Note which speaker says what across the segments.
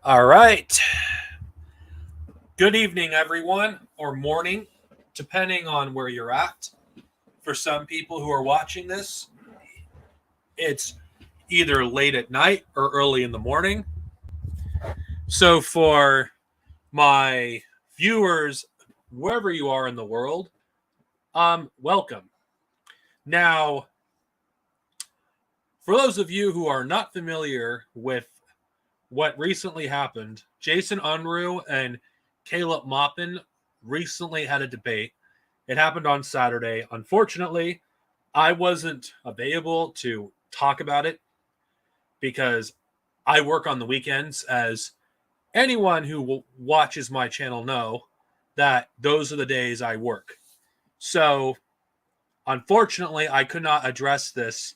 Speaker 1: All right. Good evening, everyone, or morning, depending on where you're at. For some people who are watching this, it's either late at night or early in the morning. So, for my viewers, wherever you are in the world, welcome. Now, for those of you who are not familiar with what recently happened, Jason Unruhe and Caleb Maupin recently had a debate. It happened on Saturday. Unfortunately, I wasn't available to talk about it because I work on the weekends. As anyone who watches my channel know, that those are the days I work. So, unfortunately, I could not address this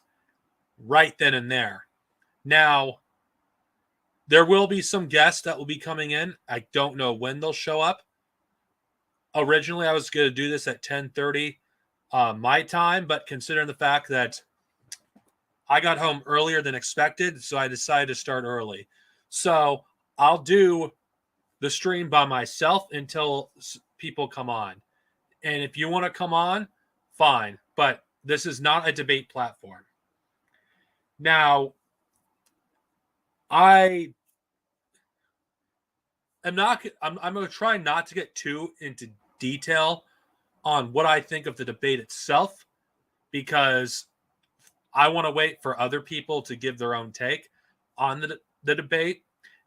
Speaker 1: right then and there. Now, there will be some guests that will be coming in. I don't know when they'll show up. Originally, I was going to do this at 10:30 my time, but considering the fact that I got home earlier than expected, so I decided to start early. So I'll do the stream by myself until people come on. And if you want to come on, fine. But this is not a debate platform. Now, I'm going to try not to get too into detail on what I think of the debate itself, because I want to wait for other people to give their own take on the debate.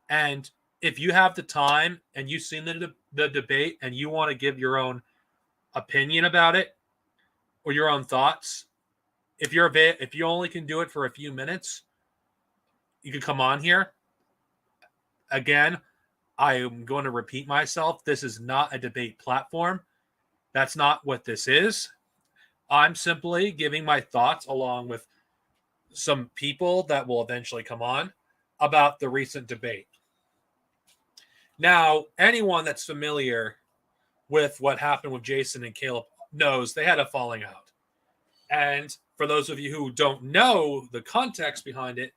Speaker 1: And if you have the time and you've seen the debate and you want to give your own opinion about it or your own thoughts, if you only can do it for a few minutes, you can come on here. Again, I am going to repeat myself. This is not a debate platform. That's not what this is. I'm simply giving my thoughts along with some people that will eventually come on about the recent debate. Now, anyone that's familiar with what happened with Jason and Caleb knows they had a falling out. And for those of you who don't know the context behind it,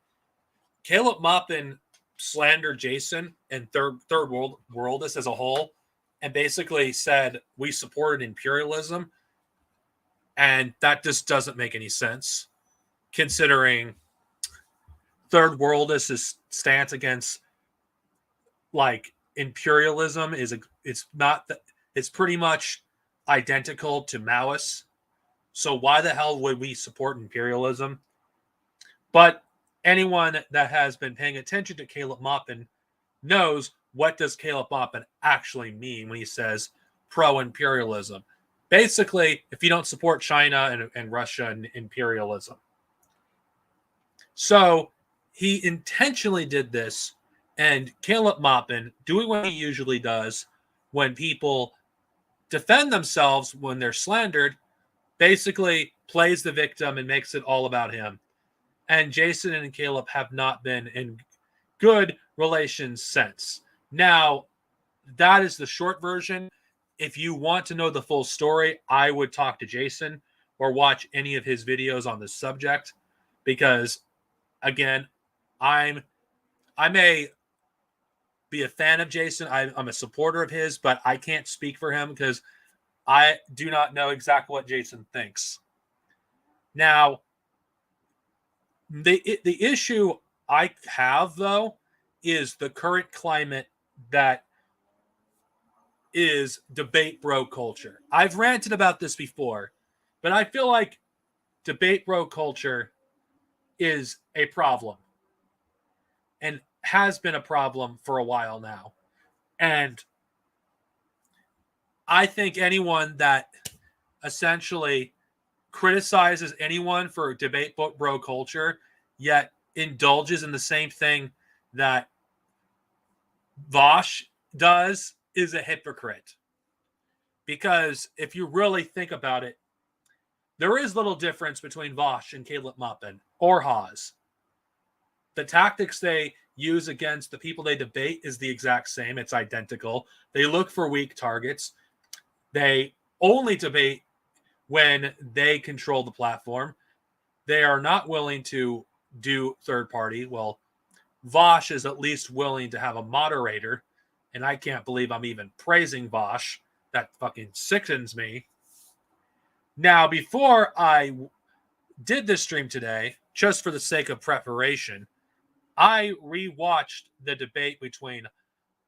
Speaker 1: Caleb Maupin slandered Jason and third worldists as a whole, and basically said we supported imperialism, and that just doesn't make any sense, considering third worldists' stance against like imperialism it's pretty much identical to Maoists. So why the hell would we support imperialism? But anyone that has been paying attention to Caleb Maupin knows what does Caleb Maupin actually mean when he says pro-imperialism. Basically, if you don't support China and Russia and imperialism. So he intentionally did this, and Caleb Maupin, doing what he usually does when people defend themselves when they're slandered, basically plays the victim and makes it all about him. And Jason and Caleb have not been in good relations since. Now, that is the short version. If you want to know the full story, I would talk to Jason or watch any of his videos on this subject, because, again, I may be a fan of Jason. I'm a supporter of his, but I can't speak for him because I do not know exactly what Jason thinks. Now, the issue I have, though, is the current climate that is debate bro culture. I've ranted about this before, but I feel like debate bro culture is a problem and has been a problem for a while now. And I think anyone that essentially criticizes anyone for debate bro culture, yet indulges in the same thing that Vosh does, is a hypocrite. Because if you really think about it, there is little difference between Vosh and Caleb Maupin or Haas. The tactics they use against the people they debate is the exact same. It's identical. They look for weak targets. They only debate when they control the platform. They are not willing to do third party. Well, Vosh is at least willing to have a moderator, and I can't believe I'm even praising Vosh. That fucking sickens me. Now, before I did this stream today, just for the sake of preparation, I rewatched the debate between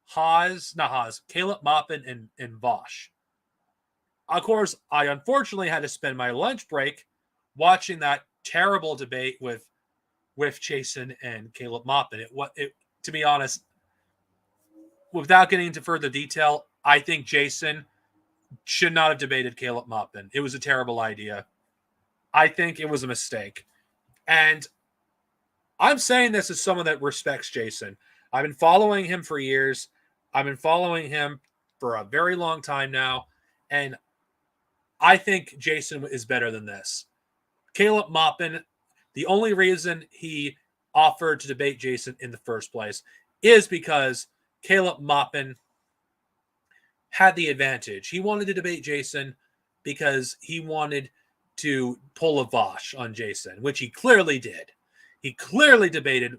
Speaker 1: Caleb Maupin and Vosh. Of course, I unfortunately had to spend my lunch break watching that terrible debate with Jason and Caleb Maupin. To be honest, without getting into further detail, I think Jason should not have debated Caleb Maupin. It was a terrible idea. I think it was a mistake. And I'm saying this as someone that respects Jason. I've been following him for years. I've been following him for a very long time now. And I think Jason is better than this. Caleb Maupin, the only reason he offered to debate Jason in the first place is because Caleb Maupin had the advantage. He wanted to debate Jason because he wanted to pull a Vosh on Jason, which he clearly did. He clearly debated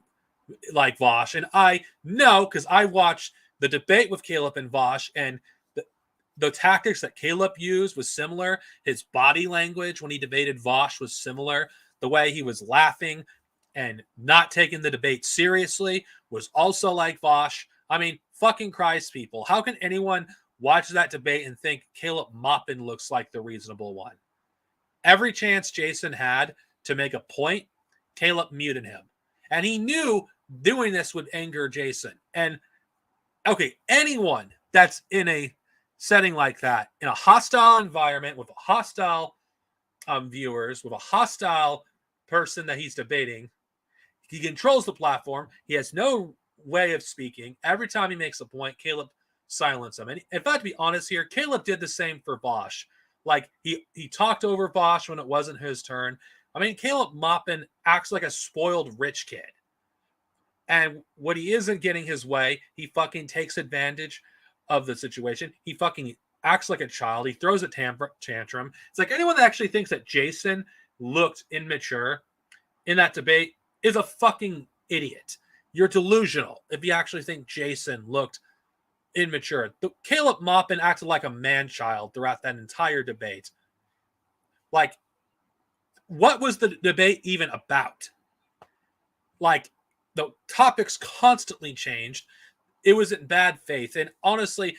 Speaker 1: like Vosh, and I know because I watched the debate with Caleb and Vosh, and the tactics that Caleb used was similar. His body language when he debated Vosh was similar. The way he was laughing and not taking the debate seriously was also like Vosh. I mean, fucking Christ, people. How can anyone watch that debate and think Caleb Maupin looks like the reasonable one? Every chance Jason had to make a point, Caleb muted him. And he knew doing this would anger Jason. And, okay, anyone that's in a setting like that, in a hostile environment with hostile viewers, with a hostile person that he's debating, he controls the platform. He has no way of speaking. Every time he makes a point, Caleb silences him. And in fact, to be honest here, Caleb did the same for Vosh. Like, he talked over Vosh when it wasn't his turn. I mean, Caleb Maupin acts like a spoiled rich kid. And when he isn't getting his way, he fucking takes advantage of the situation. He fucking acts like a child. He throws a tantrum. It's like anyone that actually thinks that Jason looked immature in that debate is a fucking idiot. You're delusional if you actually think Jason looked immature. Caleb Maupin acted like a man-child throughout that entire debate. Like, what was the debate even about? Like, the topics constantly changed. It was in bad faith. And honestly,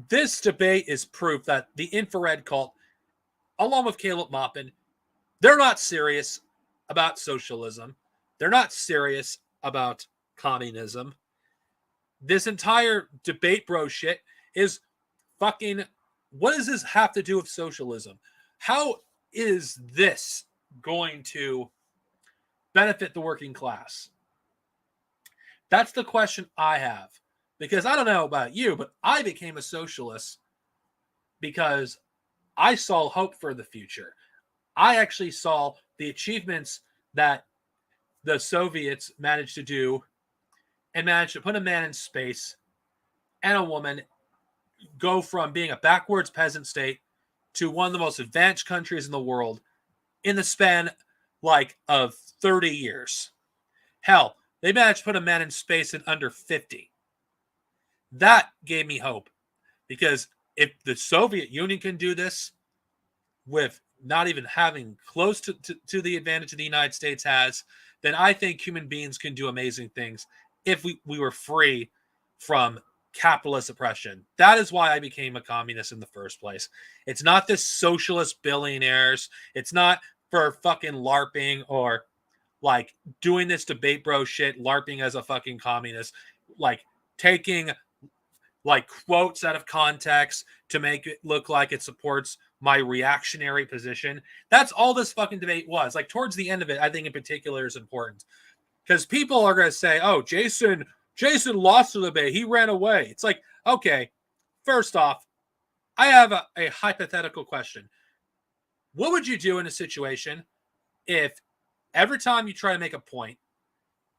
Speaker 1: this debate is proof that the infrared cult, along with Caleb Maupin, they're not serious about socialism. They're not serious about communism. This entire debate bro shit is fucking, what does this have to do with socialism? How is this going to benefit the working class? That's the question I have. Because I don't know about you, but I became a socialist because I saw hope for the future. I actually saw the achievements that the Soviets managed to do and managed to put a man in space and a woman go from being a backwards peasant state to one of the most advanced countries in the world in the span of 30 years. Hell, they managed to put a man in space in under 50. That gave me hope, because if the Soviet Union can do this with not even having close to the advantage the United States has, then I think human beings can do amazing things if we were free from capitalist oppression. That is why I became a communist in the first place. It's not this socialist billionaires. It's not for fucking LARPing or like doing this debate bro shit, LARPing as a fucking communist, like taking like quotes out of context to make it look like it supports my reactionary position. That's all this fucking debate was. Like, towards the end of it, I think in particular is important, because people are going to say, oh, Jason lost the debate. He ran away. It's like, okay, first off, I have a hypothetical question. What would you do in a situation if every time you try to make a point,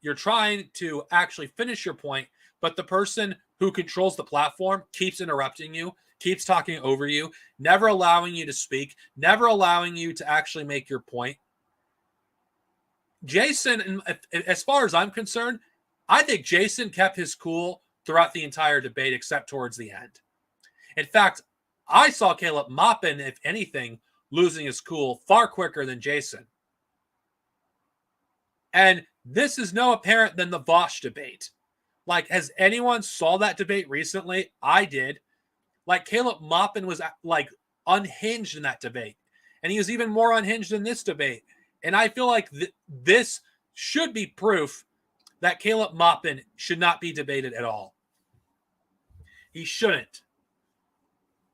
Speaker 1: you're trying to actually finish your point, but the person who controls the platform keeps interrupting you, keeps talking over you, never allowing you to speak, never allowing you to actually make your point? Jason, as far as I'm concerned, I think Jason kept his cool throughout the entire debate except towards the end. In fact, I saw Caleb Maupin, if anything, losing his cool far quicker than Jason. And this is no apparent than the Vosh debate. Like, has anyone saw that debate recently? I did. Like, Caleb Maupin was like unhinged in that debate, and he was even more unhinged in this debate. And I feel like this should be proof that Caleb Maupin should not be debated at all. He shouldn't.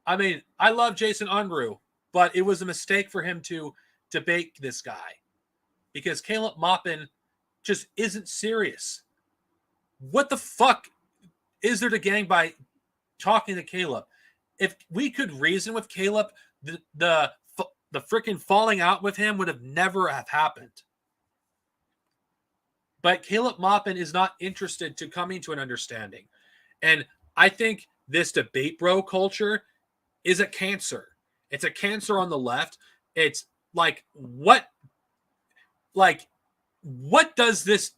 Speaker 1: I mean, I love Jason Unruh, but it was a mistake for him to debate this guy because Caleb Maupin just isn't serious. What the fuck is there to gain by talking to Caleb? If we could reason with Caleb, the freaking falling out with him would have never have happened. But Caleb Maupin is not interested to coming to an understanding. And I think this debate bro culture is a cancer. It's a cancer on the left. It's like, what does this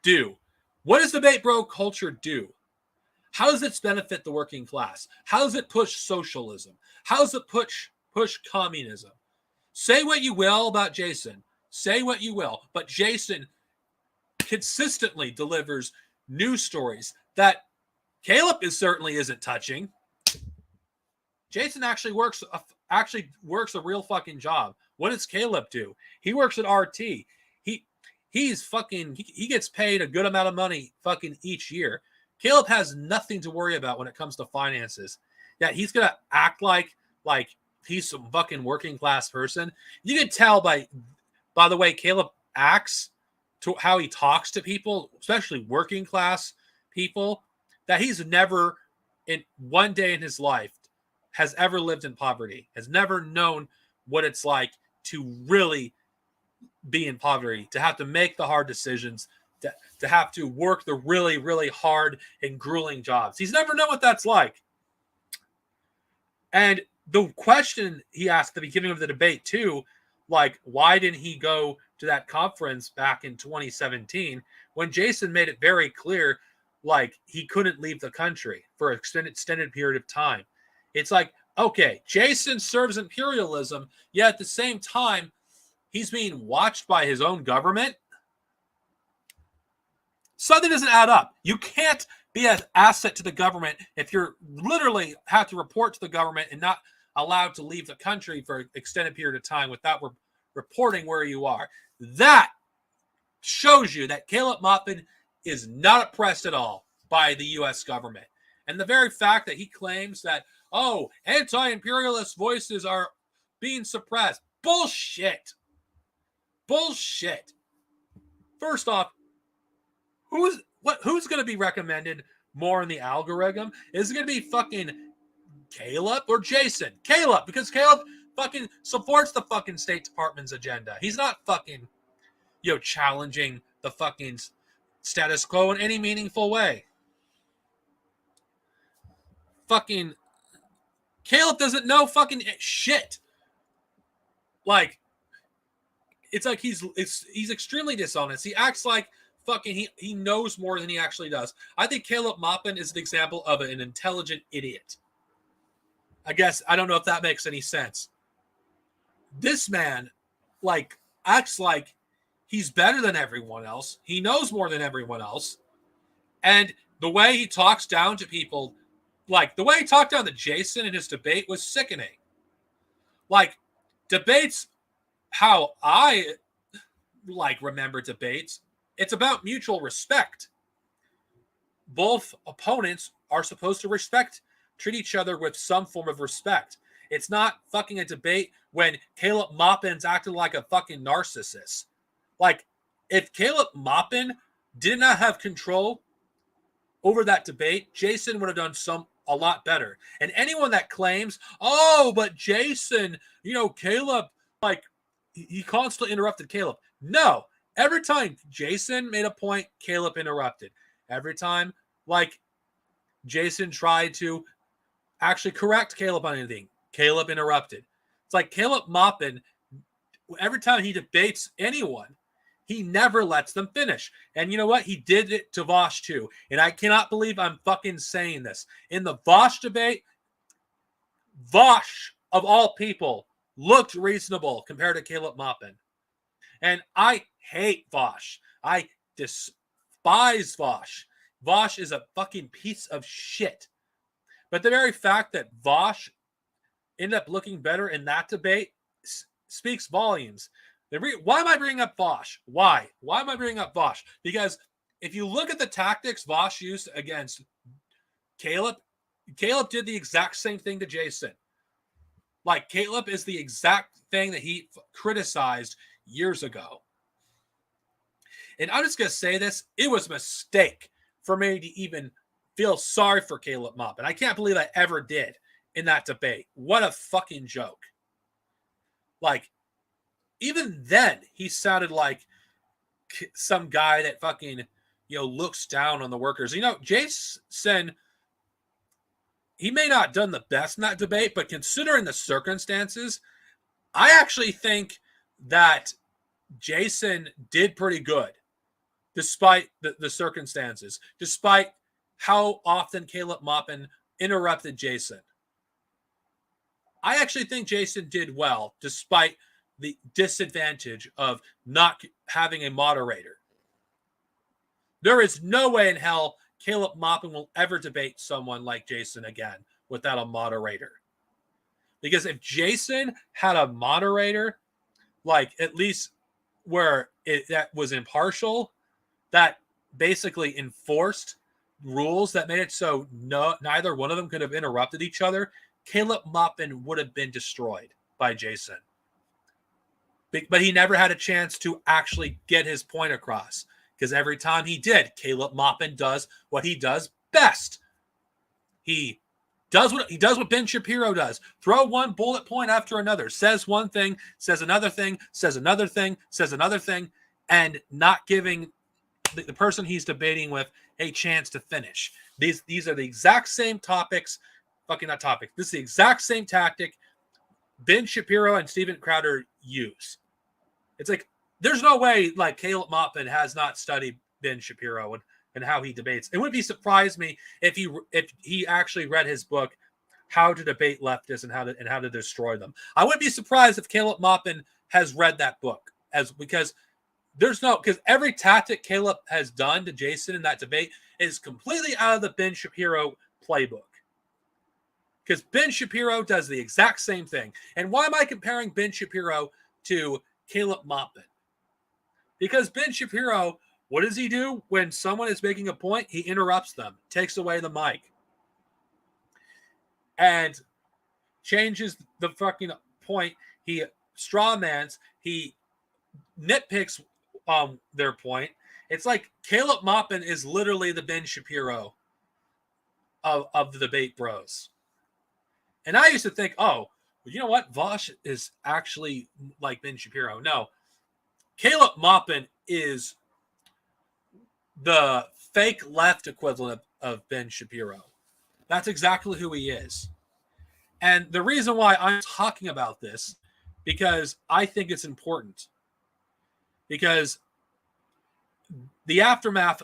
Speaker 1: do? What does debate bro culture do? How does it benefit the working class? How does it push socialism? How does it push communism? Say what you will about Jason. Say what you will. But Jason consistently delivers news stories that Caleb certainly isn't touching. Jason actually works a real fucking job. What does Caleb do? He works at RT. He gets paid a good amount of money fucking each year. Caleb has nothing to worry about when it comes to finances. Yeah, he's gonna act like he's some fucking working class person. You can tell by the way Caleb acts, to how he talks to people, especially working class people, that he's never in one day in his life has ever lived in poverty, has never known what it's like to really be in poverty, to have to make the hard decisions, to have to work the really, really hard and grueling jobs. He's never known what that's like. And the question he asked at the beginning of the debate too, like, why didn't he go to that conference back in 2017 when Jason made it very clear, like, he couldn't leave the country for an extended period of time? It's like, okay, Jason serves imperialism, yet at the same time, he's being watched by his own government. Something doesn't add up. You can't be an asset to the government if you're literally have to report to the government and not allowed to leave the country for an extended period of time without reporting where you are. That shows you that Caleb Maupin is not oppressed at all by the U.S. government. And the very fact that he claims that, oh, anti-imperialist voices are being suppressed. Bullshit. Bullshit. First off, who's going to be recommended more in the algorithm? Is it going to be fucking Caleb or Jason? Caleb, because Caleb fucking supports the fucking State Department's agenda. He's not fucking, challenging the fucking status quo in any meaningful way. Fucking Caleb doesn't know fucking shit. Like, it's like he's extremely dishonest. He acts like fucking he knows more than he actually does. I think Caleb Maupin is an example of an intelligent idiot. I guess I don't know if that makes any sense. This man, like, acts like he's better than everyone else. He knows more than everyone else. And the way he talks down to people, like the way he talked down to Jason in his debate was sickening. Like, debates, how I remember debates, it's about mutual respect. Both opponents are supposed to treat each other with some form of respect. It's not fucking a debate when Caleb Maupin's acting like a fucking narcissist. Like, if Caleb Maupin did not have control over that debate, Jason would have done a lot better. And anyone that claims, oh, but Jason, Caleb, like, he constantly interrupted Caleb. No, every time Jason made a point, Caleb interrupted. Every time, Jason tried to actually correct Caleb on anything, Caleb interrupted. It's like Caleb Maupin, every time he debates anyone, He never lets them finish. And you know what? He did it to Vosh too. And I cannot believe I'm fucking saying this. In the Vosh debate, Vosh, of all people, looked reasonable compared to Caleb Maupin. And I hate Vosh. I despise Vosh. Vosh is a fucking piece of shit. But the very fact that Vosh ended up looking better in that debate speaks volumes. Why am I bringing up Vosh? Why? Why am I bringing up Vosh? Because if you look at the tactics Vosh used against Caleb, Caleb did the exact same thing to Jason. Like, Caleb is the exact thing that he criticized years ago. And I'm just going to say this. It was a mistake for me to even feel sorry for Caleb Maupin. I can't believe I ever did in that debate. What a fucking joke. Like, even then, he sounded like some guy that fucking, looks down on the workers. Jason, he may not have done the best in that debate, but considering the circumstances, I actually think that Jason did pretty good despite the circumstances, despite how often Caleb Maupin interrupted Jason. I actually think Jason did well despite the disadvantage of not having a moderator. There is no way in hell Caleb Maupin will ever debate someone like Jason again without a moderator. Because if Jason had a moderator, like at least where that was impartial, that basically enforced rules that made it so neither one of them could have interrupted each other, Caleb Maupin would have been destroyed by Jason. But he never had a chance to actually get his point across. Because every time he did, Caleb Maupin does what he does best. He does what Ben Shapiro does. Throw one bullet point after another. Says one thing, says another thing, says another thing, says another thing, and not giving the person he's debating with a chance to finish. These are the exact same topics. Fucking not topic. This is the exact same tactic Ben Shapiro and Steven Crowder use. It's like, there's no way like Caleb Maupin has not studied Ben Shapiro and how he debates. It wouldn't be surprised me if he actually read his book, How to Debate Leftists and how to Destroy Them. I wouldn't be surprised if Caleb Maupin has read that book because every tactic Caleb has done to Jason in that debate is completely out of the Ben Shapiro playbook. Because Ben Shapiro does the exact same thing. And why am I comparing Ben Shapiro to Caleb Maupin? Because Ben Shapiro, what does he do when someone is making a point? He interrupts them, takes away the mic, and changes the fucking point. He strawmans, he nitpicks their point. It's like Caleb Maupin is literally the Ben Shapiro of the debate bros. And I used to think, you know what? Vosh is actually like Ben Shapiro. No. Caleb Maupin is the fake left equivalent of Ben Shapiro. That's exactly who he is. And the reason why I'm talking about this, because I think it's important. Because the aftermath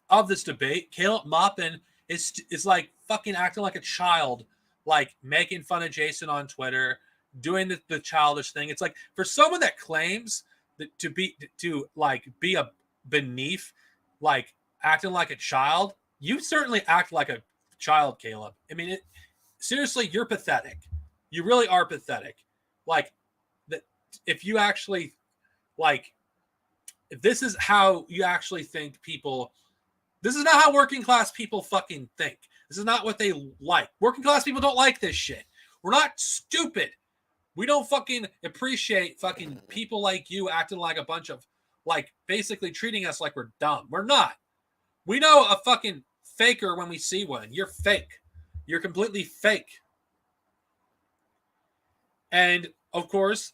Speaker 1: of this debate, Caleb Maupin is like fucking acting like a child, like making fun of Jason on Twitter, doing the childish thing. It's like, for someone that claims that to be a beneath, like acting like a child, you certainly act like a child, Caleb. I mean, seriously, you're pathetic. You really are pathetic. Like, if you actually, like, if this is how you actually think people, this is not how working class people fucking think. This is not what they like. Working class people don't like this shit. We're not stupid. We don't fucking appreciate fucking people like you acting like a bunch of, like, basically treating us like we're dumb. We're not. We know a fucking faker when we see one. You're fake. You're completely fake. And, of course,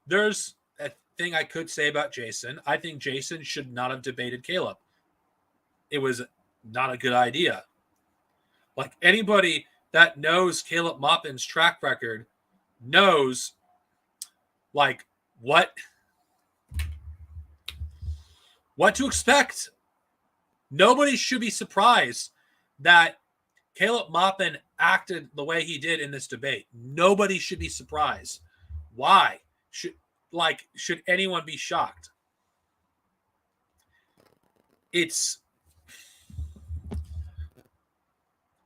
Speaker 1: there's a thing I could say about Jason. I think Jason should not have debated Caleb. It was not a good idea. Like, anybody that knows Caleb Maupin's track record knows, like, what what to expect. Nobody should be surprised that Caleb Maupin acted the way he did in this debate. Nobody should be surprised. Why? Should anyone be shocked? It's,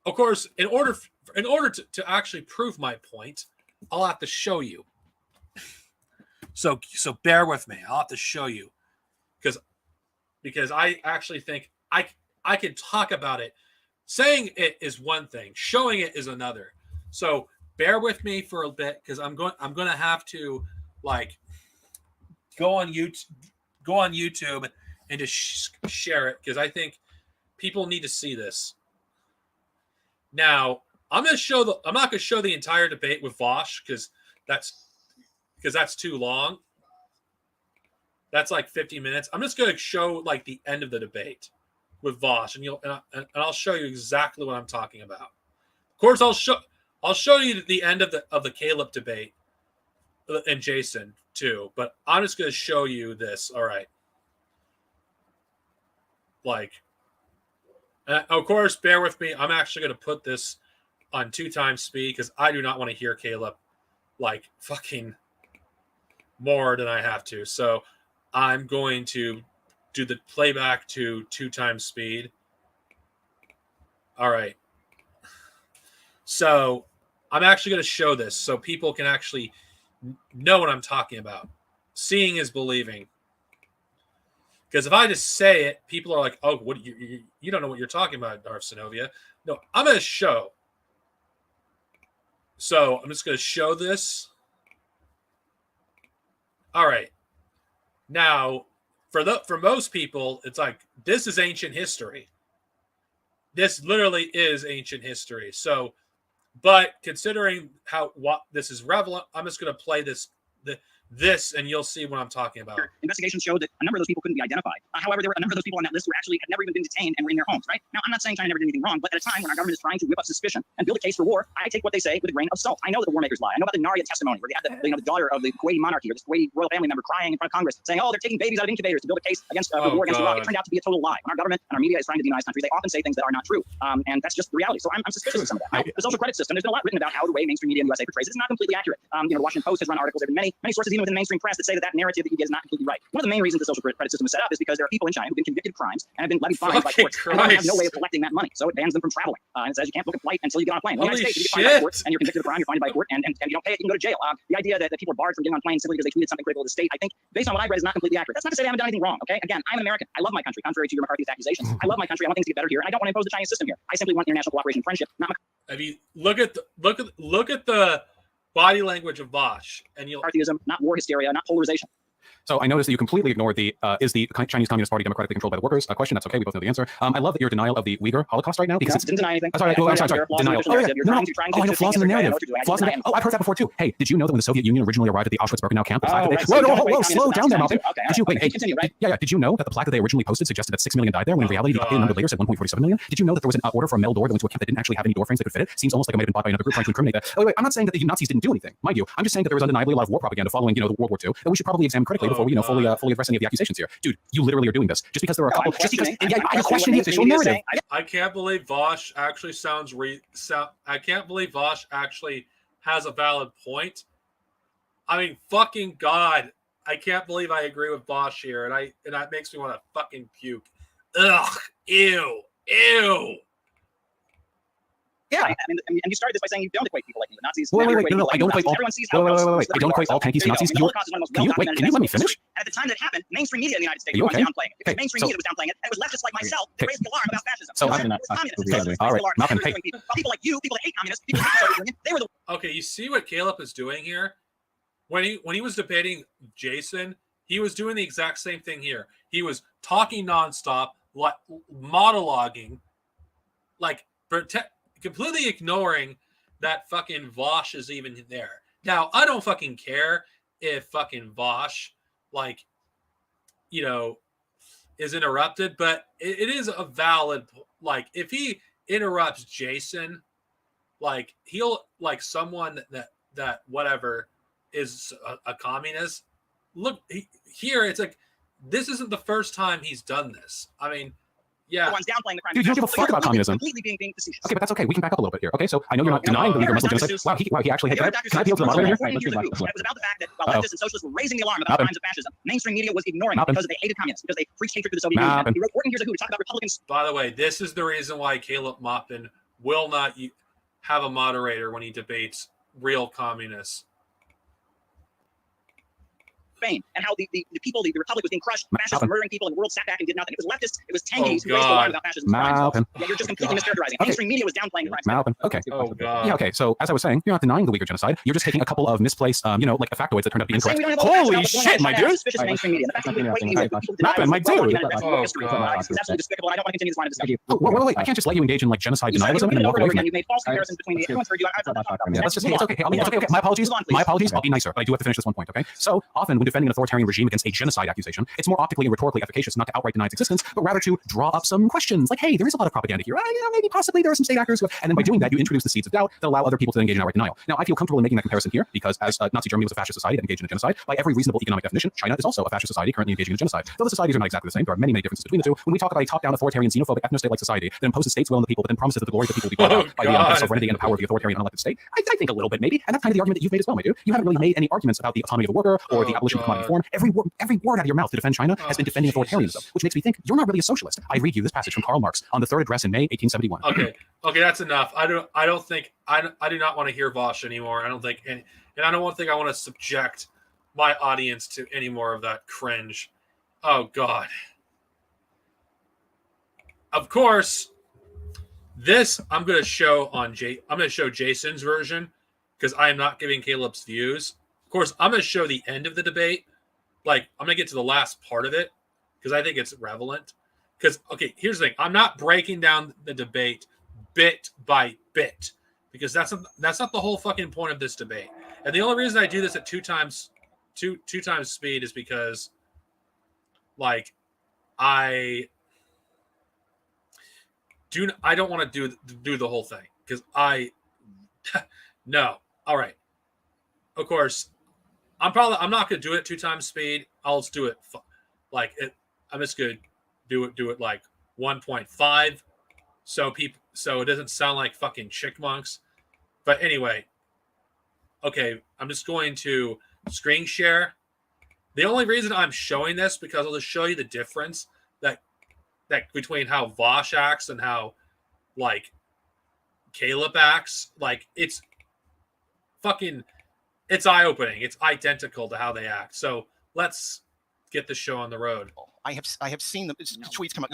Speaker 1: of course, in order to actually prove my point, I'll have to show you. So bear with me. I'll have to show you because I actually think I can talk about it. Saying it is one thing, showing it is another. So bear with me for a bit because I'm going to have to go on YouTube and just share it because I think people need to see this. Now, I'm not going to show the entire debate with Vosh because that's too long. That's like 50 minutes. I'm just going to show the end of the debate with Vosh, and I'll show you exactly what I'm talking about. Of course, I'll show you the end of the Caleb debate and Jason too, but I'm just going to show you this. All right. Of course, bear with me. I'm actually going to put this on 2x speed because I do not want to hear Caleb fucking more than I have to. So I'm going to do the playback to 2x speed. All right. So I'm actually going to show this so people can actually know what I'm talking about. Seeing is believing. Because if I just say it, people are like, "Oh, what you don't know what you're talking about, Darth Sinovia." No, I'm going to show. So I'm just going to show this. All right. Now, for most people, it's like this is ancient history. This literally is ancient history. So, but considering what this is relevant, I'm just going to play this, and you'll see what I'm talking about.
Speaker 2: Investigations showed that a number of those people couldn't be identified. However, there were a number of those people on that list who actually had never even been detained and were in their homes, right? Now, I'm not saying China never did anything wrong, but at a time when our government is trying to whip up suspicion and build a case for war, I take what they say with a grain of salt. I know that the war makers lie. I know about the Naria testimony where they had the daughter of the Kuwaiti monarchy or this Kuwaiti royal family member crying in front of Congress saying, "Oh, they're taking babies out of incubators to build a case against the war against Iraq." It turned out to be a total lie. When our government and our media is trying to demonize countries, they often say things that are not true, and that's just the reality. So I'm suspicious of some of that. Now, the social credit system, there's been a lot written about how the way mainstream media in the USA portrays it is not completely accurate. The Washington Post has run articles. There have been many sources even within the mainstream press that say that narrative that you get is not completely right. One of the main reasons the social credit system is set up is because there are people in China who've been convicted of crimes and have been levied fines by courts and have no way of collecting that money. So it bans them from traveling. And it says you can't book a flight until you get on a plane. In the United States, you get fined by court and you're convicted of a crime, you're fined by a court, and you don't pay it, you can go to jail. The idea that people are barred from getting on planes simply because they tweeted something critical of the state, I think, based on what I've read, is not completely accurate. That's not to say they haven't done anything wrong, okay? Again, I'm an American. I love my country, contrary to your McCarthyist accusations. I love my country. I want things to get better here, and I don't want to impose the Chinese system here. I simply want international cooperation and friendship, not
Speaker 1: look at the body language of Vosh, and you'll
Speaker 2: McCarthyism, not war hysteria, not polarization.
Speaker 3: So I noticed that you completely ignored is the Chinese Communist Party democratically controlled by the workers? A question. That's okay. We both know the answer. I love that your denial of the Uyghur Holocaust right now because it's
Speaker 2: didn't deny anything.
Speaker 3: Sorry. Denial. Oh, yeah. No. Oh, I know flaws in the narrative. Flaws in the. Oh, I've heard that before too. Hey, did you know that when the Soviet Union originally arrived at the Auschwitz-Birkenau camp, the plaque that they slow down there, Maupin. Did you wait?
Speaker 2: Continue, right?
Speaker 3: Yeah. Did you know that the plaque that they originally posted suggested that 6 million died there when in reality the updated number later said 1.47 million? Did you know that there was an order for a metal door that went to a camp that didn't actually have any door frames that could fit it? Seems almost like it might have been bought by another group trying to incriminate that. Oh, wait, I'm not saying that the Nazis didn't do anything, mind you. I'm just saying that there was undeniably a lot of war propaganda following, the World War II that we should probably examine critically before we, fully address any of the accusations here. Dude, you literally are doing this just because there are a couple. Just because you're questioning the official narrative.
Speaker 1: I can't believe Vosh actually I can't believe Vosh actually has a valid point. I mean, fucking God, I can't believe I agree with Vosh here, and that makes me want to fucking puke. Ugh, ew.
Speaker 2: Yeah, and you started this by saying you don't equate people like me with Nazis.
Speaker 3: Wait, no, I don't equate all.
Speaker 2: Everyone sees how
Speaker 3: Wait, I don't equate all tankies to Nazis. Can you let me finish?
Speaker 2: At the time that happened, mainstream media in the United States was downplaying it. Because mainstream media was downplaying it, and it was leftists like myself that raised the alarm about fascism.
Speaker 3: So all right, Maupin, hey.
Speaker 2: People like you, people that hate communists, people that hate the Soviet Union, they were the.
Speaker 1: Okay, you see what Caleb is doing here? When he was debating Jason, he was doing the exact same thing here. He was talking nonstop, monologuing, completely ignoring that fucking Vosh is even there. Now, I don't fucking care if fucking Vosh, is interrupted, but it is a valid, if he interrupts Jason, he'll, someone that whatever is a communist. Look, here, it's like, this isn't the first time he's done this. I mean, yeah.
Speaker 2: The ones downplaying the crime.
Speaker 3: Dude, you don't give a fuck about communism.
Speaker 2: Completely being facetious.
Speaker 3: Okay, but that's okay. We can back up a little bit here. Okay, so I know you're not denying the Uyghur Muslim genocide. Wow, he actually had. Can I appeal to the moderator here?
Speaker 2: It was about the fact that while leftists and socialists were raising the alarm about the crimes of fascism, mainstream media was ignoring it because they hated communists, because they preached hatred for the Soviet Union. He wrote 14 Years Ago to talk about Republicans.
Speaker 1: By the way, this is the reason why Caleb Maupin will not have a moderator when he debates real communists.
Speaker 2: Spain, and how the people, the Republic was being crushed, fascists were murdering people, and the world sat back and did nothing. It was leftists, it was tangies who raised the alarm about fascism. Yeah, you're just completely mischaracterizing. Mainstream media was downplaying the crimes.
Speaker 3: Okay.
Speaker 1: Oh, God.
Speaker 3: Yeah, okay. So, as I was saying, you're not denying the Uyghur genocide. You're just taking a couple of misplaced, like factoids that turned out to be incorrect. Holy shit, my dude! Maupin, my dude!
Speaker 2: It's absolutely despicable, and I don't want to continue this line of discussion.
Speaker 3: Wait, I can't just let you engage in, like, genocide denialism and then walk away from it.
Speaker 2: You made false comparisons between the everyone's heard you.
Speaker 3: Let's just, it's okay. Okay. My apologies. I'll be nicer, but I do have to finish this one point, okay? So, often, when defending an authoritarian regime against a genocide accusation, it's more optically and rhetorically efficacious not to outright deny its existence, but rather to draw up some questions like, hey, there is a lot of propaganda here. Maybe possibly there are some state actors and then by doing that, you introduce the seeds of doubt that allow other people to engage in outright denial. Now, I feel comfortable in making that comparison here because as Nazi Germany was a fascist society that engaged in a genocide, by every reasonable economic definition, China is also a fascist society currently engaging in a genocide. Though the societies are not exactly the same, there are many, many differences between the two. When we talk about a top-down authoritarian xenophobic ethno-state-like society that imposes state's will on the people, but then promises that the glory of the people will be brought out by the sovereignty and the power of the authoritarian unelected state, I think a little bit maybe, and that's kind of the argument that you've made as well, my dude. You haven't really made any arguments about the autonomy of the worker or the abolition of commodity form. Every word out of your mouth to defend China has been defending authoritarianism, which makes me think you're not really a socialist. I read you this passage from Karl Marx on the third address in May 1871.
Speaker 1: Okay, that's enough. I do not want to hear Vosh anymore. I don't think, and I don't think I want to subject my audience to any more of that cringe. Oh God. Of course, this I'm going to show on I'm going to show Jason's version because I am not giving Caleb's views. Of course, I'm going to show the end of the debate. Like, I'm going to get to the last part of it because I think it's relevant. Because, okay, here's the thing. I'm not breaking down the debate bit by bit because that's not the whole fucking point of this debate. And the only reason I do this at two times speed is because, like, I don't want to do the whole thing because no. All right. Of course, I'm not going to do it 2 times speed. I'll just do it like it. I'm just going to do it like 1.5 so it doesn't sound like fucking chickmunks. But anyway, okay, I'm just going to screen share. The only reason I'm showing this because I'll just show you the difference that between how Vosh acts and how like Caleb acts. Like it's eye-opening. It's identical to how they act. So let's get the show on the road.
Speaker 4: I have seen the tweets come up.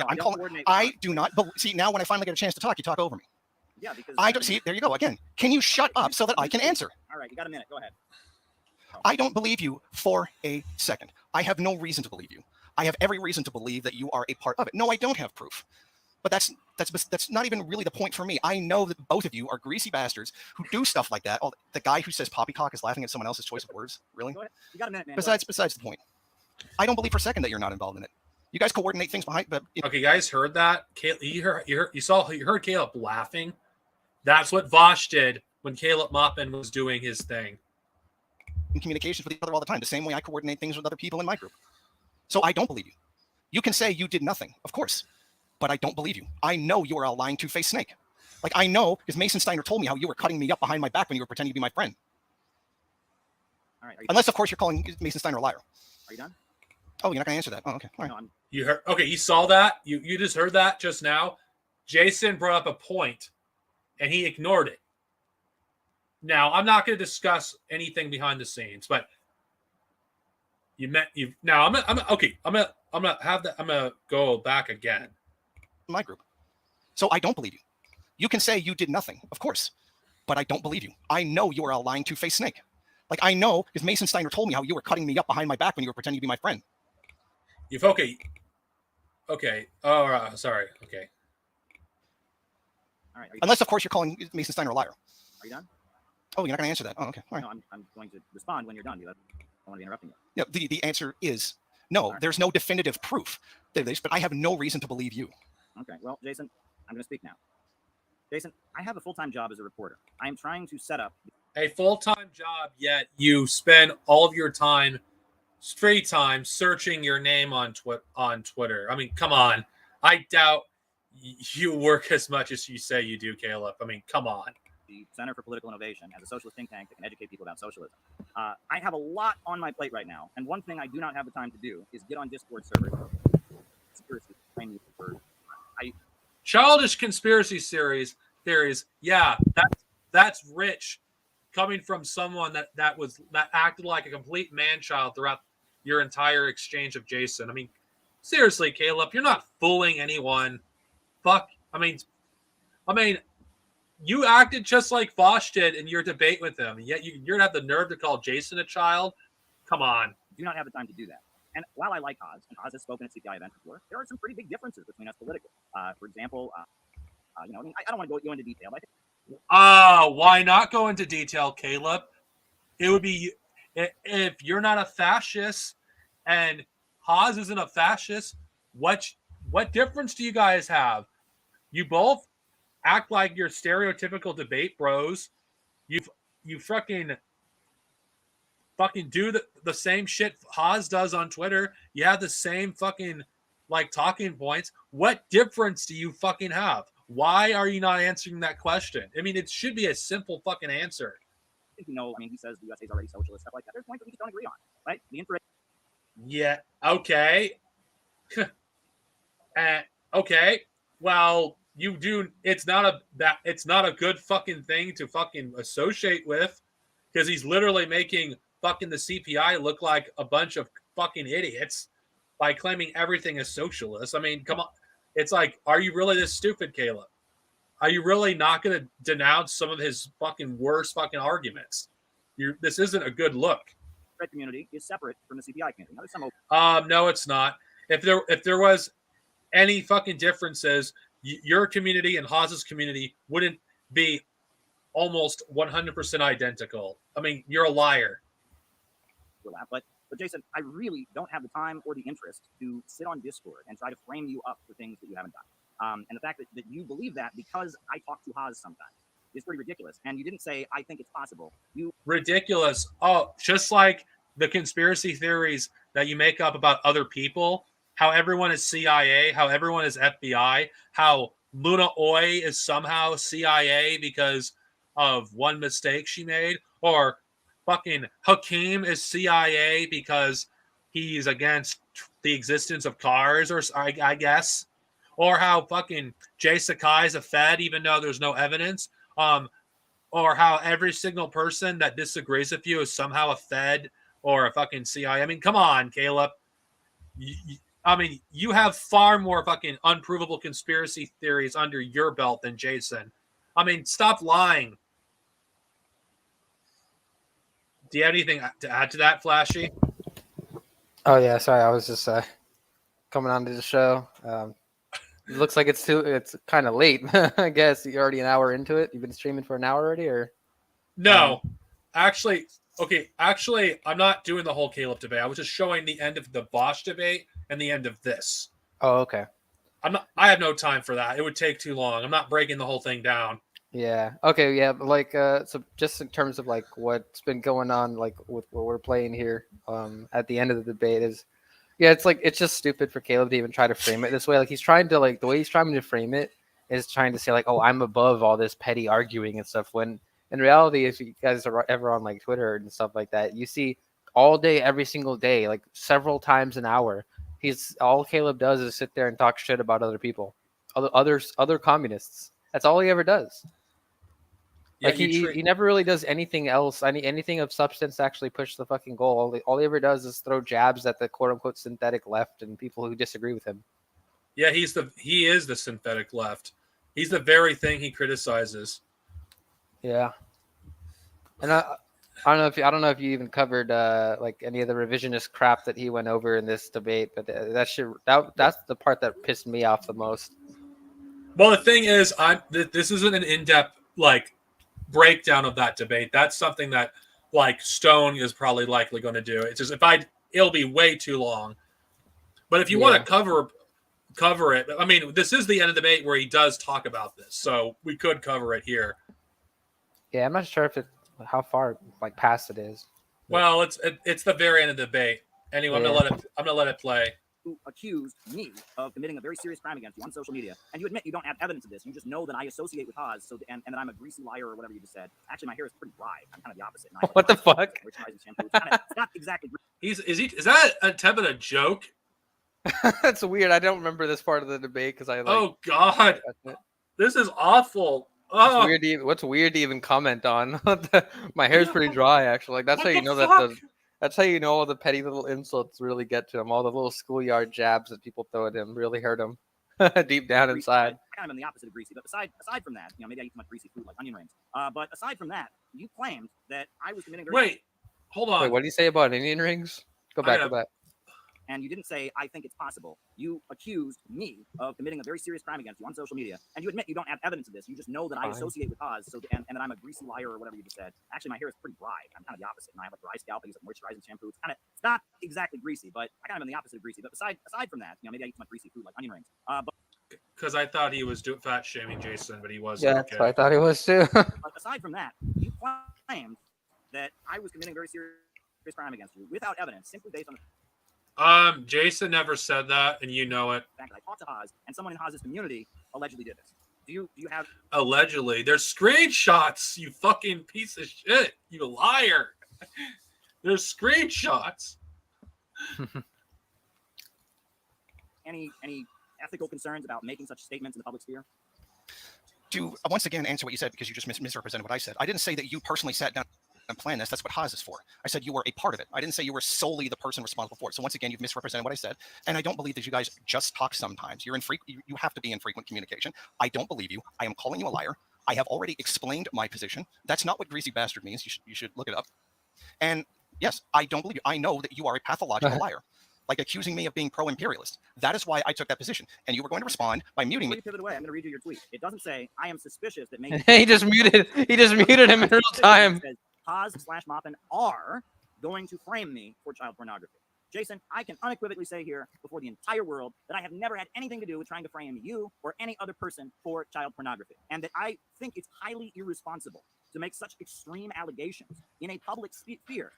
Speaker 4: I do not. But see, now when I finally get a chance to talk, you talk over me.
Speaker 2: Yeah, because
Speaker 4: I don't see. There you go again. Can you shut up so that I can answer?
Speaker 2: All right, you got a minute. Go ahead.
Speaker 4: I don't believe you for a second. I have no reason to believe you. I have every reason to believe that you are a part of it. No, I don't have proof. But that's not even really the point for me. I know that both of you are greasy bastards who do stuff like that. Oh, the guy who says poppycock is laughing at someone else's choice of words. Really?
Speaker 2: Go ahead. You got a minute, man.
Speaker 4: Besides the point. I don't believe for a second that you're not involved in it. You guys coordinate things behind. But
Speaker 1: okay, guys, heard that? You heard Caleb laughing. That's what Vosh did when Caleb Maupin was doing his thing.
Speaker 4: In communications with each other all the time, the same way I coordinate things with other people in my group. So I don't believe you. You can say you did nothing, of course, but I don't believe you. I know you are a lying two-faced snake. Like I know because Mason Steiner told me how you were cutting me up behind my back when you were pretending to be my friend.
Speaker 2: All right.
Speaker 4: Unless, of course, you're calling Mason Steiner a liar.
Speaker 2: Are you done?
Speaker 4: Oh, you're not going to answer that. Oh, okay. All right.
Speaker 2: No,
Speaker 1: you heard? Okay, you saw that? You just heard that just now? Jason brought up a point, and he ignored it. Now, I'm not going to discuss anything behind the scenes, but now I'm gonna go back again.
Speaker 4: My group. So I don't believe you. You can say you did nothing, of course, but I don't believe you. I know you are a lying two-faced snake. Like I know because Mason Steiner told me how you were cutting me up behind my back when you were pretending to be my friend.
Speaker 1: Okay. Oh, sorry. Okay.
Speaker 2: all right.
Speaker 4: Unless, of course, you're calling Mason Steiner a liar.
Speaker 2: Are you done?
Speaker 4: Oh, you're not going to answer that. Oh, okay. All right.
Speaker 2: No, I'm going to respond when you're done. I don't want to be interrupting you.
Speaker 4: Yeah, the answer is no.
Speaker 2: Right.
Speaker 4: There's no definitive proof of this, but I have no reason to believe you.
Speaker 2: Okay. Well, Jason, I'm going to speak now. Jason, I have a full-time job as a reporter. I am trying to set up
Speaker 1: a full-time job, yet you spend all of your time free time searching your name on Twitter. I mean, come on. I doubt you work as much as you say you do, Caleb. I mean, come on.
Speaker 2: The Center for Political Innovation as a socialist think tank that can educate people about socialism. I have a lot on my plate right now, and one thing I do not have the time to do is get on Discord servers.
Speaker 1: Childish conspiracy theories. Yeah, that's rich, coming from someone that acted like a complete man-child throughout your entire exchange of Jason. I mean, seriously, Caleb, you're not fooling anyone. Fuck. I mean, you acted just like Vosh did in your debate with him, and yet you're have the nerve to call Jason a child? Come on.
Speaker 2: Do not have the time to do that. And while I like Haas, and Haas has spoken at CPI events before, there are some pretty big differences between us politically. For example, I don't want to go into detail, but I think
Speaker 1: why not go into detail, Caleb? It would be, if you're not a fascist and Haas isn't a fascist, what difference do you guys have? You both act like you're stereotypical debate bros. You fucking do the same shit Haas does on Twitter. You have the same fucking like talking points. What difference do you fucking have? Why are you not answering that question? I mean, it should be a simple fucking answer.
Speaker 2: I think he says the USA is already socialist, stuff like that. There's points that we just don't agree on, right? The information.
Speaker 1: Yeah. Okay. Okay. Well, you do. It's not a good fucking thing to fucking associate with, because he's literally making fucking the CPI look like a bunch of fucking idiots by claiming everything is socialist. I mean, come on. It's like, are you really this stupid, Caleb? Are you really not going to denounce some of his fucking worst fucking arguments? This isn't a good look.
Speaker 2: The community is separate from the CPI community. Now, there's some
Speaker 1: no, it's not. If there was any fucking differences, your community and Haas's community wouldn't be almost 100% identical. I mean, you're a liar.
Speaker 2: But Jason, I really don't have the time or the interest to sit on Discord and try to frame you up for things that you haven't done. And the fact that you believe that because I talk to Haas sometimes is pretty ridiculous. And you didn't say, I think it's possible.
Speaker 1: Ridiculous. Oh, just like the conspiracy theories that you make up about other people, how everyone is CIA, how everyone is FBI, how Luna Oy is somehow CIA because of one mistake she made, or fucking Hakeem is CIA because he's against the existence of cars, or I guess, or how fucking Jay Sakai is a Fed even though there's no evidence, or how every single person that disagrees with you is somehow a Fed or a fucking CIA. I mean, come on, Caleb. You have far more fucking unprovable conspiracy theories under your belt than Jason. I mean, stop lying. Do you have anything to add to that, Flashy?
Speaker 5: Oh yeah, sorry, I was just coming onto the show. It looks like it's kind of late. I guess you're already an hour into it. You've been streaming for an hour already, or?
Speaker 1: No, actually, I'm not doing the whole Caleb debate. I was just showing the end of the Bosch debate and the end of this.
Speaker 5: Oh, okay.
Speaker 1: I have no time for that. It would take too long. I'm not breaking the whole thing down.
Speaker 5: Yeah. Okay. Yeah. Like, so just in terms of like what's been going on, like with what we're playing here, at the end of the debate is, yeah, it's just stupid for Caleb to even try to frame it this way. Like he's trying to the way he's trying to frame it is trying to say like, oh, I'm above all this petty arguing and stuff. When in reality, if you guys are ever on like Twitter and stuff like that, you see all day, every single day, like several times an hour, all Caleb does is sit there and talk shit about other people, other communists. That's all he ever does.
Speaker 1: Yeah,
Speaker 5: like he never really does anything else, anything of substance to actually push the fucking goal. All he ever does is throw jabs at the quote unquote synthetic left and people who disagree with him.
Speaker 1: Yeah, he is the synthetic left. He's the very thing he criticizes.
Speaker 5: Yeah. And I don't know if you even covered like any of the revisionist crap that he went over in this debate, but that's the part that pissed me off the most.
Speaker 1: Well, the thing is, this isn't an in-depth like breakdown of that debate. That's something that like Stone is probably likely going to do. It's just it'll be way too long. But if you want to cover it, I mean, this is the end of the debate where he does talk about this, so we could cover it here.
Speaker 5: Yeah, I'm not sure how far like past it is.
Speaker 1: Well, it's the very end of the debate. Anyway,
Speaker 5: Yeah.
Speaker 1: I'm gonna let it play.
Speaker 2: Who accused me of committing a very serious crime against you on social media, and you admit you don't have evidence of this. You just know that I associate with Haas, and that I'm a greasy liar or whatever you just said. Actually, my hair is pretty dry. I'm kind of the opposite. And I
Speaker 5: What the fuck?
Speaker 2: It's not exactly.
Speaker 1: Is that attempt at a joke?
Speaker 5: That's weird. I don't remember this part of the debate because I like.
Speaker 1: Oh God, this is awful.
Speaker 5: What's
Speaker 1: Oh,
Speaker 5: weird to even comment on? My hair's pretty dry, actually. Like that's
Speaker 1: What
Speaker 5: how you
Speaker 1: the
Speaker 5: know that
Speaker 1: fuck?
Speaker 5: that's how you know all the petty little insults really get to him. All the little schoolyard jabs that people throw at him really hurt him deep down inside.
Speaker 2: I kind of am the opposite of greasy, but aside from that, maybe I eat too much greasy food like onion rings. But aside from that, you claimed that I was committing.
Speaker 1: wait, hold on.
Speaker 5: Wait, what did you say about onion rings? Go back.
Speaker 2: And you didn't say, I think it's possible. You accused me of committing a very serious crime against you on social media. And you admit you don't have evidence of this. You just know that I associate with Haas, and that I'm a greasy liar or whatever you just said. Actually, my hair is pretty dry. I'm kind of the opposite. And I have a dry scalp. I use a moisturizing shampoo. It's not exactly greasy, but I kind of am the opposite of greasy. But aside from that, maybe I eat too much greasy food like onion rings.
Speaker 1: Because I thought he was fat shaming Jason, but he wasn't.
Speaker 5: Yeah,
Speaker 1: okay.
Speaker 5: that's what I thought he was too.
Speaker 2: But aside from that, you claimed that I was committing a very serious crime against you without evidence, simply based on the
Speaker 1: Jason never said that, and you know it.
Speaker 2: fact that I talked to Haas, and someone in Haas's community allegedly did this. Do you have
Speaker 1: Allegedly, there's screenshots. You fucking piece of shit. You liar. There's screenshots.
Speaker 2: any ethical concerns about making such statements in the public sphere?
Speaker 4: To once again answer what you said, because you just misrepresented what I said. I didn't say that you personally sat down and planned this. That's what Haas is for. I said you were a part of it. I didn't say you were solely the person responsible for it. So once again, you've misrepresented what I said. And I don't believe that you guys just talk sometimes. You have to be in frequent communication. I don't believe you. I am calling you a liar. I have already explained my position. That's not what greasy bastard means. You should look it up. And yes, I don't believe you. I know that you are a pathological liar. Like accusing me of being pro-imperialist. That is why I took that position. And you were going to respond by muting me.
Speaker 2: Before you pivot away, I'm going to read you your tweet. It doesn't say, I am suspicious that maybe...
Speaker 5: He just muted him in real time.
Speaker 2: It says, Haas/Maupin are going to frame me for child pornography. Jason, I can unequivocally say here before the entire world that I have never had anything to do with trying to frame you or any other person for child pornography, and that I think it's highly irresponsible to make such extreme allegations in a public sphere.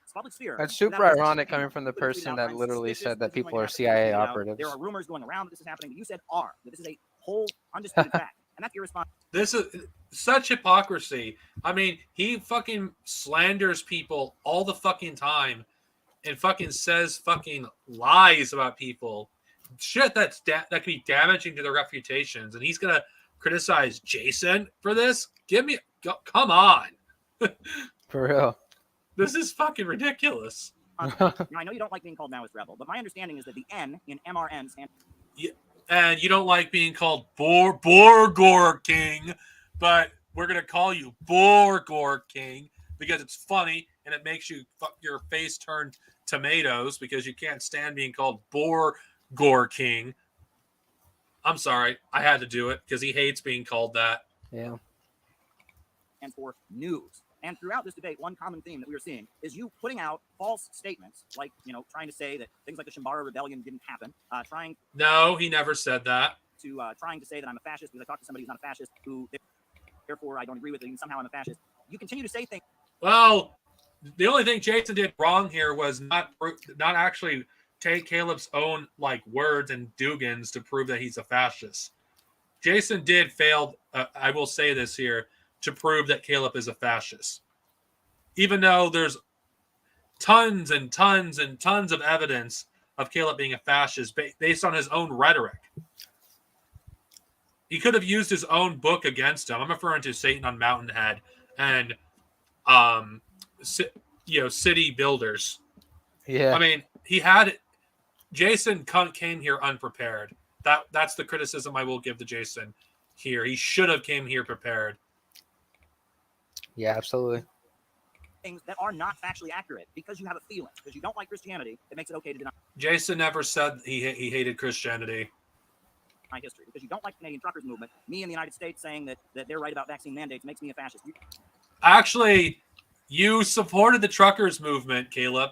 Speaker 5: That's super ironic coming from the person that literally said that people are CIA operatives.
Speaker 2: There are rumors going around that this is happening, but you said that this is a whole undisputed fact, and that's irresponsible.
Speaker 1: This is such hypocrisy. I mean, he fucking slanders people all the fucking time and fucking says fucking lies about people. Shit that could be damaging to their reputations. And he's going to criticize Jason for this? Come on.
Speaker 5: For real.
Speaker 1: This is fucking ridiculous.
Speaker 2: Now, I know you don't like being called Maoist rebel, but my understanding is that the N in MRN stands...
Speaker 1: And you don't like being called Borgor King, but we're going to call you Borgor King because it's funny and it makes your face turn tomatoes because you can't stand being called Borgor King. I'm sorry. I had to do it because he hates being called that.
Speaker 5: Yeah.
Speaker 2: And for news. And throughout this debate, one common theme that we are seeing is you putting out false statements, like, trying to say that things like the Shambara Rebellion didn't happen,
Speaker 1: No, he never said that.
Speaker 2: Trying to say that I'm a fascist because I talked to somebody who's not a fascist, who, therefore, I don't agree with it, and somehow I'm a fascist. You continue to say things.
Speaker 1: Well, the only thing Jason did wrong here was not actually take Caleb's own, words and Dugans to prove that he's a fascist. Jason did fail, I will say this here, to prove that Caleb is a fascist. Even though there's tons and tons and tons of evidence of Caleb being a fascist based on his own rhetoric. He could have used his own book against him. I'm referring to Satan on Mountainhead and City Builders.
Speaker 5: Yeah.
Speaker 1: I mean, Jason came here unprepared. That's the criticism I will give to Jason here. He should have came here prepared.
Speaker 5: Yeah, absolutely.
Speaker 2: Things that are not factually accurate because you have a feeling, because you don't like Christianity, it makes it okay to deny
Speaker 1: Jason never said he hated Christianity.
Speaker 2: my history. Because you don't like the Canadian truckers movement, me in the United States saying that they're right about vaccine mandates makes me a fascist.
Speaker 1: Actually, you supported the truckers movement, Caleb,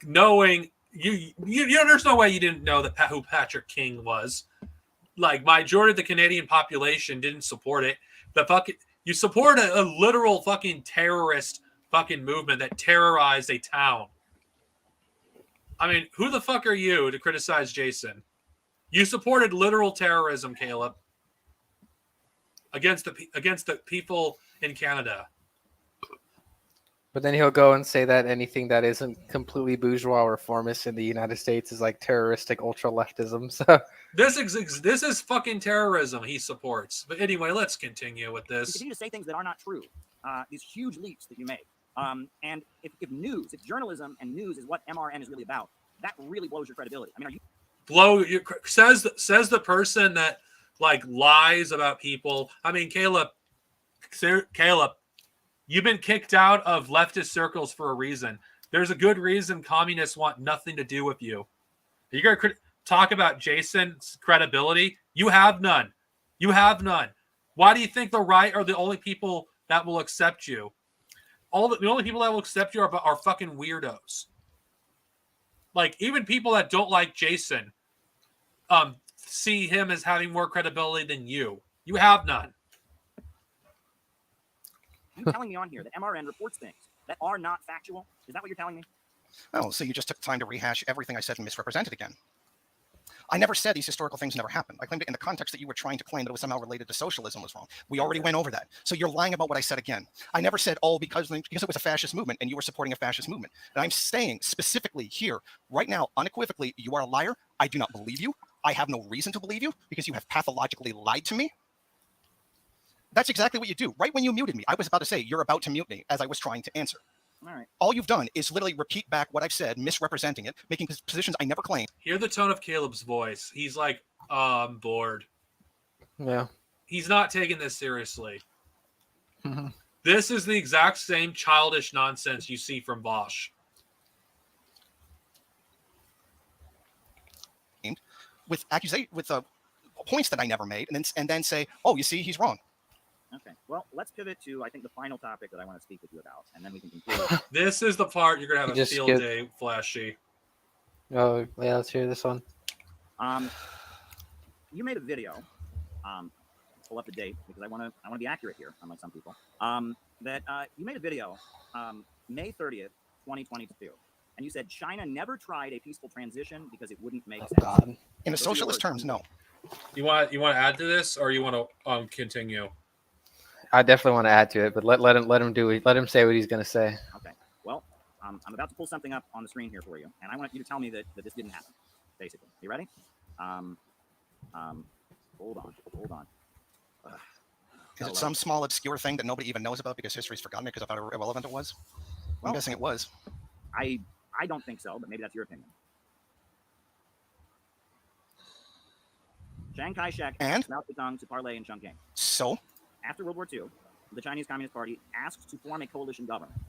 Speaker 1: knowing you there's no way you didn't know who Patrick King was. Majority of the Canadian population didn't support it. You support a literal fucking terrorist fucking movement that terrorized a town. I mean, who the fuck are you to criticize Jason? You supported literal terrorism, Caleb, against the people in Canada.
Speaker 5: But then he'll go and say that anything that isn't completely bourgeois reformist in the United States is like terroristic ultra leftism. So
Speaker 1: This is fucking terrorism he supports. But anyway, let's continue with
Speaker 2: You
Speaker 1: this.
Speaker 2: continue to say things that are not true. These huge leaps that you make. And if journalism and news is what MRN is really about, that really blows your credibility. I mean,
Speaker 1: Says the person that like lies about people. I mean, Caleb, you've been kicked out of leftist circles for a reason. There's a good reason communists want nothing to do with you. You're going to talk about Jason's credibility? You have none. You have none. Why do you think the right are the only people that will accept you? The only people that will accept you are fucking weirdos. Like, even people that don't like Jason see him as having more credibility than you. You have none.
Speaker 2: you telling me on here that MRN reports things that are not factual? Is that what you're telling me?
Speaker 4: Oh, so you just took time to rehash everything I said and misrepresent it again. I never said these historical things never happened. I claimed it in the context that you were trying to claim that it was somehow related to socialism was wrong. We already went over that. So you're lying about what I said again. I never said, because it was a fascist movement and you were supporting a fascist movement. And I'm saying specifically here, right now, unequivocally, you are a liar. I do not believe you. I have no reason to believe you because you have pathologically lied to me. That's exactly what you do. Right when you muted me, I was about to say, you're about to mute me as I was trying to answer.
Speaker 2: All right.
Speaker 4: All you've done is literally repeat back what I've said, misrepresenting it, making positions I never claimed.
Speaker 1: Hear the tone of Caleb's voice. He's like, I'm bored.
Speaker 5: yeah.
Speaker 1: He's not taking this seriously. This is the exact same childish nonsense you see from Bosch.
Speaker 4: With points that I never made, and then say, oh, you see, he's wrong.
Speaker 2: Okay. Well, let's pivot to, I think, the final topic that I want to speak with you about, and then we can conclude.
Speaker 1: This is the part you're going to have
Speaker 5: You
Speaker 1: a
Speaker 5: just
Speaker 1: field
Speaker 5: skip-
Speaker 1: day, Flashy.
Speaker 5: Oh, yeah, let's hear this one.
Speaker 2: You made a video. Pull up the date because I want to be accurate here, unlike some people. You made a video, May 30th, 2022, and you said China never tried a peaceful transition because it wouldn't make sense.
Speaker 5: God.
Speaker 4: In the socialist terms, no.
Speaker 1: You want to add to this, or you want to continue?
Speaker 5: I definitely want to add to it, but let him do it. Let him say what he's going to say.
Speaker 2: Okay. Well, I'm about to pull something up on the screen here for you, and I want you to tell me that this didn't happen. Basically, you ready? Hold on.
Speaker 4: Is it some small obscure thing that nobody even knows about because history's forgotten it because of how irrelevant it was? I'm guessing it was.
Speaker 2: I don't think so, but maybe that's your opinion. Chiang Kai-shek
Speaker 4: And?
Speaker 2: Mao Zedong to parlay in Chongqing.
Speaker 4: So?
Speaker 2: After World War II, the Chinese Communist Party asked to form a coalition government,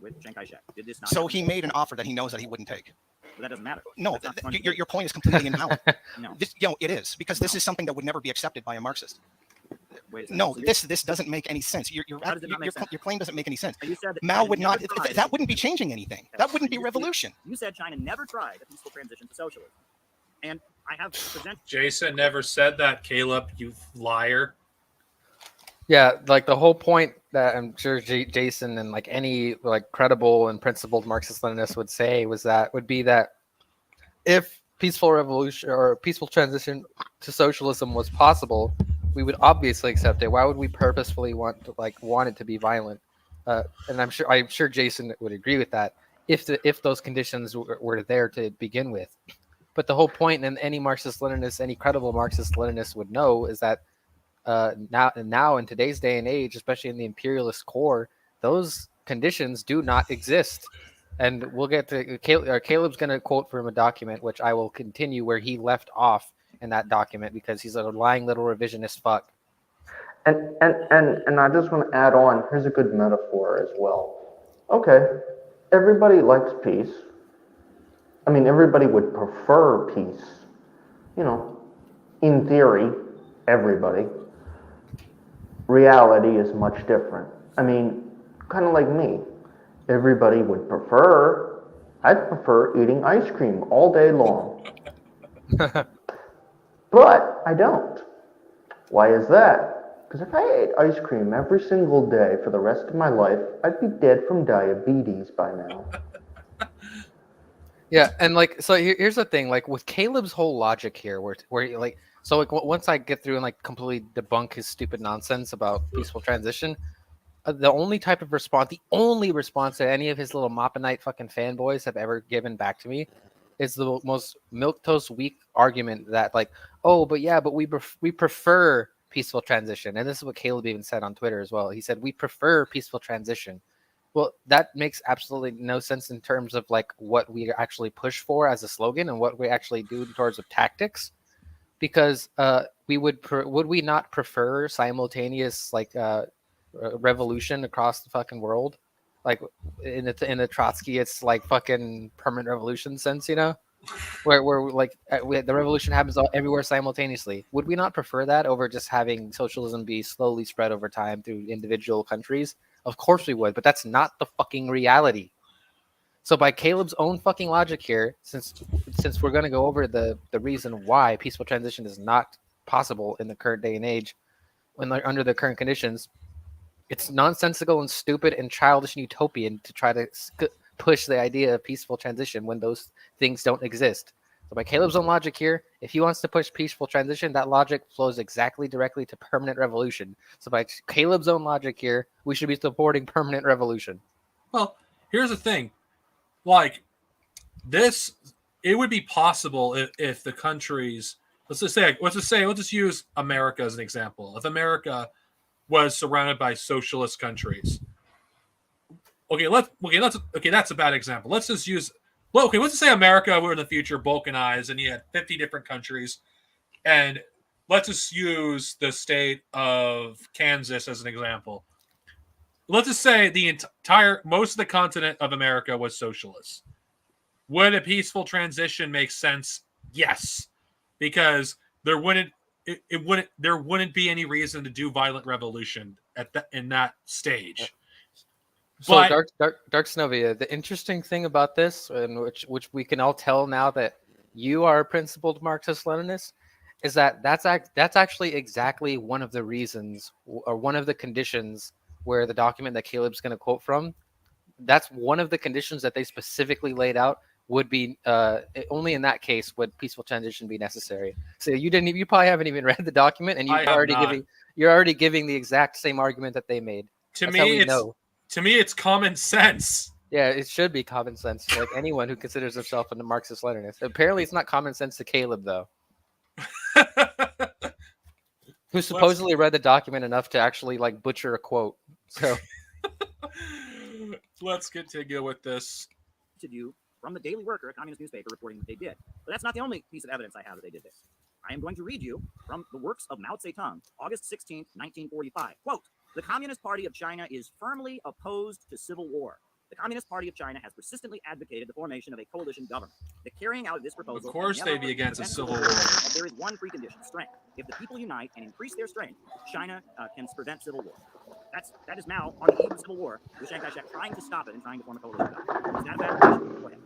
Speaker 2: with Chiang Kai-shek. Did this not
Speaker 4: So
Speaker 2: happen?
Speaker 4: he made an offer that he knows that he wouldn't take.
Speaker 2: But that doesn't matter.
Speaker 4: No,
Speaker 2: That's not funny.
Speaker 4: your point is completely invalid.
Speaker 2: No.
Speaker 4: It is, because this is something that would never be accepted by a Marxist.
Speaker 2: Wait a second.
Speaker 4: No,
Speaker 2: So
Speaker 4: this doesn't make any sense.
Speaker 2: How does it not make sense?
Speaker 4: Your claim doesn't make any sense.
Speaker 2: You said that
Speaker 4: Mao
Speaker 2: China
Speaker 4: would not,
Speaker 2: never tried-
Speaker 4: that wouldn't be changing anything. That wouldn't be revolution.
Speaker 2: You said China never tried a peaceful transition to socialism. And I have presented.
Speaker 1: Jason never said that, Caleb, you liar.
Speaker 5: Yeah, like the whole point that I'm sure Jason and like any like credible and principled Marxist-Leninist would be that if peaceful revolution or peaceful transition to socialism was possible, we would obviously accept it. Why would we purposefully want it to be violent? And I'm sure Jason would agree with that if those conditions were there to begin with. But the whole point, and any Marxist-Leninist, any credible Marxist-Leninist would know, is that now in today's day and age, especially in the imperialist core, those conditions do not exist. And we'll get to Caleb's going to quote from a document, which I will continue where he left off in that document because he's a lying little revisionist fuck.
Speaker 6: And I just want to add on, here's a good metaphor as well. Okay, everybody likes peace. I mean, everybody would prefer peace. In theory, everybody. Reality is much different. I mean, kind of like me. Everybody would prefer, I'd prefer eating ice cream all day long. But I don't. Why is that? Because if I ate ice cream every single day for the rest of my life, I'd be dead from diabetes by now.
Speaker 5: Yeah, and like, so here's the thing, like with Caleb's whole logic here, where like, so like once I get through and like completely debunk his stupid nonsense about peaceful transition, the only only response that any of his little Maupinite fucking fanboys have ever given back to me is the most milquetoast weak argument that like, oh, but yeah, but we prefer peaceful transition, and this is what Caleb even said on Twitter as well. He said we prefer peaceful transition. Well, that makes absolutely no sense in terms of like what we actually push for as a slogan and what we actually do in terms of tactics, because would we not prefer simultaneous like revolution across the fucking world, like in the Trotsky, it's like fucking permanent revolution sense, you know, where like the revolution happens everywhere simultaneously. Would we not prefer that over just having socialism be slowly spread over time through individual countries? Of course we would, but that's not the fucking reality. So by Caleb's own fucking logic here, since we're going to go over the reason why peaceful transition is not possible in the current day and age, when under the current conditions, it's nonsensical and stupid and childish and utopian to try to push the idea of peaceful transition when those things don't exist. So by Caleb's own logic here, if he wants to push peaceful transition, that logic flows exactly directly to permanent revolution. So by Caleb's own logic here, we should be supporting permanent revolution.
Speaker 1: Well, here's the thing. Like, this, it would be possible if the countries, let's just use America as an example. If America was surrounded by socialist countries. That's a bad example. Let's just say America were in the future balkanized and you had 50 different countries, and let's just use the state of Kansas as an example. Let's just say most of the continent of America was socialist. Would a peaceful transition make sense? Yes, because there wouldn't be any reason to do violent revolution in that stage.
Speaker 5: So but, Dark Snovia, the interesting thing about this, and which we can all tell now that you are a principled Marxist-Leninist, is that that's actually exactly one of the reasons or one of the conditions where the document that Caleb's going to quote from, that's one of the conditions that they specifically laid out would be only in that case would peaceful transition be necessary. So you probably haven't even read the document, and you're already giving the exact same argument that they made.
Speaker 1: To me, it's common sense.
Speaker 5: Yeah, it should be common sense. Like anyone who considers himself a Marxist-Leninist. Apparently, it's not common sense to Caleb though, who supposedly read the document enough to actually like butcher a quote. So
Speaker 1: let's continue with this.
Speaker 2: To view from the Daily Worker, a communist newspaper, reporting that they did. But that's not the only piece of evidence I have that they did this. I am going to read you from the works of Mao Zedong, August 16th, 1945. Quote, "The Communist Party of China is firmly opposed to civil war. The Communist Party of China has persistently advocated the formation of a coalition government. The carrying out of this proposal...
Speaker 1: Of course they'd be against a civil war.
Speaker 2: But there is one precondition, strength. If the people unite and increase their strength, China can prevent civil war." That is Mao on the eve of civil war, with Chiang Kai-shek trying to stop it and trying to form a coalition government. Is that a fabrication? Go ahead.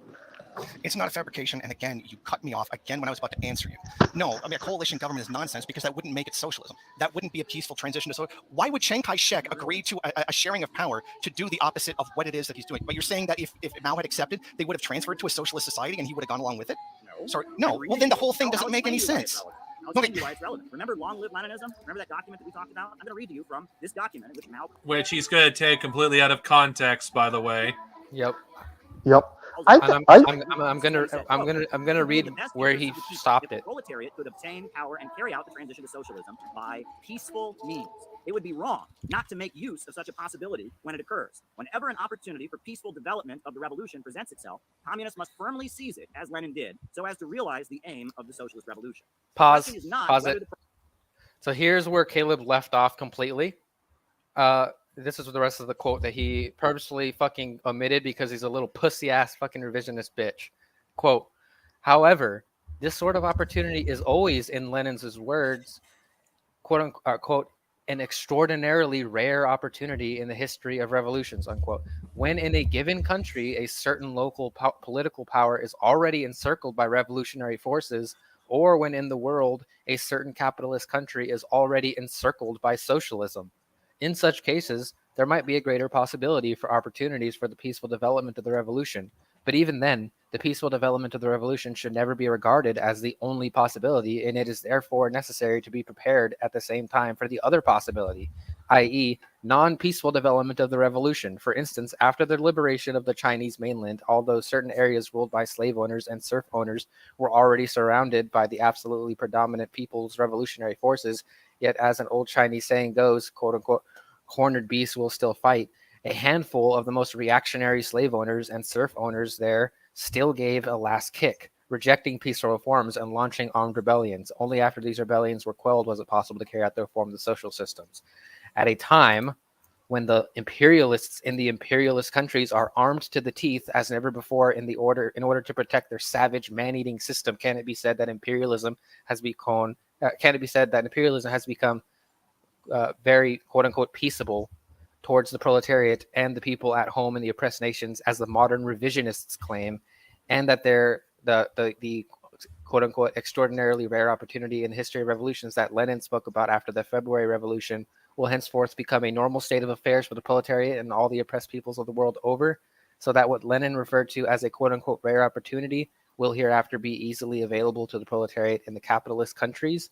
Speaker 4: It's not a fabrication, and again, you cut me off again when I was about to answer you. No, I mean, a coalition government is nonsense because that wouldn't make it socialism. That wouldn't be a peaceful transition to socialism. Why would Chiang Kai-shek agree to a sharing of power to do the opposite of what it is that he's doing? But you're saying that if Mao had accepted, they would have transferred to a socialist society and he would have gone along with it?
Speaker 2: No.
Speaker 4: Sorry, no. Well, then the whole thing doesn't make any sense.
Speaker 2: I'll tell you why it's relevant. Remember Long Live Leninism? Remember that document that we talked about? I'm going to read to you from this document in which Mao...
Speaker 1: Which he's going to take completely out of context, by the way.
Speaker 5: Yep.
Speaker 6: I'm
Speaker 5: gonna read where he stopped it.
Speaker 2: The proletariat could obtain power and carry out the transition to socialism by peaceful means. It would be wrong not to make use of such a possibility when it occurs. Whenever an opportunity for peaceful development of the revolution presents itself, communists must firmly seize it, as Lenin did, so as to realize the aim of the socialist revolution.
Speaker 5: Pause it. So here's where Caleb left off completely. This is the rest of the quote that he purposely fucking omitted because he's a little pussy ass fucking revisionist bitch. Quote, "However, this sort of opportunity is always, in Lenin's words, quote unquote, an extraordinarily rare opportunity in the history of revolutions," unquote. When in a given country, a certain local political power is already encircled by revolutionary forces, or when in the world, a certain capitalist country is already encircled by socialism. In such cases, there might be a greater possibility for opportunities for the peaceful development of the revolution. But even then, the peaceful development of the revolution should never be regarded as the only possibility, and it is therefore necessary to be prepared at the same time for the other possibility, i.e., non-peaceful development of the revolution. For instance, after the liberation of the Chinese mainland, although certain areas ruled by slave owners and serf owners were already surrounded by the absolutely predominant people's revolutionary forces, yet as an old Chinese saying goes, quote unquote, cornered beasts will still fight. A handful of the most reactionary slave owners and serf owners there still gave a last kick, rejecting peaceful reforms and launching armed rebellions. Only after these rebellions were quelled was it possible to carry out the reform of the social systems. At a time when the imperialists in the imperialist countries are armed to the teeth as never before in order to protect their savage man-eating system, can it be said that imperialism has become very quote-unquote peaceable towards the proletariat and the people at home in the oppressed nations, as the modern revisionists claim, and that the quote-unquote extraordinarily rare opportunity in the history of revolutions that Lenin spoke about after the February Revolution will henceforth become a normal state of affairs for the proletariat and all the oppressed peoples of the world over, so that what Lenin referred to as a quote-unquote rare opportunity will hereafter be easily available to the proletariat in the capitalist countries.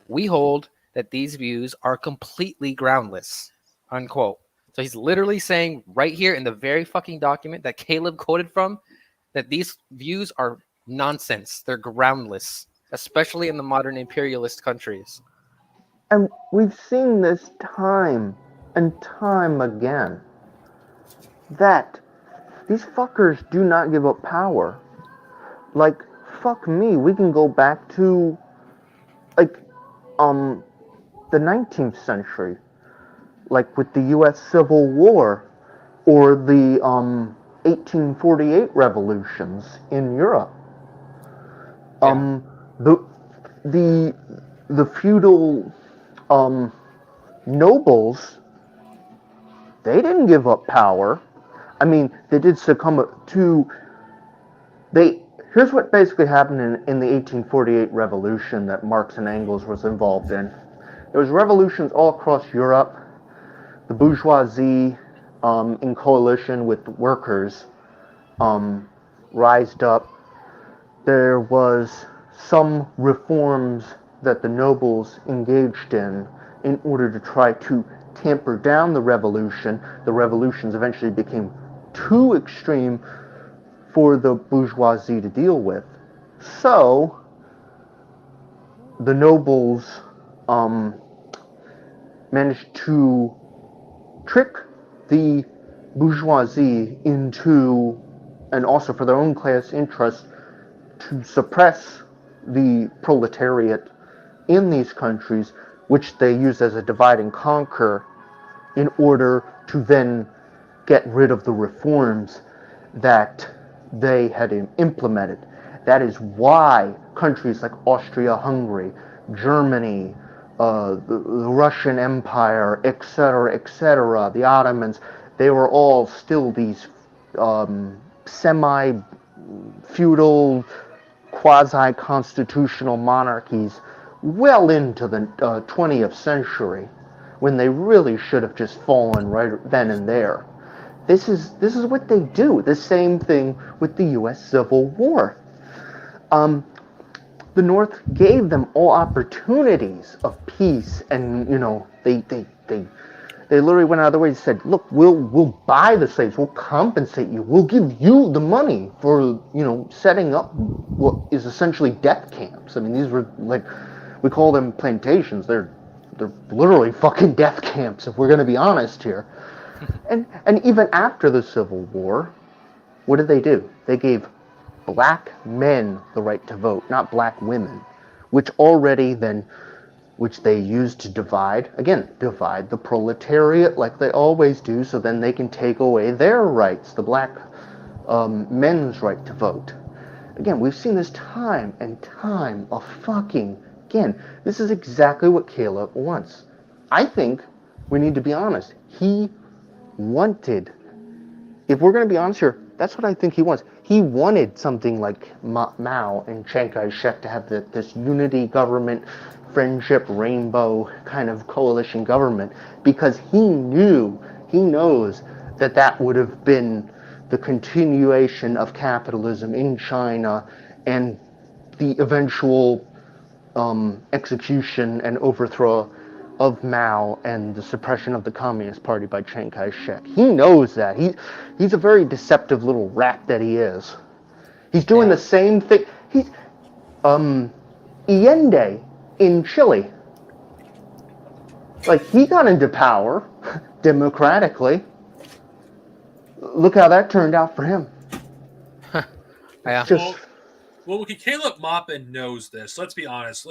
Speaker 5: We hold that these views are completely groundless, unquote. So he's literally saying right here in the very fucking document that Caleb quoted from that these views are nonsense. They're groundless, especially in the modern imperialist countries.
Speaker 6: And we've seen this time and time again, that these fuckers do not give up power. Like, fuck me, we can go back to, like, the 19th century, like with the U.S. Civil War, or the 1848 revolutions in Europe. The feudal nobles, they didn't give up power. I mean, they did succumb to. Here's what basically happened in the 1848 revolution that Marx and Engels was involved in. There was revolutions all across Europe. The bourgeoisie, in coalition with the workers, rised up. There was some reforms that the nobles engaged in order to try to tamper down the revolution. The revolutions eventually became too extreme for the bourgeoisie to deal with. So, the nobles managed to trick the bourgeoisie into, and also for their own class interests, to suppress the proletariat in these countries, which they used as a divide and conquer in order to then get rid of the reforms that they had implemented. That is why countries like Austria-Hungary, Germany, the Russian Empire, etc., the Ottomans, they were all still these semi-feudal, quasi-constitutional monarchies well into the 20th century, when they really should have just fallen right then and there. This is what they do. The same thing with the U.S. Civil War. The North gave them all opportunities of peace, and they literally went out of their way and said, "Look, we'll buy the slaves, we'll compensate you, we'll give you the money for setting up what is essentially death camps." I mean, these were like, we call them plantations. They're literally fucking death camps, if we're going to be honest here. And even after the Civil War, what did they do? They gave black men the right to vote, not black women, which they used to divide the proletariat like they always do, so then they can take away their rights, the black men's right to vote. Again, we've seen this time and time again. This is exactly what Caleb wants. I think we need to be honest. He wanted, if we're going to be honest here, that's what I think he wants. He wanted something like Mao and Chiang Kai-shek to have this unity government, friendship, rainbow kind of coalition government, because he knows that would have been the continuation of capitalism in China and the eventual execution and overthrow of Mao and the suppression of the Communist Party by Chiang Kai-shek. He knows that. He's a very deceptive little rat that he is. He's doing the same thing. He's Allende in Chile. Like, he got into power democratically. Look how that turned out for him.
Speaker 5: Yeah.
Speaker 6: Just,
Speaker 1: well, okay, Caleb Maupin knows this. Let's be honest.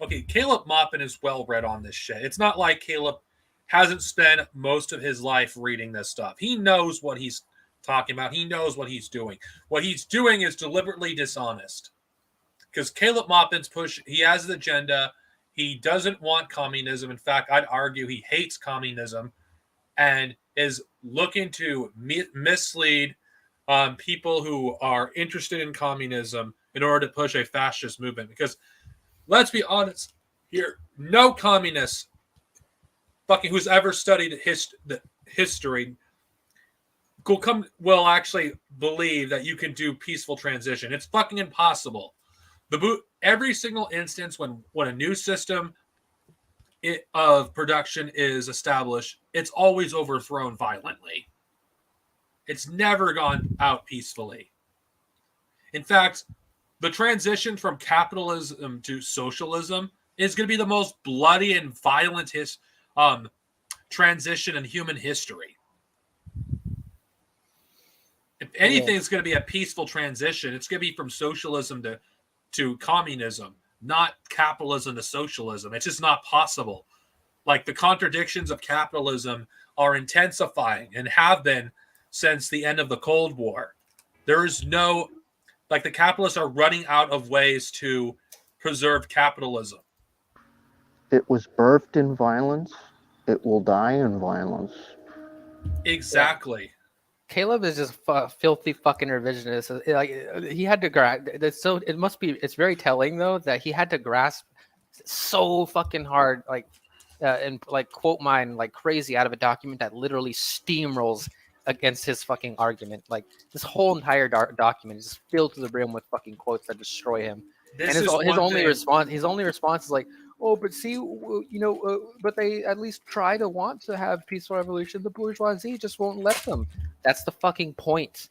Speaker 1: Okay, Caleb Maupin is well read on this shit. It's not like Caleb hasn't spent most of his life reading this stuff. He knows what he's talking about. He knows what he's doing. What he's doing is deliberately dishonest. Because Caleb Maupin's he has an agenda. He doesn't want communism. In fact, I'd argue he hates communism and is looking to mislead people who are interested in communism in order to push a fascist movement. Because let's be honest here, no communist who's ever studied history will actually believe that you can do peaceful transition. It's fucking impossible. Every single instance when a new system of production is established, it's always overthrown violently. It's never gone out peacefully. In fact, the transition from capitalism to socialism is going to be the most bloody and violent transition in human history. If anything's going to be a peaceful transition, it's going to be from socialism to communism, not capitalism to socialism. It's just not possible. Like, the contradictions of capitalism are intensifying and have been since the end of the Cold War. There is the capitalists are running out of ways to preserve capitalism.
Speaker 6: it was birthed in violence. It will die in violence.
Speaker 1: Exactly.
Speaker 5: Caleb is just filthy fucking revisionist. Like, he had to grasp. It's very telling though that he had to grasp so fucking hard, and quote mine like crazy out of a document that literally steamrolls against his fucking argument. Like, this whole entire document is just filled to the brim with fucking quotes that destroy him. His only response is like, oh, but see, but they at least try to want to have peaceful revolution. The bourgeoisie just won't let them. That's the fucking point.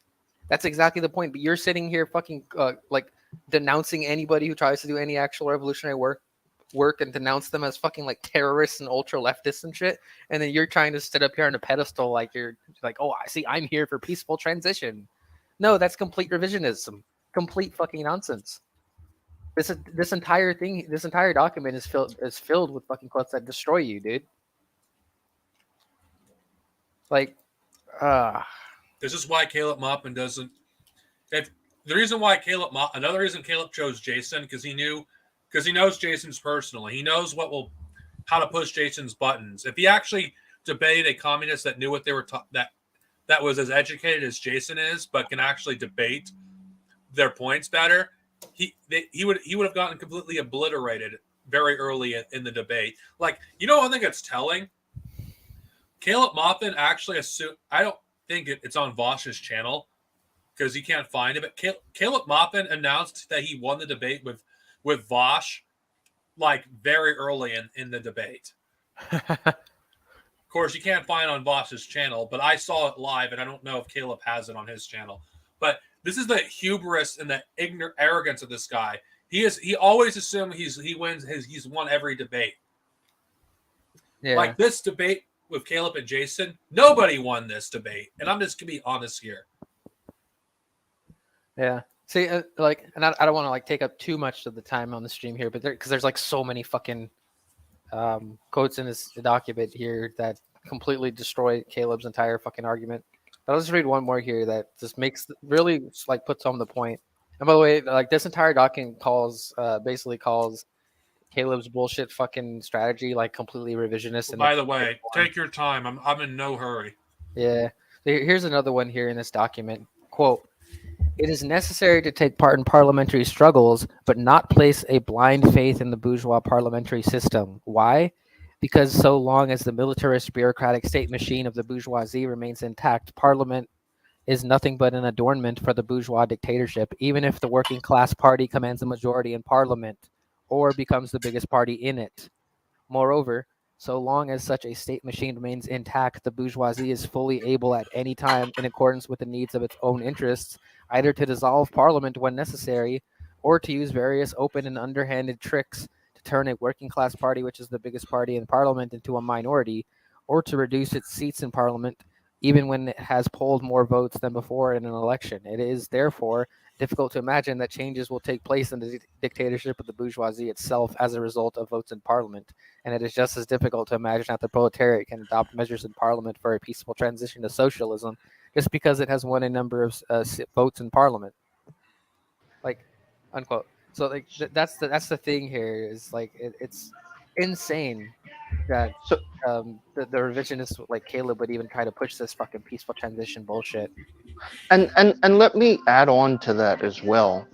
Speaker 5: That's exactly the point. But you're sitting here fucking denouncing anybody who tries to do any actual revolutionary work and denounce them as fucking like terrorists and ultra leftists and shit. And then you're trying to sit up here on a pedestal like you're like, oh, I see, I'm here for peaceful transition. No, that's complete revisionism. Complete fucking nonsense. This entire document is filled with fucking quotes that destroy you, dude.
Speaker 1: This is why Caleb Maupin doesn't. Another reason Caleb chose Jason because he knows Jason's personally. He knows how to push Jason's buttons. If he actually debated a communist that knew what they were that was as educated as Jason is, but can actually debate their points better, he would have gotten completely obliterated very early in the debate. Like, one thing that's telling, Caleb Maupin actually assumed. I don't think it's on Vosh's channel because he can't find it. But Caleb Maupin announced that he won the debate with Vosh, like very early in the debate. Of course, you can't find it on Vosh's channel, but I saw it live, and I don't know if Caleb has it on his channel. But this is the hubris and the ignorant arrogance of this guy. He always assumes he wins. He's won every debate.
Speaker 5: Yeah.
Speaker 1: Like this debate with Caleb and Jason, nobody won this debate, and I'm just gonna be honest here.
Speaker 5: Yeah. See, and I don't want to take up too much of the time on the stream here, but because there's so many fucking quotes in this document here that completely destroy Caleb's entire fucking argument. But I'll just read one more here that just really puts home the point. And by the way, this entire document basically calls Caleb's bullshit fucking strategy completely revisionist.
Speaker 1: And by the way, take your time. I'm in no hurry.
Speaker 5: Yeah. Here's another one here in this document. Quote, "It is necessary to take part in parliamentary struggles, but not place a blind faith in the bourgeois parliamentary system. Why? Because so long as the militarist bureaucratic state machine of the bourgeoisie remains intact, parliament is nothing but an adornment for the bourgeois dictatorship, even if the working class party commands a majority in parliament or becomes the biggest party in it. Moreover, so long as such a state machine remains intact, the bourgeoisie is fully able at any time, in accordance with the needs of its own interests, either to dissolve parliament when necessary, or to use various open and underhanded tricks to turn a working class party, which is the biggest party in parliament, into a minority, or to reduce its seats in parliament, even when it has polled more votes than before in an election. It is, therefore, difficult to imagine that changes will take place in the dictatorship of the bourgeoisie itself as a result of votes in parliament. And it is just as difficult to imagine that the proletariat can adopt measures in parliament for a peaceful transition to socialism just because it has won a number of votes in parliament. Like, unquote. So like that's the thing here is like it's insane that
Speaker 6: So
Speaker 5: the revisionists like Caleb would even try to push this fucking peaceful transition bullshit.
Speaker 6: and let me add on to that as well.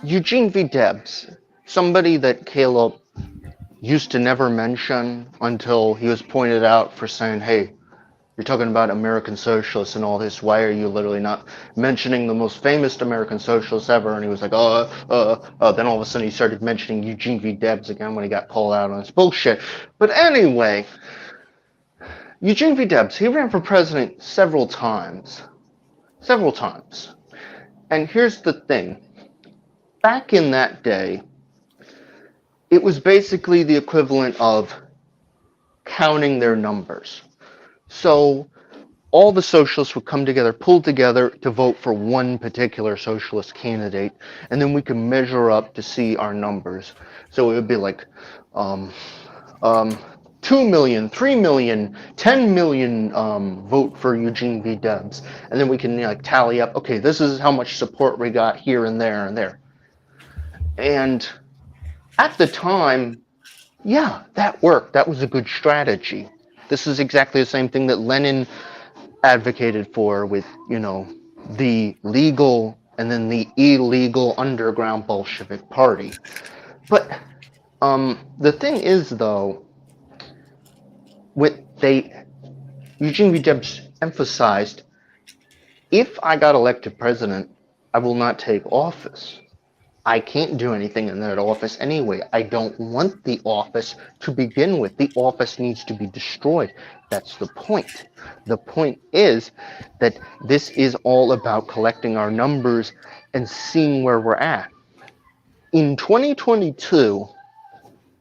Speaker 6: Eugene V. Debs, somebody that Caleb used to never mention until he was pointed out for saying, "Hey, you're talking about American socialists and all this. Why are you literally not mentioning the most famous American socialists ever?" And he was like, Then all of a sudden he started mentioning Eugene V. Debs again when he got called out on his bullshit. But anyway, Eugene V. Debs, he ran for president several times. Several times. And here's the thing. Back in that day, it was basically the equivalent of counting their numbers. So all the socialists would come together, pull together to vote for one particular socialist candidate, and then we could measure up to see our numbers. So it would be like 2 million, 3 million, 10 million vote for Eugene V. Debs. And then we can like tally up, okay, this is how much support we got here and there and there. And at the time, yeah, that worked. That was a good strategy. This is exactly the same thing that Lenin advocated for with, the legal and then the illegal underground Bolshevik party. But the thing is, though, Eugene V. Debs emphasized, if I got elected president, I will not take office. I can't do anything in that office anyway. I don't want the office to begin with. The office needs to be destroyed. That's the point. The point is that this is all about collecting our numbers and seeing where we're at. In 2022,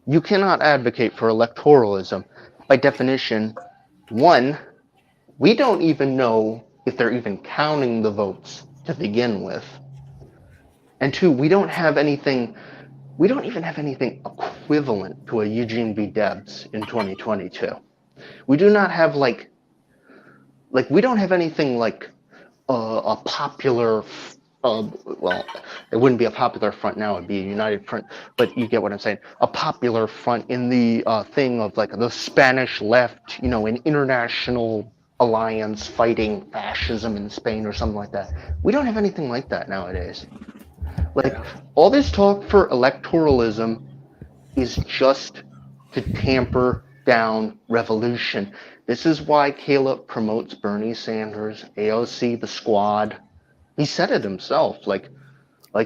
Speaker 6: you cannot advocate for electoralism. By definition, one, we don't even know if they're even counting the votes to begin with. And two, we don't even have anything equivalent to a Eugene V. Debs in 2022. We do not have we don't have anything like a popular, well, it wouldn't be a popular front now, it'd be a united front, but you get what I'm saying. A popular front in the thing of like the Spanish left, an international alliance fighting fascism in Spain or something like that. We don't have anything like that nowadays. All this talk for electoralism is just to tamper down revolution. This is why Caleb promotes Bernie Sanders, AOC, the Squad. He said it himself. Like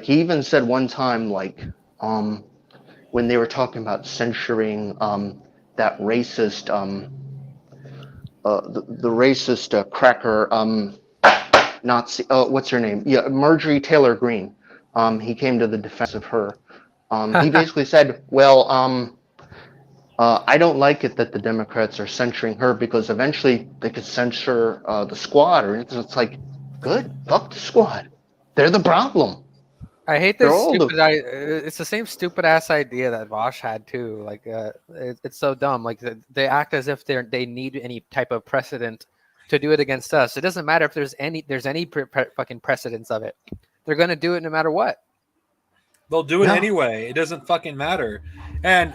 Speaker 6: he even said one time, when they were talking about censuring that racist, the racist cracker Nazi. What's her name? Yeah, Marjorie Taylor Greene. He came to the defense of her. He basically said, well, I don't like it that the Democrats are censoring her because eventually they could censor the Squad. Or it's like, good, fuck the Squad. They're the problem.
Speaker 5: I hate this it's the same stupid ass idea that Vosh had too. Like, it's so dumb. Like they act as if they need any type of precedent to do it against us. It doesn't matter if there's any fucking precedence of it. They're gonna do it no matter what.
Speaker 1: They'll do it anyway. It doesn't fucking matter, and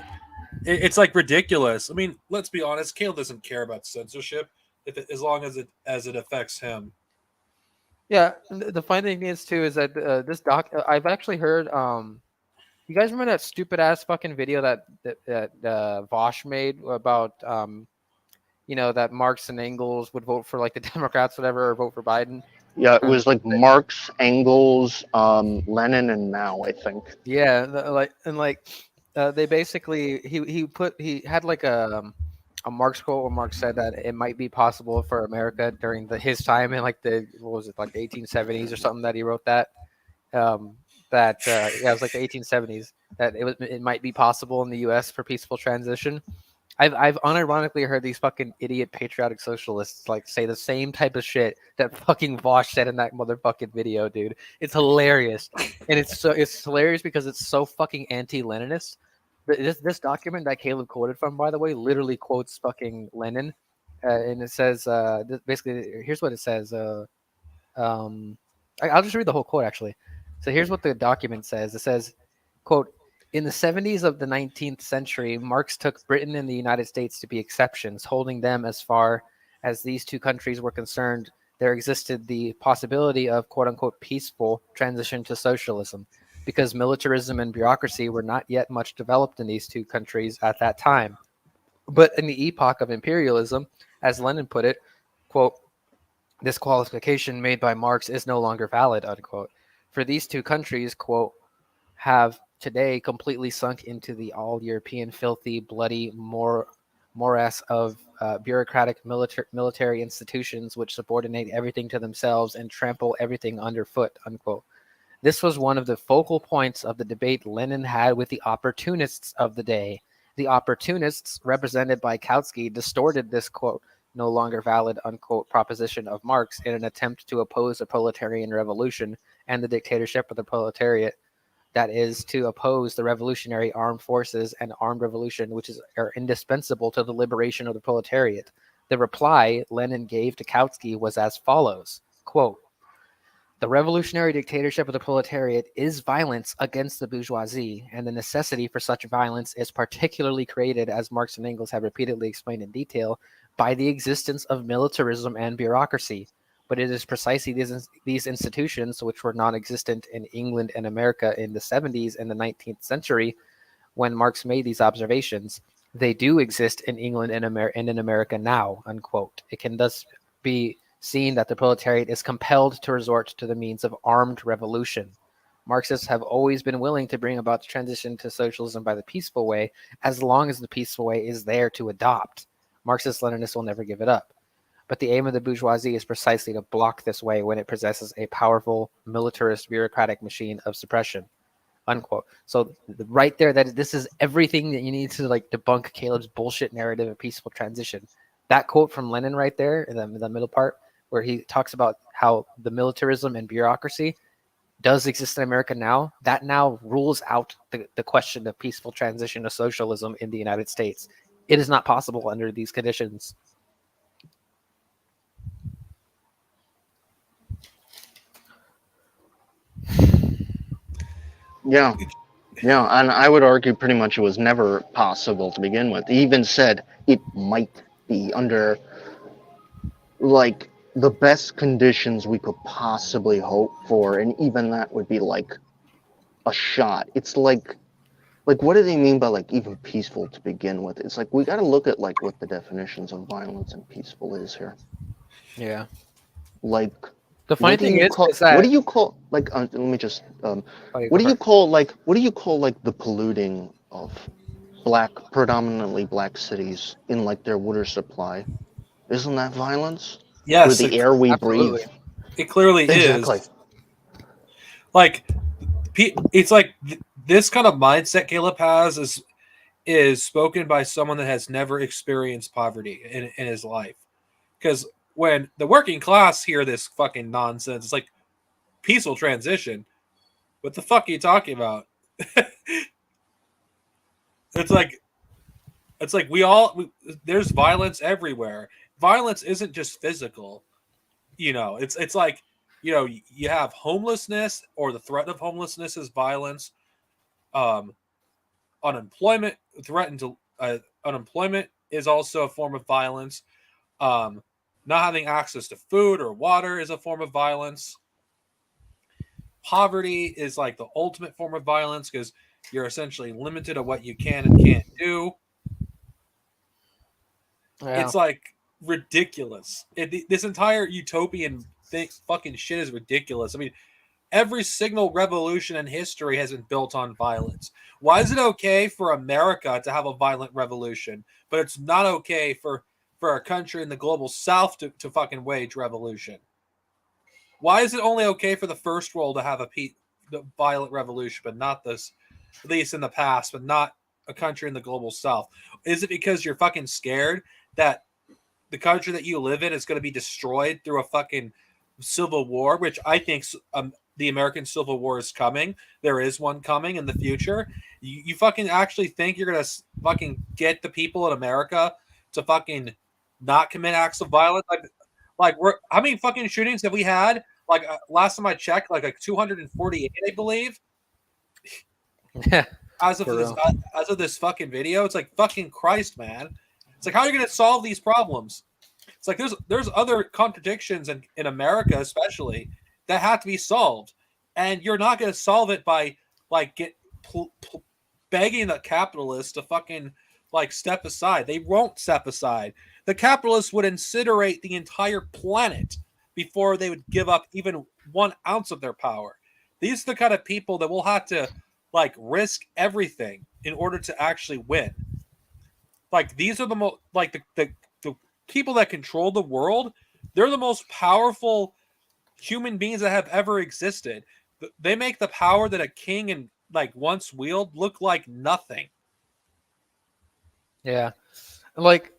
Speaker 1: it's like ridiculous. I mean, let's be honest. Caleb doesn't care about censorship as long as it affects him.
Speaker 5: Yeah, the funny thing is too is that this I've actually heard. You guys remember that stupid ass fucking video that Vosh made about that Marx and Engels would vote for like the Democrats, whatever, or vote for Biden.
Speaker 6: Yeah, it was like Marx, Engels, Lenin, and Mao, I think.
Speaker 5: Yeah, they basically he had like a Marx quote where Marx said that it might be possible for America during his time in like the 1870s or something that he wrote that. It was like the 1870s that it might be possible in the U.S. for peaceful transition. I've unironically heard these fucking idiot patriotic socialists like say the same type of shit that fucking Vosh said in that motherfucking video, dude. It's hilarious, and it's hilarious because it's so fucking anti-Leninist. This document that Caleb quoted from, by the way, literally quotes fucking Lenin, and it says basically here's what it says. I'll just read the whole quote actually. So here's what the document says. It says, quote, in the 70s of the 19th century, Marx took Britain and the United States to be exceptions, holding them as far as these two countries were concerned. There existed the possibility of quote-unquote peaceful transition to socialism because militarism and bureaucracy were not yet much developed in these two countries at that time. But in the epoch of imperialism, as Lenin put it, quote, this qualification made by Marx is no longer valid, unquote. For these two countries, quote, have today completely sunk into the all-European, filthy, bloody morass of bureaucratic military institutions which subordinate everything to themselves and trample everything underfoot, unquote. This was one of the focal points of the debate Lenin had with the opportunists of the day. The opportunists, represented by Kautsky, distorted this, quote, no longer valid, unquote, proposition of Marx in an attempt to oppose the proletarian revolution and the dictatorship of the proletariat. That is, to oppose the revolutionary armed forces and armed revolution, which are indispensable to the liberation of the proletariat. The reply Lenin gave to Kautsky was as follows, quote, the revolutionary dictatorship of the proletariat is violence against the bourgeoisie, and the necessity for such violence is particularly created, as Marx and Engels have repeatedly explained in detail, by the existence of militarism and bureaucracy. But it is precisely these institutions, which were non-existent in England and America in the 70s and the 19th century, when Marx made these observations, they do exist in England and in America now, unquote. It can thus be seen that the proletariat is compelled to resort to the means of armed revolution. Marxists have always been willing to bring about the transition to socialism by the peaceful way, as long as the peaceful way is there to adopt. Marxist-Leninists will never give it up. But the aim of the bourgeoisie is precisely to block this way when it possesses a powerful militarist bureaucratic machine of suppression, unquote. So right there, that this is everything that you need to like debunk Caleb's bullshit narrative of peaceful transition. That quote from Lenin right there in the middle part, where he talks about how the militarism and bureaucracy does exist in America now, that now rules out the question of peaceful transition to socialism in the United States. It is not possible under these conditions.
Speaker 6: Yeah, and I would argue pretty much it was never possible to begin with. He even said it might be under, like, the best conditions we could possibly hope for, and even that would be, like, a shot. It's like, what do they mean by, like, even peaceful to begin with? It's like, we gotta look at, like, what the definitions of violence and peaceful is here.
Speaker 5: Yeah.
Speaker 6: Like,
Speaker 5: the funny thing is that...
Speaker 6: What do you call, like, let me just, what do you call the polluting of predominantly black cities in, like, their water supply? Isn't that violence?
Speaker 1: Yes.
Speaker 6: Or the air we
Speaker 5: absolutely.
Speaker 6: breathe?
Speaker 1: It clearly
Speaker 6: Exactly.
Speaker 1: is. Like, it's like this kind of mindset Caleb has is spoken by someone that has never experienced poverty in his life. Because when the working class hear this fucking nonsense, it's like peaceful transition. What the fuck are you talking about? It's like there's violence everywhere. Violence isn't just physical. It's like, you have homelessness, or the threat of homelessness is violence. Unemployment is also a form of violence. Not having access to food or water is a form of violence. Poverty is like the ultimate form of violence because you're essentially limited to what you can and can't do.
Speaker 5: Yeah.
Speaker 1: It's like ridiculous. This entire utopian fucking shit is ridiculous. I mean, every single revolution in history has been built on violence. Why is it okay for America to have a violent revolution, but it's not okay for a country in the global south to fucking wage revolution? Why is it only okay for the first world to have the violent revolution, but not this, at least in the past, but not a country in the global south? Is it because you're fucking scared that the country that you live in is going to be destroyed through a fucking civil war, which I think the American Civil War is coming. There is one coming in the future. You fucking actually think you're going to fucking get the people in America to fucking not commit acts of violence? Like how many fucking shootings have we had? Like last time I checked, like 248, I believe.
Speaker 5: Yeah.
Speaker 1: As of this fucking video, it's like fucking Christ, man. It's like, how are you going to solve these problems? It's like there's other contradictions in America, especially, that have to be solved, and you're not going to solve it by like begging the capitalists to fucking like step aside. They won't step aside. The capitalists would incinerate the entire planet before they would give up even 1 ounce of their power. These are the kind of people that will have to like risk everything in order to actually win. Like these are the most like the people that control the world. They're the most powerful human beings that have ever existed. They make the power that a king and like once wield look like nothing.
Speaker 5: Yeah. Like,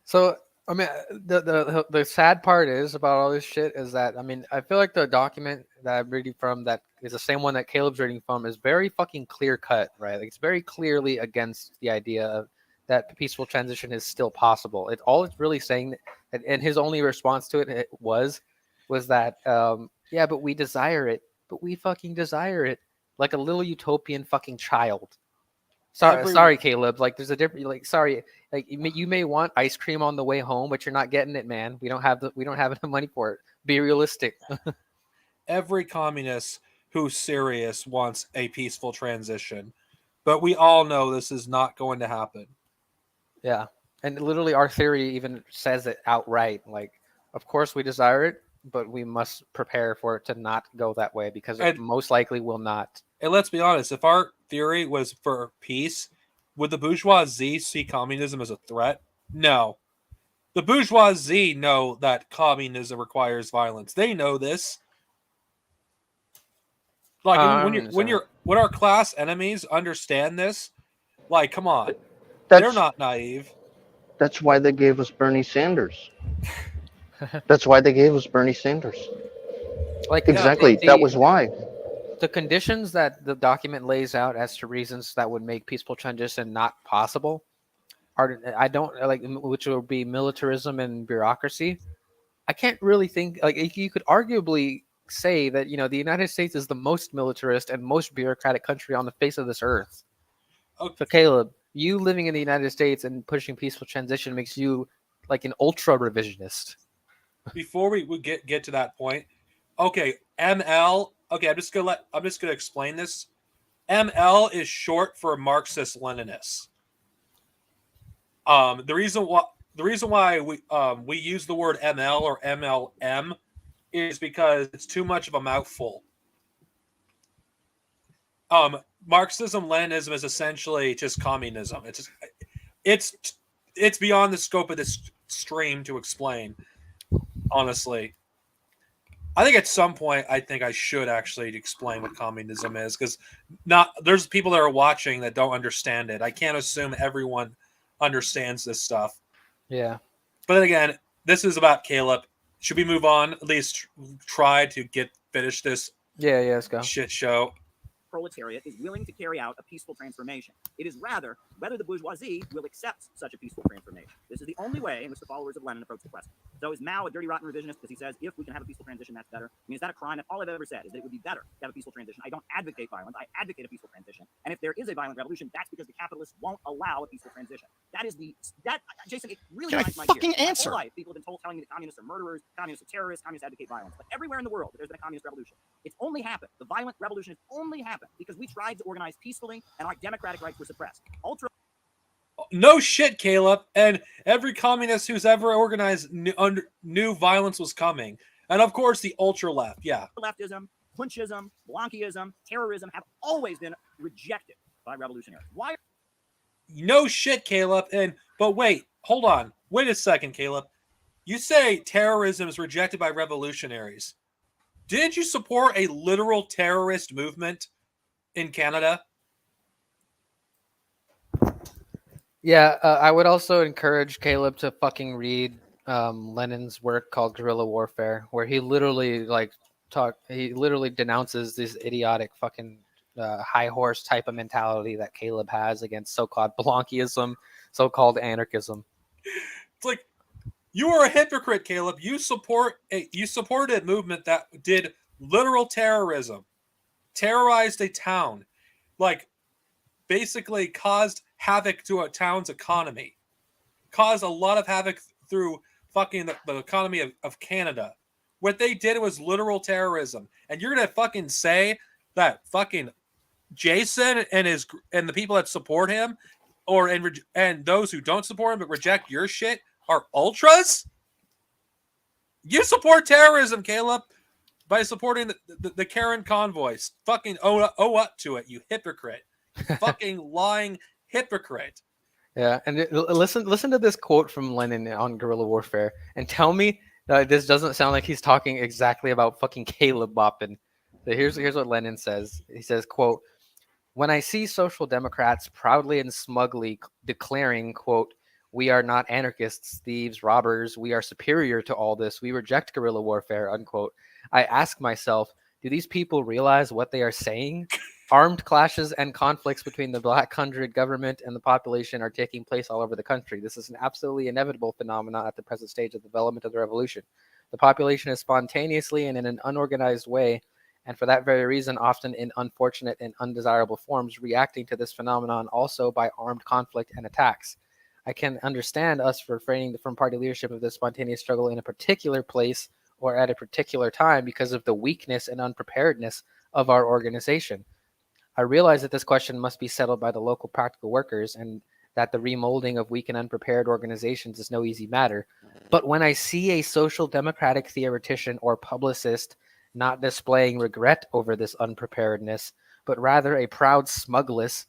Speaker 5: so I mean, the sad part is about all this shit is that, I mean, I feel like the document that I'm reading from that is the same one that Caleb's reading from is very fucking clear cut, right? Like it's very clearly against the idea of that peaceful transition is still possible. It's really saying that, and his only response to it was that yeah, but we desire it, but we fucking desire it like a little utopian fucking child. Sorry, Caleb. Like, there's a different. Like, sorry. Like, you may want ice cream on the way home, but you're not getting it, man. We don't have enough money for it. Be realistic.
Speaker 1: Every communist who's serious wants a peaceful transition, but we all know this is not going to happen.
Speaker 5: Yeah, and literally, our theory even says it outright. Like, of course, we desire it, but we must prepare for it to not go that way because it most likely will not.
Speaker 1: And let's be honest, if our theory was for peace, would the bourgeoisie see communism as a threat? No. The bourgeoisie know that communism requires violence. They know this. Like when our class enemies understand this, like, come on. They're not naive.
Speaker 6: That's why they gave us Bernie Sanders. That's why they gave us Bernie Sanders.
Speaker 5: Like,
Speaker 6: exactly. That was why.
Speaker 5: The conditions that the document lays out as to reasons that would make peaceful transition not possible are, I don't like, which would be militarism and bureaucracy. I can't really think, like, you could arguably say that, you know, the United States is the most militarist and most bureaucratic country on the face of this earth. Okay. So Caleb, you living in the United States and pushing peaceful transition makes you like an ultra revisionist.
Speaker 1: Before we get to that point, okay, ML. Okay, I'm just gonna explain this. ML is short for Marxist-Leninists. The reason why we use the word ML or MLM is because it's too much of a mouthful. Marxism-Leninism is essentially just communism. It's beyond the scope of this stream to explain. Honestly, I think at some point I should actually explain what communism is, because there's people that are watching that don't understand it. I can't assume everyone understands this stuff.
Speaker 5: Yeah.
Speaker 1: But then again, this is about Caleb. Should we move on? At least try to finish this.
Speaker 5: Yeah, let's go.
Speaker 1: Shit show.
Speaker 2: Proletariat is willing to carry out a peaceful transformation. It is rather whether the bourgeoisie will accept such a peaceful transformation. This is the only way in which the followers of Lenin approach the question. So is Mao a dirty, rotten revisionist because he says if we can have a peaceful transition, that's better? I mean, is that a crime? That's all I've ever said, is that it would be better to have a peaceful transition. I don't advocate violence. I advocate a peaceful transition. And if there is a violent revolution, that's because the capitalists won't allow a peaceful transition. Jason, it really
Speaker 4: Can I
Speaker 2: grinds my
Speaker 4: fucking
Speaker 2: gears.
Speaker 4: answer?
Speaker 2: My whole life, people have been telling me that communists are murderers, communists are terrorists, communists advocate violence. But everywhere in the world, there's been a communist revolution. It's only happened. The violent revolution has only happened because we tried to organize peacefully and our democratic rights were suppressed.
Speaker 1: No shit, Caleb. And every communist who's ever organized knew violence was coming. And of course, the ultra left. Yeah.
Speaker 2: Leftism, punchism, Blanquism, terrorism have always been rejected by revolutionaries. Why?
Speaker 1: No shit, Caleb. But wait, hold on. Wait a second, Caleb. You say terrorism is rejected by revolutionaries. Didn't you support a literal terrorist movement in Canada?
Speaker 5: Yeah, I would also encourage Caleb to fucking read Lenin's work called Guerrilla Warfare, where he literally denounces this idiotic fucking high horse type of mentality that Caleb has against so-called Blanquism, so-called anarchism.
Speaker 1: It's like, you are a hypocrite, Caleb. You supported a movement that did literal terrorism, terrorized a town, like basically caused havoc to a town's economy, caused a lot of havoc through fucking the economy of Canada. What they did was literal terrorism, and you're gonna fucking say that fucking Jason and the people that support him, and those who don't support him but reject your shit, are ultras? You support terrorism, Caleb, by supporting the Karen convoys. Fucking own up to it, you hypocrite. Fucking lying hypocrite.
Speaker 5: Yeah, and listen to this quote from Lenin on Guerrilla Warfare, and tell me that this doesn't sound like he's talking exactly about fucking Caleb Maupin. So here's what Lenin says. He says, quote, "When I see social democrats proudly and smugly declaring, quote, 'We are not anarchists, thieves, robbers. We are superior to all this. We reject guerrilla warfare,' unquote, I ask myself, do these people realize what they are saying? Armed clashes and conflicts between the Black Hundred government and the population are taking place all over the country. This is an absolutely inevitable phenomenon at the present stage of development of the revolution. The population is spontaneously and in an unorganized way, and for that very reason, often in unfortunate and undesirable forms, reacting to this phenomenon also by armed conflict and attacks. I can understand us refraining from party leadership of this spontaneous struggle in a particular place or at a particular time because of the weakness and unpreparedness of our organization. I realize that this question must be settled by the local practical workers and that the remolding of weak and unprepared organizations is no easy matter. But when I see a social democratic theoretician or publicist not displaying regret over this unpreparedness, but rather a proud smugness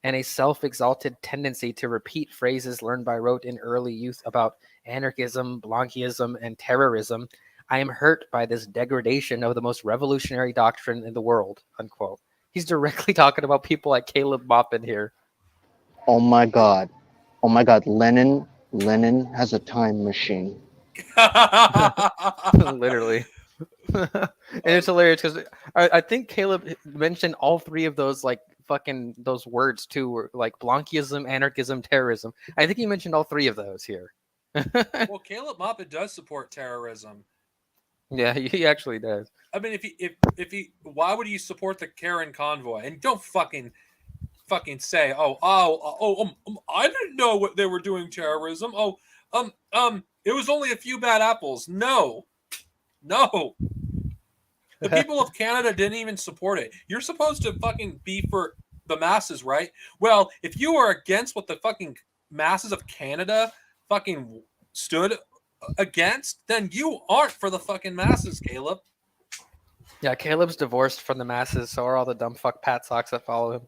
Speaker 5: and a self-exalted tendency to repeat phrases learned by rote in early youth about anarchism, Blanquism, and terrorism, I am hurt by this degradation of the most revolutionary doctrine in the world," unquote. He's directly talking about people like Caleb Maupin here.
Speaker 6: Oh my god. Oh my god, Lenin has a time machine.
Speaker 5: Literally. And it's hilarious because I think Caleb mentioned all three of those, like, fucking those words too, were like Blanquism, anarchism, terrorism. I think he mentioned all three of those here.
Speaker 1: Well, Caleb Maupin does support terrorism.
Speaker 5: Yeah, he actually does.
Speaker 1: I mean, if he, why would he support the Karen convoy? And don't fucking say, I didn't know what they were doing terrorism. It was only a few bad apples. No. The people of Canada didn't even support it. You're supposed to fucking be for the masses, right? Well, if you are against what the fucking masses of Canada fucking stood against, then you aren't for the fucking masses, Caleb.
Speaker 5: Yeah, Caleb's divorced from the masses, so are all the dumb fuck Pat socks that follow him.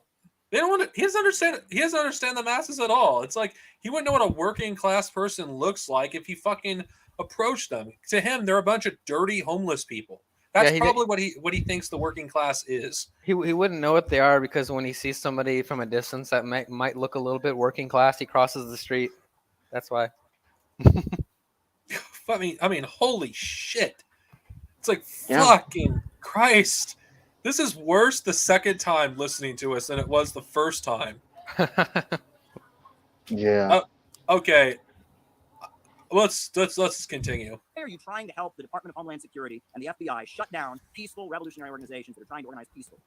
Speaker 1: They don't want to. He doesn't understand the masses at all. It's like he wouldn't know what a working class person looks like if he fucking approached them. To him, they're a bunch of dirty homeless people. That's probably what he thinks the working class is.
Speaker 5: He wouldn't know what they are because when he sees somebody from a distance that might look a little bit working class, he crosses the street. That's why.
Speaker 1: I mean, holy shit! It's like, fucking Christ. This is worse the second time listening to us than it was the first time.
Speaker 6: Yeah.
Speaker 1: Okay. Let's continue.
Speaker 2: Why are you trying to help the Department of Homeland Security and the FBI shut down peaceful revolutionary organizations that are trying to organize peacefully?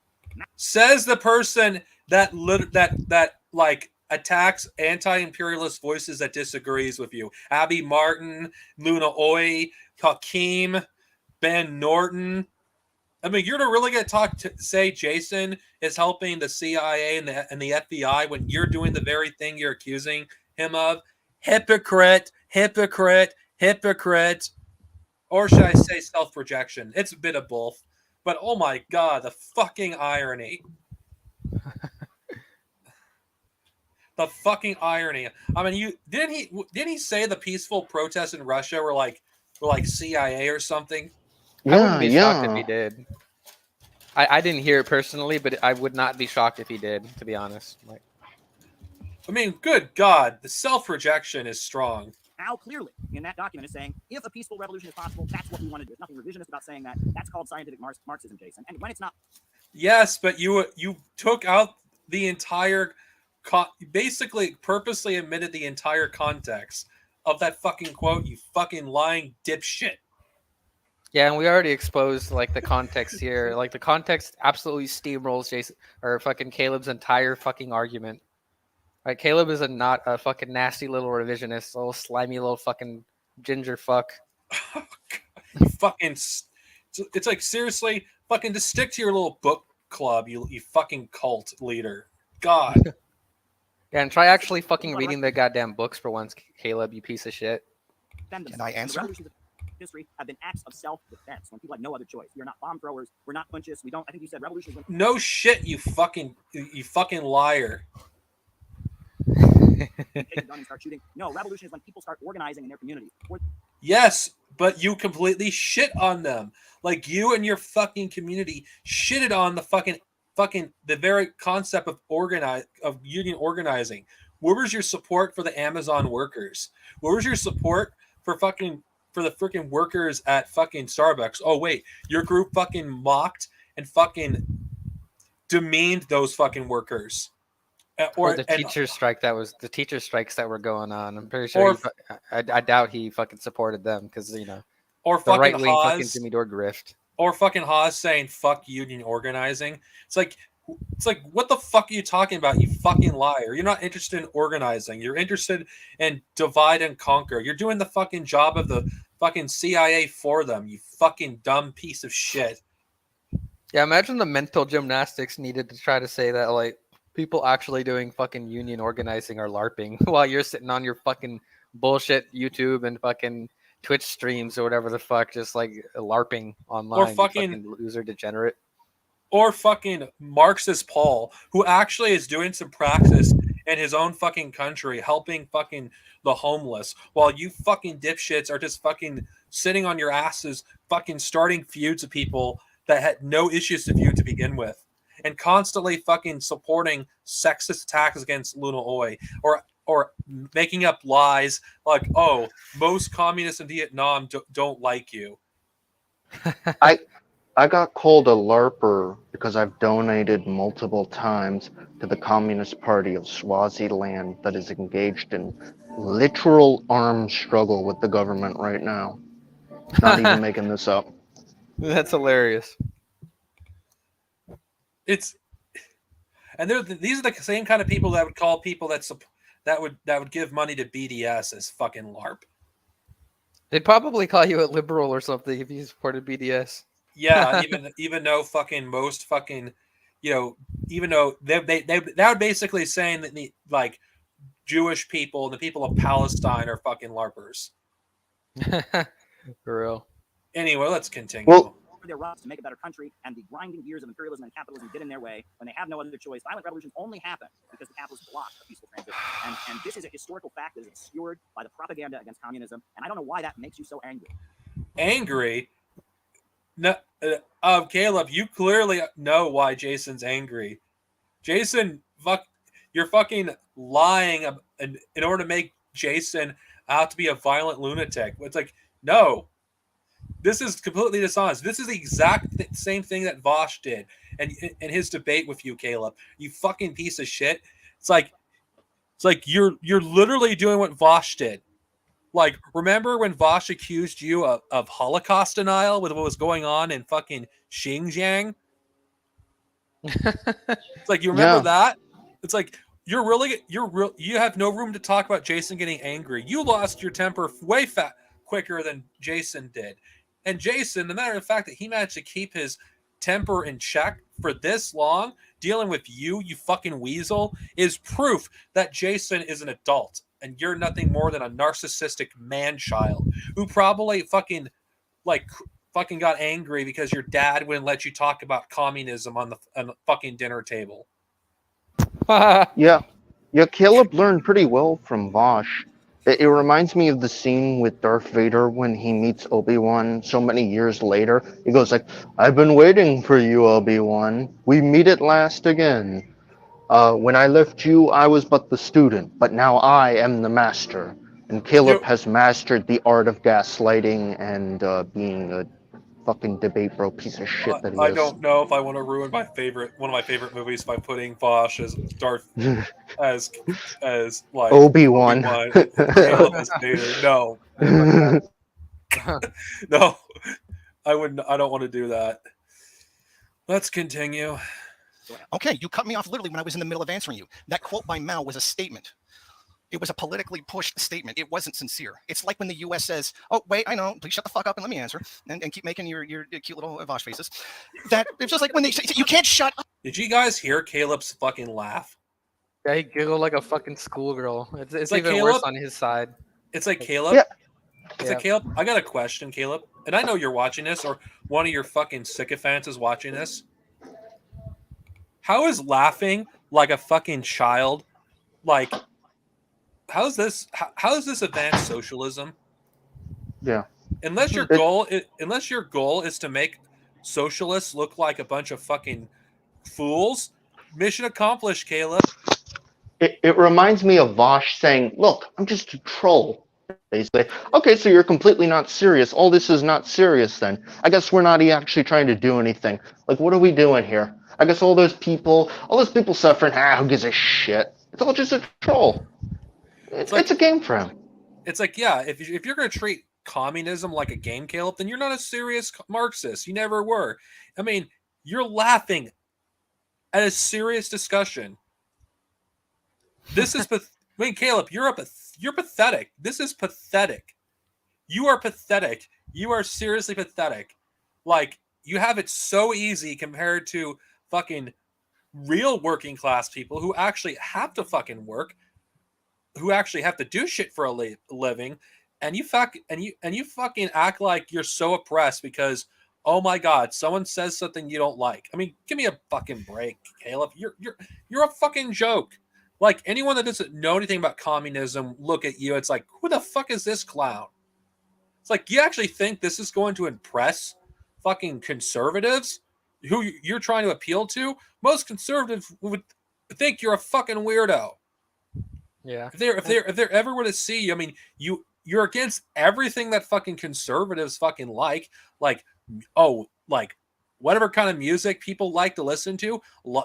Speaker 1: Says the person that like attacks anti-imperialist voices that disagrees with you. Abby Martin, Luna Oy, Hakeem, Ben Norton. I mean, you're really going to say Jason is helping the CIA and the FBI when you're doing the very thing you're accusing him of? Hypocrite, hypocrite, hypocrite. Or should I say self-projection? It's a bit of both. But oh my God, the fucking irony. The fucking irony. I mean, didn't he say the peaceful protests in Russia were like CIA or something?
Speaker 5: I wouldn't be shocked if
Speaker 6: yeah.
Speaker 5: he did. I didn't hear it personally, but I would not be shocked if he did, to be honest. Like,
Speaker 1: I mean, good God, the self-rejection is strong.
Speaker 2: Al clearly in that document is saying, if a peaceful revolution is possible, that's what we want to do. There's nothing revisionist about saying that. That's called scientific Marxism, Jason. And when it's not,
Speaker 1: Yes, but you took out the entire, basically purposely omitted the entire context of that fucking quote. You fucking lying dipshit.
Speaker 5: yeah, and we already exposed like the context here. Like the context absolutely steamrolls Jason or fucking Caleb's entire fucking argument. Right, Caleb is not a fucking nasty little revisionist, little slimy little fucking ginger fuck.
Speaker 1: You fucking, it's like seriously, fucking just stick to your little book club, you fucking cult leader. God.
Speaker 5: Yeah, and try actually fucking reading the goddamn books for once, Caleb, you piece of shit.
Speaker 2: Can
Speaker 4: I answer?
Speaker 2: Revolutions of history have been acts of self-defense when people have no other choice. We are not bomb throwers. We're not punchists. We don't. I think you said revolutions.
Speaker 1: No shit, you fucking liar.
Speaker 2: Take a gun and start shooting. No, revolution is when people start organizing in their community.
Speaker 1: Yes, but you completely shit on them. Like you and your fucking community shitted on the fucking the very concept of union organizing. Where was your support for the Amazon workers? Where was your support for the freaking workers at fucking Starbucks? Oh wait, your group fucking mocked and fucking demeaned those fucking workers.
Speaker 5: Or the teacher strike the teacher strikes that were going on. I'm pretty sure. I doubt he fucking supported them because
Speaker 1: or
Speaker 5: the
Speaker 1: fucking
Speaker 5: right wing
Speaker 1: Haas,
Speaker 5: fucking Jimmy Dore grift.
Speaker 1: Or fucking Haas saying fuck union organizing. It's like what the fuck are you talking about? You fucking liar. You're not interested in organizing. You're interested in divide and conquer. You're doing the fucking job of the fucking CIA for them. You fucking dumb piece of shit.
Speaker 5: Yeah, imagine the mental gymnastics needed to try to say that like people actually doing fucking union organizing are LARPing while you're sitting on your fucking bullshit YouTube and fucking Twitch streams or whatever the fuck, just like LARPing online.
Speaker 1: Or fucking
Speaker 5: loser degenerate.
Speaker 1: Or fucking Marxist Paul, who actually is doing some praxis in his own fucking country, helping fucking the homeless, while you fucking dipshits are just fucking sitting on your asses, fucking starting feuds with people that had no issues with you to begin with. And constantly fucking supporting sexist attacks against Luna Oi, or making up lies like, oh, most communists in Vietnam don't like you.
Speaker 6: I got called a LARPer because I've donated multiple times to the Communist Party of Swaziland that is engaged in literal armed struggle with the government right now. Not even making this up.
Speaker 5: That's hilarious.
Speaker 1: These are the same kind of people that would call people that would give money to BDS as fucking LARP.
Speaker 5: They'd probably call you a liberal or something if you supported BDS.
Speaker 1: Yeah, even though fucking most fucking, even though that would basically saying that the like Jewish people and the people of Palestine are fucking LARPers.
Speaker 5: For real.
Speaker 1: Anyway, let's continue.
Speaker 6: Well,
Speaker 2: For their runs to make a better country, and the grinding gears of imperialism and capitalism get in their way when they have no other choice. Violent revolutions only happen because the capitalists block a peaceful transition. And this is a historical fact that is obscured by the propaganda against communism. And I don't know why that makes you so angry.
Speaker 1: Angry? No, Caleb, you clearly know why Jason's angry. Jason, you're fucking lying in order to make Jason out to be a violent lunatic. It's like, no. This is completely dishonest. This is the exact same thing that Vosh did and in his debate with you, Caleb. You fucking piece of shit. It's like you're literally doing what Vosh did. Like, remember when Vosh accused you of Holocaust denial with what was going on in fucking Xinjiang? It's like, you remember that? It's like you have no room to talk about Jason getting angry. You lost your temper way quicker than Jason did. And Jason, the matter of fact that he managed to keep his temper in check for this long, dealing with you fucking weasel, is proof that Jason is an adult and you're nothing more than a narcissistic man-child who probably fucking got angry because your dad wouldn't let you talk about communism on the fucking dinner table.
Speaker 6: Yeah, Caleb learned pretty well from Vosh. It reminds me of the scene with Darth Vader when he meets Obi-Wan so many years later. He goes like, "I've been waiting for you, Obi-Wan. We meet at last again. When I left you, I was but the student, but now I am the master." And Caleb has mastered the art of gaslighting and being a fucking debate bro piece of shit that he
Speaker 1: I
Speaker 6: is.
Speaker 1: don't know if I want to ruin one of my favorite movies by putting Vosh as Darth as like
Speaker 6: Obi-Wan.
Speaker 1: Caleb as Vader. No. No. I wouldn't. I don't want to do that. Let's continue.
Speaker 4: Okay, you cut me off literally when I was in the middle of answering you. That quote by Mao was a statement. It was a politically pushed statement. It wasn't sincere. It's like when the U.S. says, "Oh, wait, I know. Please shut the fuck up and let me answer," and keep making your cute little Vosh faces. That it's just like when they say, "You can't shut up."
Speaker 1: Did you guys hear Caleb's fucking laugh?
Speaker 5: Yeah, he giggled like a fucking schoolgirl. It's
Speaker 1: like
Speaker 5: even
Speaker 1: Caleb,
Speaker 5: worse on his side.
Speaker 1: It's like Caleb.
Speaker 6: Yeah.
Speaker 1: It's like Caleb. I got a question, Caleb, and I know you're watching this, or one of your fucking sycophants is watching this. How is laughing like a fucking child, like? How is this advanced socialism?
Speaker 6: Yeah.
Speaker 1: Unless your goal is to make socialists look like a bunch of fucking fools, mission accomplished, Caleb.
Speaker 6: It reminds me of Vosh saying, "Look, I'm just a troll." Basically, okay, so you're completely not serious. All this is not serious then. I guess we're not actually trying to do anything. Like, what are we doing here? I guess all those people suffering, who gives a shit? It's all just a troll. It's a game for him.
Speaker 1: It's like, yeah, if you're going to treat communism like a game, Caleb, then you're not a serious Marxist. You never were. I mean, you're laughing at a serious discussion. This is, Caleb, you're pathetic. This is pathetic. You are pathetic. You are seriously pathetic. Like, you have it so easy compared to fucking real working class people who actually have to fucking work, who actually have to do shit for a living, and you fucking act like you're so oppressed because, oh my god, someone says something you don't like. I mean, give me a fucking break, Caleb. You're a fucking joke. Like, anyone that doesn't know anything about communism look at you, it's like, who the fuck is this clown? It's like, you actually think this is going to impress fucking conservatives who you're trying to appeal to? Most conservatives would think you're a fucking weirdo.
Speaker 5: Yeah.
Speaker 1: If they're ever were to see you, I mean, you're against everything that fucking conservatives fucking like whatever kind of music people like to listen to,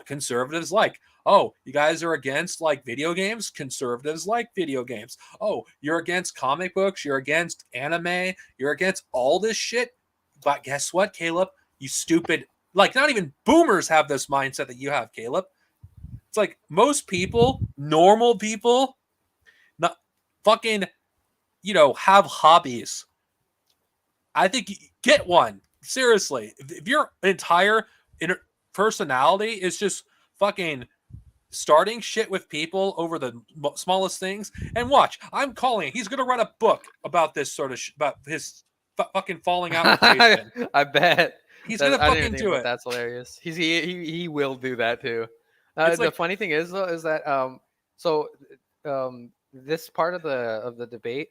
Speaker 1: conservatives like. Oh, you guys are against like video games? Conservatives like video games. Oh, you're against comic books, you're against anime, you're against all this shit. But guess what, Caleb? You stupid, like, not even boomers have this mindset that you have, Caleb. It's like most people, normal people, not fucking, have hobbies. I think you get one. Seriously. If your entire personality is just fucking starting shit with people over the smallest things, and watch, I'm calling it. He's going to write a book about this sort of about his fucking falling out with Jason.
Speaker 5: I bet.
Speaker 1: He's going to fucking do it.
Speaker 5: That's hilarious. He will do that too. The funny thing is though, is that this part of the debate,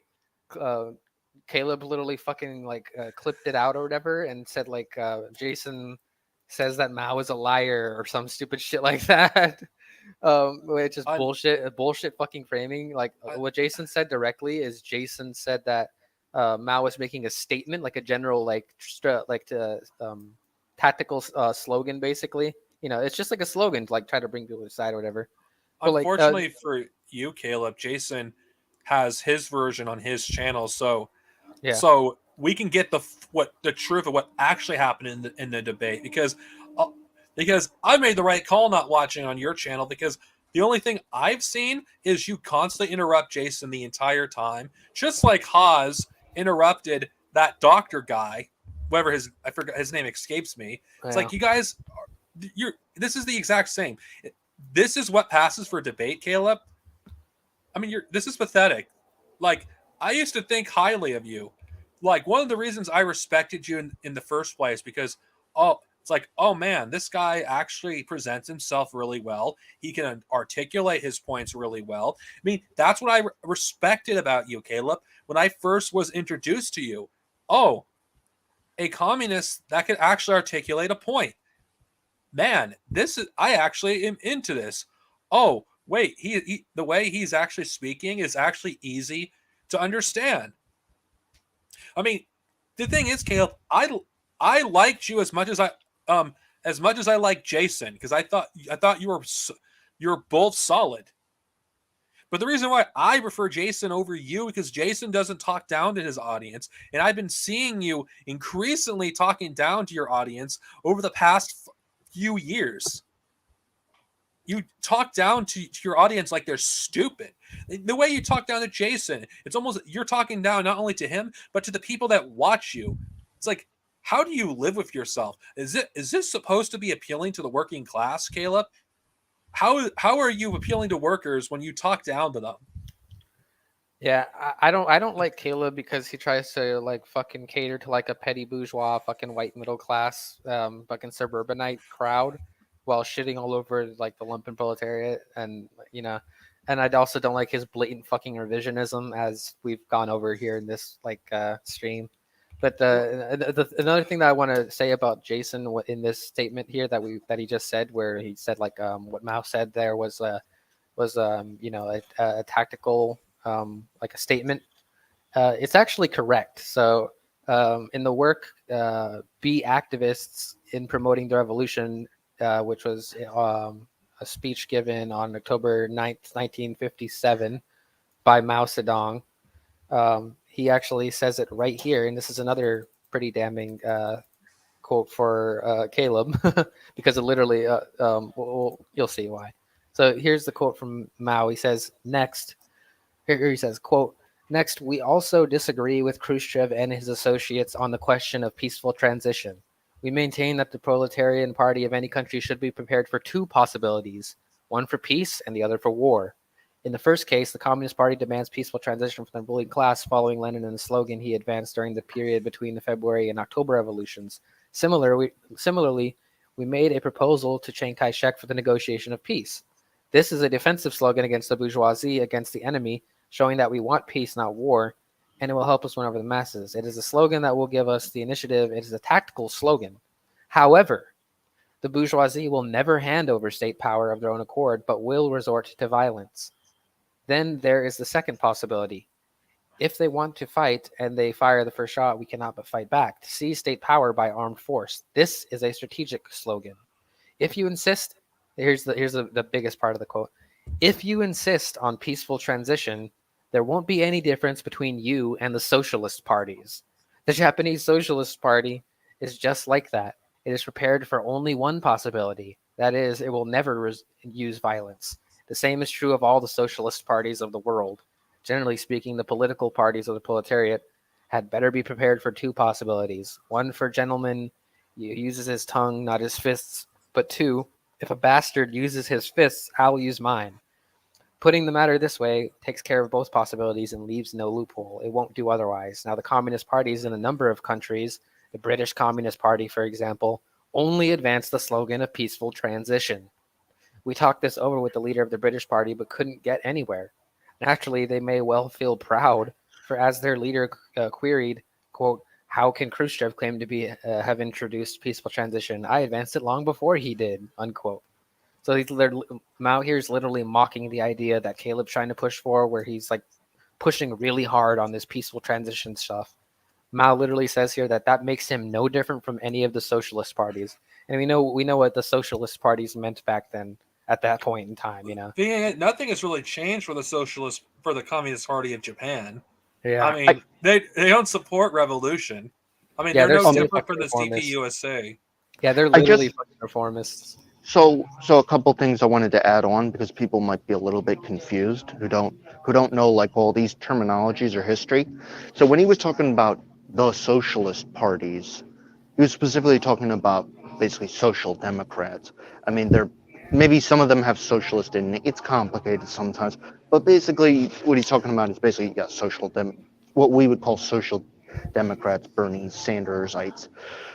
Speaker 5: Caleb literally fucking clipped it out or whatever and said Jason says that Mao is a liar or some stupid shit like that. Which is bullshit fucking framing. What Jason said directly is Jason said that Mao was making a statement, like a general tactical slogan, basically. It's just like a slogan to try to bring people to the side or whatever. But,
Speaker 1: unfortunately for you, Caleb, Jason has his version on his channel, so we can get the truth of what actually happened in the debate, because I made the right call not watching on your channel, because the only thing I've seen is you constantly interrupt Jason the entire time, just like Haas interrupted that doctor guy whoever I forgot his name escapes me. It's
Speaker 5: Yeah.
Speaker 1: like you guys, this is the exact same. This is what passes for debate, Caleb. I mean, this is pathetic. Like, I used to think highly of you. Like, one of the reasons I respected you in the first place, because, it's like, oh man, this guy actually presents himself really well. He can articulate his points really well. I mean, that's what I respected about you, Caleb, when I first was introduced to you. Oh, a communist that could actually articulate a point. Man, I actually am into this. Oh, wait, he the way he's actually speaking is actually easy to understand. I mean, the thing is, Caleb, I liked you as much as I like Jason, because I thought you're both solid. But the reason why I prefer Jason over you, because Jason doesn't talk down to his audience, and I've been seeing you increasingly talking down to your audience over the past few years. You talk down to your audience like they're stupid. The way you talk down to Jason, it's almost you're talking down not only to him, but to the people that watch you. It's like, how do you live with yourself? Is this supposed to be appealing to the working class, Caleb? How are you appealing to workers when you talk down to them?
Speaker 5: Yeah, I don't like Caleb because he tries to like fucking cater to like a petty bourgeois, fucking white middle class, fucking suburbanite crowd, while shitting all over like the lumpen proletariat, and and I also don't like his blatant fucking revisionism, as we've gone over here in this stream. But another thing that I want to say about Jason in this statement here that he just said, where he said like what Mao said there was a tactical like a statement. It's actually correct. So in the work Be Activists in Promoting the Revolution, which was a speech given on October 9th, 1957 by Mao Zedong, he actually says it right here, and this is another pretty damning quote for Caleb, because it literally, you'll see why. So here's the quote from Mao. He says, quote, "Next, we also disagree with Khrushchev and his associates on the question of peaceful transition. We maintain that the proletarian party of any country should be prepared for two possibilities, one for peace and the other for war. In the first case, the Communist Party demands peaceful transition from the ruling class, following Lenin and the slogan he advanced during the period between the February and October revolutions. Similarly, we made a proposal to Chiang Kai-shek for the negotiation of peace. This is a defensive slogan against the bourgeoisie, against the enemy, showing that we want peace, not war, and it will help us win over the masses. It is a slogan that will give us the initiative. It is a tactical slogan. However, the bourgeoisie will never hand over state power of their own accord, but will resort to violence. Then there is the second possibility. If they want to fight and they fire the first shot, we cannot but fight back. To seize state power by armed force. This is a strategic slogan. If you insist, here's the biggest part of the quote. If you insist on peaceful transition, there won't be any difference between you and the socialist parties. The Japanese Socialist Party is just like that. It is prepared for only one possibility. That is, it will never use violence. The same is true of all the socialist parties of the world. Generally speaking, the political parties of the proletariat had better be prepared for two possibilities. One, for gentleman uses his tongue, not his fists. But two, if a bastard uses his fists, I'll use mine. Putting the matter this way takes care of both possibilities and leaves no loophole. It won't do otherwise. Now, the communist parties in a number of countries, the British Communist Party, for example, only advance the slogan of peaceful transition. We talked this over with the leader of the British Party, but couldn't get anywhere. Naturally, they may well feel proud, for as their leader queried, quote, "How can Khrushchev claim to have introduced peaceful transition? I advanced it long before he did," unquote. So Mao here is literally mocking the idea that Caleb's trying to push for, where he's like pushing really hard on this peaceful transition stuff. Mao literally says here that makes him no different from any of the socialist parties. And we know what the socialist parties meant back then. At that point in time,
Speaker 1: nothing has really changed for the Communist Party of Japan.
Speaker 5: Yeah,
Speaker 1: I mean, they don't support revolution. I mean, they're no different from the CPUSA.
Speaker 5: Yeah, they're literally fucking reformists.
Speaker 6: So a couple things I wanted to add on, because people might be a little bit confused who don't know like all these terminologies or history. So when he was talking about the socialist parties, He was specifically talking about basically social democrats. I mean, they're maybe some of them have socialist in it. It's complicated sometimes, but basically what he's talking about is basically what we would call social democrats, Bernie Sandersites.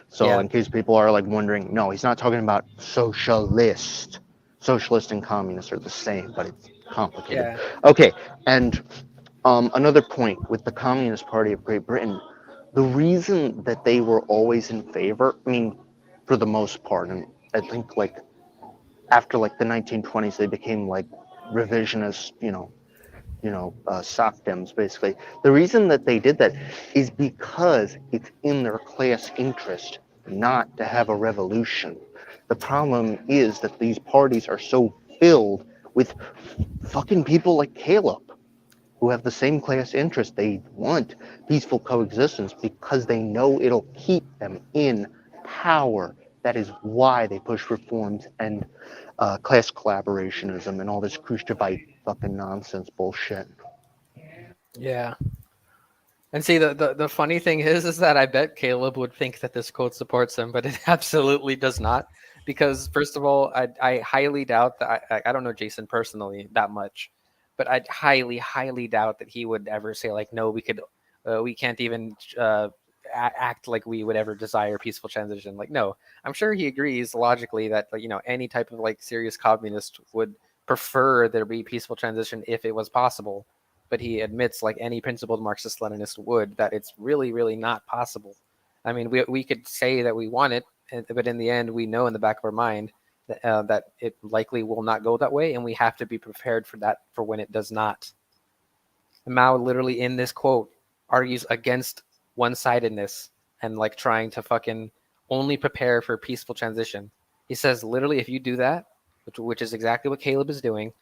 Speaker 6: So
Speaker 5: Yeah.
Speaker 6: in case people are like wondering, no, he's not talking about socialist. Socialist and communist are the same, but it's complicated.
Speaker 5: Yeah.
Speaker 6: Okay, and another point with the Communist Party of Great Britain, the reason that they were always in favor, I mean, for the most part, and I think like after like the 1920s, they became like revisionist, sock dems basically. The reason that they did that is because it's in their class interest not to have a revolution. The problem is that these parties are so filled with fucking people like Caleb who have the same class interest. They want peaceful coexistence because they know it'll keep them in power. That is why they push reforms and class collaborationism and all this Khrushchevite fucking nonsense bullshit.
Speaker 5: Yeah. And see, the funny thing is that I bet Caleb would think that this quote supports him, but it absolutely does not. Because first of all, I highly doubt that I don't know Jason personally that much, but I highly doubt that he would ever say like, no, we can't even act like we would ever desire peaceful transition. Like, no, I'm sure he agrees logically that any type of like serious communist would prefer there be peaceful transition if it was possible. But he admits, like any principled Marxist-Leninist would, that it's really, really not possible. I mean, we could say that we want it, but in the end, we know in the back of our mind that it likely will not go that way, and we have to be prepared for that for when it does not. Mao literally in this quote argues against one-sidedness and like trying to fucking only prepare for peaceful transition. He says literally, if you do that, which is exactly what Caleb is doing,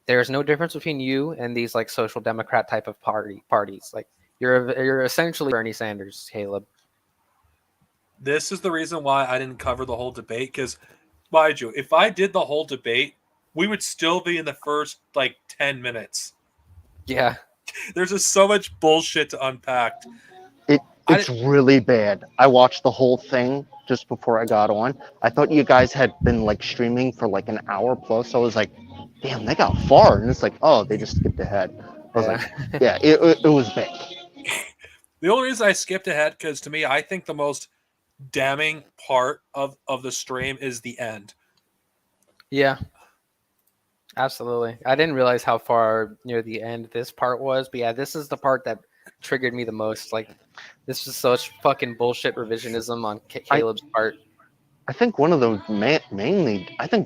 Speaker 5: there is no difference between you and these like social democrat type of parties. Like you're essentially Bernie Sanders, Caleb.
Speaker 1: This is the reason why I didn't cover the whole debate, because, mind you, if I did the whole debate, we would still be in the first like 10 minutes.
Speaker 5: Yeah.
Speaker 1: There's just so much bullshit to unpack.
Speaker 6: It's really bad. I watched the whole thing just before I got on. I thought you guys had been like streaming for like an hour plus. I was like, damn, they got far. And it's like, oh, they just skipped ahead. I was like, yeah, it was bad.
Speaker 1: The only reason I skipped ahead, because to me, I think the most damning part of the stream is the end.
Speaker 5: Yeah. Absolutely. I didn't realize how far near the end this part was, but yeah, this is the part that triggered me the most. Like, this is such fucking bullshit revisionism on Caleb's part.
Speaker 6: I think one of the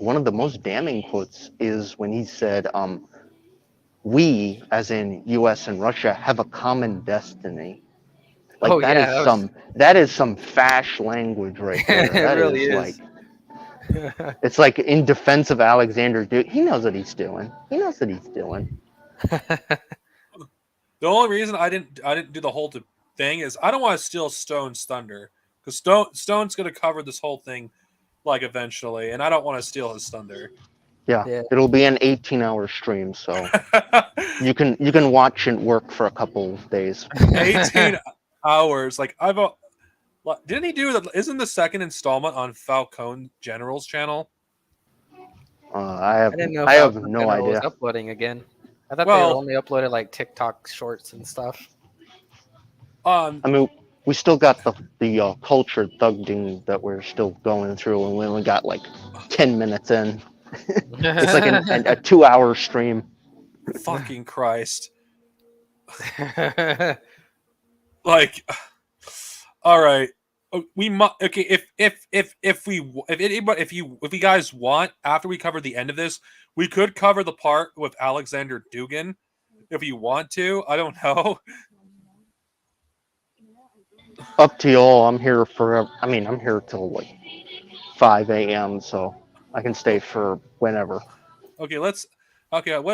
Speaker 6: one of the most damning quotes is when he said, we, as in U.S. and Russia, have a common destiny. Like that is some fash language right there. That
Speaker 5: really is.
Speaker 6: like, it's like in defense of Alexander. Dude, he knows what he's doing.
Speaker 1: The only reason I didn't do the whole thing is I don't want to steal Stone's thunder, because Stone's going to cover this whole thing like eventually, and I don't want to steal his thunder.
Speaker 6: Yeah. It'll be an 18-hour stream, so you can watch and work for a couple of days.
Speaker 1: 18 hours, like didn't he do that? Isn't the second installment on Falcone General's channel?
Speaker 6: I have no idea.
Speaker 5: Was uploading again. I thought they only uploaded like TikTok shorts and stuff.
Speaker 6: I mean, we still got the culture thugging that we're still going through, and we only got like 10 minutes in. It's like a 2-hour stream.
Speaker 1: Fucking Christ! Like, all right, we must. Okay, if you guys want, after we cover the end of this, we could cover the part with Alexander Dugin, if you want to. I don't know.
Speaker 6: Up to y'all. I'm here forever. I mean, I'm here till like 5 a.m. so I can stay for whenever.
Speaker 1: Okay, let's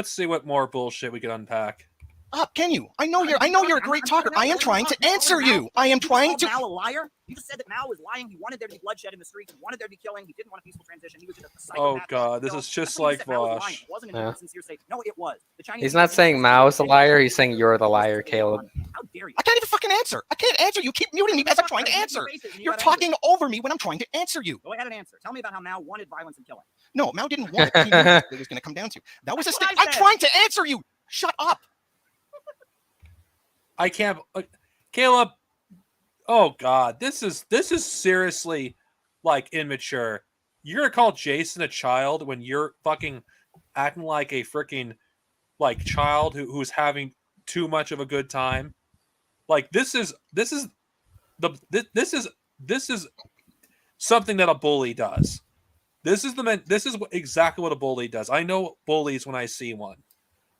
Speaker 1: see what more bullshit we can unpack.
Speaker 4: Can you? I know you're a great talker. I am trying to answer you. I am trying to.
Speaker 2: Mao a liar? You just said that Mao was lying. He wanted there to be bloodshed in the streets. He wanted there to be killing. He didn't want a peaceful transition. He was just a psychopath.
Speaker 1: Oh God, this is just like Vosh.
Speaker 2: It wasn't a sincere statement. No, it was. The Chinese.
Speaker 5: He's not saying Mao is a liar. He's saying you're the liar, Caleb.
Speaker 2: How dare dare you?
Speaker 4: I can't even fucking answer. I can't answer. You keep muting me as I'm trying to answer. You're talking over me when I'm trying to answer you.
Speaker 2: Go ahead and answer. Tell me about how Mao wanted violence and killing.
Speaker 4: No, Mao didn't want it. He knew that's what it was going to come down to. That was a
Speaker 2: That's what
Speaker 4: statement.
Speaker 2: I
Speaker 4: I'm
Speaker 2: said.
Speaker 4: trying to answer you. Shut up.
Speaker 1: I can't. Caleb. Oh God, this is seriously like immature. You're gonna call Jason a child when you're fucking acting like a freaking like child who's having too much of a good time. Like this is something that a bully does. This is exactly what a bully does. I know bullies when I see one.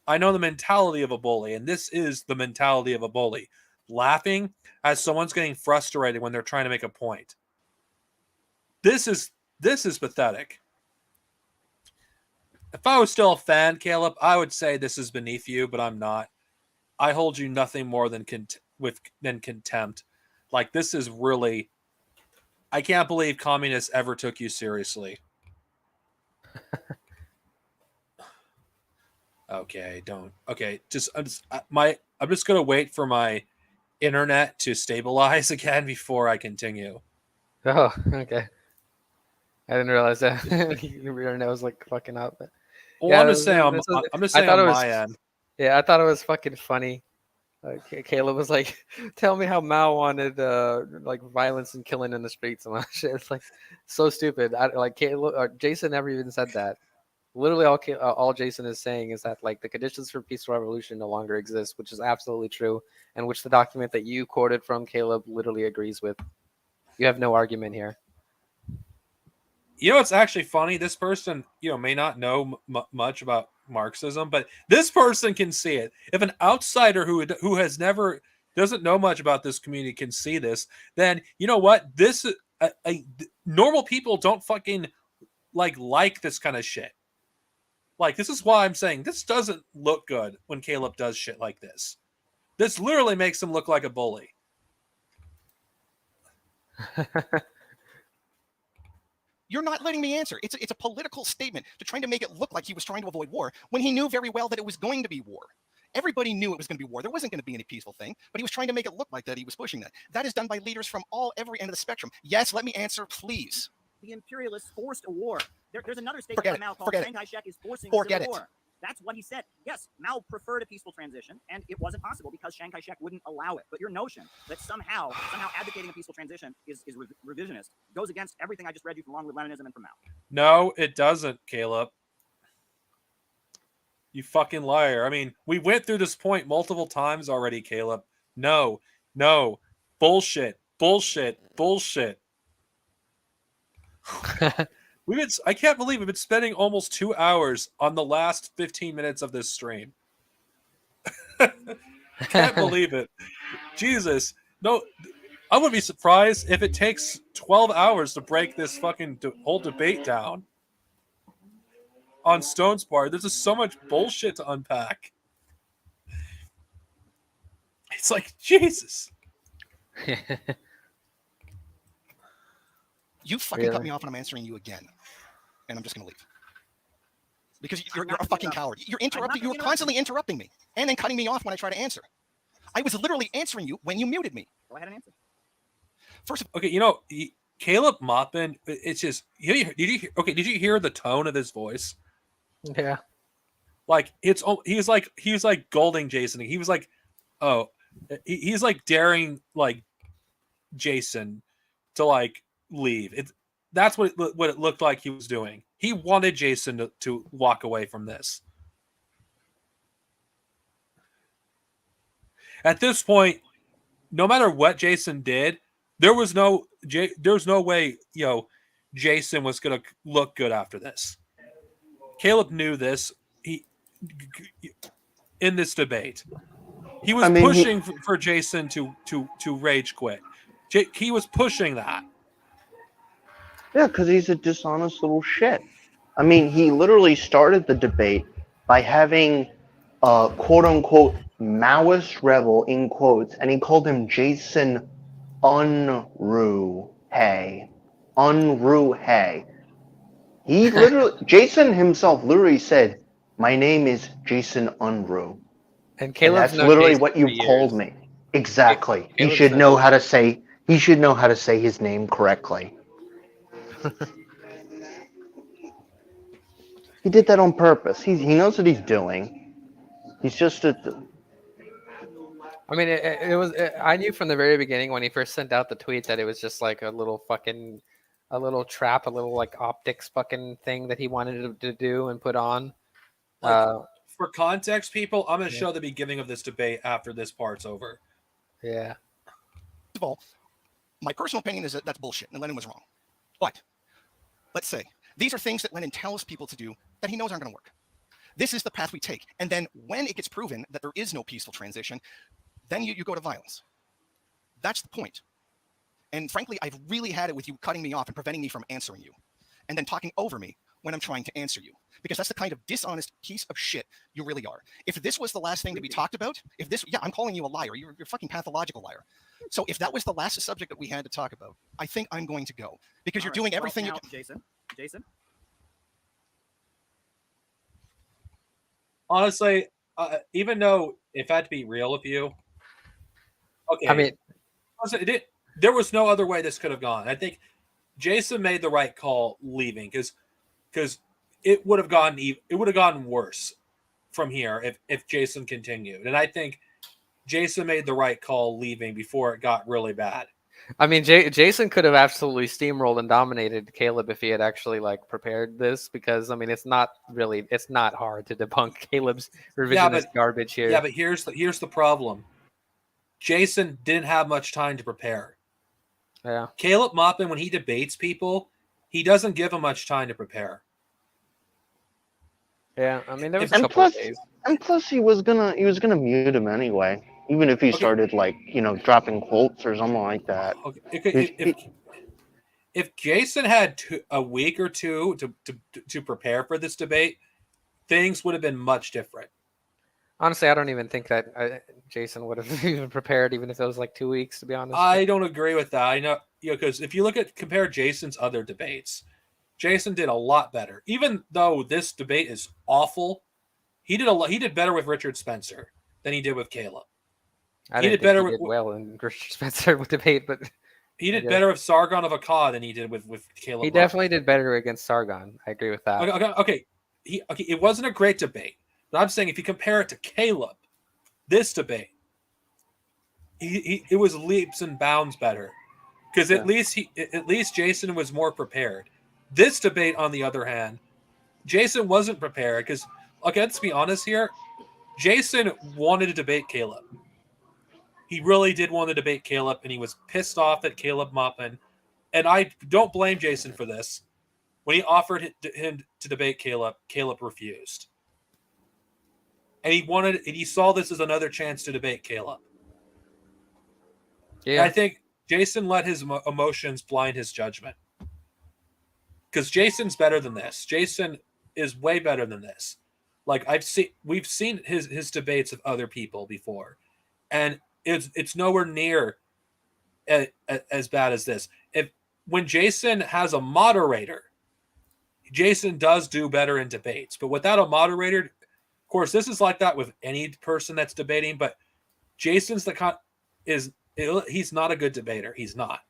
Speaker 1: I know the mentality of a bully, and this is the mentality of a bully. Laughing as someone's getting frustrated when they're trying to make a point. This is pathetic. If I was still a fan, Caleb, I would say this is beneath you, but I'm not. I hold you nothing more than contempt. Like, this is really... I can't believe communists ever took you seriously. Okay, don't. Okay, I'm just gonna wait for my internet to stabilize again before I continue.
Speaker 5: Oh, okay. I didn't realize that your internet was like fucking up. But
Speaker 1: Well,
Speaker 5: yeah,
Speaker 1: I'm just saying on my end.
Speaker 5: Yeah, I thought it was fucking funny. Caleb was like, "Tell me how Mao wanted like violence and killing in the streets and all that shit." It's like so stupid. Jason never even said that. Literally, all Jason is saying is that like the conditions for peaceful revolution no longer exist, which is absolutely true, and which the document that you quoted from Caleb literally agrees with. You have no argument here.
Speaker 1: You know, it's actually funny. This person, may not know much about Marxism, but this person can see it. If an outsider who doesn't know much about this community can see this, then you know what? This normal people don't fucking like this kind of shit. Like, this is why I'm saying this doesn't look good when Caleb does shit like this. This literally makes him look like a bully.
Speaker 4: You're not letting me answer. It's a political statement to trying to make it look like he was trying to avoid war when he knew very well that it was going to be war. Everybody knew it was going to be war. There wasn't going to be any peaceful thing, but he was trying to make it look like that he was pushing that. That is done by leaders from every end of the spectrum. Yes, let me answer, please.
Speaker 2: The imperialists forced a war. There's another statement
Speaker 4: Forget
Speaker 2: by Mao
Speaker 4: it.
Speaker 2: called
Speaker 4: Forget
Speaker 2: Chiang Kai-shek is forcing
Speaker 4: Forget
Speaker 2: a civil
Speaker 4: it.
Speaker 2: war. That's what he said. Yes, Mao preferred a peaceful transition, and it wasn't possible because Chiang Kai-shek wouldn't allow it. But your notion that somehow advocating a peaceful transition is revisionist goes against everything I just read you from Long Live Leninism and from Mao.
Speaker 1: No, it doesn't, Caleb. You fucking liar. I mean, we went through this point multiple times already, Caleb. No. Bullshit. I can't believe we've been spending almost 2 hours on the last 15 minutes of this stream. Can't believe it. Jesus. No, I wouldn't be surprised if it takes 12 hours to break this fucking whole debate down. On Stone's part, there's just so much bullshit to unpack. It's like, Jesus.
Speaker 4: You fucking cut me off and I'm answering you again. And I'm just going to leave. Because you're a fucking coward. You're interrupting. You're constantly interrupting me. And then cutting me off when I try to answer. I was literally answering you when you muted me.
Speaker 2: Go ahead and answer.
Speaker 1: Okay, Caleb Maupin, it's just... Did you hear the tone of his voice?
Speaker 5: Yeah.
Speaker 1: Like, he's like golding Jason. He was like, he's like daring, like, Jason to, like, leave. That's what it looked like he was doing. He wanted Jason to walk away from this. At this point, no matter what Jason did, there was no way, Jason was going to look good after this. Caleb knew this. In this debate, he was pushing for Jason to rage quit. He was pushing that.
Speaker 6: Yeah, because he's a dishonest little shit. I mean, he literally started the debate by having a quote-unquote Maoist rebel, in quotes, and he called him Jason Unruhe. Unruhe. He literally, Jason himself literally said, "My name is Jason Unruhe."
Speaker 5: And Caleb's
Speaker 6: that's literally what you called me. Exactly. He
Speaker 5: Caleb
Speaker 6: should
Speaker 5: said
Speaker 6: know
Speaker 5: it.
Speaker 6: how to say. He should know how to say his name correctly. He did that on purpose. He knows what he's doing. He's just a.
Speaker 5: I mean, it was. I knew from the very beginning when he first sent out the tweet that it was just like a little fucking, a little trap, a little like optics fucking thing that he wanted to do and put on.
Speaker 1: Like, for context, people, I'm going to
Speaker 5: Yeah.
Speaker 1: show the beginning of this debate after this part's over.
Speaker 5: Yeah.
Speaker 4: First of all, my personal opinion is that that's bullshit and Lenin was wrong. But let's say these are things that Lenin tells people to do that he knows aren't going to work. This is the path we take. And then when it gets proven that there is no peaceful transition, then you go to violence. That's the point. And frankly, I've really had it with you cutting me off and preventing me from answering you, and then talking over me when I'm trying to answer you, because that's the kind of dishonest piece of shit you really are. If this was the last thing to be talked about, I'm calling you a liar. You're a fucking pathological liar. So if that was the last subject that we had to talk about, I think I'm going to go, because you're doing everything you can.
Speaker 2: Jason.
Speaker 1: Honestly, even though if I had to be real with you, okay.
Speaker 5: I mean,
Speaker 1: there was no other way this could have gone. I think Jason made the right call leaving because it would have gotten worse from here if Jason continued. And I think Jason made the right call leaving before it got really bad.
Speaker 5: I mean, Jason could have absolutely steamrolled and dominated Caleb if he had actually like prepared this, because I mean, it's not hard to debunk Caleb's revisionist garbage here.
Speaker 1: Yeah, but here's the problem. Jason didn't have much time to prepare.
Speaker 5: Yeah.
Speaker 1: Caleb Maupin, when he debates people, he doesn't give them much time to prepare.
Speaker 5: Yeah, I mean, there was a
Speaker 6: And
Speaker 5: couple of
Speaker 6: plus,
Speaker 5: days.
Speaker 6: and plus, he was gonna mute him anyway, even if he started like dropping quotes or something like that.
Speaker 1: Okay. If Jason had a week or two to prepare for this debate, things would have been much different.
Speaker 5: Honestly, I don't even think that Jason would have even prepared, even if it was like 2 weeks, to be honest.
Speaker 1: I don't agree with that. I know, because if you compare Jason's other debates, Jason did a lot better. Even though this debate is awful, he did better with Richard Spencer than he did with Caleb.
Speaker 5: I did well in Richard Spencer with debate, but
Speaker 1: he did better with Sargon of Akkad than he did with Caleb.
Speaker 5: He definitely did better against Sargon. I agree with that.
Speaker 1: Okay. It wasn't a great debate. But I'm saying if you compare it to Caleb, this debate, it was leaps and bounds better, because at least Jason was more prepared. This debate, on the other hand, Jason wasn't prepared because, okay, let's be honest here, Jason wanted to debate Caleb. He really did want to debate Caleb, and he was pissed off at Caleb Maupin, and I don't blame Jason for this. When he offered him to debate Caleb, Caleb refused. And he saw this as another chance to debate Caleb.
Speaker 5: Yeah.
Speaker 1: And I think Jason let his emotions blind his judgment. Because Jason's better than this. Jason is way better than this. Like we've seen his debates of other people before, and it's nowhere near as bad as this. When Jason has a moderator, Jason does do better in debates. But without a moderator, of course, this is like that with any person that's debating. But Jason's he's not a good debater. He's not.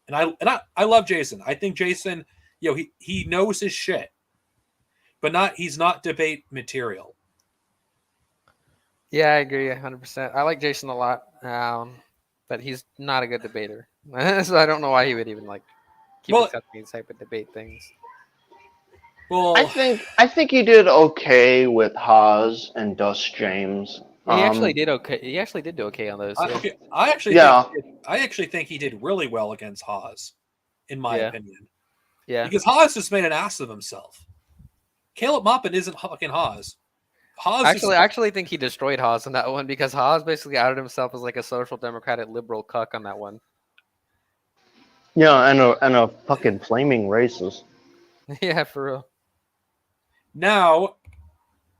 Speaker 1: And I love Jason. I think Jason, he knows his shit, but he's not debate material.
Speaker 5: Yeah, I agree 100%. I like Jason a lot, but he's not a good debater. So I don't know why he would even keep accepting these type of debate things.
Speaker 1: Well,
Speaker 6: I think he did okay with Haas and Dust James.
Speaker 5: He actually did okay. He actually did do okay on those.
Speaker 1: I actually think he did really well against Haas, in my opinion.
Speaker 5: Yeah.
Speaker 1: Because Haas just made an ass of himself. Caleb Maupin isn't fucking Haas.
Speaker 5: I actually think he destroyed Haas on that one, because Haas basically outed himself as like a social democratic liberal cuck on that one.
Speaker 6: Yeah, and a fucking flaming racist.
Speaker 5: Yeah, for real.
Speaker 1: Now,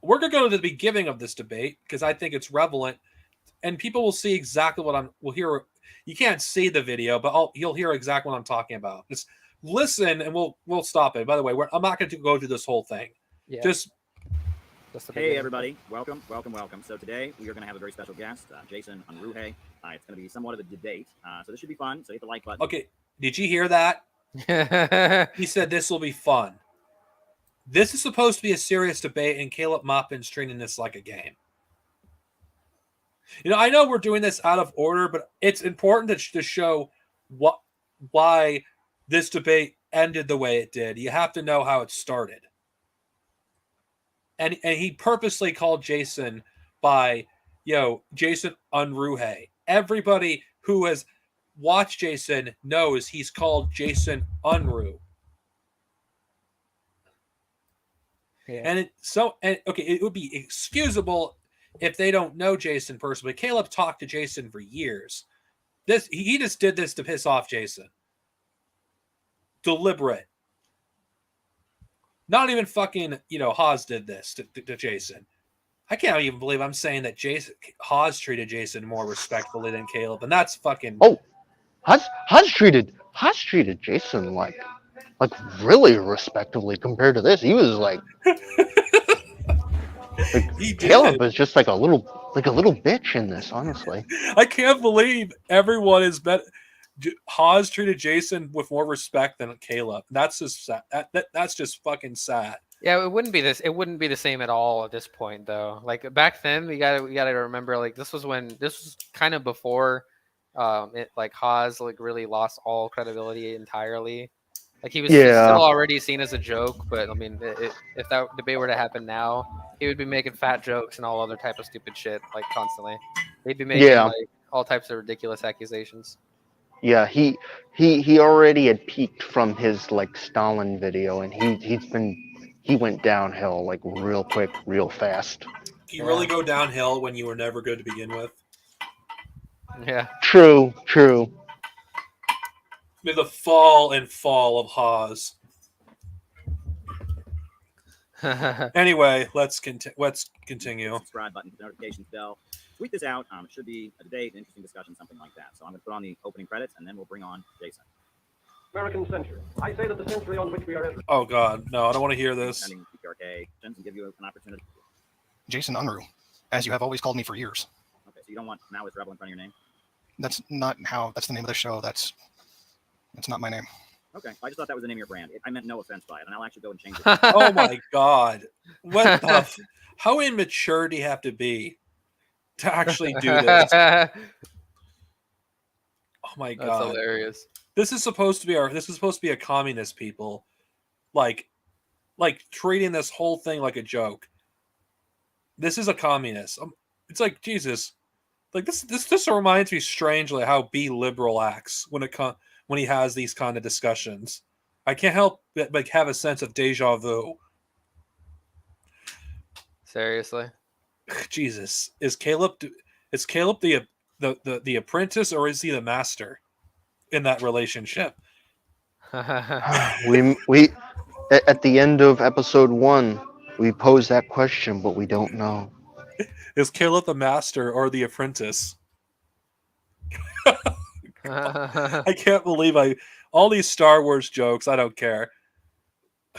Speaker 1: we're going to go to the beginning of this debate because I think it's relevant, and people will see exactly what we'll hear. You can't see the video, but you'll hear exactly what I'm talking about. Just listen, and we'll stop it. By the way, I'm not going to go through this whole thing.
Speaker 5: Yeah.
Speaker 1: Just
Speaker 5: Just the
Speaker 2: Hey
Speaker 5: beginning.
Speaker 2: everybody, welcome. So today we are going to have a very special guest, Jason Unruhe. It's going to be somewhat of a debate, so this should be fun. So hit the like button.
Speaker 1: Okay, did you hear that? He said this will be fun. This is supposed to be a serious debate, and Caleb Maupin's treating this like a game. I know we're doing this out of order, but it's important to show why this debate ended the way it did. You have to know how it started. And he purposely called Jason by, Jason Unruhe. Everybody who has watched Jason knows he's called Jason Unruh.
Speaker 5: Yeah.
Speaker 1: And it would be excusable if they don't know Jason personally. Caleb talked to Jason for years. He just did this to piss off Jason. Deliberate. Not even fucking, Haas did this to Jason. I can't even believe I'm saying that Haas treated Jason more respectfully than Caleb, and that's fucking.
Speaker 6: Oh, Haas treated Jason like really respectfully compared to this. He was like Caleb is just like a little bitch in this, honestly.
Speaker 1: I can't believe everyone is Haas treated Jason with more respect than Caleb. That's just sad. That's just fucking sad.
Speaker 5: Yeah, it wouldn't be the same at all at this point, though. Like back then, we gotta remember, like this was kind of before, Haas really lost all credibility entirely. Like he was still already seen as a joke, but I mean, if that debate were to happen now, he would be making fat jokes and all other type of stupid shit constantly. He'd be making all types of ridiculous accusations.
Speaker 6: Yeah, he already had peaked from his Stalin video, and he went downhill real quick, real fast.
Speaker 1: Can you really go downhill when you were never good to begin with?
Speaker 5: Yeah.
Speaker 6: True.
Speaker 1: The fall of Haas. Anyway, let's continue.
Speaker 2: Subscribe button, hit the notifications bell. Tweet this out. It should be a debate, an interesting discussion, something like that. So I'm going to put on the opening credits, and then we'll bring on Jason.
Speaker 7: American century. I say that the century on which we are entering.
Speaker 1: Oh God, no! I don't want to hear this.
Speaker 2: Sending PRK and give you an opportunity.
Speaker 4: Jason Unruh, as you have always called me for years.
Speaker 2: Okay, so you don't want Maoist Rebel in front of your name?
Speaker 4: That's not how. That's the name of the show. That's not my name.
Speaker 2: Okay, I just thought that was the name of your brand. I meant no offense by it, and I'll actually go and change it.
Speaker 1: Oh my God! What the? How immature do you have to be to actually do this? Oh my God!
Speaker 5: That's hilarious.
Speaker 1: This is supposed to be a communist people, like treating this whole thing like a joke. This is a communist. It's like Jesus. Like this reminds me strangely how B liberal acts when he has these kind of discussions. I can't help but have a sense of deja vu.
Speaker 5: Seriously.
Speaker 1: Jesus, is Caleb the apprentice, or is he the master in that relationship?
Speaker 6: we at the end of episode 1, we posed that question, but we don't know.
Speaker 1: Is Caleb the master or the apprentice? I can't believe all these Star Wars jokes. I don't care.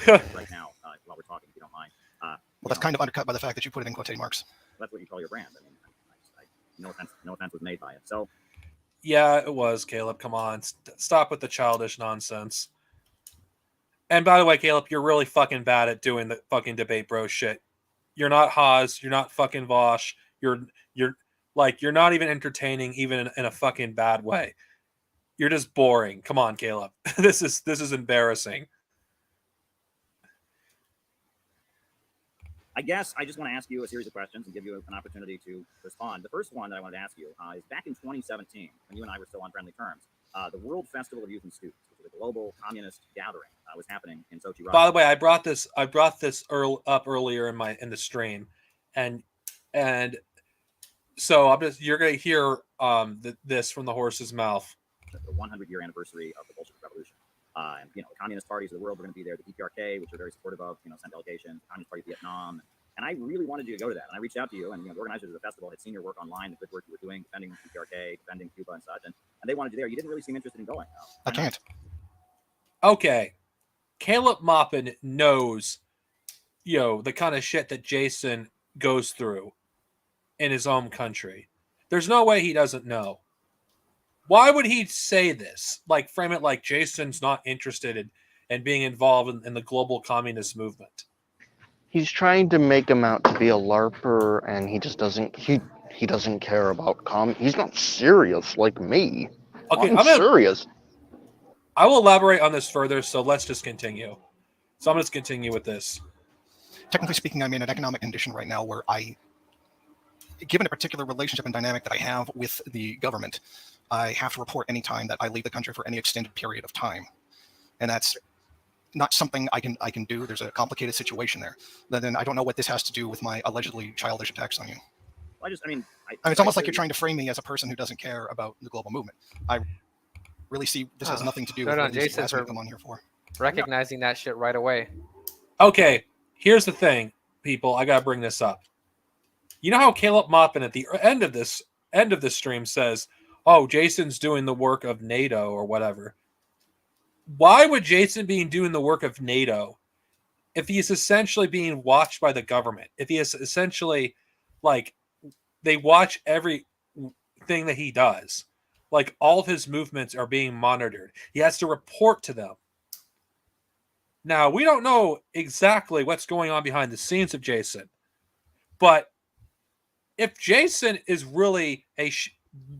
Speaker 2: Right now, while we're talking, if you don't mind.
Speaker 4: Well, that's kind of undercut by the fact that you put it in quotation marks.
Speaker 2: That's what you call your brand. I mean, no offense was made by it. So,
Speaker 1: yeah, it was, Caleb. Come on, stop with the childish nonsense. And by the way, Caleb, you're really fucking bad at doing the fucking debate bro shit. You're not Haas. You're not fucking Vosh. You're not even entertaining, even in a fucking bad way. You're just boring. Come on, Caleb. This is embarrassing.
Speaker 2: I guess I just want to ask you a series of questions and give you an opportunity to respond. The first one that I wanted to ask you is back in 2017, when you and I were still on friendly terms, the World Festival of Youth and Students, which is a global communist gathering, was happening in Sochi, Russia.
Speaker 1: By the way, I brought this up earlier in the stream, and so you're gonna hear this from the horse's mouth.
Speaker 2: The 100-year anniversary of the Bolshevik Revolution. And the communist parties of the world were going to be there. The DPRK, which are very supportive of, sent delegations. The Communist Party of Vietnam, and I really wanted you to go to that. And I reached out to you, and the organizers of the festival had seen your work online, the good work you were doing, defending DPRK, defending Cuba, and such, and they wanted you there. You didn't really seem interested in going.
Speaker 4: I can't.
Speaker 1: Okay, Caleb Maupin knows the kind of shit that Jason goes through in his own country. There's no way he doesn't know. Why would he say this? Like, frame it like Jason's not interested in being involved in the global communist movement.
Speaker 6: He's trying to make him out to be a LARPer, and he just doesn't. He doesn't care about He's not serious like me.
Speaker 1: Okay,
Speaker 6: I'm serious.
Speaker 1: I will elaborate on this further, so let's just continue. So I'm going to continue with this.
Speaker 4: Technically speaking, I'm in an economic condition right now where given a particular relationship and dynamic that I have with the government, I have to report any time that I leave the country for any extended period of time. And that's not something I can do. There's a complicated situation there. Then I don't know what this has to do with my allegedly childish attacks on you. It's almost like you're trying to frame me as a person who doesn't care about the global movement. I really see this has nothing to do with what
Speaker 5: Jason
Speaker 4: you come on here for.
Speaker 5: Recognizing that shit right away.
Speaker 1: Okay, here's the thing, people. I gotta bring this up. You know how Caleb Maupin at the end of this stream says, "Oh, Jason's doing the work of NATO or whatever." Why would Jason be doing the work of NATO if he is essentially being watched by the government? If he is essentially like they watch everything that he does, like all of his movements are being monitored. He has to report to them. Now, we don't know exactly what's going on behind the scenes of Jason, but if Jason is really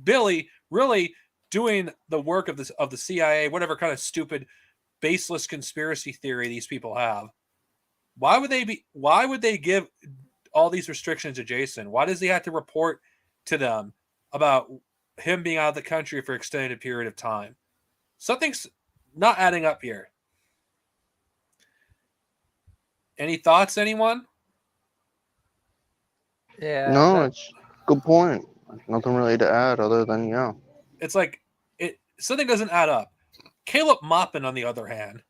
Speaker 1: Billy really doing the work of the CIA, whatever kind of stupid, baseless conspiracy theory these people have, why would they give all these restrictions to Jason? Why does he have to report to them about him being out of the country for an extended period of time? Something's not adding up here. Any thoughts, anyone?
Speaker 5: Yeah.
Speaker 6: No, it's a good point. Nothing really to add other than, yeah.
Speaker 1: It's like something doesn't add up. Caleb Maupin, on the other hand,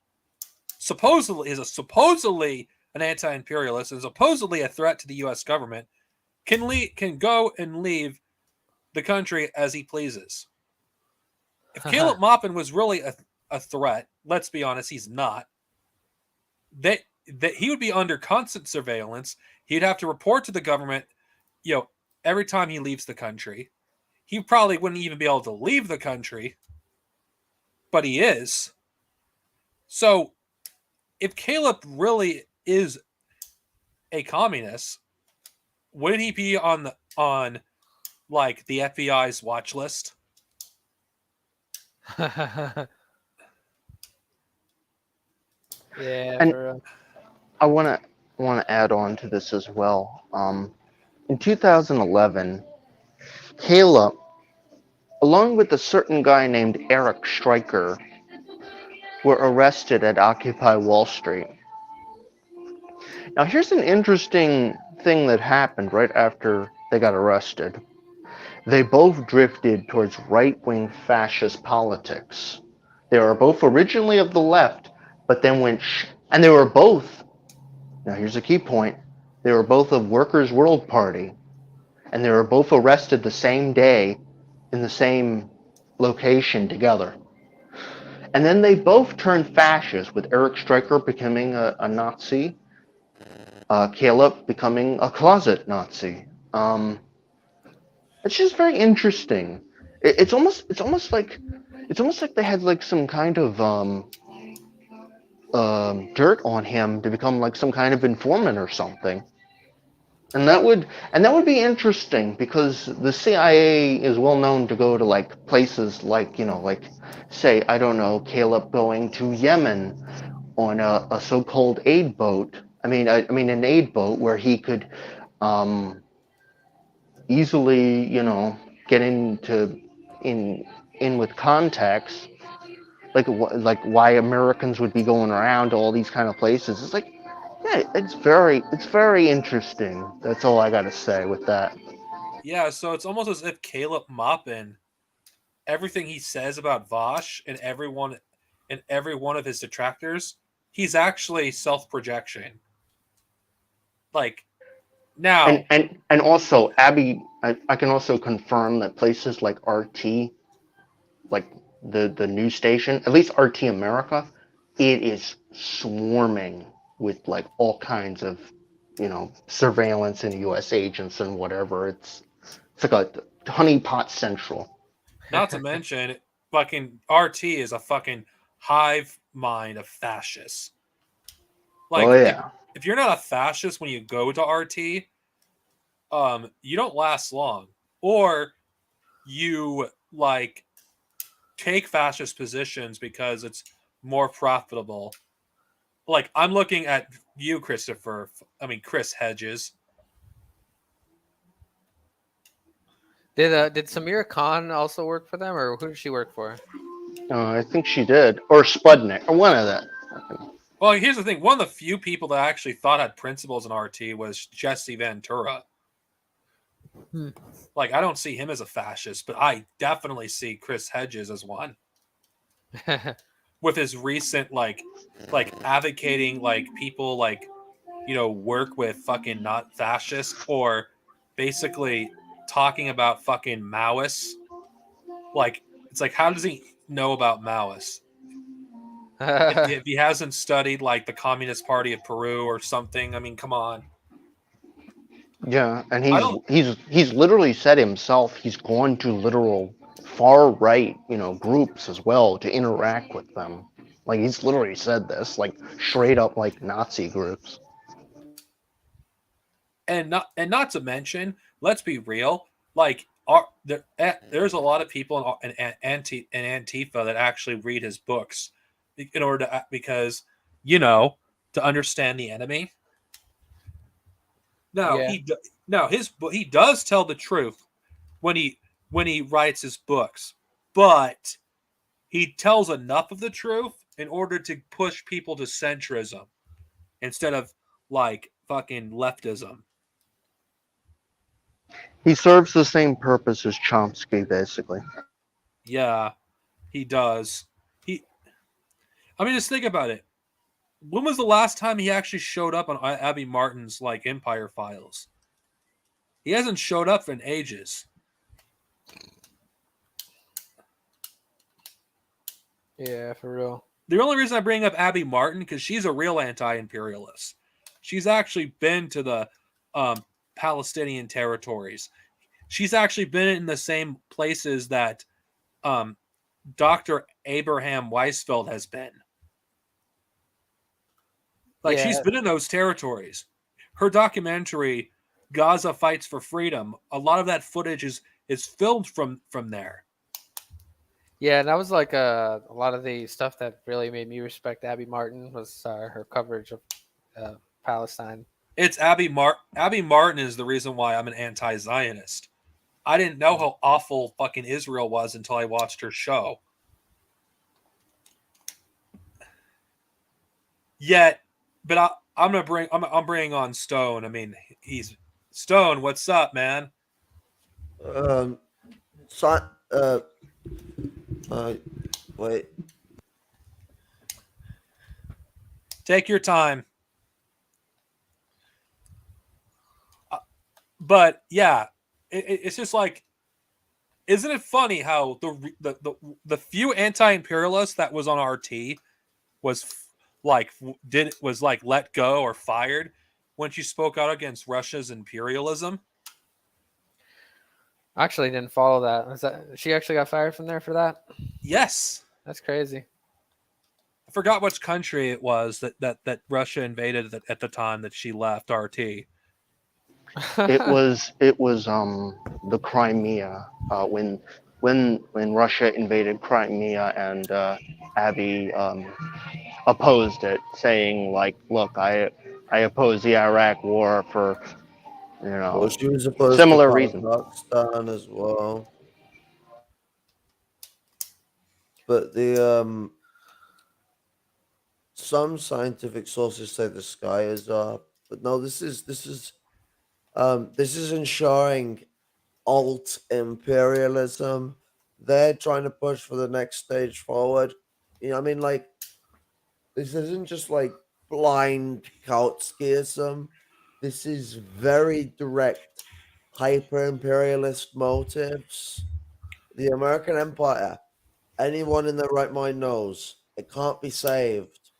Speaker 1: supposedly an anti-imperialist and supposedly a threat to the U.S. government, can go and leave the country as he pleases. If Caleb Maupin was really a threat, let's be honest, he's not. That he would be under constant surveillance. He'd have to report to the government, every time he leaves the country. He probably wouldn't even be able to leave the country, but he is. So, if Caleb really is a communist, would he be on like the FBI's watch list?
Speaker 5: Yeah.
Speaker 6: And I want to add on to this as well. In 2011, Caleb, along with a certain guy named Eric Stryker, were arrested at Occupy Wall Street. Now, here's an interesting thing that happened right after they got arrested. They both drifted towards right-wing fascist politics. They were both originally of the left, but then and they were both, now here's a key point, they were both of Workers' World Party, and they were both arrested the same day in the same location together. And then they both turned fascist, with Eric Stryker becoming a Nazi, Caleb becoming a closet Nazi. It's just very interesting. It's almost like they had like some kind of dirt on him to become like some kind of informant or something. And that would be interesting, because the CIA is well known to go to like places like, like say, I don't know, Caleb going to Yemen on a so-called aid boat. I mean an aid boat where he could easily, get in with contacts, like why Americans would be going around to all these kind of places. It's like, yeah, it's very interesting. That's all I got to say with that.
Speaker 1: Yeah, so it's almost as if Caleb Maupin, everything he says about Vosh and every one of his detractors, he's actually self-projection. Like, now,
Speaker 6: and also, Abby, I can also confirm that places like RT, like the news station, at least RT America, it is swarming with like all kinds of, surveillance and U.S. agents and whatever. It's like a honeypot central.
Speaker 1: Not to mention, fucking RT is a fucking hive mind of fascists. Like,
Speaker 6: Oh yeah.
Speaker 1: if you're not a fascist when you go to RT, you don't last long, or you like take fascist positions because it's more profitable. Like, I'm looking at you, Christopher. I mean, Chris Hedges.
Speaker 5: Did Samira Khan also work for them, or who did she work for?
Speaker 6: I think she did, or Spudnik, or one of that.
Speaker 1: Well, here's the thing. One of the few people that I actually thought had principles in RT was Jesse Ventura. Like, I don't see him as a fascist, but I definitely see Chris Hedges as one. With his recent like advocating like people like, work with fucking not fascists, or basically talking about fucking Maoists. Like, it's like, how does he know about Maoists if he hasn't studied like the Communist Party of Peru or something? I mean, come on.
Speaker 6: Yeah, and he's literally said himself he's gone to literal far right, groups as well to interact with them. Like he's literally said this, like straight up like Nazi groups.
Speaker 1: And not to mention, let's be real, like there's a lot of people in Antifa that actually read his books in order to, because to understand the enemy. Now he does tell the truth when he writes his books, but he tells enough of the truth in order to push people to centrism instead of like fucking leftism.
Speaker 6: He serves the same purpose as Chomsky, basically.
Speaker 1: Yeah, he does. I mean, just think about it. When was the last time he actually showed up on Abby Martin's like Empire Files? He hasn't showed up in ages.
Speaker 5: Yeah, for real.
Speaker 1: The only reason I bring up Abby Martin because she's a real anti-imperialist. She's actually been to the Palestinian territories. She's actually been in the same places that Dr. Abraham Weisfeld has been. Like, she's been in those territories. Her documentary, Gaza Fights for Freedom, a lot of that footage is filmed from there.
Speaker 5: Yeah, and that was like a lot of the stuff that really made me respect Abby Martin was her coverage of Palestine.
Speaker 1: It's Abby Martin is the reason why I'm an anti-Zionist. I didn't know how awful fucking Israel was until I watched her show. Yet, but I'm bringing on Stone. I mean, he's Stone. What's up, man?
Speaker 8: Wait.
Speaker 1: Take your time. But yeah, it's just like, isn't it funny how the few anti-imperialists that was on RT was let go or fired when she spoke out against Russia's imperialism?
Speaker 5: I actually didn't follow that. She actually got fired from there for that?
Speaker 1: Yes.
Speaker 5: That's crazy.
Speaker 1: I forgot which country it was that Russia invaded at the time that she left RT.
Speaker 6: It was the Crimea when Russia invaded Crimea, and Abby opposed it, saying like, "Look, I oppose the Iraq War for
Speaker 8: Well, she was opposed
Speaker 6: similar
Speaker 8: to
Speaker 6: reasons."
Speaker 8: Kazakhstan as well. But the some scientific sources say the sky is up, but no, this is ensuring alt imperialism. They're trying to push for the next stage forward. I mean, like, this isn't just like blind Kautskyism. This is very direct hyper imperialist motives. The American empire, anyone in their right mind knows it can't be saved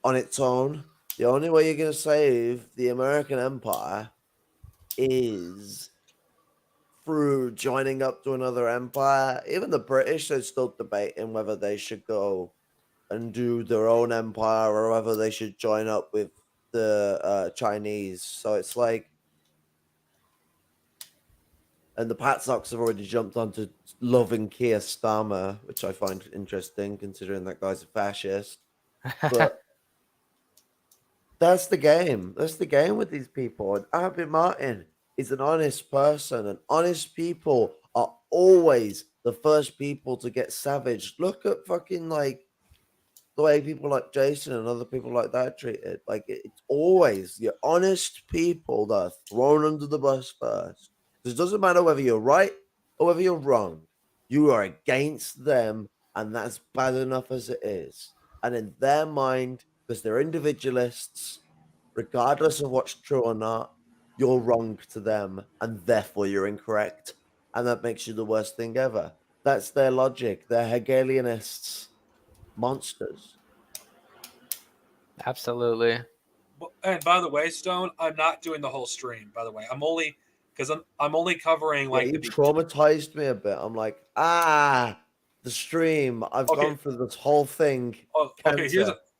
Speaker 8: on its own. The only way you're going to save the American empire is through joining up to another empire. Even the British are still debating whether they should go and do their own empire or whether they should join up with the Chinese. So it's like, and the Pat Sox have already jumped onto loving Keir Starmer, which I find interesting considering that guy's a fascist. But that's the game. That's the game with these people. And Abby Martin is an honest person, and honest people are always the first people to get savaged. Look at fucking like the way people like Jason and other people like that are treated. Like it's always the honest people that are thrown under the bus first. Because it doesn't matter whether you're right or whether you're wrong. You are against them, and that's bad enough as it is. And in their mind, because they're individualists, regardless of what's true or not, you're wrong to them, and therefore you're incorrect. And that makes you the worst thing ever. That's their logic. They're Hegelianists. Monsters.
Speaker 5: Absolutely.
Speaker 1: And by the way, Stone, I'm not doing the whole stream. By the way, I'm only covering like
Speaker 8: you traumatized me a bit. I'm like, the stream. I've gone through this whole thing.
Speaker 1: Oh, okay,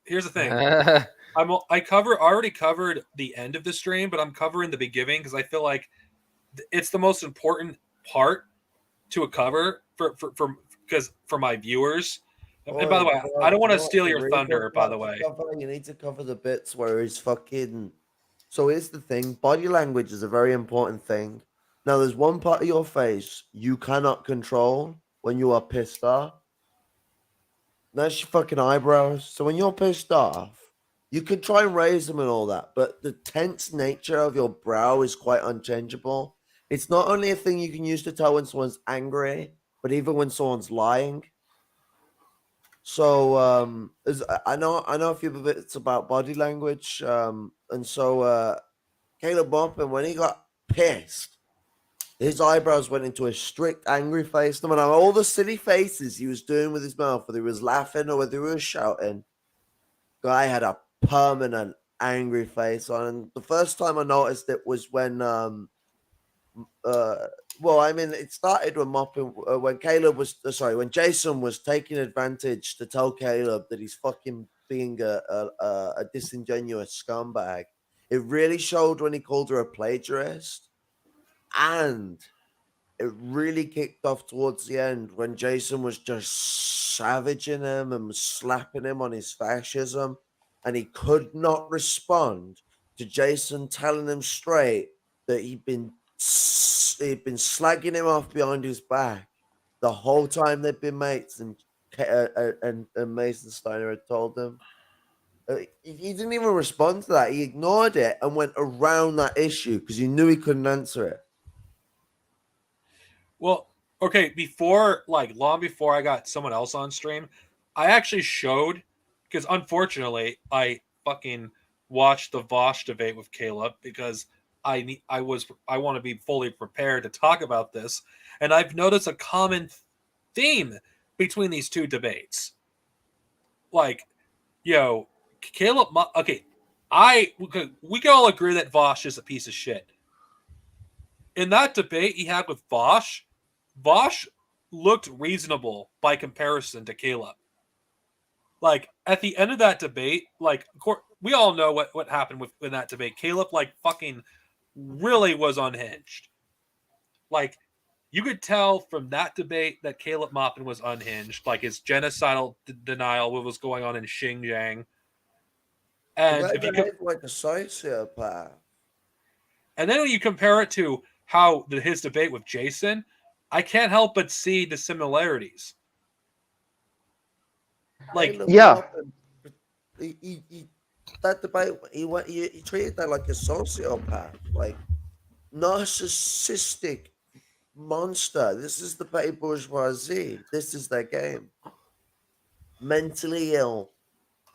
Speaker 1: here's the thing. I already covered the end of the stream, but I'm covering the beginning because I feel like it's the most important part to a cover for my viewers. And by the way, I don't want to steal your thunder, by the way.
Speaker 8: You need to cover the bits where he's fucking... So here's the thing. Body language is a very important thing. Now, there's one part of your face you cannot control when you are pissed off. That's your fucking eyebrows. So when you're pissed off, you can try and raise them and all that, but the tense nature of your brow is quite unchangeable. It's not only a thing you can use to tell when someone's angry, but even when someone's lying. So I know a few bits about body language, and so Caleb Maupin, when he got pissed, his eyebrows went into a strict angry face. No matter all the silly faces he was doing with his mouth, whether he was laughing or whether he was shouting, guy had a permanent angry face on. And the first time I noticed it was when it started when when Jason was taking advantage to tell Caleb that he's fucking being a disingenuous scumbag. It really showed when he called her a plagiarist, and it really kicked off towards the end when Jason was just savaging him and slapping him on his fascism, and he could not respond to Jason telling him straight that he'd been slagging him off behind his back the whole time they'd been mates, and Mason Steiner had told him. He didn't even respond to that. He ignored it and went around that issue because he knew he couldn't answer it.
Speaker 1: Well, okay, long before I got someone else on stream, I actually showed, because unfortunately I fucking watched the Vosh debate with Caleb because I want to be fully prepared to talk about this, and I've noticed a common theme between these two debates. Like, Caleb. Okay, we can all agree that Vosh is a piece of shit. In that debate he had with Vosh looked reasonable by comparison to Caleb. Like, at the end of that debate, we all know what happened in that debate. Caleb fucking really was unhinged. Like, you could tell from that debate that Caleb Maupin was unhinged, like his genocidal denial, what was going on in Xinjiang. And if you
Speaker 8: like a sociopath.
Speaker 1: And then when you compare it to his debate with Jason, I can't help but see the similarities. Like,
Speaker 6: yeah.
Speaker 8: That debate, he treated that like a sociopath, like narcissistic monster. This is the petty bourgeoisie. This is their game. Mentally ill,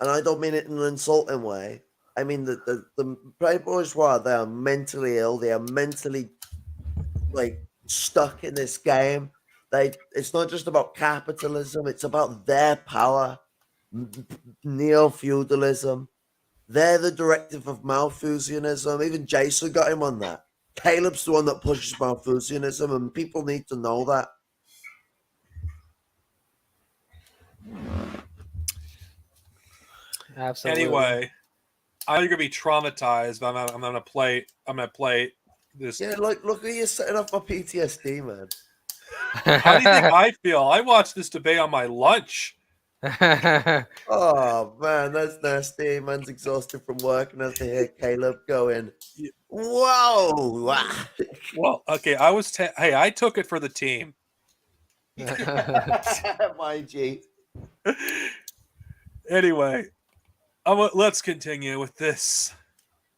Speaker 8: and I don't mean it in an insulting way. I mean the petty bourgeois. They are mentally ill. They are mentally stuck in this game. It's not just about capitalism. It's about their power, neo-feudalism. They're the directive of Malthusianism. Even Jason got him on that. Caleb's the one that pushes Malthusianism, and people need to know that.
Speaker 5: Absolutely.
Speaker 1: Anyway, I'm gonna be traumatized. I'm gonna play this.
Speaker 8: Yeah, look at you setting off my PTSD, man.
Speaker 1: How do you think I feel? I watched this debate on my lunch.
Speaker 8: Oh man, that's nasty. Man's exhausted from work and has to hear Caleb going, "Whoa!"
Speaker 1: Well, okay, hey, I took it for the team.
Speaker 8: My G.
Speaker 1: Anyway, let's continue with this.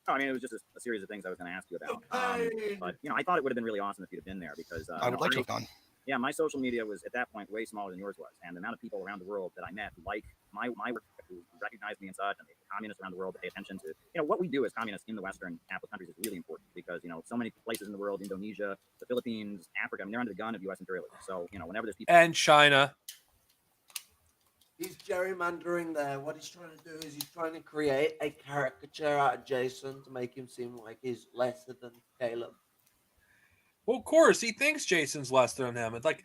Speaker 2: Oh, I mean, it was just a series of things I was going to ask you about. But I thought it would have been really awesome if you'd have been there because
Speaker 4: I would like to have gone.
Speaker 2: Yeah, my social media was at that point way smaller than yours was, and the amount of people around the world that I met who like my work, who recognized me and such, and the communists around the world that pay attention to what we do as communists in the Western capitalist countries is really important because so many places in the world, Indonesia, the Philippines, Africa, I mean, they're under the gun of U.S. imperialism. So whenever there's people
Speaker 1: and China.
Speaker 8: He's gerrymandering there. What he's trying to do is he's trying to create a caricature out of Jason to make him seem like he's lesser than Caleb.
Speaker 1: Well, of course, he thinks Jason's less than him. It's like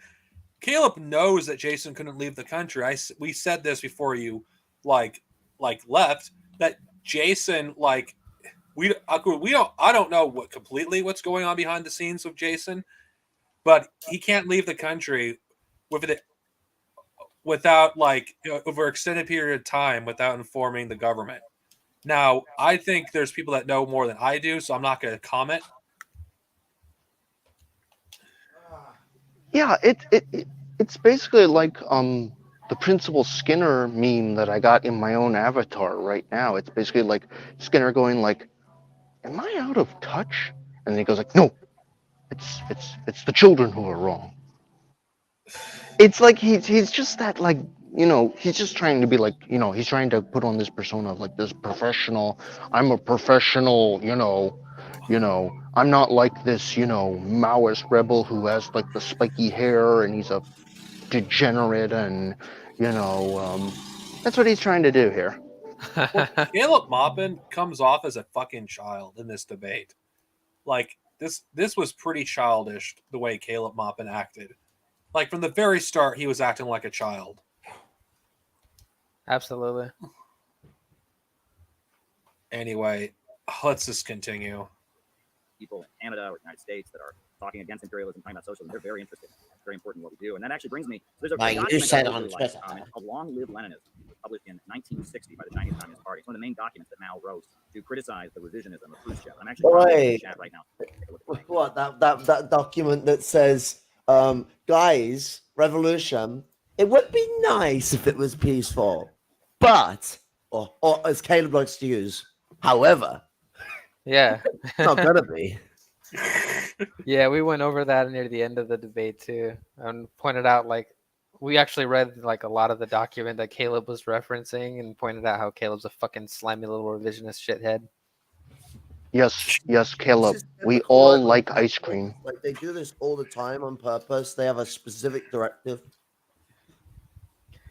Speaker 1: Caleb knows that Jason couldn't leave the country. We said this before you left that Jason I don't know what's going on behind the scenes with Jason, but he can't leave the country without over extended period of time without informing the government. Now, I think there's people that know more than I do, so I'm not going to comment.
Speaker 6: Yeah, it's basically like the Principal Skinner meme that I got in my own avatar right now. It's basically like Skinner going like, "Am I out of touch?" And then he goes like, "No, it's the children who are wrong." It's like he's just that he's just trying to be like he's trying to put on this persona of like this professional. I'm a professional, I'm not like this, Maoist rebel who has like the spiky hair and he's a degenerate and, that's what he's trying to do here.
Speaker 1: Well, Caleb Maupin comes off as a fucking child in this debate. Like this was pretty childish the way Caleb Maupin acted. Like from the very start, he was acting like a child.
Speaker 5: Absolutely.
Speaker 1: Anyway, let's just continue.
Speaker 2: People in Canada or the United States that are talking against imperialism, talking about socialism, they're very interested. It's very important what we do. And that actually brings me, there's a document
Speaker 8: you said
Speaker 2: I
Speaker 8: on
Speaker 2: really
Speaker 8: Twitter.
Speaker 2: called Long Live Leninism, published in 1960 by the Chinese Communist Party. It's one of the main documents that Mao wrote to criticize the revisionism of Khrushchev. I'm actually in the chat right now.
Speaker 8: What, that document that says, guys, revolution, it would be nice if it was peaceful, but, or as Caleb likes to use, however,
Speaker 5: Yeah.
Speaker 8: it's not gonna be.
Speaker 5: Yeah, we went over that near the end of the debate too, and pointed out we actually read a lot of the document that Caleb was referencing, and pointed out how Caleb's a fucking slimy little revisionist shithead.
Speaker 6: Yes, Caleb. We all like ice cream.
Speaker 8: Like they do this all the time on purpose. They have a specific directive.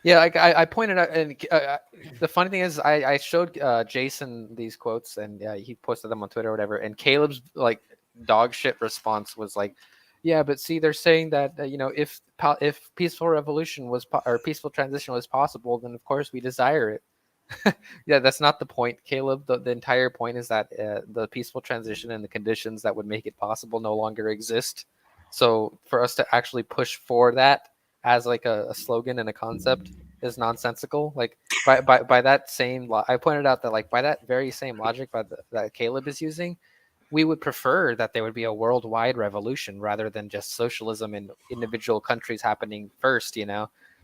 Speaker 5: Yeah, I pointed out, and the funny thing is, I showed Jason these quotes, and he posted them on Twitter or whatever. And Caleb's dog shit response was like, "Yeah, but see, they're saying that if peaceful revolution or peaceful transition was possible, then of course we desire it." Yeah, that's not the point, Caleb. The entire point is that the peaceful transition and the conditions that would make it possible no longer exist. So for us to actually push for that as a slogan and a concept is nonsensical. By that same I pointed out that by that very same logic that Caleb is using, we would prefer that there would be a worldwide revolution rather than just socialism in individual countries happening first,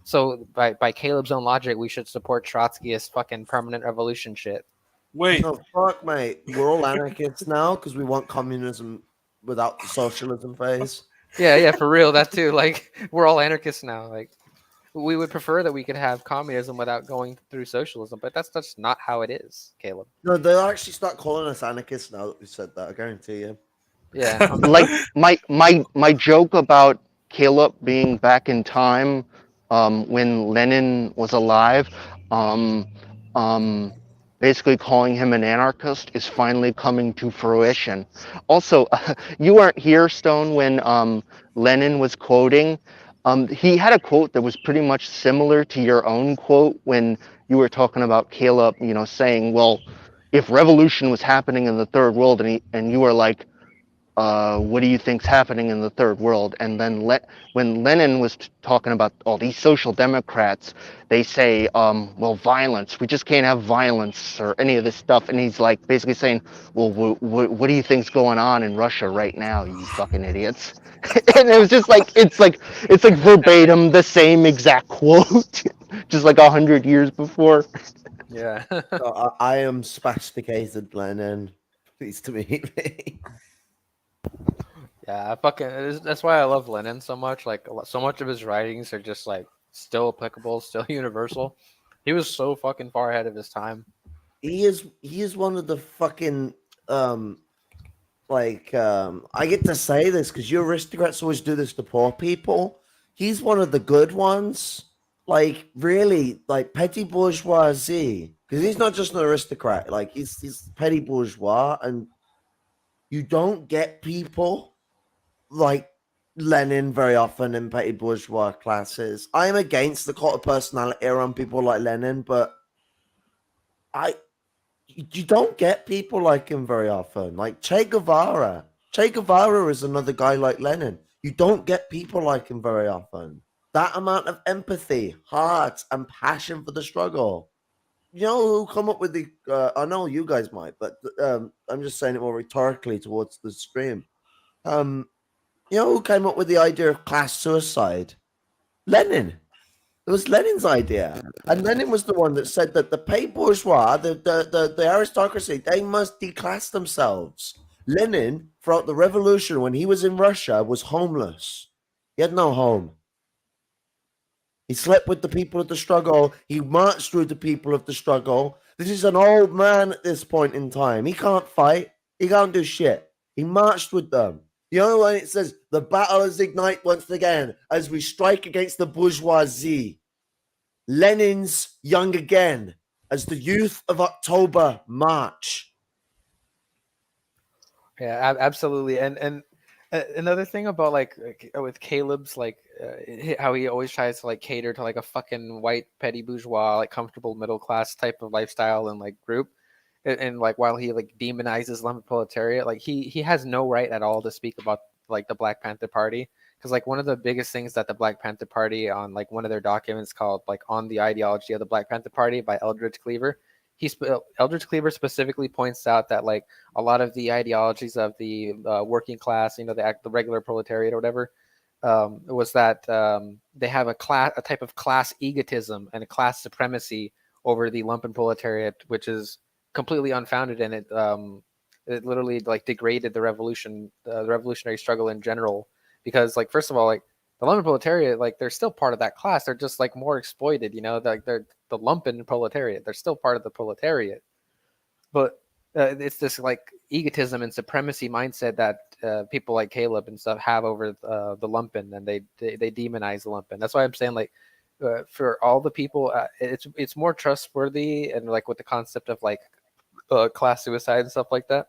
Speaker 5: So by Caleb's own logic, we should support Trotskyist fucking permanent revolution shit.
Speaker 1: Wait.
Speaker 8: No, fuck, mate. We're all anarchists now because we want communism without the socialism phase.
Speaker 5: Yeah, for real. That too. We're all anarchists now. We would prefer that we could have communism without going through socialism, but that's just not how it is, Caleb.
Speaker 8: No, they'll actually start calling us anarchists now that we said that. I guarantee you.
Speaker 5: Yeah.
Speaker 6: my joke about Caleb being back in time when Lenin was alive, basically calling him an anarchist is finally coming to fruition. Also, you weren't here, Stone, when Lenin was quoting. He had a quote that was pretty much similar to your own quote when you were talking about Caleb, saying, well, if revolution was happening in the third world, and you were like, what do you think's happening in the third world? And then when Lenin was talking about all these social democrats, they say, well, violence. We just can't have violence or any of this stuff. And he's like basically saying, well, what do you think's going on in Russia right now, you fucking idiots? And it was just like it's like verbatim the same exact quote, just like 100 years before.
Speaker 5: Yeah.
Speaker 8: So I am spasticated Lenin. Pleased to meet me.
Speaker 5: Yeah, that's why I love Lenin so much. Like so much of his writings are just like still applicable, still universal. He was so fucking far ahead of his time.
Speaker 8: He is one of the fucking I get to say this because you aristocrats always do this to poor people. He's one of the good ones. Like really, like petty bourgeoisie. Because he's not just an aristocrat. Like he's petty bourgeois, and you don't get people like Lenin very often in petty bourgeois classes. I am against the cult of personality around people like Lenin, but you don't get people like him very often. Like Che Guevara. Che Guevara is another guy like Lenin. You don't get people like him very often. That amount of empathy, heart, and passion for the struggle. You know who come up with the? I know you guys might, but I'm just saying it more rhetorically towards the stream. You know who came up with the idea of class suicide? Lenin. It was Lenin's idea. And Lenin was the one that said that the paid bourgeois, the aristocracy, they must declass themselves. Lenin, throughout the revolution, when he was in Russia, was homeless. He had no home. He slept with the people of the struggle. He marched through the people of the struggle. This is an old man at this point in time. He can't fight. He can't do shit. He marched with them. You know when it says, the battle is ignite once again as we strike against the bourgeoisie. Lenin's young again as the youth of October march.
Speaker 5: Yeah, absolutely. And another thing about like with Caleb's how he always tries to like cater to like a fucking white petty bourgeois, like comfortable middle class type of lifestyle and like group. And like while he like demonizes lumpen proletariat, like he has no right at all to speak about like the Black Panther Party, because like one of the biggest things that the Black Panther Party on like one of their documents called like On the Ideology of the Black Panther Party by Eldridge Cleaver, Eldridge Cleaver specifically points out that like a lot of the ideologies of the working class, the regular proletariat or whatever, was that they have a type of class egotism and a class supremacy over the lumpen proletariat, which is completely unfounded, and it literally like degraded the revolutionary struggle in general, because like first of all, like the lumpen proletariat, like they're still part of that class, they're just like more exploited, like they're the lumpen proletariat, they're still part of the proletariat, but it's this like egotism and supremacy mindset that people like Caleb and stuff have over the lumpen, and they demonize the lumpen. That's why I'm saying like for all the people, it's more trustworthy, and like with the concept of like class suicide and stuff like that,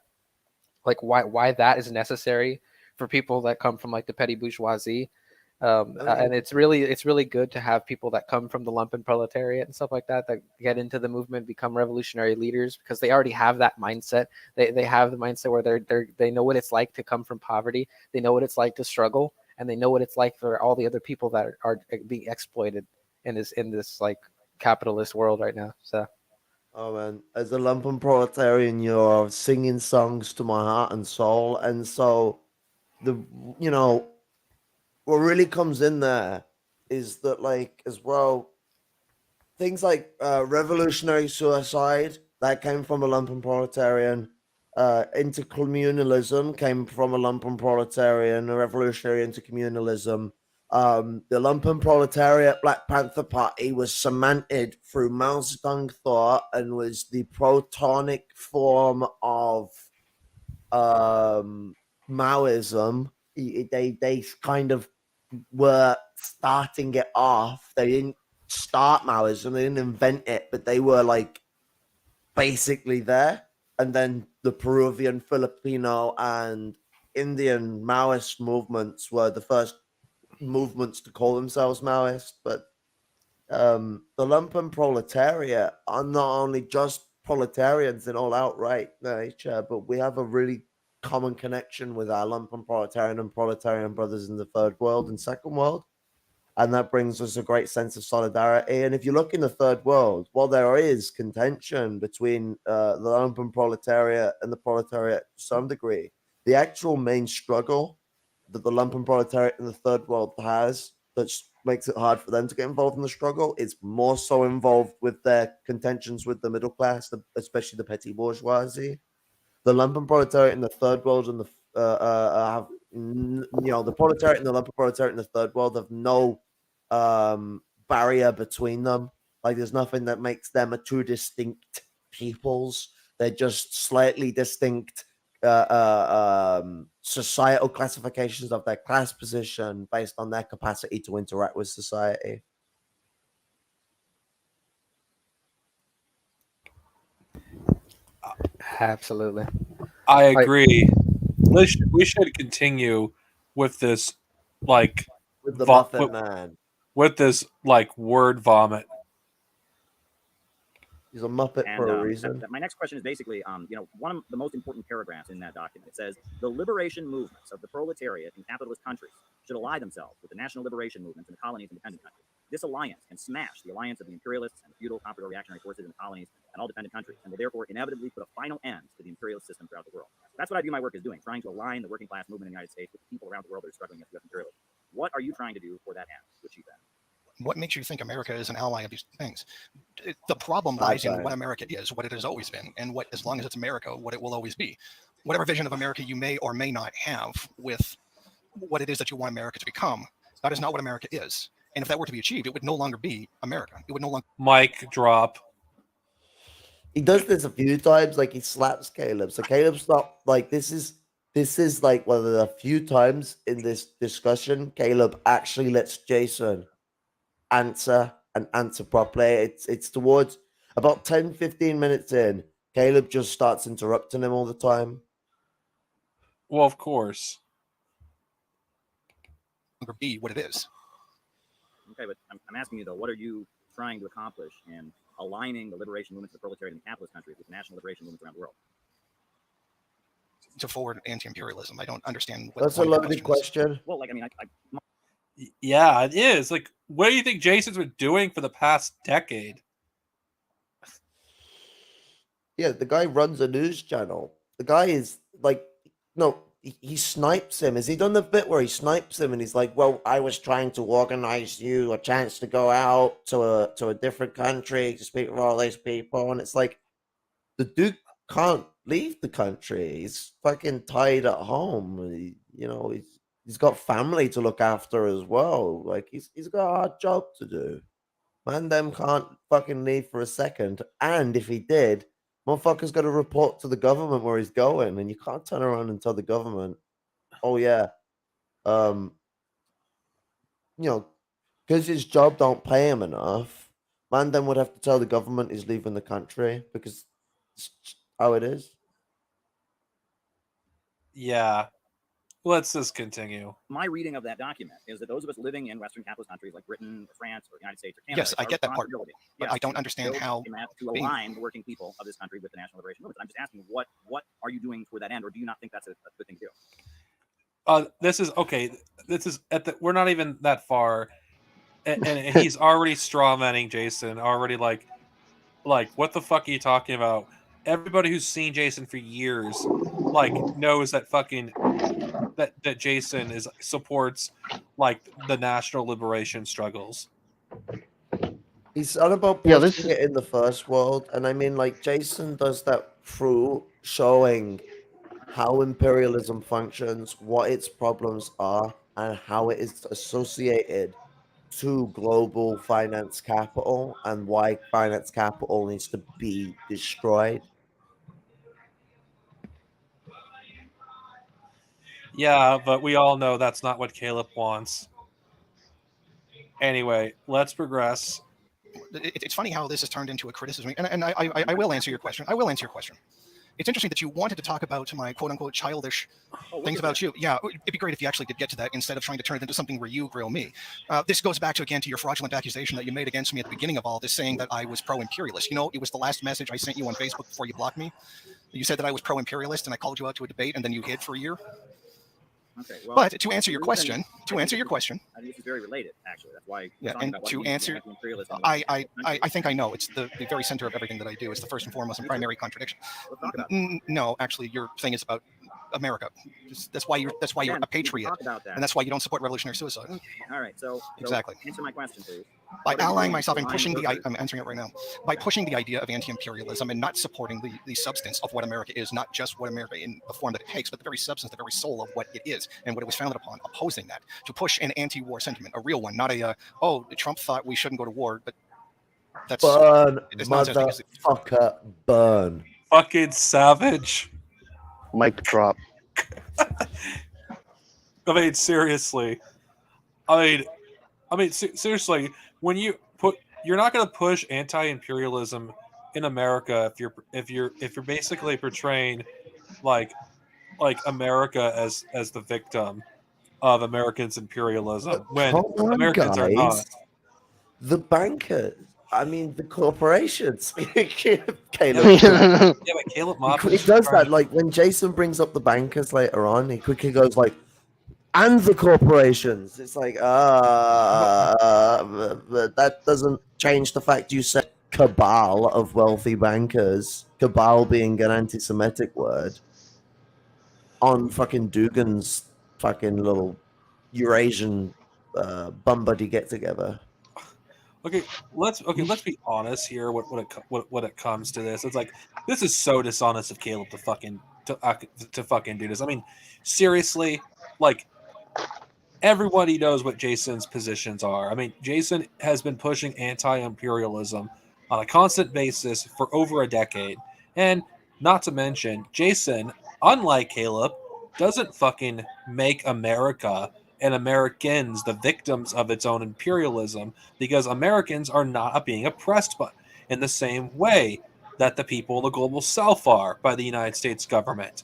Speaker 5: like why that is necessary for people that come from like the petty bourgeoisie, and it's really good to have people that come from the lumpen proletariat and stuff like that get into the movement, become revolutionary leaders, because they already have that mindset. They have the mindset where they know what it's like to come from poverty, they know what it's like to struggle, and they know what it's like for all the other people that are being exploited in this like capitalist world right now. So
Speaker 8: oh man, as a lumpen proletarian, you're singing songs to my heart and soul, and so what really comes in there is that like as well things like revolutionary suicide that came from a lumpen proletarian, intercommunalism came from a lumpen proletarian, a revolutionary intercommunalism. The lumpen proletariat Black Panther Party was cemented through Mao Zedong thought and was the protonic form of Maoism. They kind of were starting it off. They didn't start Maoism, they didn't invent it, but they were like basically there. And then the Peruvian, Filipino, and Indian Maoist movements were the first movements to call themselves Maoist. But the lumpen proletariat are not only just proletarians in all outright nature, but we have a really common connection with our lumpen proletarian and proletarian brothers in the third world and second world. And that brings us a great sense of solidarity. And if you look in the third world, while there is contention between the lumpen proletariat and the proletariat to some degree, the actual main struggle that the lumpen proletariat in the third world has that makes it hard for them to get involved in the struggle is more so involved with their contentions with the middle class, especially the petty bourgeoisie. The lumpen proletariat in the third world and the have the proletariat and the lumpen proletariat in the third world have no barrier between them. Like there's nothing that makes them a two distinct peoples. They're just slightly distinct societal classifications of their class position based on their capacity to interact with society.
Speaker 5: Absolutely.
Speaker 1: I agree. We should continue with this, like,
Speaker 8: with the Muffin Man.
Speaker 1: With this, like, word vomit.
Speaker 8: He's a Muppet for a reason.
Speaker 2: My next question is basically, one of the most important paragraphs in that document. It says, the liberation movements of the proletariat in capitalist countries should ally themselves with the national liberation movements in the colonies and dependent countries. This alliance can smash the alliance of the imperialists and the feudal comprador reactionary forces in the colonies and all dependent countries, and will therefore inevitably put a final end to the imperialist system throughout the world. That's what I view my work as doing, trying to align the working class movement in the United States with the people around the world that are struggling against U.S. imperialism. What are you trying to do for that end, to achieve that?
Speaker 4: What makes you think America is an ally of these things? The problem lies in what America is, what it has always been, and what, as long as it's America, what it will always be. Whatever vision of America you may or may not have with what it is that you want America to become, that is not what America is. And if that were to be achieved, it would no longer be America. It would no longer.
Speaker 1: Mic drop.
Speaker 8: He does this a few times, like he slaps Caleb. So Caleb's not like this is like one of the few times in this discussion Caleb actually lets Jason answer and answer properly. It's towards about 10-15 minutes in, Caleb just starts interrupting him all the time.
Speaker 1: Well, of course.
Speaker 4: Be what it is.
Speaker 2: Okay, but I'm asking you though, what are you trying to accomplish in aligning the liberation movements of the proletariat and capitalist countries with national liberation movements around the world?
Speaker 4: To forward anti-imperialism. I don't understand
Speaker 8: what that's a lovely question.
Speaker 2: Well, like, I mean,
Speaker 1: yeah, it is. Like, what do you think Jason's been doing for the past decade?
Speaker 8: Yeah, the guy runs a news channel. The guy is like, no, he snipes him. Has he done the bit where he snipes him and he's like, well, I was trying to organize you a chance to go out to a different country to speak with all these people. And it's like, the dude can't leave the country. He's fucking tied at home. He's got family to look after as well. Like he's got a hard job to do. Man, them can't fucking leave for a second. And if he did, motherfucker's got to report to the government where he's going, and you can't turn around and tell the government, "Oh yeah, because his job don't pay him enough." Man, then would have to tell the government he's leaving the country because it's how it is.
Speaker 1: Yeah. Let's just continue.
Speaker 2: My reading of that document is that those of us living in Western capitalist countries like Britain or France or the United States or Canada.
Speaker 4: Yes, I get that part. But I don't understand how
Speaker 2: to align the working people of this country with the national liberation movement. I'm just asking, what are you doing toward that end, or do you not think that's a good thing to do?
Speaker 1: This is okay. This is we're not even that far, and he's already strawmanning Jason. Already like, what the fuck are you talking about? Everybody who's seen Jason for years, like, knows that fucking that Jason supports like the national liberation struggles.
Speaker 8: He's on about pushing it in the first world, and I mean, like, Jason does that through showing how imperialism functions, what its problems are, and how it is associated to global finance capital, and why finance capital needs to be destroyed.
Speaker 1: Yeah, but we all know that's not what Caleb wants. Anyway, let's progress.
Speaker 4: it's funny how this has turned into a criticism, and I will answer your question. I will answer your question. It's interesting that you wanted to talk about my quote-unquote childish things about you. Yeah, it'd be great if you actually did get to that instead of trying to turn it into something where you grill me. This goes back to, again, to your fraudulent accusation that you made against me at the beginning of all this, saying that I was pro-imperialist. You know, it was the last message I sent you on Facebook before you blocked me. You said that I was pro-imperialist, and I called you out to a debate, and then you hid for a year.
Speaker 2: Okay, well,
Speaker 4: But to answer your question,
Speaker 2: I think this is very related, actually. That's why.
Speaker 4: yeah, and to answer, I think I know. It's the very center of everything that I do. It's the first and foremost and primary contradiction.
Speaker 2: Let's talk about
Speaker 4: No, actually, your thing is about America. That's why you're a patriot,
Speaker 2: talk about that.
Speaker 4: and that's why you don't support revolutionary suicide.
Speaker 2: Okay, all right, so
Speaker 4: Exactly.
Speaker 2: answer my question, please.
Speaker 4: By
Speaker 2: What are you
Speaker 4: allying
Speaker 2: doing
Speaker 4: myself
Speaker 2: to
Speaker 4: and
Speaker 2: align
Speaker 4: pushing
Speaker 2: with
Speaker 4: I'm answering it right now. By pushing the idea of anti-imperialism and not supporting the substance of what America is, not just what America in the form that it takes, but the very substance, the very soul of what it is and what it was founded upon, opposing that, to push an anti-war sentiment, a real one, not a, Trump thought we shouldn't go to war, but that's
Speaker 8: Burn,
Speaker 4: it's nonsense because
Speaker 8: motherfucker, burn.
Speaker 1: Fucking savage.
Speaker 6: Mic drop.
Speaker 1: I mean, seriously. Seriously. When you're not going to push anti-imperialism in America if you're basically portraying like America as the victim of Americans' imperialism when
Speaker 8: Come on,
Speaker 1: Americans are not.
Speaker 8: guys. The bankers. I mean, the corporations. Caleb.
Speaker 1: Yeah, but Caleb Maupin
Speaker 8: He does that, like when Jason brings up the bankers later on, he quickly goes like, and the corporations. It's like, but that doesn't change the fact you said cabal of wealthy bankers, cabal being an anti-Semitic word, on fucking Dugan's fucking little Eurasian bum buddy get together.
Speaker 1: Okay, let's be honest here. What it comes to this, it's like this is so dishonest of Caleb to fucking do this. I mean, seriously, like everybody knows what Jason's positions are. I mean, Jason has been pushing anti-imperialism on a constant basis for over a decade, and not to mention, Jason, unlike Caleb, doesn't fucking make America and Americans the victims of its own imperialism, because Americans are not being oppressed in the same way that the people in the global south are by the United States government.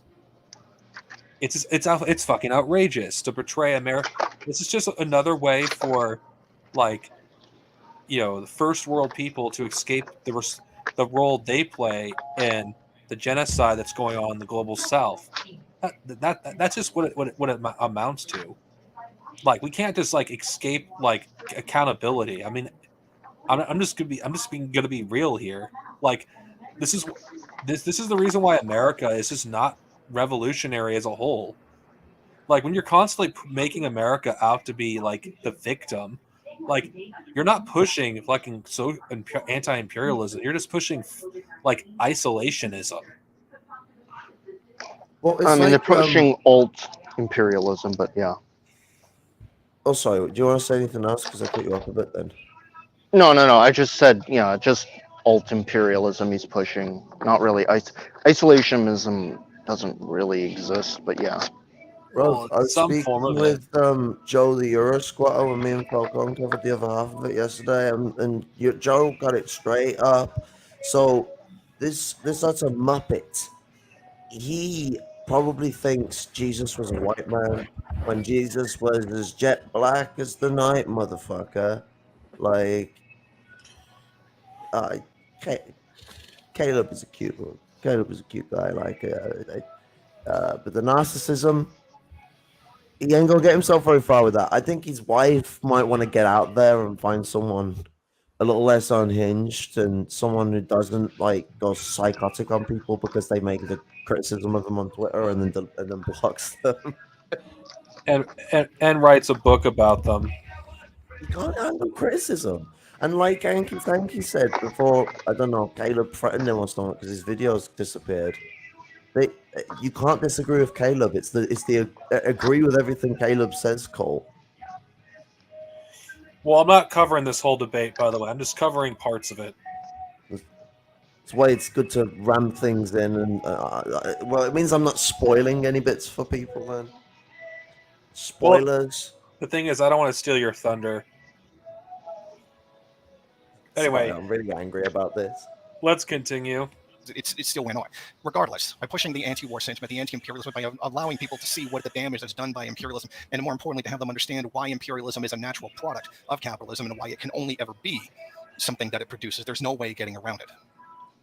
Speaker 1: It's fucking outrageous to portray America. This is just another way for, like, the first world people to escape the role they play in the genocide that's going on in the global south. That's just what it amounts to. Like, we can't just like escape like accountability. I mean, I'm just gonna be real here. Like, this is the reason why America is just not revolutionary as a whole. Like, when you're constantly making America out to be like the victim, like, you're not pushing fucking anti-imperialism. You're just pushing like isolationism.
Speaker 8: Well,
Speaker 6: I mean, they're pushing alt imperialism, but yeah.
Speaker 8: Oh, sorry. Do you want to say anything else? Because I cut you off a bit then.
Speaker 6: No. I just said, just alt imperialism he's pushing. Not really. Isolationism doesn't really exist, but yeah.
Speaker 8: Bro, I was speaking with Joe the Euro squatter when me and Falcon covered the other half of it yesterday, and Joe got it straight up. So this that's a Muppet. He probably thinks Jesus was a white man when Jesus was as jet black as the night, motherfucker. Like, Caleb is a cute one. Caleb is a cute guy. Like, but the narcissism, he ain't gonna get himself very far with that. I think his wife might want to get out there and find someone a little less unhinged and someone who doesn't like go psychotic on people because they make the criticism of them on Twitter and then blocks them.
Speaker 1: and writes a book about them.
Speaker 8: You can't handle criticism. And like Anki Tanky said before, I don't know, Caleb threatened him or something because his videos disappeared. You can't disagree with Caleb. It's the agree with everything Caleb says, Cole.
Speaker 1: Well, I'm not covering this whole debate, by the way. I'm just covering parts of it.
Speaker 8: That's why it's good to ram things in, and well, it means I'm not spoiling any bits for people. Then spoilers.
Speaker 1: Well, the thing is, I don't want to steal your thunder. Anyway,
Speaker 8: I'm really angry about this.
Speaker 1: let's continue.
Speaker 4: It's still went on. Regardless, by pushing the anti-war sentiment, the anti-imperialism, by allowing people to see what the damage that's done by imperialism, and more importantly, to have them understand why imperialism is a natural product of capitalism and why it can only ever be something that it produces. There's no way getting around it.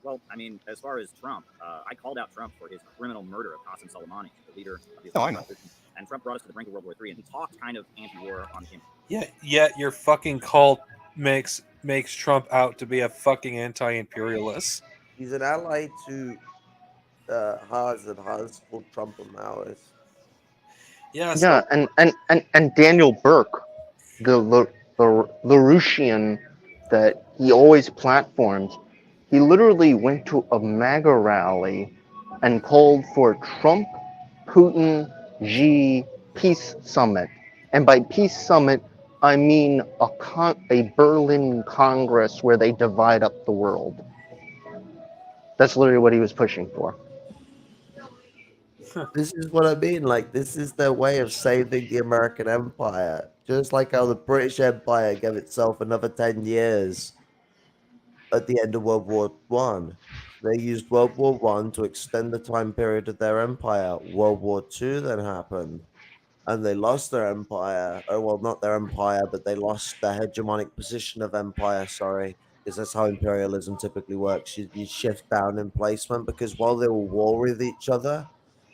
Speaker 2: Well, I mean, as far as Trump, I called out Trump for his criminal murder of Qasem Soleimani, the leader of the
Speaker 4: I know.
Speaker 2: opposition. And Trump brought us to the brink of World War III, and he talked kind of anti-war on him.
Speaker 1: Yeah, yet your fucking cult makes Trump out to be a fucking anti-imperialist.
Speaker 8: He's an ally to Haas and Haas called Trump and Maoist.
Speaker 1: Yeah,
Speaker 6: Yeah, and Daniel Burke, the Larouchian that he always platforms, he literally went to a MAGA rally and called for Trump, Putin, Xi peace summit. And by peace summit, I mean a Berlin Congress where they divide up the world. That's literally what he was pushing for.
Speaker 8: This is what I mean. Like, this is their way of saving the American empire. Just like how the British Empire gave itself another 10 years at the end of World War One. They used World War One to extend the time period of their empire. World War Two then happened, and they lost their empire. Oh, well, not their empire, but they lost the hegemonic position of empire. Sorry, because that's how imperialism typically works. You shift down in placement because while they will war with each other,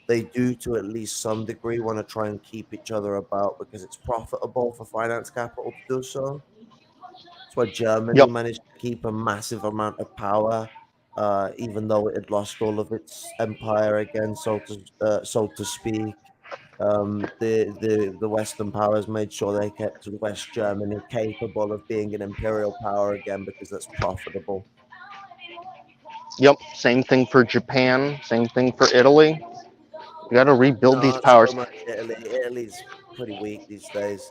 Speaker 8: they do to at least some degree want to try and keep each other about because it's profitable for finance capital to do so. That's why Germany managed to keep a massive amount of power, even though it had lost all of its empire again, so to speak. The Western powers made sure they kept West Germany capable of being an imperial power again because that's profitable.
Speaker 6: Yep, same thing for Japan, same thing for Italy. You got to rebuild these powers.
Speaker 8: So much Italy. Italy's pretty weak these days.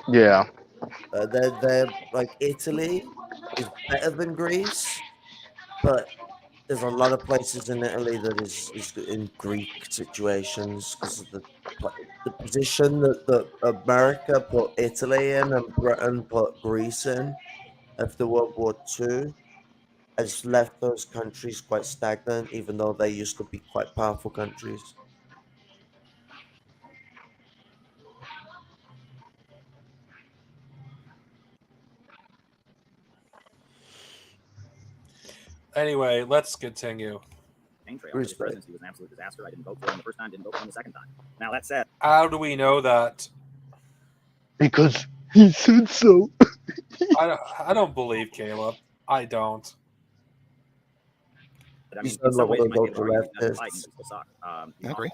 Speaker 6: Yeah.
Speaker 8: They're like Italy is better than Greece, but there's a lot of places in Italy that is in Greek situations because of the position that America put Italy in and Britain put Greece in after World War II has left those countries quite stagnant, even though they used to be quite powerful countries.
Speaker 1: Anyway, let's continue.
Speaker 2: His presidency was an absolute disaster. I didn't vote for him the first time, didn't vote for him the second time. Now, that said,
Speaker 1: How do we know that?
Speaker 6: Because he said so.
Speaker 1: I don't believe Caleb. I don't.
Speaker 2: But, I mean, in some ways, you might be able to argue that Biden still suck. I agree.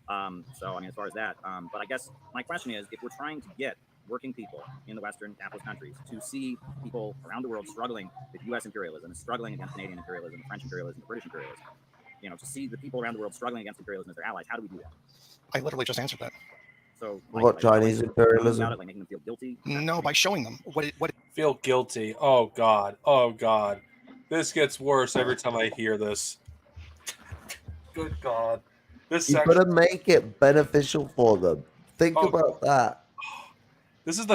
Speaker 2: So, I mean, as far as that, but I guess my question is, if we're trying to get working people in the Western capitalist countries to see people around the world struggling with U.S. imperialism, struggling against Canadian imperialism, French imperialism, British imperialism, you know, to see the people around the world struggling against imperialism as their allies, how do we do that?
Speaker 4: I literally just answered that.
Speaker 2: So,
Speaker 8: what Chinese imperialism?
Speaker 2: About it, like making them feel guilty?
Speaker 4: No, by showing them what it
Speaker 1: feel guilty. Oh God. Oh God. This gets worse every time I hear this. Good God. This
Speaker 8: You gotta make it beneficial for them. Think about that.
Speaker 1: This is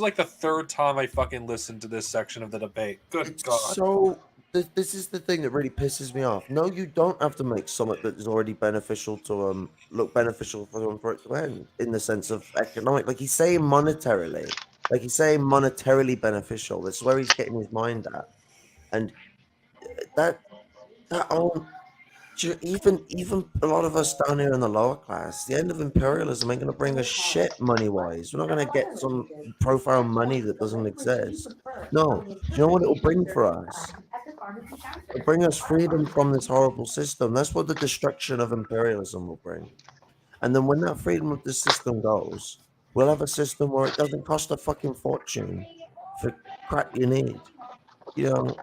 Speaker 1: like the third time I fucking listened to this section of the debate. Good God.
Speaker 8: So this is the thing that really pisses me off. No, you don't have to make something that is already beneficial to look beneficial for them for it to end in the sense of economic. Like he's saying monetarily. Like he's saying monetarily beneficial. That's where he's getting his mind at. And that even a lot of us down here in the lower class, the end of imperialism ain't going to bring us shit money-wise. We're not going to get some profile money that doesn't exist. No. Do you know what it'll bring for us? It'll bring us freedom from this horrible system. That's what the destruction of imperialism will bring. And then when that freedom of the system goes, we'll have a system where it doesn't cost a fucking fortune for crap you need. You know,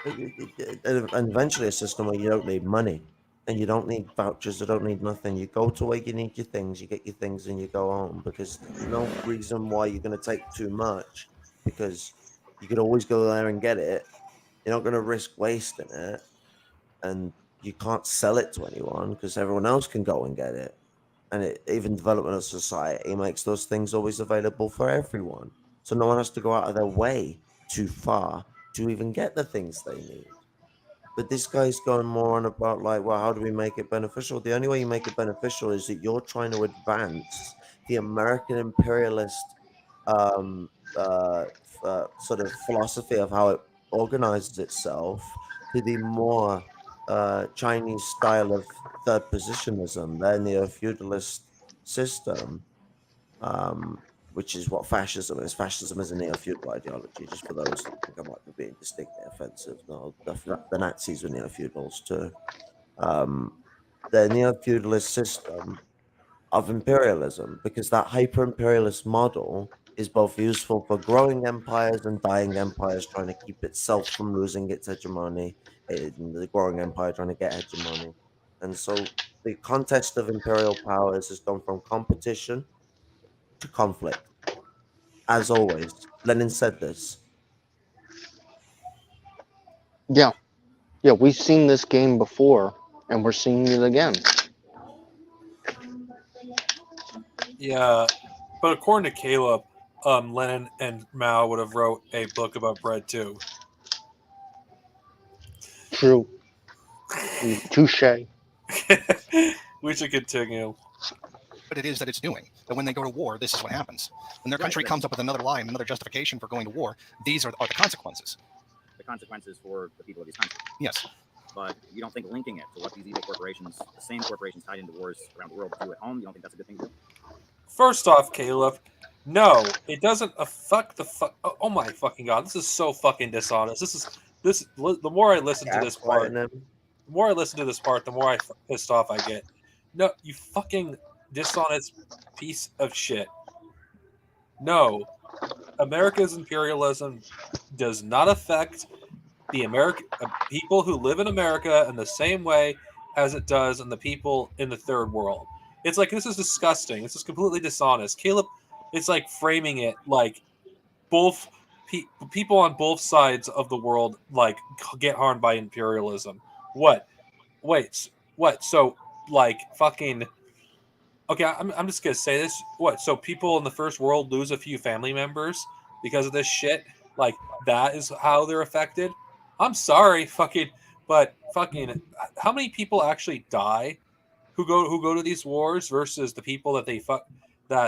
Speaker 8: and eventually a system where you don't need money and you don't need vouchers, you don't need nothing. You go to where you need your things, you get your things and you go home because there's no reason why you're going to take too much because you could always go there and get it. You're not going to risk wasting it and you can't sell it to anyone because everyone else can go and get it. And even development of society makes those things always available for everyone. So no one has to go out of their way too far to even get the things they need. But this guy's going more on about like, well, how do we make it beneficial? The only way you make it beneficial is that you're trying to advance the American imperialist um, sort of philosophy of how it organizes itself to the more Chinese style of third positionism, their neo-feudalist system, which is what fascism is. Fascism is a neo-feudal ideology, just for those that think I might be being distinctly offensive. No, the Nazis were neo-feudals too. The neo-feudalist system of imperialism, because that hyper-imperialist model is both useful for growing empires and dying empires trying to keep itself from losing its hegemony, the growing empire trying to get hegemony. And so the contest of imperial powers has gone from competition to conflict. As always, Lenin said this.
Speaker 6: Yeah, yeah, we've seen this game before, and we're seeing it again.
Speaker 1: Yeah, but according to Caleb, Lenin and Mao would have wrote a book about bread too.
Speaker 6: True. Touche.
Speaker 1: We should continue.
Speaker 4: But it is that it's doing. That when they go to war, this is what happens. When their country comes up with another lie and another justification for going to war, these are the consequences.
Speaker 2: The consequences for the people of these countries.
Speaker 4: Yes.
Speaker 2: But you don't think linking it to what these evil corporations, the same corporations tied into wars around the world, do at home, you don't think that's a good thing to do?
Speaker 1: First off, Caleb, no, it doesn't affect the fuck. Oh my fucking god, this is so fucking dishonest. This. The more I listen to this part, the more I listen to this part, the more pissed off I get. No, you fucking dishonest piece of shit. No, America's imperialism does not affect the American people who live in America in the same way as it does in the people in the third world. It's like, this is disgusting. This is completely dishonest. Caleb, it's like framing it like both people on both sides of the world like get harmed by imperialism. What? Wait, what? So like fucking. Okay, I'm just gonna say this. What? So people in the first world lose a few family members because of this shit? Like that is how they're affected? I'm sorry, but how many people actually die who go to these wars versus the people that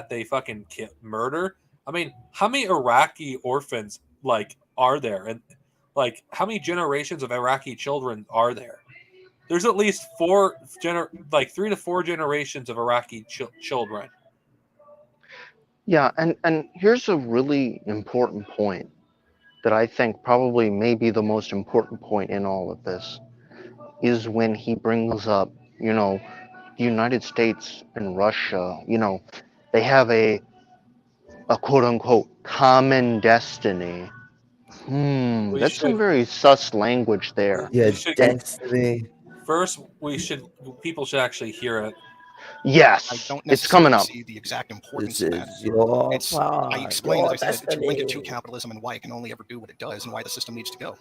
Speaker 1: they fucking murder? I mean, how many Iraqi orphans like are there, and like how many generations of Iraqi children are there? There's at least 3 to 4 generations of Iraqi children.
Speaker 6: Yeah, and here's a really important point that I think probably may be the most important point in all of this, is when he brings up, the United States and Russia, they have a quote unquote common destiny. That's some very sus language there.
Speaker 8: Yeah, destiny.
Speaker 1: First, people should actually hear it.
Speaker 6: Yes,
Speaker 4: I don't
Speaker 6: it's coming
Speaker 4: necessarily
Speaker 6: up.
Speaker 4: see the exact importance
Speaker 8: This
Speaker 4: of that.
Speaker 8: is your
Speaker 4: I explained, as I said, to link it to
Speaker 8: destiny.
Speaker 4: capitalism and why it can only ever do what it does and why the system needs to go.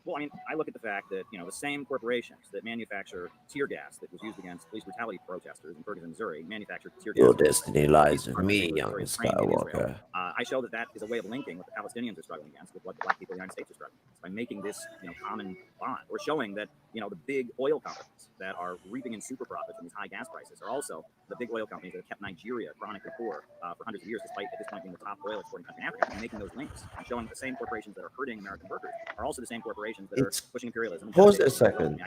Speaker 2: Well, I mean, I look at the fact that, the same corporations that manufacture tear gas that was used against police brutality protesters in Ferguson, Missouri, manufactured tear gas.
Speaker 8: Your destiny lies with me, young Skywalker.
Speaker 2: I show that is a way of linking what the Palestinians are struggling against with what the black people in the United States are struggling against by making this, common bond. We're showing that, the big oil companies that are reaping in super profits from these high gas prices are also the big oil companies that have kept Nigeria chronically poor for hundreds of years, despite at this point being the top oil exporting country in Africa, and making those links and showing the same corporations that are hurting American workers are also the same corporations that are pushing imperialism.
Speaker 8: Pause it a second.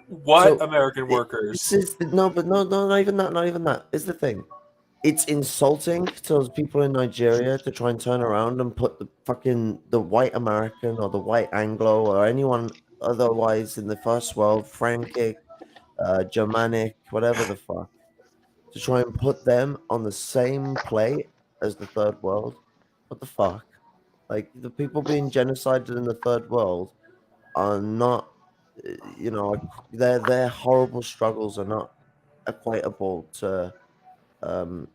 Speaker 1: What American workers?
Speaker 8: Not even that. Is the thing. It's insulting to those people in Nigeria to try and turn around and put the white American or the white Anglo or anyone otherwise in the first world, Frankic, Germanic, whatever the fuck, to try and put them on the same plate as the third world. What the fuck? Like, the people being genocided in the third world are not, their horrible struggles are not equatable to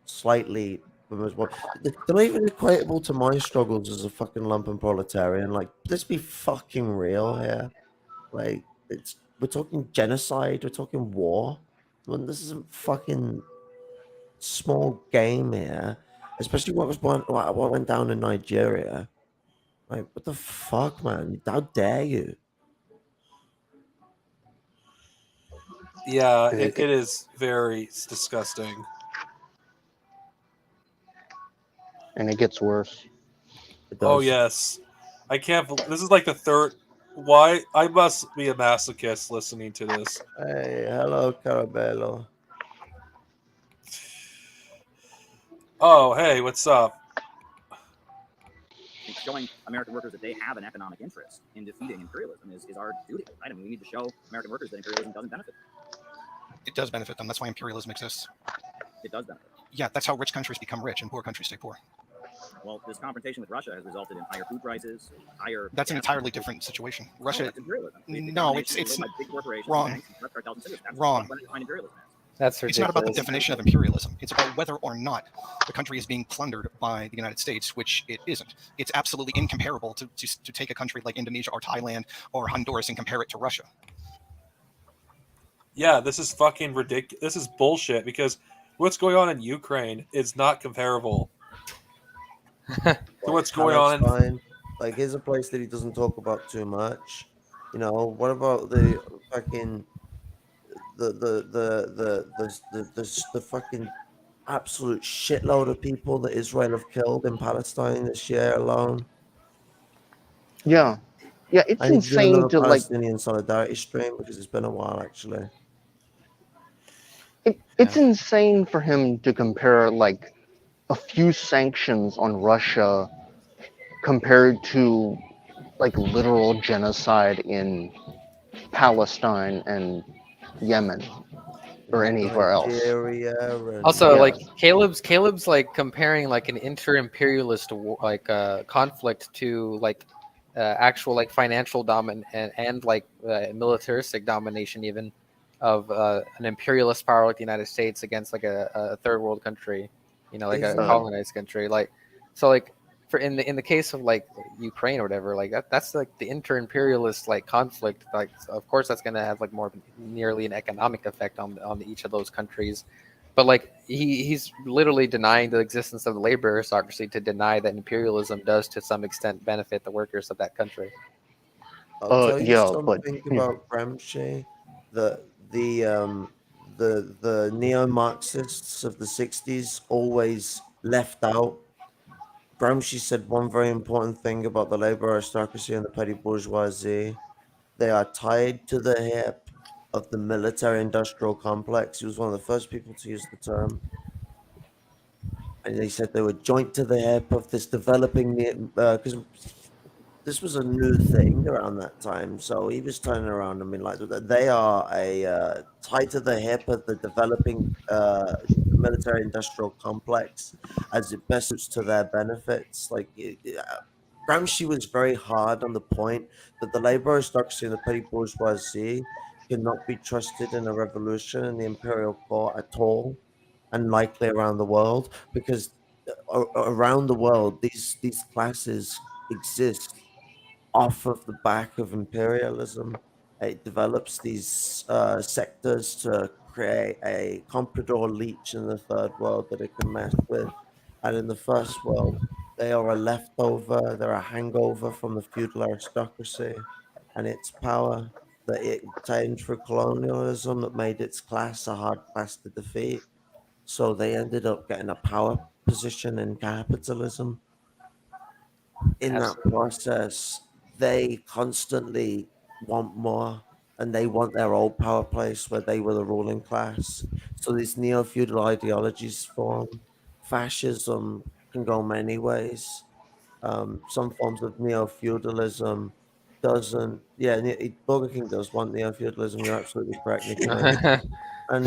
Speaker 8: slightly. They're not even equatable to my struggles as a fucking lumpen proletarian. Like, let's be fucking real here. Like, we're talking genocide, we're talking war. This isn't fucking small game here. Especially what went down in Nigeria. Like, what the fuck, man? How dare you?
Speaker 1: Yeah, it is very disgusting.
Speaker 6: And it gets worse.
Speaker 8: It
Speaker 1: Oh
Speaker 8: does.
Speaker 1: yes, I can't. This is like the third. Why I must be a masochist listening to this.
Speaker 8: Hey, hello, Carabello.
Speaker 1: Oh hey, what's up?
Speaker 2: I think showing American workers that they have an economic interest in defeating imperialism is our duty, right? I mean, we need to show American workers that imperialism doesn't benefit them.
Speaker 4: It does benefit them. That's why imperialism exists.
Speaker 2: It does benefit.
Speaker 4: Yeah, that's how rich countries become rich and poor countries stay poor.
Speaker 2: Well, this confrontation with Russia has resulted in higher food prices, higher.
Speaker 4: That's an entirely different situation. Russia.
Speaker 2: That's imperialism.
Speaker 4: No, it's
Speaker 2: big corporations,
Speaker 4: wrong.
Speaker 2: banks, and cartels and citizens. That's
Speaker 4: Wrong.
Speaker 2: what I define imperialism as.
Speaker 5: That's ridiculous.
Speaker 4: It's not about the definition of imperialism. It's about whether or not the country is being plundered by the United States, which it isn't. It's absolutely incomparable to take a country like Indonesia or Thailand or Honduras and compare it to Russia.
Speaker 1: Yeah, this is fucking ridiculous. This is bullshit because what's going on in Ukraine is not comparable to what's going on in.
Speaker 8: Palestine. Like, here's a place that he doesn't talk about too much. You know, what about the fucking the fucking absolute shitload of people that Israel have killed in Palestine this year alone?
Speaker 6: Yeah, it's
Speaker 8: I need to do
Speaker 6: insane
Speaker 8: another
Speaker 6: to like.
Speaker 8: Palestinian solidarity stream because it's been a while actually.
Speaker 6: It's insane for him to compare like a few sanctions on Russia compared to like literal genocide in Palestine and Yemen or anywhere else.
Speaker 8: Nigeria and
Speaker 5: Also,
Speaker 6: Yeah.
Speaker 5: like Caleb's like comparing like an inter-imperialist like conflict to like actual like financial and like militaristic domination even of an imperialist power like the United States against like a third world country, you know, like a
Speaker 8: Isn't it-
Speaker 5: colonized country. Like so like for in the case of like Ukraine or whatever, like that's like the inter-imperialist like conflict. Like of course that's gonna have like more nearly an economic effect on each of those countries. But like he's literally denying the existence of the labor aristocracy to deny that imperialism does to some extent benefit the workers of that country.
Speaker 8: I'll tell you
Speaker 6: yeah,
Speaker 8: something
Speaker 6: but
Speaker 8: about Gramsci. The neo-Marxists of the 60s always left out. Gramsci said one very important thing about the labor aristocracy and the petty bourgeoisie. They are tied to the hip of the military-industrial complex. He was one of the first people to use the term. And they said they were joint to the hip of this developing, because this was a new thing around that time. So he was turning around. I mean, like they are tied to the hip of the developing military-industrial complex as it best suits to their benefits. Like Gramsci was very hard on the point that the labor aristocracy and the petty bourgeoisie cannot be trusted in a revolution in the imperial court at all, and likely around the world, because around the world these classes exist off of the back of imperialism. It develops these sectors to create a comprador leech in the third world that it can mess with. And in the first world, they are a leftover, they're a hangover from the feudal aristocracy and its power that it obtained through colonialism that made its class a hard class to defeat. So they ended up getting a power position in capitalism. In that process, they constantly want more and they want their old power place where they were the ruling class. So these neo feudal ideologies form. Fascism can go many ways. Some forms of neo feudalism doesn't, yeah, Burger King does want neo feudalism. You're absolutely correct, Nicholas. And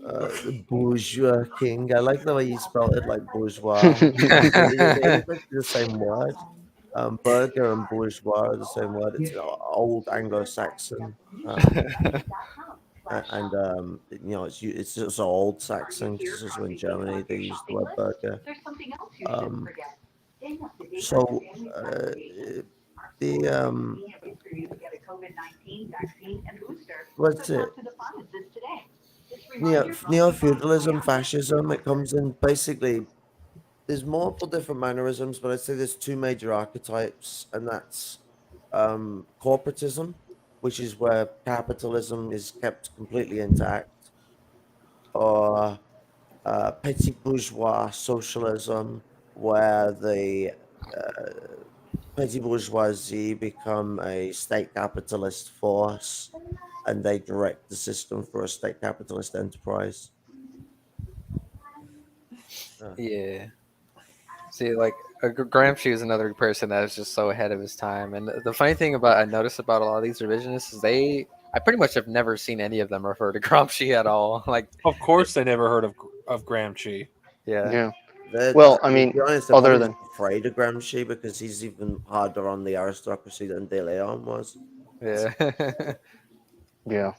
Speaker 8: the bourgeois king. I like the way you spelled it, like bourgeois. It is actually the same word. Burger and bourgeois are the same word. It's old Anglo-Saxon, and you know it's just old Saxon. Because also in Germany they use the word burger. So the what's it? Neo feudalism, fascism. It comes in basically there's multiple different mannerisms, but I'd say there's two major archetypes, and that's corporatism, which is where capitalism is kept completely intact, or petit bourgeois socialism, where the petty bourgeoisie become a state capitalist force and they direct the system for a state capitalist enterprise.
Speaker 5: Yeah. See, like Gramsci is another person that is just so ahead of his time. And the funny thing I noticed about a lot of these revisionists is I pretty much have never seen any of them refer to Gramsci at all. Like,
Speaker 1: Of course, they never heard of Gramsci.
Speaker 5: yeah.
Speaker 6: Yeah.
Speaker 8: They're,
Speaker 6: Well, I
Speaker 8: to
Speaker 6: mean,
Speaker 8: be honest, they're
Speaker 6: other
Speaker 8: probably
Speaker 6: than
Speaker 8: just afraid of Gramsci because he's even harder on the aristocracy than De Leon was.
Speaker 5: Yeah.
Speaker 6: yeah,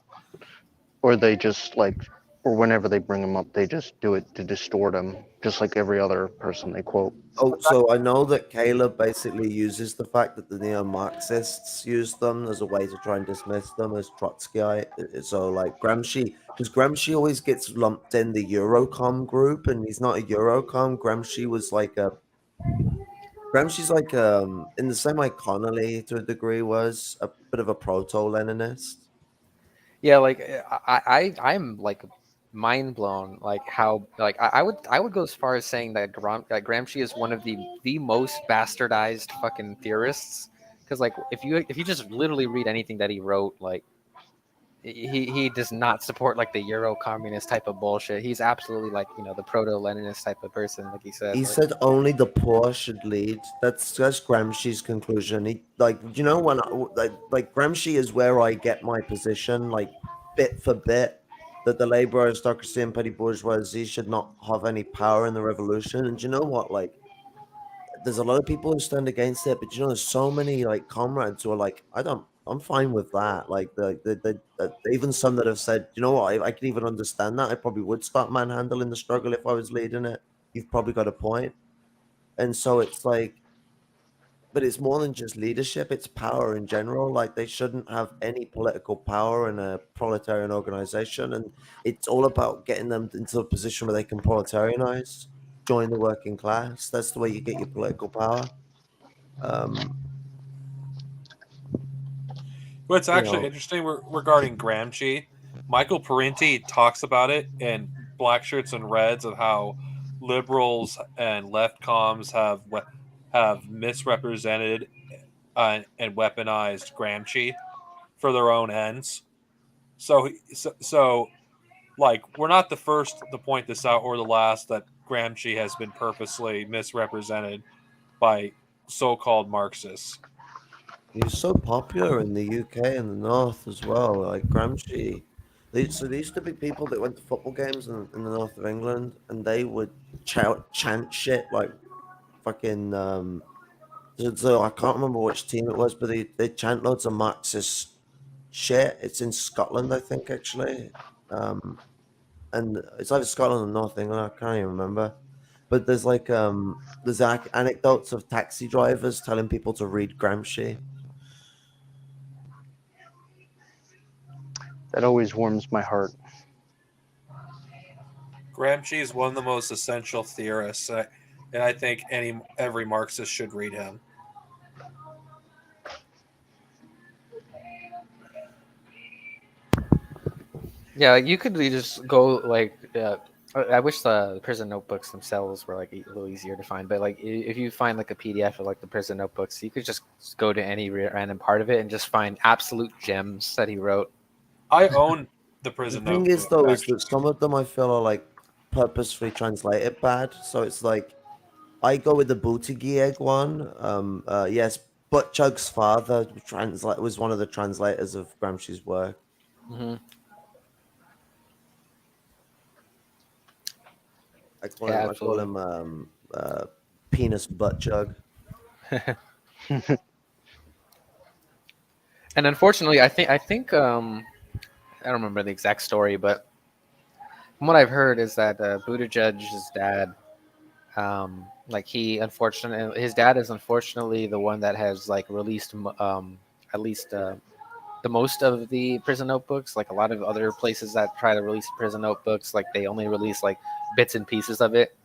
Speaker 6: or they just like, or whenever they bring him up, they just do it to distort him, just like every other person they quote.
Speaker 8: Oh, so I know that Caleb basically uses the fact that the neo-Marxists use them as a way to try and dismiss them as Trotskyite. So, like Gramsci, because Gramsci always gets lumped in the Eurocom group, and he's not a Eurocom. Gramsci's like in the same way Connolly to a degree was a bit of a proto-Leninist.
Speaker 5: Yeah, like I'm like mind blown, like how like I would go as far as saying that Gramsci is one of the most bastardized fucking theorists, because like if you just literally read anything that he wrote, like he does not support like the Euro communist type of bullshit. He's absolutely like, you know, the proto Leninist type of person, like he said.
Speaker 8: He
Speaker 5: Like,
Speaker 8: said only the poor should lead. That's Gramsci's conclusion. He like, you know, when like Gramsci is where I get my position, like bit for bit, that the labor aristocracy and petty bourgeoisie should not have any power in the revolution. And you know what? Like, there's a lot of people who stand against it, but you know, there's so many like comrades who are like, I'm fine with that. Like even some that have said, you know what, I can even understand that. I probably would start manhandling the struggle if I was leading it. You've probably got a point. And so it's like, but it's more than just leadership, it's power in general. Like they shouldn't have any political power in a proletarian organization. And it's all about getting them into a position where they can proletarianize, join the working class. That's the way you get your political power.
Speaker 1: What's actually
Speaker 8: know-
Speaker 1: interesting regarding Gramsci, Michael Parenti talks about it in Black Shirts and Reds of how liberals and left comms have misrepresented and weaponized Gramsci for their own ends. So like we're not the first to point this out or the last that Gramsci has been purposely misrepresented by so-called Marxists.
Speaker 8: He was so popular in the UK and the North as well. Like Gramsci. So there used to be people that went to football games in the north of England, and they would chant shit like fucking. So I can't remember which team it was, but they chant loads of Marxist shit. It's in Scotland, I think, actually. And it's either Scotland or North England. I can't even remember. But there's like there's anecdotes of taxi drivers telling people to read Gramsci.
Speaker 6: That always warms my heart.
Speaker 1: Gramsci is one of the most essential theorists, and I think every Marxist should read him.
Speaker 5: yeah, like, you could just go like. I wish the prison notebooks themselves were like a little easier to find, but like if you find like a PDF of like the prison notebooks, you could just go to any random part of it and just find absolute gems that he wrote.
Speaker 1: I own the
Speaker 8: The
Speaker 1: prison
Speaker 8: thing
Speaker 1: notebook.
Speaker 8: is, though, is
Speaker 1: actually.
Speaker 8: that some of them I feel are like purposefully translated bad. So it's like I go with the Buttigieg one. Yes, but Chug's father was one of the translators of Gramsci's work.
Speaker 5: Mm-hmm.
Speaker 8: I call
Speaker 5: Yeah,
Speaker 8: him. I call
Speaker 5: absolutely.
Speaker 8: him penis butt chug.
Speaker 5: And unfortunately, I think I don't remember the exact story, but from what I've heard is that Buttigieg's dad, like his dad is unfortunately the one that has like released at least the most of the prison notebooks. Like a lot of other places that try to release prison notebooks, like they only release like bits and pieces of it.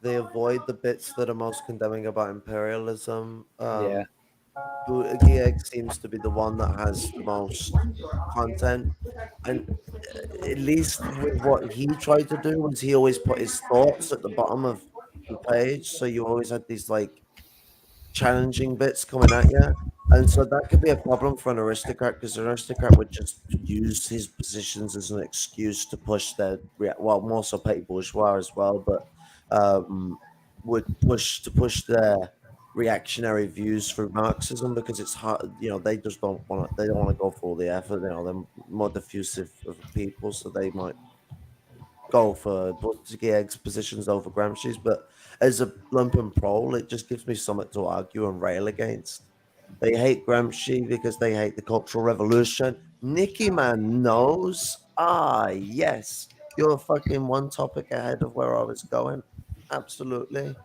Speaker 8: they avoid the bits that are most condemning about imperialism.
Speaker 5: Yeah.
Speaker 8: Gieg seems to be the one that has the most content, and at least with what he tried to do was he always put his thoughts at the bottom of the page, so you always had these like challenging bits coming at you. And so that could be a problem for an aristocrat because an aristocrat would just use his positions as an excuse to push their, well, more so petty bourgeois as well, but would push their reactionary views through Marxism because it's hard, they just they don't want to go for all the effort, they're more diffusive of people, so they might go for Buttigiegg's positions over Gramsci's, but as a lumpen prole, it just gives me something to argue and rail against. They hate Gramsci because they hate the Cultural Revolution. Nicky Man knows. Ah, yes. You're fucking one topic ahead of where I was going. Absolutely.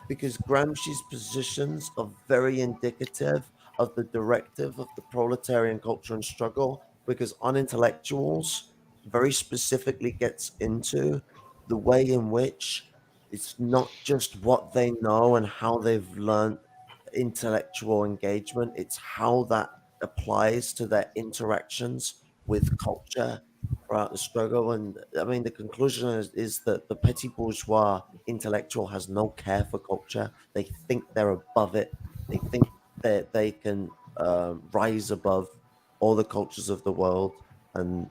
Speaker 8: Because Gramsci's positions are very indicative of the directive of the proletarian culture and struggle, because on intellectuals very specifically gets into the way in which it's not just what they know and how they've learned intellectual engagement, it's how that applies to their interactions with culture throughout the struggle. And I mean, the conclusion is that the petty bourgeois intellectual has no care for culture. They think they're above it. They think that they can rise above all the cultures of the world, and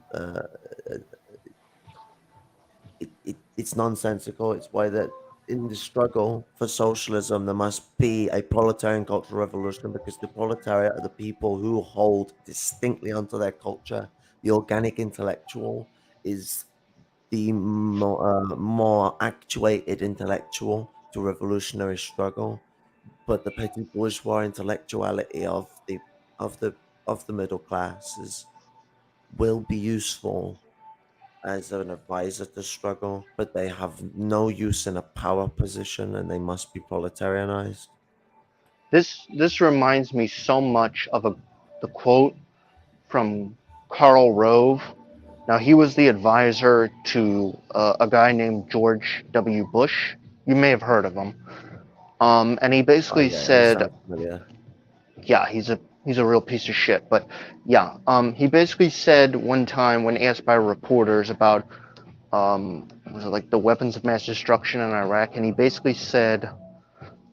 Speaker 8: it's nonsensical. It's why that in the struggle for socialism, there must be a proletarian cultural revolution, because the proletariat are the people who hold distinctly onto their culture. The organic intellectual is the more actuated intellectual to revolutionary struggle, but the petty bourgeois intellectuality of the of the middle classes will be useful as an advisor to struggle, but they have no use in a power position and they must be proletarianized.
Speaker 6: This reminds me so much of the quote from Karl Rove. Now he was the advisor to a guy named George W. Bush. You may have heard of him. And he
Speaker 8: Oh
Speaker 6: basically
Speaker 8: yeah, he
Speaker 6: said,
Speaker 8: sounds familiar.
Speaker 6: yeah, he's a real piece of shit. But yeah, he basically said one time when asked by reporters about was it like the weapons of mass destruction in Iraq, and he basically said,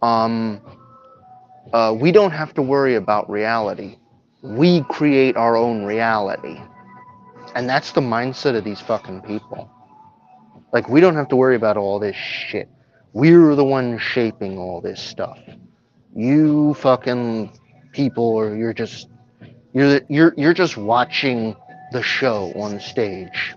Speaker 6: we don't have to worry about reality. We create our own reality. And that's the mindset of these fucking people. Like, we don't have to worry about all this shit. We're the ones shaping all this stuff. You fucking people, or you're just watching the show on stage.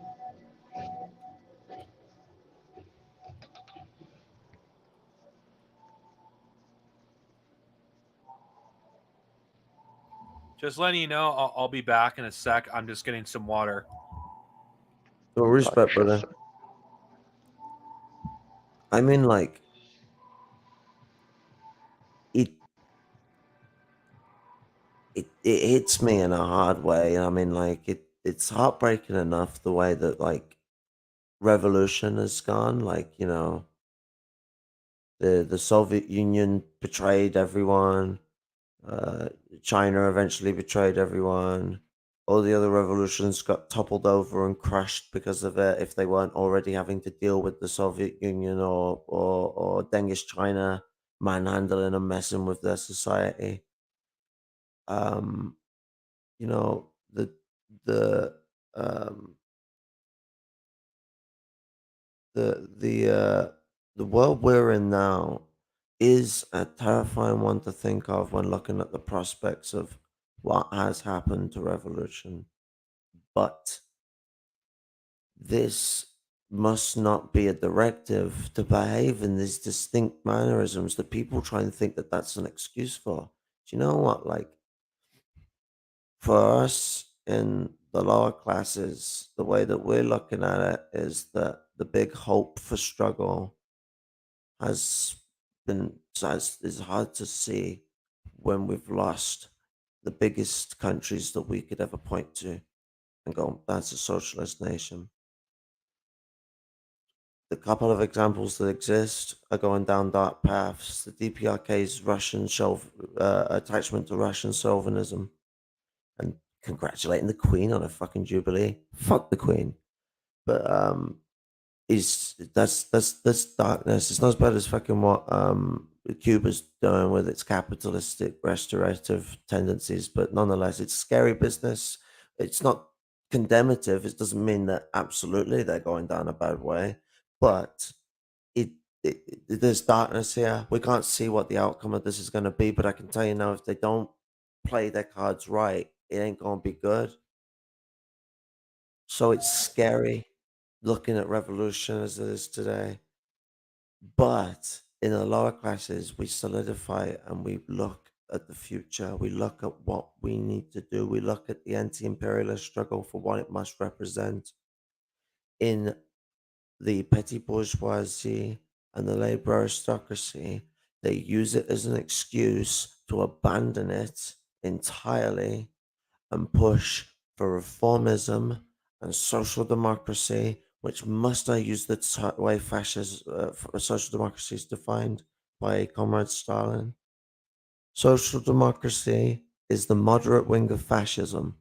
Speaker 1: Just letting you know, I'll be back in a sec. I'm just getting some water.
Speaker 8: No respect, brother. I mean, like, it it hits me in a hard way. I mean, like, it's heartbreaking enough the way that like revolution has gone. Like, the Soviet Union betrayed everyone. Uh, China eventually betrayed everyone. All the other revolutions got toppled over and crashed because of it, if they weren't already having to deal with the Soviet Union or Dengist China manhandling and messing with their society. Um, you know, the um, the world we're in now is a terrifying one to think of when looking at the prospects of what has happened to revolution. But this must not be a directive to behave in these distinct mannerisms that people try and think that that's an excuse for. Do you know what? Like, for us in the lower classes, the way that we're looking at it is that the big hope for struggle has is hard to see when we've lost the biggest countries that we could ever point to and go, that's a socialist nation. the couple of examples that exist are going down dark paths. The DPRK's attachment to Russian chauvinism, and congratulating the Queen on her fucking jubilee. Fuck the Queen. But that's darkness. It's not as bad as fucking what Cuba's doing with its capitalistic restorative tendencies, but nonetheless, it's scary business. It's not condemnative. It doesn't mean that absolutely they're going down a bad way, but there's darkness here. We can't see what the outcome of this is going to be, but I can tell you now, if they don't play their cards right, it ain't going to be good. So it's scary looking at revolution as it is today. But in the lower classes, we solidify and we look at the future. We look at what we need to do. We look at the anti-imperialist struggle for what it must represent. In the petty bourgeoisie and the labor aristocracy, they use it as an excuse to abandon it entirely and push for reformism and social democracy, which must I use the way social democracy is defined by Comrade Stalin. Social democracy is the moderate wing of fascism,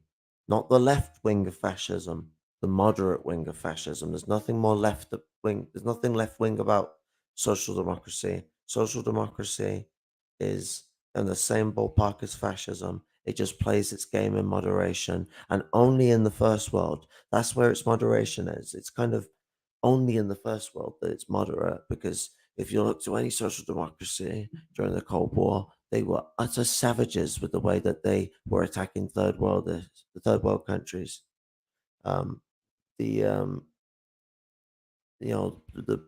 Speaker 8: not the left wing of fascism, the moderate wing of fascism. There's nothing more left wing. There's nothing left wing about social democracy. Social democracy is in the same ballpark as fascism. It just plays its game in moderation, and only in the first world. That's where its moderation is. It's kind of only in the first world that it's moderate, because if you look to any social democracy during the Cold War, they were utter savages with the way that they were attacking the third world countries. The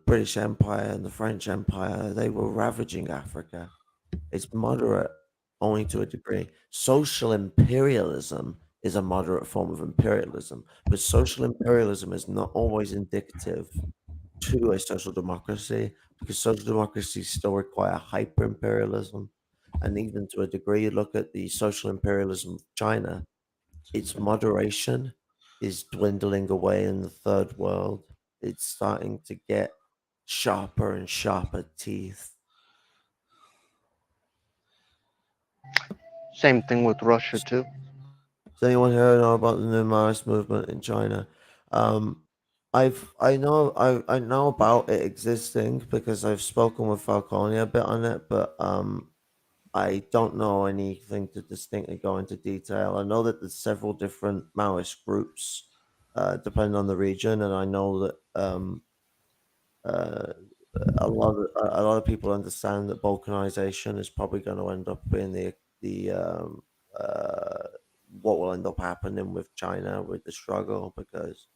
Speaker 8: British Empire and the French Empire, they were ravaging Africa. It's moderate only to a degree. Social imperialism is a moderate form of imperialism, but social imperialism is not always indicative to a social democracy, because social democracies still require hyper imperialism. And even to a degree, you look at the social imperialism of China, its moderation is dwindling away in the third world. It's starting to get sharper and sharper teeth.
Speaker 6: Same thing with Russia too.
Speaker 8: Does anyone here know about the new Maoist movement in China? I know about it existing because I've spoken with Falcone a bit on it, but I don't know anything to distinctly go into detail. I know that there's several different Maoist groups, depending on the region, and I know that uh, a lot of people understand that balkanization is probably going to end up being what will end up happening with China with the struggle, because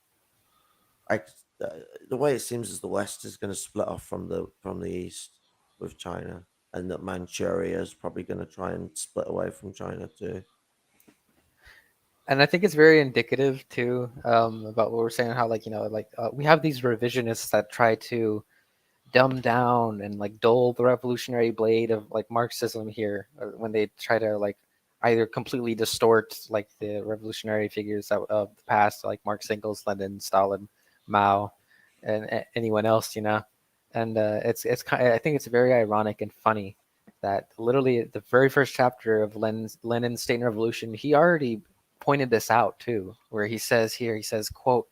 Speaker 8: the way it seems is the West is going to split off from the East with China, and that Manchuria is probably going to try and split away from China too.
Speaker 5: And I think it's very indicative too, about what we're saying, how we have these revisionists that try to dumb down and dull the revolutionary blade of Marxism here, when they try to either completely distort the revolutionary figures of the past, like Marx, Engels, Lenin, Stalin, Mao, and anyone else, And it's kind of, I think it's very ironic and funny that literally the very first chapter of Lenin's State and Revolution, he already pointed this out too, where he says, quote,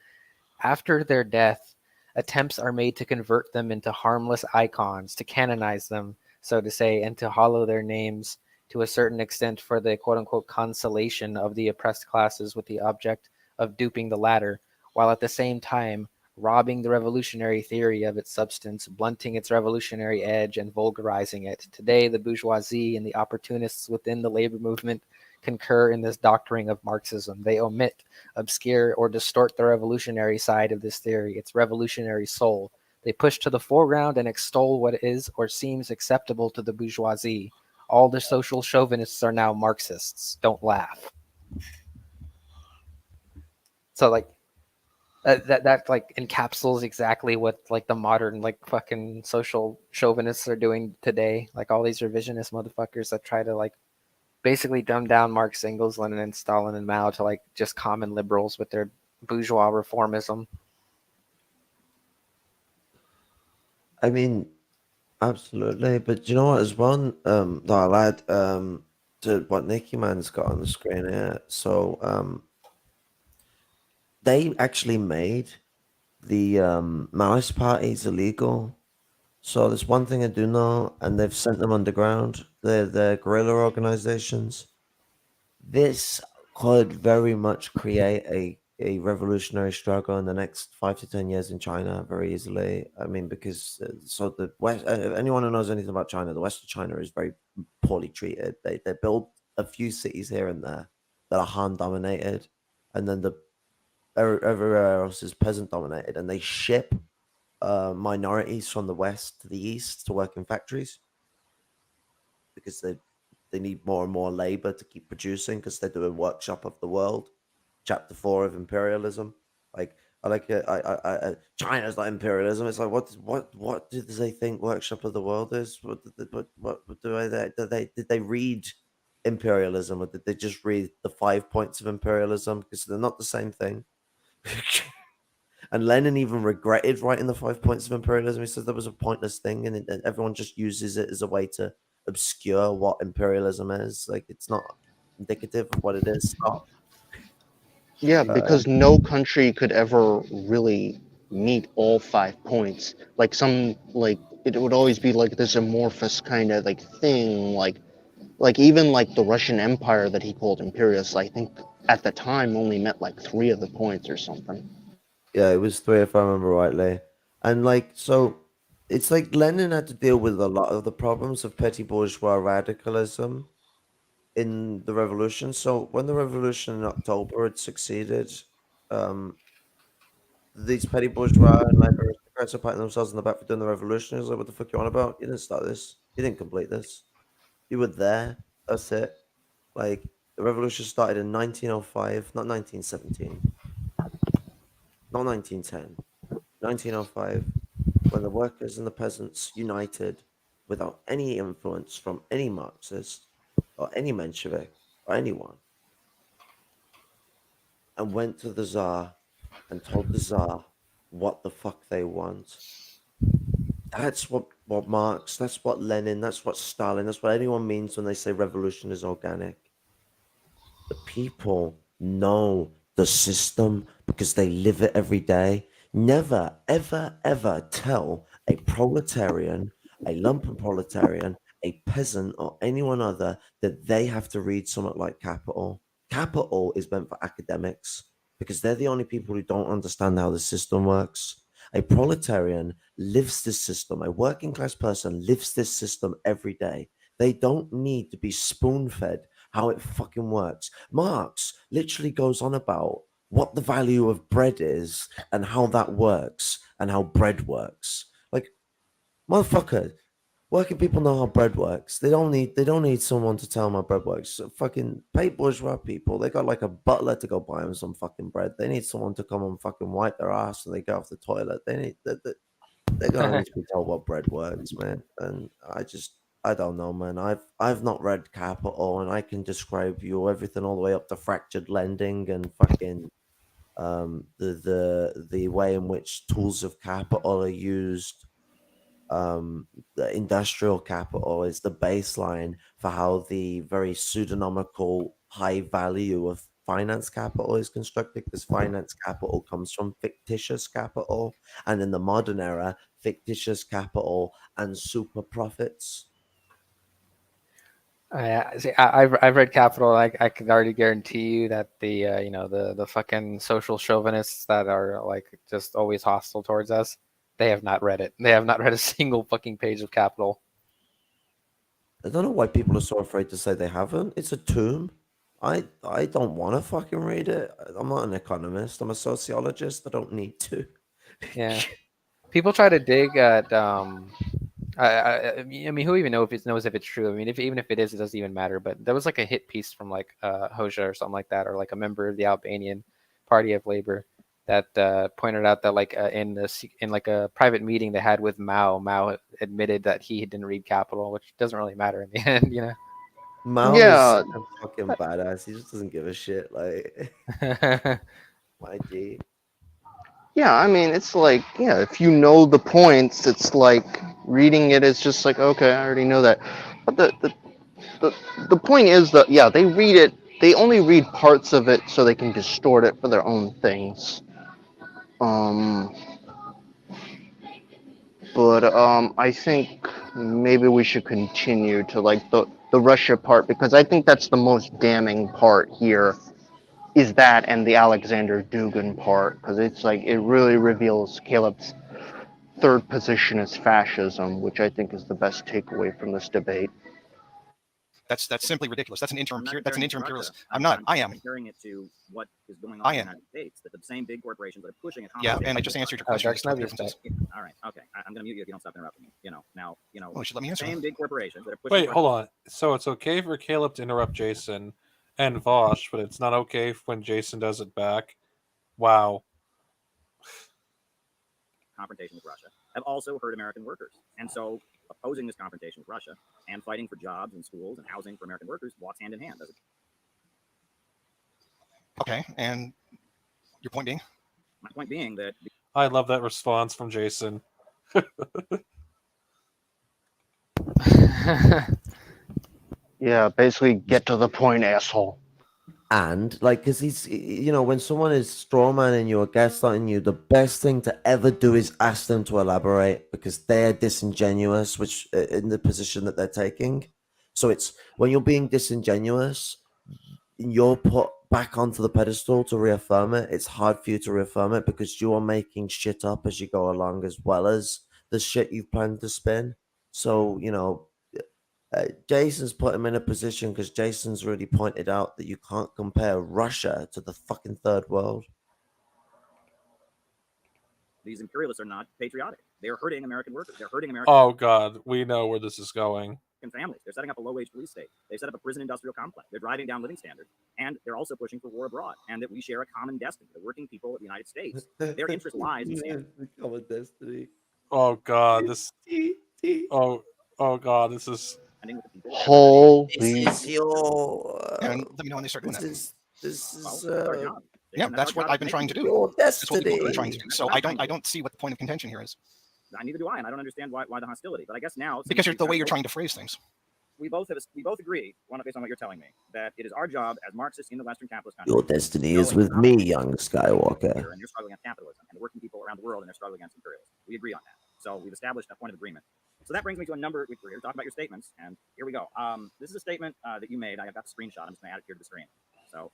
Speaker 5: "After their death, attempts are made to convert them into harmless icons, to canonize them, so to say, and to hollow their names to a certain extent for the quote-unquote consolation of the oppressed classes, with the object of duping the latter, while at the same time robbing the revolutionary theory of its substance, blunting its revolutionary edge, and vulgarizing it. Today, the bourgeoisie and the opportunists within the labor movement concur in this doctoring of Marxism. They omit, obscure, or distort the revolutionary side of this theory, its revolutionary soul. They push to the foreground and extol what is or seems acceptable to the bourgeoisie. All the social chauvinists are now Marxists. Don't laugh." So that encapsulates exactly what the modern fucking social chauvinists are doing today. All these revisionist motherfuckers that try to basically dumb down Marx, Engels, Lenin, and Stalin and Mao to just common liberals with their bourgeois reformism.
Speaker 8: I mean, absolutely. But you know what? As one that I'll add to what Nicky Man's got on the screen here. So they actually made the Maoist parties illegal. So there's one thing I do know, and they've sent them underground. They're guerrilla organizations. This could very much create a revolutionary struggle in the next 5 to 10 years in China very easily. I mean, because so the West, anyone who knows anything about China, the West of China is very poorly treated. They build a few cities here and there that are Han dominated, and then the everywhere else is peasant dominated, and they ship minorities from the West to the East to work in factories because they need more and more labor to keep producing because they're doing workshop of the world, chapter 4 of imperialism. Like I like it. China's not imperialism. It's like what do they think workshop of the world is? What do did they read imperialism, or did they just read the 5 points of imperialism? Because they're not the same thing. And Lenin even regretted writing the 5 points of imperialism. He says that was a pointless thing, and everyone just uses it as a way to obscure what imperialism is. Like it's not indicative of what it is. Stop.
Speaker 6: Yeah, because no country could ever really meet all 5 points. Like it would always be like this amorphous kind of like thing. Like even like the Russian Empire that he called imperious, I think at the time only met like 3 of the points or something.
Speaker 8: Yeah, it was 3 if I remember rightly. And like so it's like Lenin had to deal with a lot of the problems of petty bourgeois radicalism in the revolution. So when the revolution in October had succeeded, um, these petty bourgeois and like aristocrats are patting themselves on the back for doing the revolution. It's like, what the fuck you on about? You didn't start this. You didn't complete this. You were there. That's it. Like the revolution started in 1905, not 1917, not 1910, 1905, when the workers and the peasants united without any influence from any Marxist or any Menshevik or anyone, and went to the Tsar and told the Tsar what the fuck they want. That's what Marx, that's what Lenin, that's what Stalin, that's what anyone means when they say revolution is organic. The people know the system because they live it every day. Never, ever, ever tell a proletarian, a lumpen proletarian, a peasant, or anyone other that they have to read something like Capital. Capital is meant for academics because they're the only people who don't understand how the system works. A proletarian lives this system. A working class person lives this system every day. They don't need to be spoon fed how it fucking works. Marx literally goes on about what the value of bread is and how that works and how bread works. Like, motherfucker, working people know how bread works. They don't need someone to tell them how bread works. So fucking paid bourgeois people, they got like a butler to go buy them some fucking bread. They need someone to come and fucking wipe their ass when they get off the toilet. They're gonna need to be told what bread works, man. And I don't know, man. I've not read Capital, and I can describe you everything all the way up to fractured lending and fucking the way in which tools of capital are used. The industrial capital is the baseline for how the very pseudonymical high value of finance capital is constructed, because finance capital comes from fictitious capital, and in the modern era, fictitious capital and super profits.
Speaker 5: I've read Capital. I can already guarantee you that the fucking social chauvinists that are like just always hostile towards us, they have not read it. They have not read a single fucking page of Capital.
Speaker 8: I don't know why people are so afraid to say they haven't. It's a tomb. I don't want to fucking read it. I'm not an economist. I'm a sociologist. I don't need to.
Speaker 5: Yeah, people try to dig at I mean, who even knows if it's true? I mean, even if it is, it doesn't even matter. But there was like a hit piece from like Hoxha or something like that, or like a member of the Albanian Party of Labor that pointed out that like in like a private meeting they had with Mao, Mao admitted that he didn't read Capital, which doesn't really matter in the end, you know.
Speaker 8: Mao is
Speaker 6: Yeah,
Speaker 8: such a fucking badass. He just doesn't give a shit. Like, my G.
Speaker 6: Yeah, I mean, it's like, yeah, if you know the points, it's like reading it is just like, okay, I already know that. But the, the point is that, yeah, they read it, they only read parts of it so they can distort it for their own things. Um, but I think maybe we should continue to like the Russia part because I think that's the most damning part here is that and the Alexander Dugin part because it's like it really reveals Caleb's third position is fascism, which I think is the best takeaway from this debate.
Speaker 4: That's simply ridiculous. That's an interim. That's an interim
Speaker 2: Russia.
Speaker 4: imperialist. I'm not. I am.
Speaker 2: Comparing it to what is going on
Speaker 4: I
Speaker 2: in the
Speaker 4: am.
Speaker 2: United States, that the same big corporations that are pushing it.
Speaker 4: Yeah, and I just answered your
Speaker 5: Oh,
Speaker 4: question.
Speaker 5: Dark Snow is back.
Speaker 2: All right, okay. I'm going to mute you if you don't stop interrupting me. Now,
Speaker 4: Oh, you should let me answer.
Speaker 2: same big corporations that are pushing.
Speaker 1: Wait, hold on. So it's okay for Caleb to interrupt Jason and Vosh, but it's not okay when Jason does it back. Wow.
Speaker 2: Confrontation with Russia have also hurt American workers, and so opposing this confrontation with Russia and fighting for jobs and schools and housing for American workers walks hand in hand. Does it?
Speaker 4: Okay, and your point being?
Speaker 2: My point being that
Speaker 1: I love that response from Jason.
Speaker 6: Yeah, basically get to the point, asshole.
Speaker 8: And like, because he's, you know, when someone is strawmanning you or gaslighting you, the best thing to ever do is ask them to elaborate because they're disingenuous, which in the position that they're taking. So it's when you're being disingenuous, you're put back onto the pedestal to reaffirm it. It's hard for you to reaffirm it because you are making shit up as you go along, as well as the shit you've planned to spin. So, you know, Jason's put him in a position because Jason's really pointed out that you can't compare Russia to the fucking third world.
Speaker 2: these imperialists are not patriotic. They're hurting American workers. They're hurting American.
Speaker 1: Oh God, we know where this is going.
Speaker 2: Families. They're setting up a low-wage police state. They set up a prison industrial complex. They're driving down living standards, and they're also pushing for war abroad, and that we share a common destiny. The working people of the United States, their interest lies in standing.
Speaker 8: Common destiny.
Speaker 1: Oh God, this. Oh God, this is.
Speaker 6: Holy.
Speaker 8: This is your.
Speaker 4: And let me know when they start doing that.
Speaker 8: This is.
Speaker 4: Yeah, that's what I've been trying to do.
Speaker 8: Your
Speaker 4: That's what
Speaker 8: destiny.
Speaker 4: people have been trying to do. So I don't see what the point of contention here is.
Speaker 2: Neither do I, and I don't understand why the hostility. But I guess now
Speaker 4: Because the way you're trying to phrase things.
Speaker 2: We both agree, based on what you're telling me, that it is our job as Marxists in the Western capitalist country.
Speaker 8: Your destiny is with me, young Skywalker.
Speaker 2: And you're struggling against capitalism, and the working people around the world, and they're struggling against imperialism. We agree on that. So we've established a point of agreement. So that brings me to a number. We're here to talk about your statements, and here we go. This is a statement that you made. I got the screenshot. I'm just going to add it here to the screen. So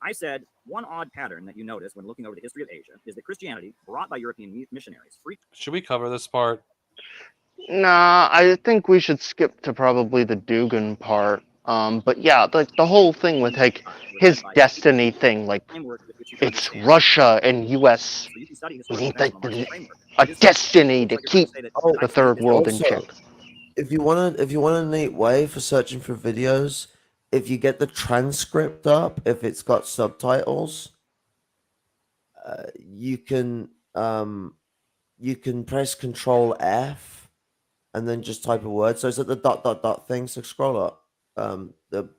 Speaker 2: I said, one odd pattern that you notice when looking over the history of Asia is that Christianity, brought by European missionaries,
Speaker 1: Should we cover this part?
Speaker 6: Nah, I think we should skip to probably the Dugin part. But yeah, like the whole thing with like his destiny thing, like it's Russia and U.S. need a destiny to keep the third world in check.
Speaker 8: If you want a neat way for searching for videos, if you get the transcript up, if it's got subtitles, you can press Control F and then just type a word. So it's at the ... thing. So scroll up. The ...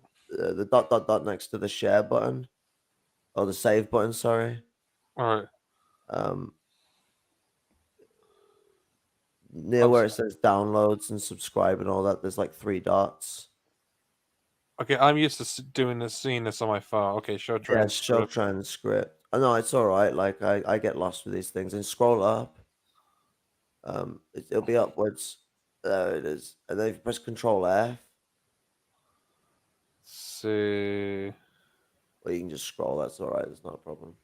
Speaker 8: next to the share button or the save button. Sorry.
Speaker 1: All right.
Speaker 8: Near where it says downloads and subscribe and all that, there's like 3 dots.
Speaker 1: Okay, I'm used to seeing this on my phone. Okay, show transcript.
Speaker 8: Yeah, show transcript. Oh, no, it's all right. Like I get lost with these things. And scroll up. It'll be upwards. There it is. And then if you press Control F.
Speaker 1: See.
Speaker 8: Or you can just scroll. That's all right. It's not a problem.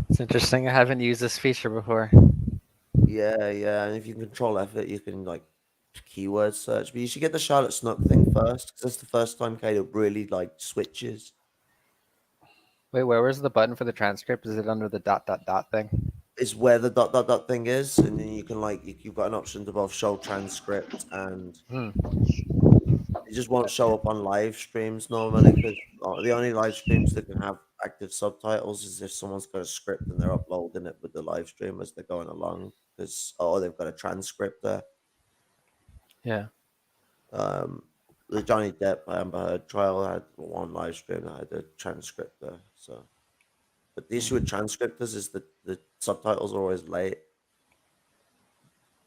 Speaker 5: It's interesting. I haven't used this feature before.
Speaker 8: Yeah. And if you Control F it, you can like keyword search. But you should get the Charlotte Snook thing first, because that's the first time Caleb really like switches.
Speaker 5: Wait, where was the button for the transcript? Is it under the ... thing?
Speaker 8: It's where the ... thing is, and then you can like you've got an option to both show transcript and it just won't show up on live streams normally, because the only live streams that can have active subtitles is if someone's got a script and they're uploading it with the live stream as they're going along, because they've got a transcript there.
Speaker 5: Yeah.
Speaker 8: the Johnny Depp Amber Heard trial had one live stream that had a transcriptor. So, but the issue with transcriptors is that the subtitles are always late.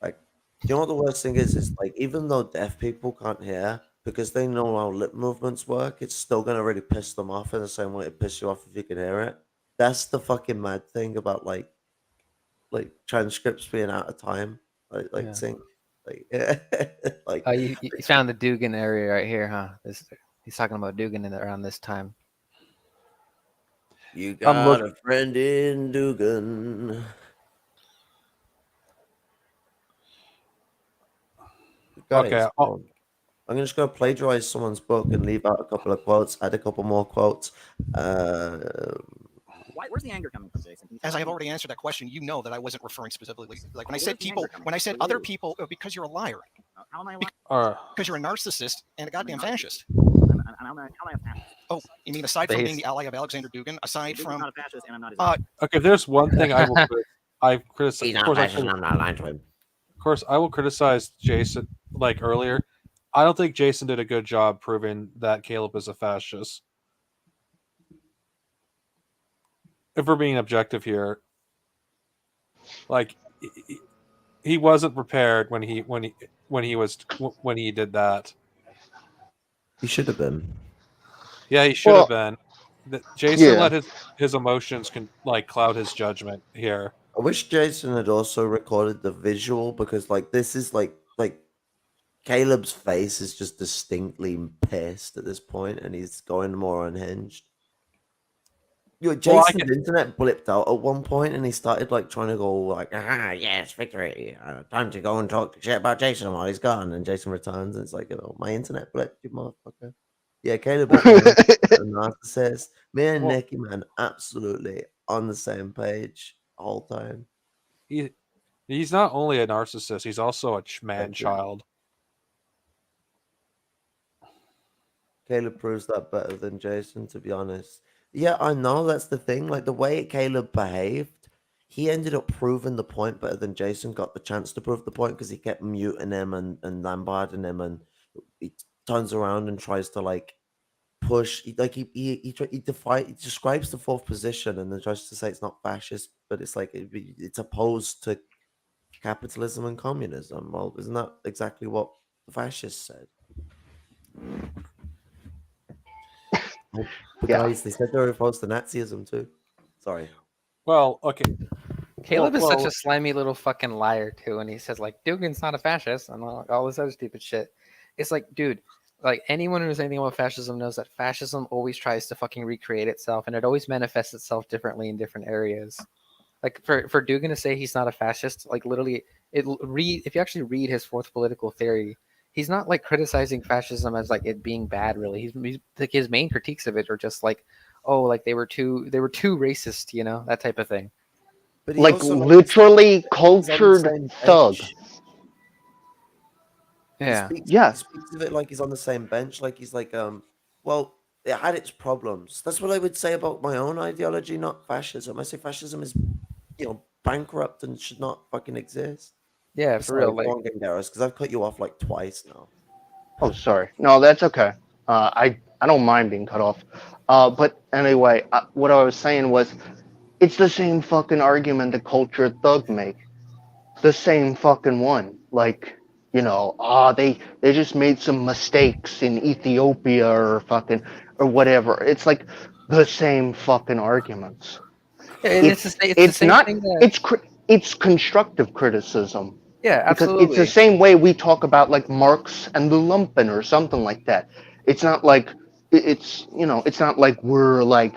Speaker 8: Like, do you know what the worst thing is? Is like even though deaf people can't hear because they know how lip movements work, it's still gonna really piss them off in the same way it pisses you off if you can hear it. That's the fucking mad thing about like transcripts being out of time, like
Speaker 5: Yeah.
Speaker 8: sync, like like.
Speaker 5: You found the Dugan area right here, huh? He's talking about Dugan around this time.
Speaker 8: You got a friend in Dugan. Guys,
Speaker 1: Okay.
Speaker 8: I'm just going to plagiarize someone's book and leave out a couple of quotes, add a couple more quotes.
Speaker 2: Where's the anger coming from, Jason?
Speaker 4: As I have already answered that question, you know that I wasn't referring specifically. Like when I said people, when I said other people, because you're a liar.
Speaker 2: How am I?
Speaker 4: Because you're a narcissist and a goddamn fascist.
Speaker 2: How am I a fascist?
Speaker 4: Oh, you mean aside from being the ally of Alexander Dugan, aside from
Speaker 2: I'm not a fascist and I'm not his
Speaker 1: Okay, if there's one thing I will criticize.
Speaker 8: He's not fascist, I'm not lying to him.
Speaker 1: Of course, I will criticize Jason like earlier. I don't think Jason did a good job proving that Caleb is a fascist. If we're being objective here, like he wasn't prepared when he did that.
Speaker 8: He should have been.
Speaker 1: Yeah, he should have been. Jason let his emotions cloud his judgment here.
Speaker 8: I wish Jason had also recorded the visual because like this is like Caleb's face is just distinctly pissed at this point, and he's going more unhinged. Jason's internet blipped out at one point, and he started like trying to go like, yes, victory! Time to go and talk shit about Jason while he's gone. And Jason returns, and it's like, my internet blipped, you motherfucker. Yeah, Caleb is a narcissist. Me and Nicky, man, absolutely on the same page the whole time.
Speaker 1: He's not only a narcissist; he's also a man-child.
Speaker 8: Caleb proves that better than Jason, to be honest. Yeah, I know that's the thing. Like the way Caleb behaved, he ended up proving the point better than Jason got the chance to prove the point because he kept muting him and lambarding him, and he turns around and tries to like push. He describes the fourth position and then tries to say it's not fascist, but it's like it's opposed to capitalism and communism. Well, isn't that exactly what the fascists said? Guys, they said they were opposed to Nazism too. Sorry.
Speaker 1: Well, okay.
Speaker 5: Caleb is such a slimy little fucking liar too, and he says like Dugan's not a fascist and all this other stupid shit. It's like, dude, like anyone who knows anything about fascism knows that fascism always tries to fucking recreate itself, and it always manifests itself differently in different areas. Like for Dugan to say he's not a fascist, like literally, if you actually read his fourth political theory, he's not like criticizing fascism as like it being bad. Really, he's like his main critiques of it are just like, oh, like they were too racist, you know, that type of thing.
Speaker 6: But like literally cultured thug.
Speaker 5: Yeah.
Speaker 8: He speaks of it like he's on the same bench. Like he's like, well, it had its problems. That's what I would say about my own ideology, not fascism. I say fascism is, bankrupt and should not fucking exist.
Speaker 5: Yeah, for real. Like,
Speaker 8: because I've cut you off like twice now.
Speaker 6: Oh, sorry. No, that's okay. I don't mind being cut off. But anyway, what I was saying was, it's the same fucking argument the cultured thug make. The same fucking one. Like, they just made some mistakes in Ethiopia or whatever. It's like the same fucking arguments. It's constructive criticism.
Speaker 5: Yeah, absolutely.
Speaker 6: Because it's the same way we talk about like Marx and the lumpen or something like that. It's not like it's not like we're like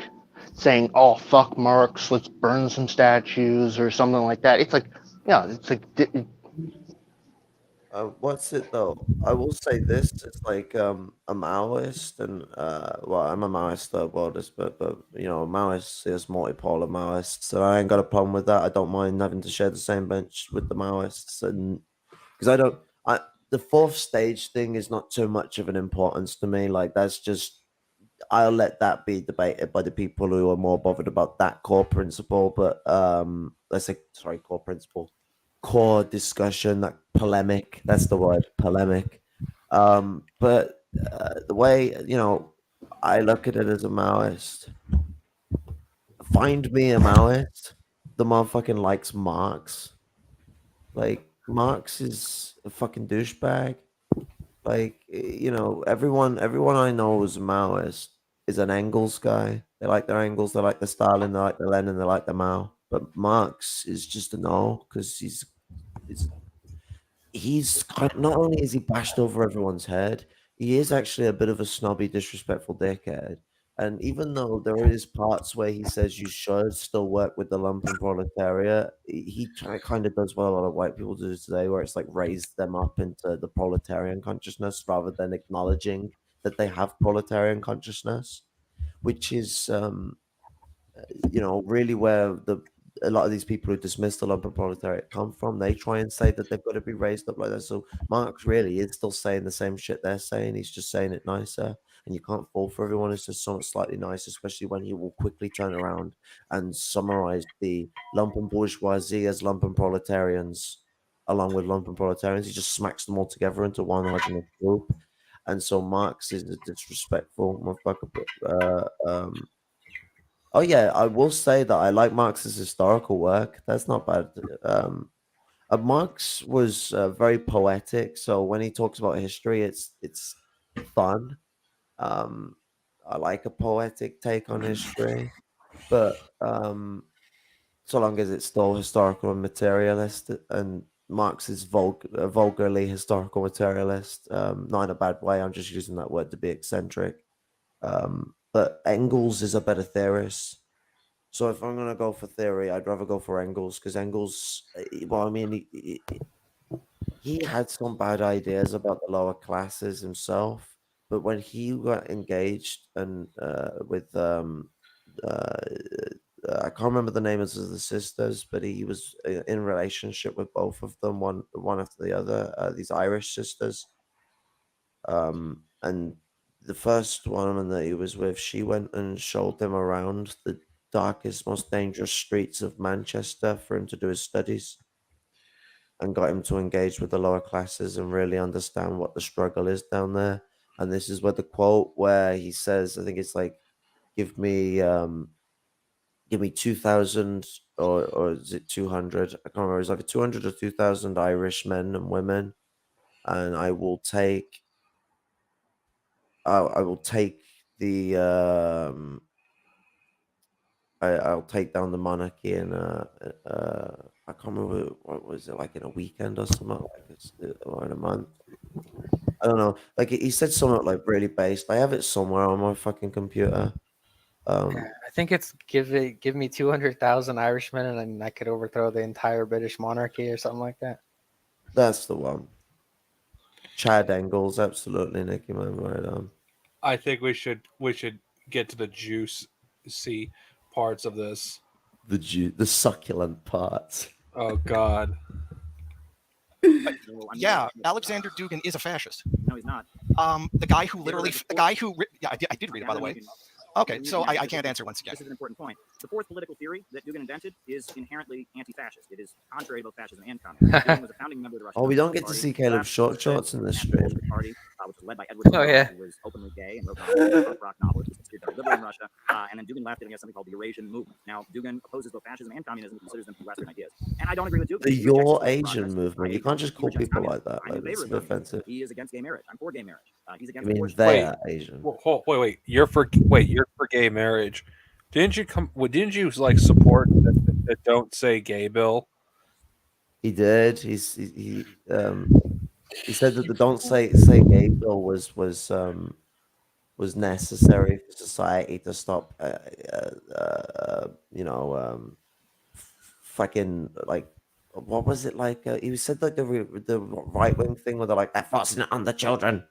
Speaker 6: saying, oh fuck Marx, let's burn some statues or something like that. It's like, it's like.
Speaker 8: What's it though? I will say this: it's like a Maoist, and I'm a Maoist third worldist, but Maoist is multipolar Maoist, so I ain't got a problem with that. I don't mind having to share the same bench with the Maoists, and because the fourth stage thing is not too much of an importance to me. Like that's just, I'll let that be debated by the people who are more bothered about that core principle. But core discussion, that polemic, that's the word, polemic. But the way I look at it as a Maoist. Find me a Maoist. The motherfucking likes Marx. Like Marx is a fucking douchebag. Like everyone I know is a Maoist is an Engels guy. They like their Engels, they like the Stalin, they like the Lenin, they like the Mao. But Marx is just a no because he's not only is he bashed over everyone's head, he is actually a bit of a snobby, disrespectful dickhead. And even though there is parts where he says you should still work with the lumpen proletariat, he kind of does what a lot of white people do today, where it's like raise them up into the proletarian consciousness rather than acknowledging that they have proletarian consciousness, which is really where a lot of these people who dismiss the lumpen proletariat come from. They try and say that they've got to be raised up like that. So Marx really is still saying the same shit they're saying. He's just saying it nicer. And you can't fall for everyone. It's just somewhat slightly nice, especially when he will quickly turn around and summarize the lumpen bourgeoisie as lumpen proletarians, along with lumpen proletarians. He just smacks them all together into one homogeneous group. And so Marx is a disrespectful motherfucker. Oh yeah, I will say that I like Marx's historical work. That's not bad. Marx was very poetic, so when he talks about history, it's fun. I like a poetic take on history, but so long as it's still historical and materialist, and Marx is vulgarly historical materialist, not in a bad way. I'm just using that word to be eccentric. But Engels is a better theorist. So if I'm gonna go for theory, I'd rather go for Engels because Engels, well, I mean, he had some bad ideas about the lower classes himself, but when he got engaged and with I can't remember the names of the sisters, but he was in relationship with both of them, one after the other. These Irish sisters, and the first woman that he was with, she went and showed him around the darkest, most dangerous streets of Manchester for him to do his studies and got him to engage with the lower classes and really understand what the struggle is down there. And this is where the quote where he says, I think it's like, give me 2,000 or is it 200? I can't remember. It's like 200 or 2,000 Irish men and women, and I will take the I'll take down the monarchy in I can't remember what was it, like in a weekend or something, or in a month. I don't know. Like he said something like really based. I have it somewhere on my fucking computer.
Speaker 5: I think it's give me 200,000 Irishmen and then I could overthrow the entire British monarchy or something like that.
Speaker 8: That's the one. Chad Engels, absolutely, Nicky, man, right on.
Speaker 1: I think we should get to the juicy parts of this.
Speaker 8: The succulent parts.
Speaker 1: Oh God.
Speaker 4: Yeah, Alexander Dugin is a fascist.
Speaker 2: No, he's not.
Speaker 4: The guy who yeah, I did read it, by the way. Okay, so I can't answer once again.
Speaker 2: This is an important point. The fourth political theory that Dugin invented is inherently anti-fascist. It is contrary to both fascism and communism. Dugin was a founding member of the Russian
Speaker 8: Oh, we don't
Speaker 2: Communist
Speaker 8: get to
Speaker 2: Party.
Speaker 8: see Caleb's short shorts in this stream.
Speaker 2: Party, which was led by Edward
Speaker 5: Oh, yeah.
Speaker 2: who was openly gay and wrote punk rock novels. He was considered very liberal in Russia. And then Dugin left and he has something called the Eurasian movement. Now, Dugin opposes both fascism and communism and considers them to be Western ideas. And I don't agree with Dugin.
Speaker 8: The
Speaker 2: He rejects
Speaker 8: Your
Speaker 2: progress.
Speaker 8: Asian movement. You can't just call
Speaker 2: He rejects
Speaker 8: people like
Speaker 2: communism.
Speaker 8: that.
Speaker 2: I'm in
Speaker 8: Like, it's
Speaker 2: favor
Speaker 8: a bit
Speaker 2: of communism.
Speaker 8: offensive.
Speaker 2: He is against gay marriage. I'm for gay marriage. He's
Speaker 8: I
Speaker 2: against
Speaker 8: mean,
Speaker 2: abortion.
Speaker 8: they're Asian.
Speaker 1: Wait. You're for gay marriage. Didn't you like support the Don't Say Gay bill?
Speaker 8: He did. He said that the Don't Say Gay bill was necessary for society to stop, fucking like, what was it like? He said like the right wing thing where they're like they're forcing it on the children.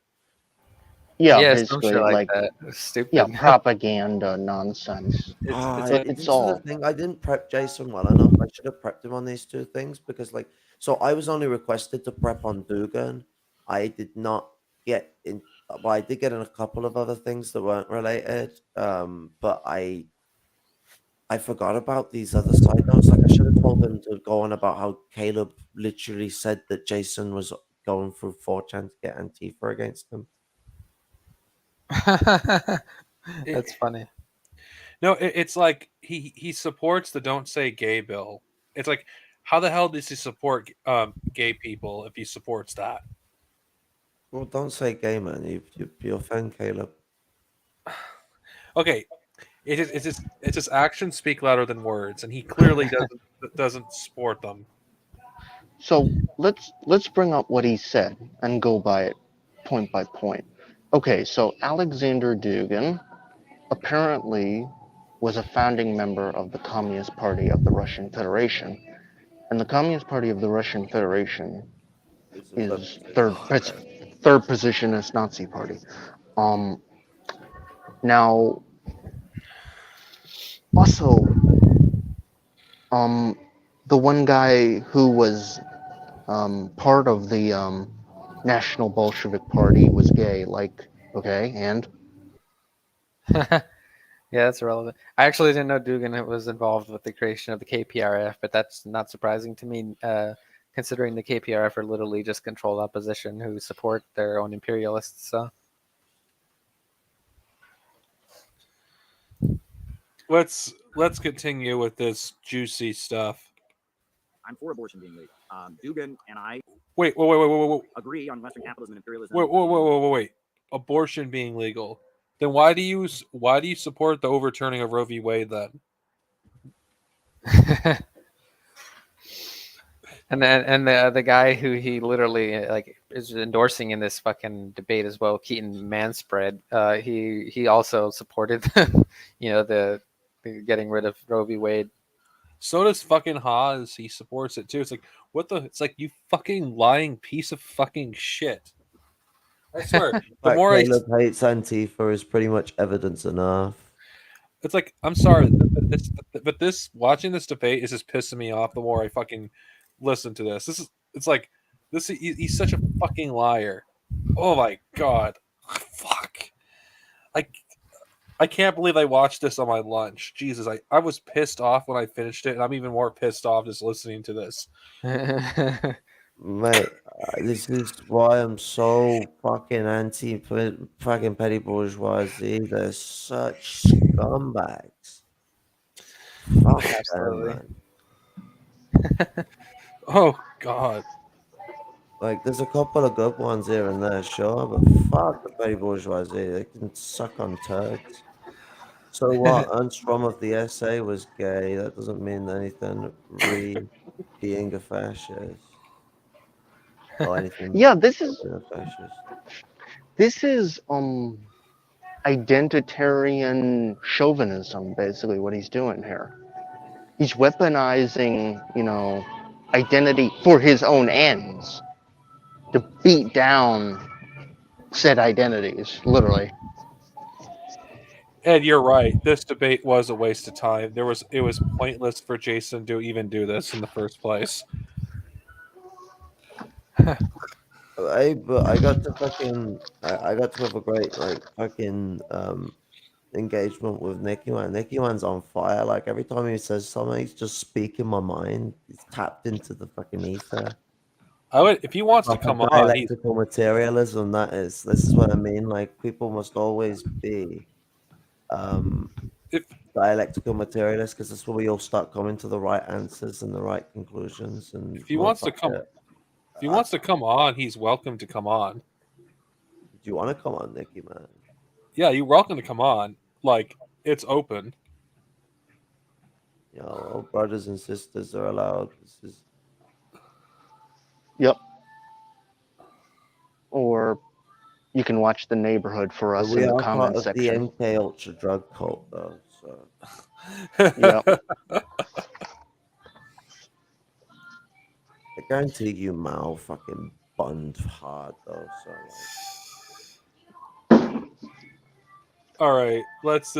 Speaker 6: Yeah,
Speaker 5: some
Speaker 6: basically,
Speaker 5: shit like
Speaker 6: like,
Speaker 5: that. It was stupid.
Speaker 6: yeah, propaganda nonsense.
Speaker 8: It's
Speaker 6: all.
Speaker 8: the thing. I didn't prep Jason well enough. I should have prepped him on these two things because, like, so I was only requested to prep on Dugan. I did not get in. Well, I did get in a couple of other things that weren't related. But I forgot about these other side notes. Like, I should have told him to go on about how Caleb literally said that Jason was going through 4chan to get Antifa against him.
Speaker 5: That's funny.
Speaker 1: No, it's like he supports the "Don't Say Gay" bill. It's like, how the hell does he support gay people if he supports that?
Speaker 8: Well, don't say gay, man. You offend Caleb.
Speaker 1: Okay, it's his actions speak louder than words, and he clearly doesn't support them.
Speaker 6: So let's bring up what he said and go by it point by point. Okay, so Alexander Dugin apparently was a founding member of the Communist Party of the Russian Federation, and the Communist Party of the Russian Federation is third position as Nazi Party. Now also the one guy who was part of the National Bolshevik Party was gay. Like, okay, and
Speaker 5: Yeah, that's irrelevant. I actually didn't know Dugin was involved with the creation of the KPRF, but that's not surprising to me, considering the KPRF are literally just controlled opposition who support their own imperialists. So
Speaker 1: Let's continue with this juicy stuff.
Speaker 2: I'm for abortion being legal. Dugin and I
Speaker 1: Wait.
Speaker 2: agree on Western capitalism and imperialism.
Speaker 1: Wait. Abortion being legal. Then why do you support the overturning of Roe v. Wade then?
Speaker 5: and the guy who he literally like is endorsing in this fucking debate as well, Keaton Manspread, he also supported the getting rid of Roe v. Wade.
Speaker 1: So does fucking Haas. He supports it too. It's like, what the? It's like, you fucking lying piece of fucking shit. I swear. The more
Speaker 8: Caleb hates Antifa is pretty much evidence enough.
Speaker 1: it's like, I'm sorry, but this watching this debate is just pissing me off. The more I fucking listen to this, he's such a fucking liar. Oh my god, fuck. I can't believe I watched this on my lunch. Jesus, I was pissed off when I finished it, and I'm even more pissed off just listening to this.
Speaker 8: Mate, this is why I'm so fucking anti fucking petty bourgeoisie. They're such scumbags. Fuck them, man.
Speaker 1: Oh god.
Speaker 8: Like, there's a couple of good ones here and there, sure, but fuck the petty bourgeoisie. They can suck on turds. So what? Ernst Röhm of the SA was gay. That doesn't mean anything. Being a fascist. Or anything.
Speaker 6: yeah,
Speaker 8: being a fascist.
Speaker 6: this is identitarian chauvinism, basically what he's doing here. He's weaponizing, identity for his own ends to beat down said identities, literally.
Speaker 1: Ed, you're right. This debate was a waste of time. It was pointless for Jason to even do this in the first place.
Speaker 8: But I got to have a great fucking engagement with Nicky Man. Nicky Man's on fire. Like, every time he says something, he's just speaking my mind. He's tapped into the fucking ether.
Speaker 1: If he wants to come on,
Speaker 8: dialectical materialism. This is what I mean. Like, people must always be dialectical materialists, because that's where we all start coming to the right answers and the right conclusions. And
Speaker 1: if he wants to come on, he's welcome to come on.
Speaker 8: Do you want to come on, Nicky Man?
Speaker 1: Yeah, you're welcome to come on. Like, it's open.
Speaker 8: All brothers and sisters are allowed.
Speaker 6: Yep. Or you can watch The Neighborhood for us in the comment section.
Speaker 8: The MK Ultra drug cult, though. So.
Speaker 6: Yep.
Speaker 8: I guarantee you, Mao fucking bunned hard, though. So.
Speaker 1: All right, let's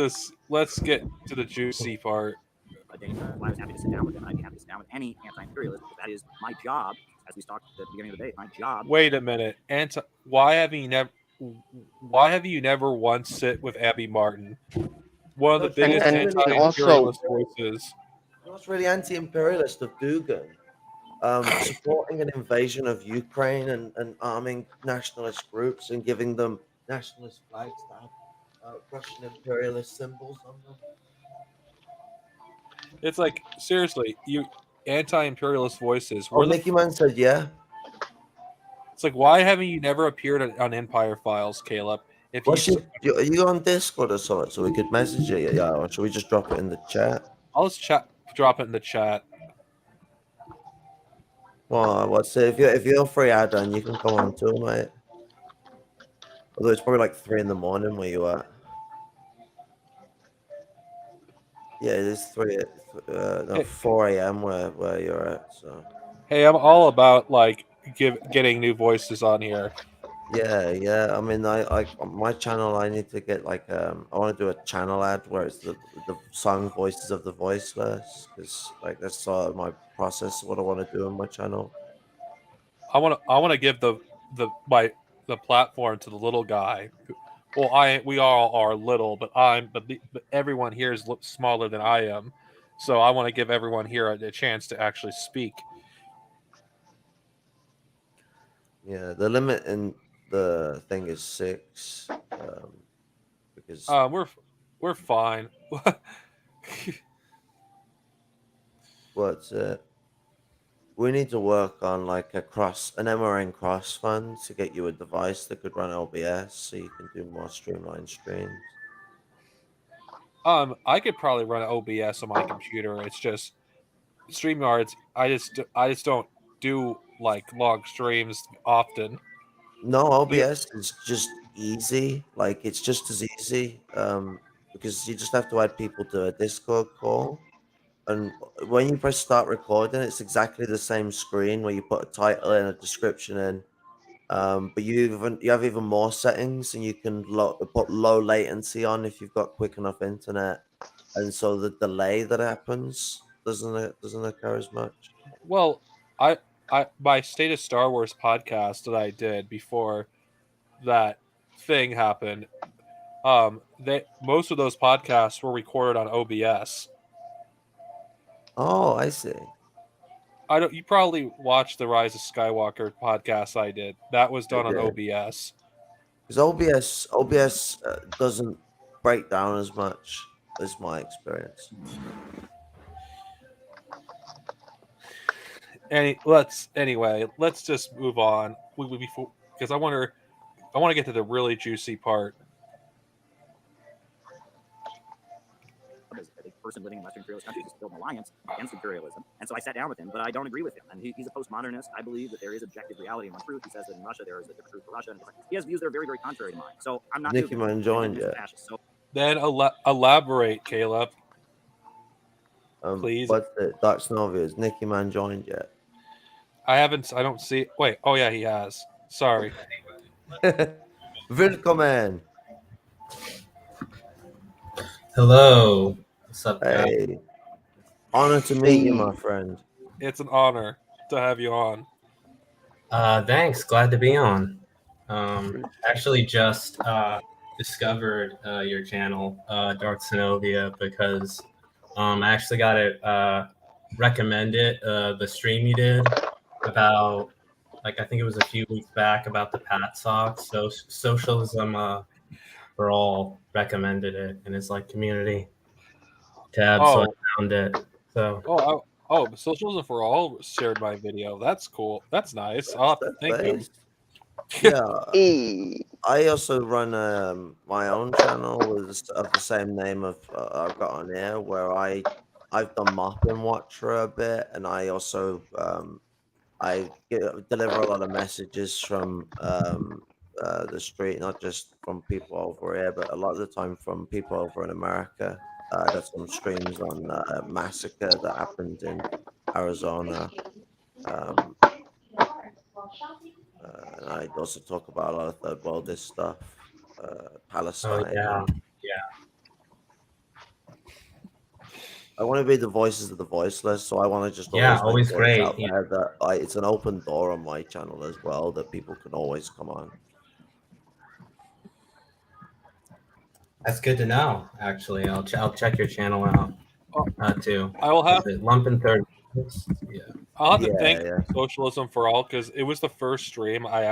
Speaker 1: get to the juicy part.
Speaker 2: I was happy to sit down with him. I'd be happy to sit down with any anti-imperialist. That is my job, as we talked at the beginning of the debate. My job.
Speaker 1: Wait a minute, why have you never once sit with Abby Martin, one of the biggest anti-imperialist voices?
Speaker 8: What's really anti-imperialist of Dugin? Supporting an invasion of Ukraine and arming nationalist groups and giving them nationalist flags that have Russian imperialist symbols on them.
Speaker 1: It's like, seriously, you anti-imperialist voices.
Speaker 8: Oh, Mickey Man said yeah.
Speaker 1: It's like, why haven't you never appeared on Empire Files, Caleb? If
Speaker 8: Are you on Discord or something so we could message it? Yeah, or should we just drop it in the chat?
Speaker 1: I'll just drop it in the chat.
Speaker 8: Well, what's it? If you're free, Adam, you can come on too, mate. Although it's probably like 3 in the morning where you at. Yeah, it is 4 a.m. where you're at. So.
Speaker 1: Hey, I'm all about like getting new voices on here.
Speaker 8: Yeah. I mean, I on my channel, I need to get like I want to do a channel ad where it's the song voices of the voiceless, because like that's sort of my process. What I want to do on my channel.
Speaker 1: I want to give the platform to the little guy. Well, we all are little, but everyone here is smaller than I am, so I want to give everyone here a chance to actually speak.
Speaker 8: Yeah, the limit in the thing is 6. Because
Speaker 1: we're fine.
Speaker 8: What's it? We need to work on like an MRN cross fund to get you a device that could run OBS so you can do more streamlined streams.
Speaker 1: I could probably run OBS on my computer. It's just StreamYards. I just don't do like long streams often.
Speaker 8: No, OBS is just easy. Like it's just as easy. Because you just have to add people to a Discord call. And when you press start recording, it's exactly the same screen where you put a title and a description in. But you have even more settings, and you can put low latency on if you've got quick enough internet, and so the delay that happens doesn't occur as much.
Speaker 1: Well, my State of Star Wars podcast that I did before that thing happened, most of those podcasts were recorded on OBS.
Speaker 8: Oh, I see.
Speaker 1: You probably watched the Rise of Skywalker podcast I did. That was done on OBS.
Speaker 8: Because OBS doesn't break down as much, as my experience.
Speaker 1: Let's just move on. Because I want to get to the really juicy part.
Speaker 2: As a person living in Western imperialist countries, to build an alliance against imperialism. And so I sat down with him, but I don't agree with him. And he's a postmodernist. I believe that there is objective reality and one truth. He says that in Russia there is a different truth for Russia. And he has views that are very, very contrary to mine. So I'm not.
Speaker 8: Nicky Man joined yet.
Speaker 2: So
Speaker 1: then elaborate, Caleb. Please.
Speaker 8: What's it? Dark Snowy, is Nicky Man joined yet?
Speaker 1: I don't see. Wait. Oh yeah, he has. Sorry.
Speaker 8: Willkommen.
Speaker 9: Hello. What's up,
Speaker 8: hey.
Speaker 9: guys?
Speaker 8: Honor to meet you, my friend.
Speaker 1: It's an honor to have you on.
Speaker 9: Thanks. Glad to be on. Actually just discovered your channel, Dark Synovia, because I actually got it recommended, the stream you did about, like, I think it was a few weeks back, about the Pat Sox. So Socialism for All recommended it in his like community tab, so I found it. So
Speaker 1: Socialism for All shared my video. That's cool. That's nice. I'll have to thank him.
Speaker 8: Yeah. I also run my own channel of the same name I've got on here, where I've done Maupin Watcher a bit, and I also I deliver a lot of messages from the street, not just from people over here, but a lot of the time from people over in America. I got some streams on a massacre that happened in Arizona. And I also talk about a lot of third worldist stuff, Palestine.
Speaker 9: Oh, yeah.
Speaker 8: I want to be the voices of the voiceless, so I want to just
Speaker 9: always great.
Speaker 8: It's an open door on my channel as well, that people can always come on.
Speaker 9: That's good to know. Actually, I'll check your channel out too.
Speaker 1: I will have
Speaker 9: Lumpin' Third. Yeah,
Speaker 1: I'll have to thank Socialism for All, because it was the first stream I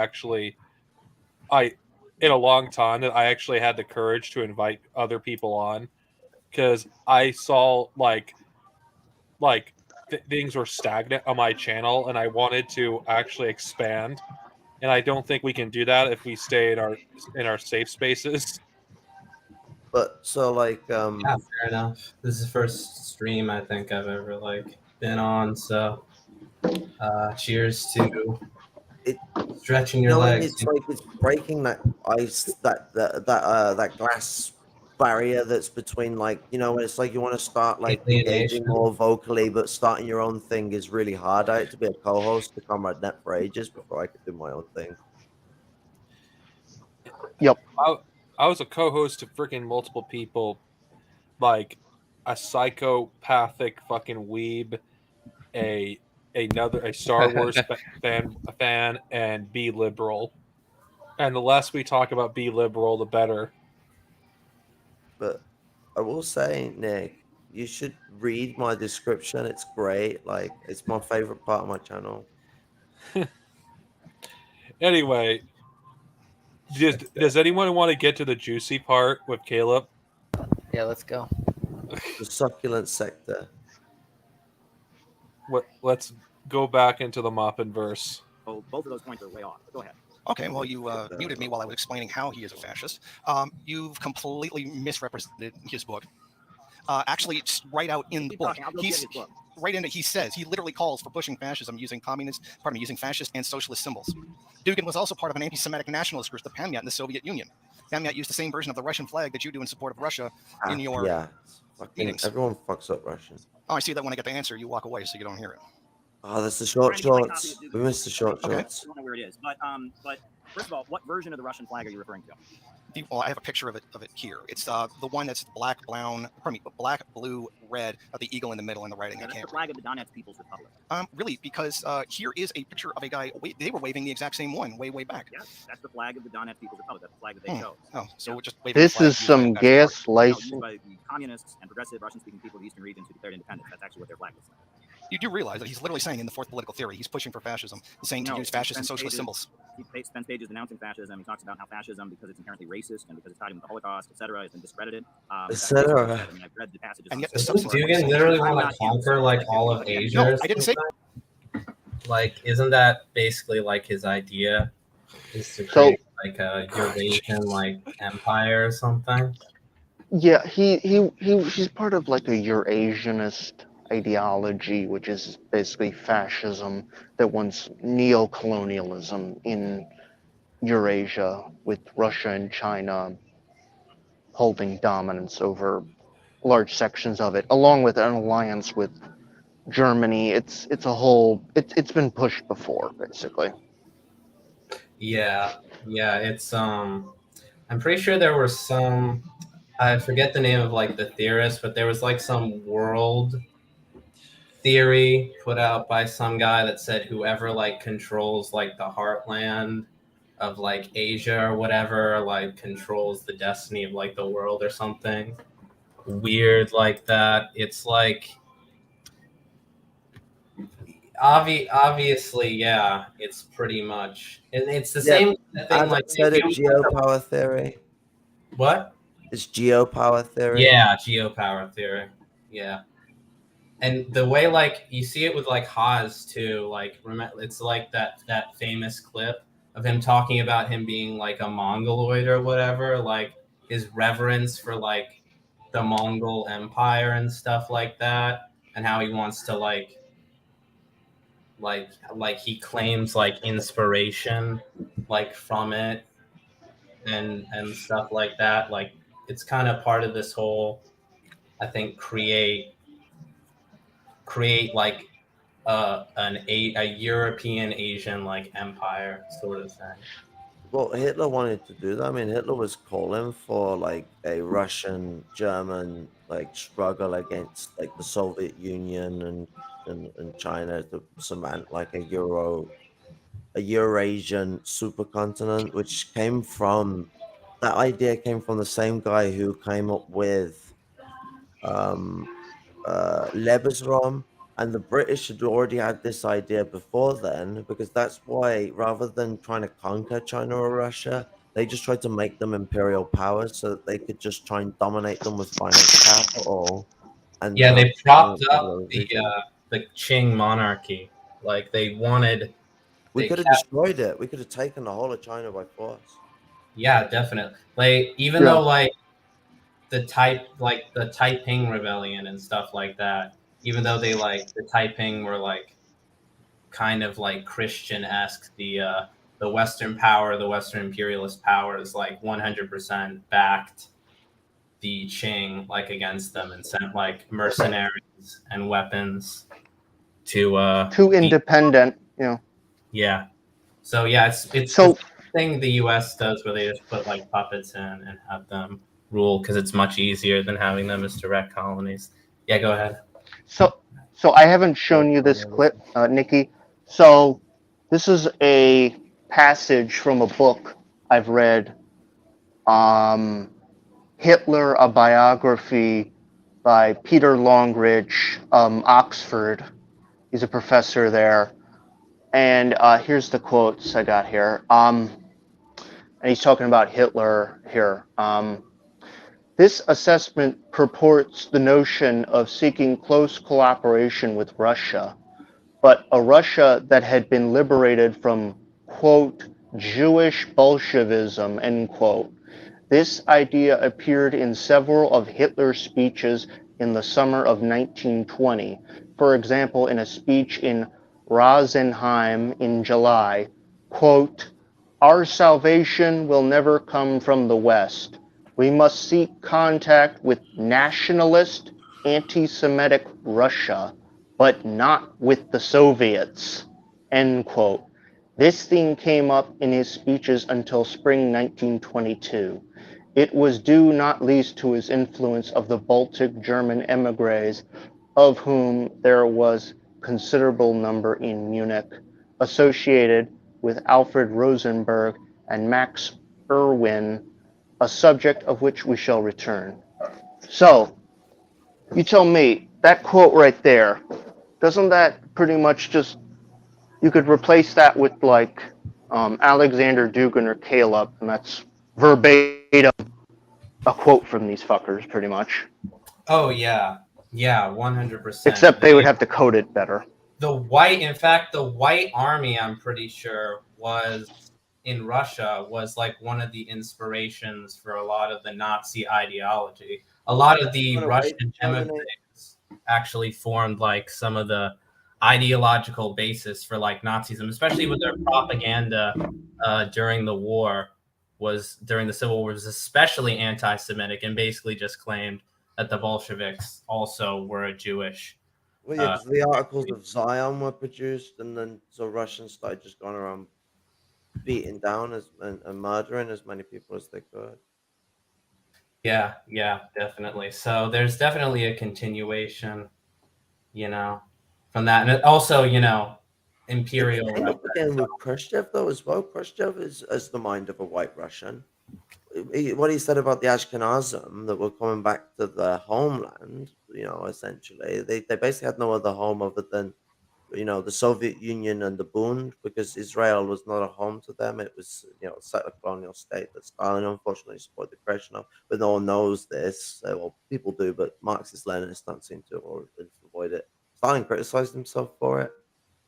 Speaker 1: in a long time that I actually had the courage to invite other people on, because I saw like things were stagnant on my channel, and I wanted to actually expand. And I don't think we can do that if we stay in our safe spaces.
Speaker 8: But so like
Speaker 9: Yeah, fair enough. This is the first stream I think I've ever like been on, so cheers to
Speaker 8: it
Speaker 9: stretching your
Speaker 8: no, and
Speaker 9: legs.
Speaker 8: it's like it's breaking that ice, that glass barrier that's between, like, when it's like you want to start like engaging
Speaker 9: Alienation.
Speaker 8: more vocally, but starting your own thing is really hard. I had to be a co-host to Comrade Net for ages before I could do my own thing.
Speaker 6: Yep.
Speaker 1: I was a co-host to freaking multiple people, like a psychopathic fucking weeb, a Star Wars fan, and be liberal. And the less we talk about be liberal, the better.
Speaker 8: But I will say, Nick, you should read my description. It's great. Like, it's my favorite part of my channel.
Speaker 1: Anyway, does anyone want to get to the juicy part with Caleb?
Speaker 5: Yeah, let's go.
Speaker 8: The succulent sector.
Speaker 1: Let's go back into the Maupin verse.
Speaker 2: Oh, both of those points are way off. But go ahead.
Speaker 4: Okay, well, you muted me while I was explaining how he is a fascist. You've completely misrepresented his book. Actually, it's right out in the book. He's right in it. He says he literally calls for pushing fascism using using fascist and socialist symbols. Dugin was also part of an anti-Semitic nationalist group, the Pamyat, in the Soviet Union. Pamyat used the same version of the Russian flag that you do in support of Russia in your meetings.
Speaker 8: Everyone fucks up Russian.
Speaker 4: Oh, I see that when I get the answer, you walk away so you don't hear it.
Speaker 8: Oh, that's the short shorts. We missed the short shorts.
Speaker 2: I don't know where it is, but first of all, what version of the Russian flag are you referring to?
Speaker 4: Well, I have a picture of it here. It's the one that's black, blue, red, of the eagle in the middle and the writing.
Speaker 2: Yeah, that's the flag of the Donetsk People's Republic.
Speaker 4: Really, because here is a picture of a guy. They were waving the exact same one way back.
Speaker 2: Yes, that's the flag of the Donetsk People's Republic. That's the flag that they chose.
Speaker 4: Oh, so we're just waving.
Speaker 6: This is some gaslighting.
Speaker 2: Used by the communists and progressive Russian-speaking people of the eastern regions who declared independence. That's actually what their flag looks like.
Speaker 4: You do realize that he's literally saying in the fourth political theory, he's pushing for fascism, saying to use fascist and socialist symbols.
Speaker 2: He spends pages denouncing fascism. He talks about how fascism, because it's inherently racist and because it's tied in with the Holocaust, etc., has been discredited.
Speaker 8: Etc.
Speaker 2: I mean, I've read the passages.
Speaker 4: And yet the
Speaker 9: Doesn't Dugin literally want to conquer like all of Asia?
Speaker 4: No, I didn't say.
Speaker 9: Like, isn't that basically like his idea? Is to create like a Eurasian like empire or something?
Speaker 6: Yeah, he's part of like a Eurasianist ideology, which is basically fascism that wants neo-colonialism in Eurasia, with Russia and China holding dominance over large sections of it, along with an alliance with Germany. It's been pushed before, basically.
Speaker 9: Yeah, it's I'm pretty sure there were some, I forget the name of like the theorist, but there was like some world theory put out by some guy that said whoever like controls like the heartland of like Asia or whatever like controls the destiny of like the world or something weird like that. It's like obviously, yeah, it's pretty much, and it's the same thing. Like
Speaker 8: said, it's geopower theory.
Speaker 9: What?
Speaker 8: It's geopower theory.
Speaker 9: Yeah, geopower theory. Yeah. And the way, like, you see it with, like, Haas, too. Like, remember, it's like that famous clip of him talking about him being, like, a Mongoloid or whatever. Like, his reverence for, like, the Mongol Empire and stuff like that. And how he wants to, like he claims, like, inspiration, like, from it. And stuff like that. Like, it's kind of part of this whole, I think, create like a European Asian like empire sort of thing.
Speaker 8: Well, Hitler wanted to do that. I mean, Hitler was calling for like a Russian German like struggle against like the Soviet Union and China to cement like a Eurasian supercontinent, which that idea came from the same guy who came up with Lebesrom, and the British had already had this idea before then, because that's why rather than trying to conquer China or Russia, They just tried to make them imperial powers so that they could just try and dominate them with financial capital. And
Speaker 9: Yeah, they propped up
Speaker 8: civilization.
Speaker 9: the Qing monarchy. Like they wanted,
Speaker 8: We
Speaker 9: they
Speaker 8: could have
Speaker 9: kept,
Speaker 8: destroyed it. We could have taken the whole of China by force.
Speaker 9: yeah, definitely. Like even
Speaker 6: Yeah.
Speaker 9: though like the Taiping rebellion and stuff like that, even though they like the Taiping were like kind of like Christian-esque, the Western power, the Western imperialist powers, like 100% backed the Qing like against them and sent like mercenaries and weapons to
Speaker 6: Too
Speaker 9: beat.
Speaker 6: independent, you know.
Speaker 9: Yeah. So yeah, it's
Speaker 6: So
Speaker 9: the thing the U.S. does where they just put like puppets in and have them rule because it's much easier than having them as direct colonies. Yeah, go ahead.
Speaker 6: so I haven't shown you this clip, Nikki. So this is a passage from a book I've read, Hitler, a biography by Peter Longridge, Oxford. He's a professor there. And here's the quotes I got here. And he's talking about Hitler here. This assessment purports the notion of seeking close cooperation with Russia, but a Russia that had been liberated from, quote, Jewish Bolshevism, end quote. This idea appeared in several of Hitler's speeches in the summer of 1920. For example, in a speech in Rosenheim in July, quote, our salvation will never come from the West. We must seek contact with nationalist, anti-Semitic Russia, but not with the Soviets, end quote. This theme came up in his speeches until spring 1922. It was due not least to his influence of the Baltic German emigres, of whom there was considerable number in Munich, associated with Alfred Rosenberg and Max Erwin, a subject of which we shall return. So, you tell me, that quote right there, doesn't that pretty much just, you could replace that with like Alexander Dugin or Caleb, and that's verbatim a quote from these fuckers, pretty much.
Speaker 9: Oh yeah, 100%.
Speaker 6: Except they would have to code it better.
Speaker 9: In fact, the White Army, I'm pretty sure, was in Russia, was like one of the inspirations for a lot of the Nazi ideology. A lot of the Russian emigres actually formed like some of the ideological basis for like Nazism, especially with their propaganda during the war. During the Civil War was especially anti-Semitic and basically just claimed that the Bolsheviks also were a Jewish.
Speaker 8: Well, yeah, because the articles of Zion were produced, and then so Russians started just going around beating down and murdering as many people as they could.
Speaker 9: Yeah, definitely. So there's definitely a continuation, from that, and also, imperial.
Speaker 8: Again, with Khrushchev though as well. Khrushchev is as the mind of a white Russian. What he said about the Ashkenazim that were coming back to their homeland, essentially, they basically had no other home other than, the Soviet Union and the Bund, because Israel was not a home to them. It was, a settler colonial state that Stalin unfortunately supported the creation of. But no one knows this. Well, people do, but Marxist Leninists don't seem to, or avoid it. Stalin criticized himself for it.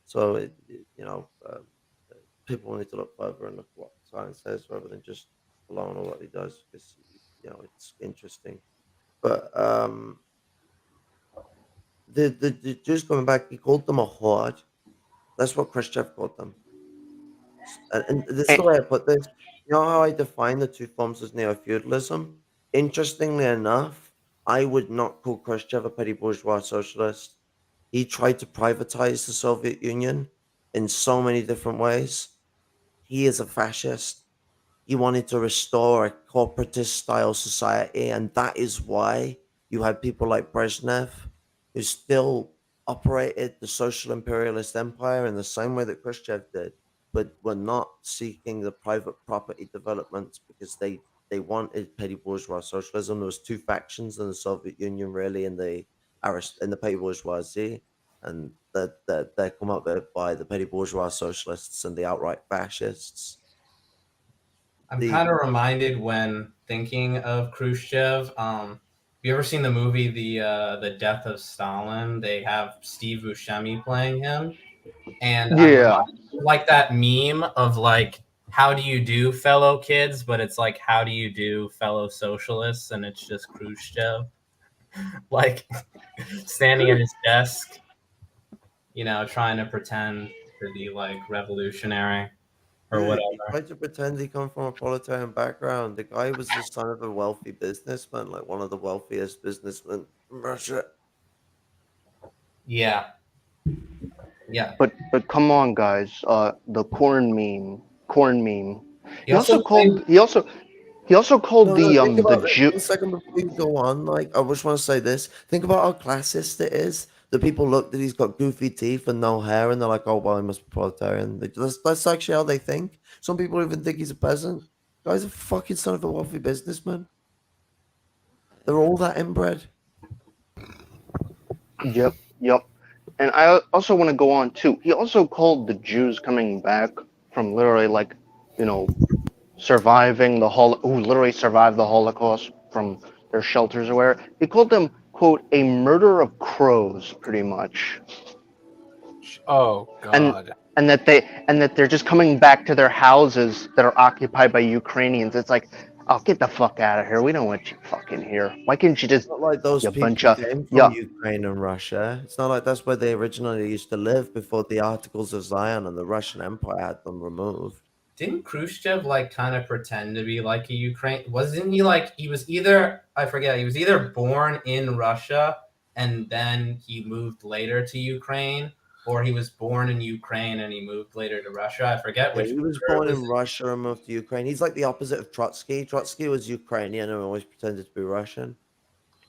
Speaker 8: So, people need to look further and look what science says rather than just alone on what he does, because it's interesting. But the Jews coming back, he called them a horde. That's what Khrushchev called them. And this is the way I put this. You know how I define the two forms as neo-feudalism? Interestingly enough, I would not call Khrushchev a petty bourgeois socialist. He tried to privatize the Soviet Union in so many different ways. He is a fascist. He wanted to restore a corporatist style society, and that is why you had people like Brezhnev, who still operated the social imperialist empire in the same way that Khrushchev did, but were not seeking the private property developments because they wanted petty bourgeois socialism. There was two factions in the Soviet Union, really, in the petty bourgeoisie, and they're come up with by the petty bourgeois socialists and the outright fascists.
Speaker 9: I'm kind of reminded when thinking of Khrushchev. Have you ever seen the movie The Death of Stalin? They have Steve Buscemi playing him, and I'm
Speaker 6: Yeah.
Speaker 9: reminded of, like, that meme of like, how do you do, fellow kids? But it's like, how do you do, fellow socialists? And it's just Khrushchev, like standing at his desk, trying to pretend to be like revolutionary or
Speaker 8: Dude, he
Speaker 9: whatever.
Speaker 8: tried to pretend he come from a proletarian background. The guy was the son of a wealthy businessman, like one of the wealthiest businessmen in Russia.
Speaker 9: Yeah, yeah.
Speaker 6: But come on, guys. The corn meme.
Speaker 9: He also claimed,
Speaker 6: He also called
Speaker 8: No, think
Speaker 6: the
Speaker 8: about this
Speaker 6: Jew.
Speaker 8: 1 second before you go on. Like, I just want to say this. Think about how classist it is. The people look that he's got goofy teeth and no hair, and they're like, "Oh, well, he must be proletarian." That's actually how they think. Some people even think he's a peasant. Guy's a fucking son of a wealthy businessman. They're all that inbred.
Speaker 6: Yep. And I also want to go on too. He also called the Jews coming back from literally like, surviving who literally survived the Holocaust from their shelters or where. He called them, quote, a murder of crows, pretty much.
Speaker 5: Oh God.
Speaker 6: And that they're just coming back to their houses that are occupied by Ukrainians. It's like, oh, get the fuck out of here. We don't want you fucking here. Why can't you just,
Speaker 8: Not like those
Speaker 6: you bunch
Speaker 8: people
Speaker 6: of,
Speaker 8: came
Speaker 6: yeah.
Speaker 8: from Ukraine and Russia. It's not like that's where they originally used to live before the Articles of Zion and the Russian Empire had them removed.
Speaker 9: didn't Khrushchev like kind of pretend to be like a Ukraine? Wasn't he like, he was either, I forget, he was either born in Russia and then he moved later to Ukraine, or he was born in Ukraine and he moved later to Russia. I forget
Speaker 8: Yeah,
Speaker 9: which.
Speaker 8: he was born in Russia and moved to Ukraine. He's like the opposite of Trotsky. Trotsky was Ukrainian and always pretended to be Russian.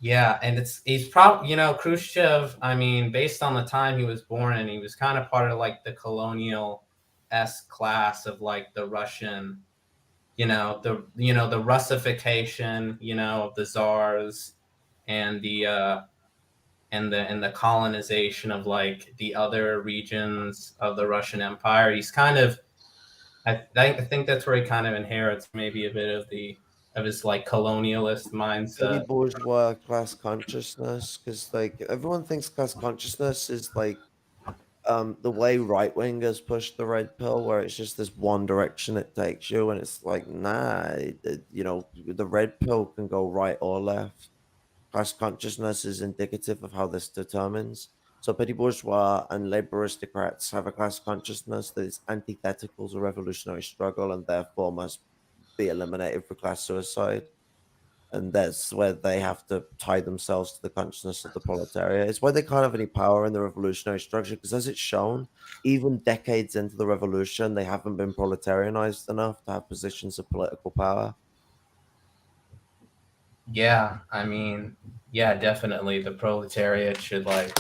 Speaker 9: Yeah, and he's probably, Khrushchev, I mean, based on the time he was born in, he was kind of part of like the colonial-esque class of like the Russian, the Russification, of the czars, and the colonization of like the other regions of the Russian Empire. He's kind of, I think that's where he kind of inherits maybe a bit of his like colonialist
Speaker 8: Petty
Speaker 9: mindset.
Speaker 8: bourgeois class consciousness, because like everyone thinks class consciousness is like the way right wingers push the red pill, where it's just this one direction it takes you, and it's like, nah, the red pill can go right or left. Class consciousness is indicative of how this determines. So petty bourgeois and labor aristocrats have a class consciousness that is antithetical to revolutionary struggle and therefore must be eliminated for class suicide. And that's where they have to tie themselves to the consciousness of the proletariat. It's why they can't have any power in the revolutionary structure, because as it's shown, even decades into the revolution, they haven't been proletarianized enough to have positions of political power.
Speaker 9: Yeah, I mean, yeah, definitely. The proletariat should like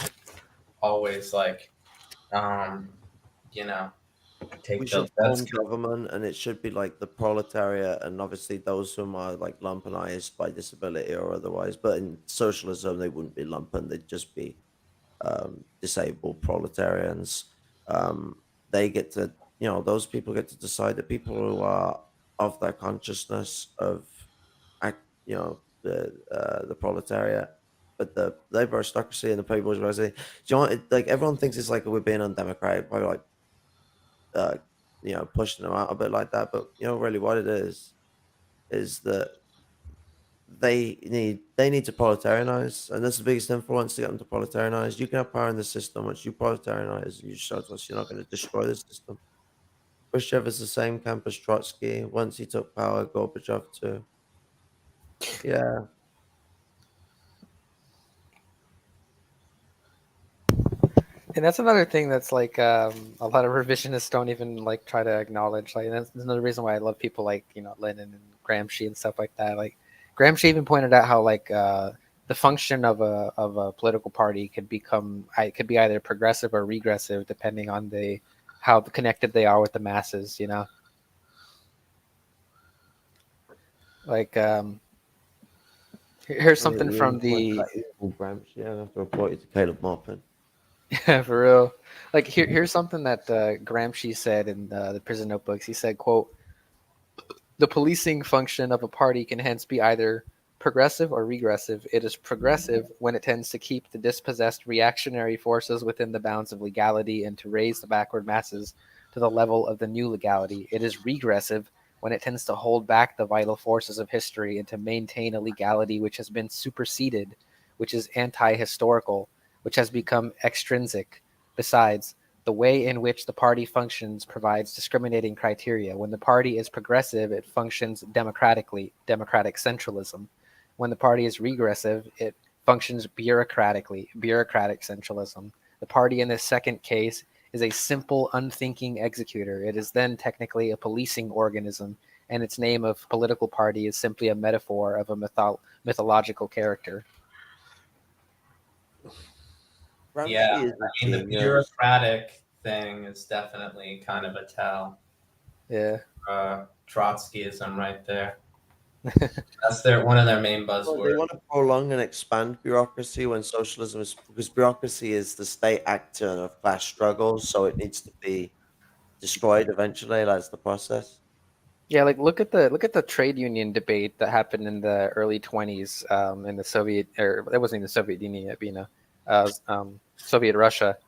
Speaker 9: always like, take
Speaker 8: We
Speaker 9: the
Speaker 8: should
Speaker 9: best.
Speaker 8: form government, and it should be like the proletariat, and obviously those whom are like lumpenized by disability or otherwise. But in socialism, they wouldn't be lumpen; they'd just be disabled proletarians. They get to, those people get to decide. The people who are of their consciousness of, the proletariat, but the labor aristocracy and the people bourgeoisie. Like everyone thinks it's like we're being undemocratic by like, pushing them out a bit like that. But really, what it is that they need to proletarianize, and that's the biggest influence to get them to proletarianize. You can have power in the system. Once you proletarianize, you show to us you're not going to destroy the system. Khrushchev is the same camp as Trotsky. Once he took power, Gorbachev too. Yeah.
Speaker 5: And that's another thing that's like a lot of revisionists don't even like try to acknowledge. Like that's another reason why I love people like Lenin and Gramsci and stuff like that. Like Gramsci even pointed out how like the function of a political party could be either progressive or regressive depending on how connected they are with the masses. Like here's something from the
Speaker 8: Gramsci. I have to report you to Caleb Maupin.
Speaker 5: Yeah, for real. Like here's something that Gramsci said in the Prison Notebooks. He said, "quote The policing function of a party can hence be either progressive or regressive. It is progressive when it tends to keep the dispossessed reactionary forces within the bounds of legality and to raise the backward masses to the level of the new legality. It is regressive when it tends to hold back the vital forces of history and to maintain a legality which has been superseded, which is anti-historical, which has become extrinsic. Besides, the way in which the party functions provides discriminating criteria. When the party is progressive, it functions democratically, democratic centralism. When the party is regressive, it functions bureaucratically, bureaucratic centralism. The party in this second case is a simple, unthinking executor. It is then technically a policing organism, and its name of political party is simply a metaphor of a mythological character.
Speaker 8: Gramsci
Speaker 9: Yeah,
Speaker 8: is a
Speaker 9: I mean, the
Speaker 8: genius.
Speaker 9: bureaucratic thing is definitely kind of a tell.
Speaker 5: Yeah.
Speaker 9: Trotskyism right there. That's one of their main buzzwords.
Speaker 8: They want to prolong and expand bureaucracy when socialism is, because bureaucracy is the state actor of class struggles, so it needs to be destroyed eventually. That's the process.
Speaker 5: Yeah, like look at the trade union debate that happened in the early 20s in the Soviet, or it wasn't even the Soviet Union yet, but Soviet Russia,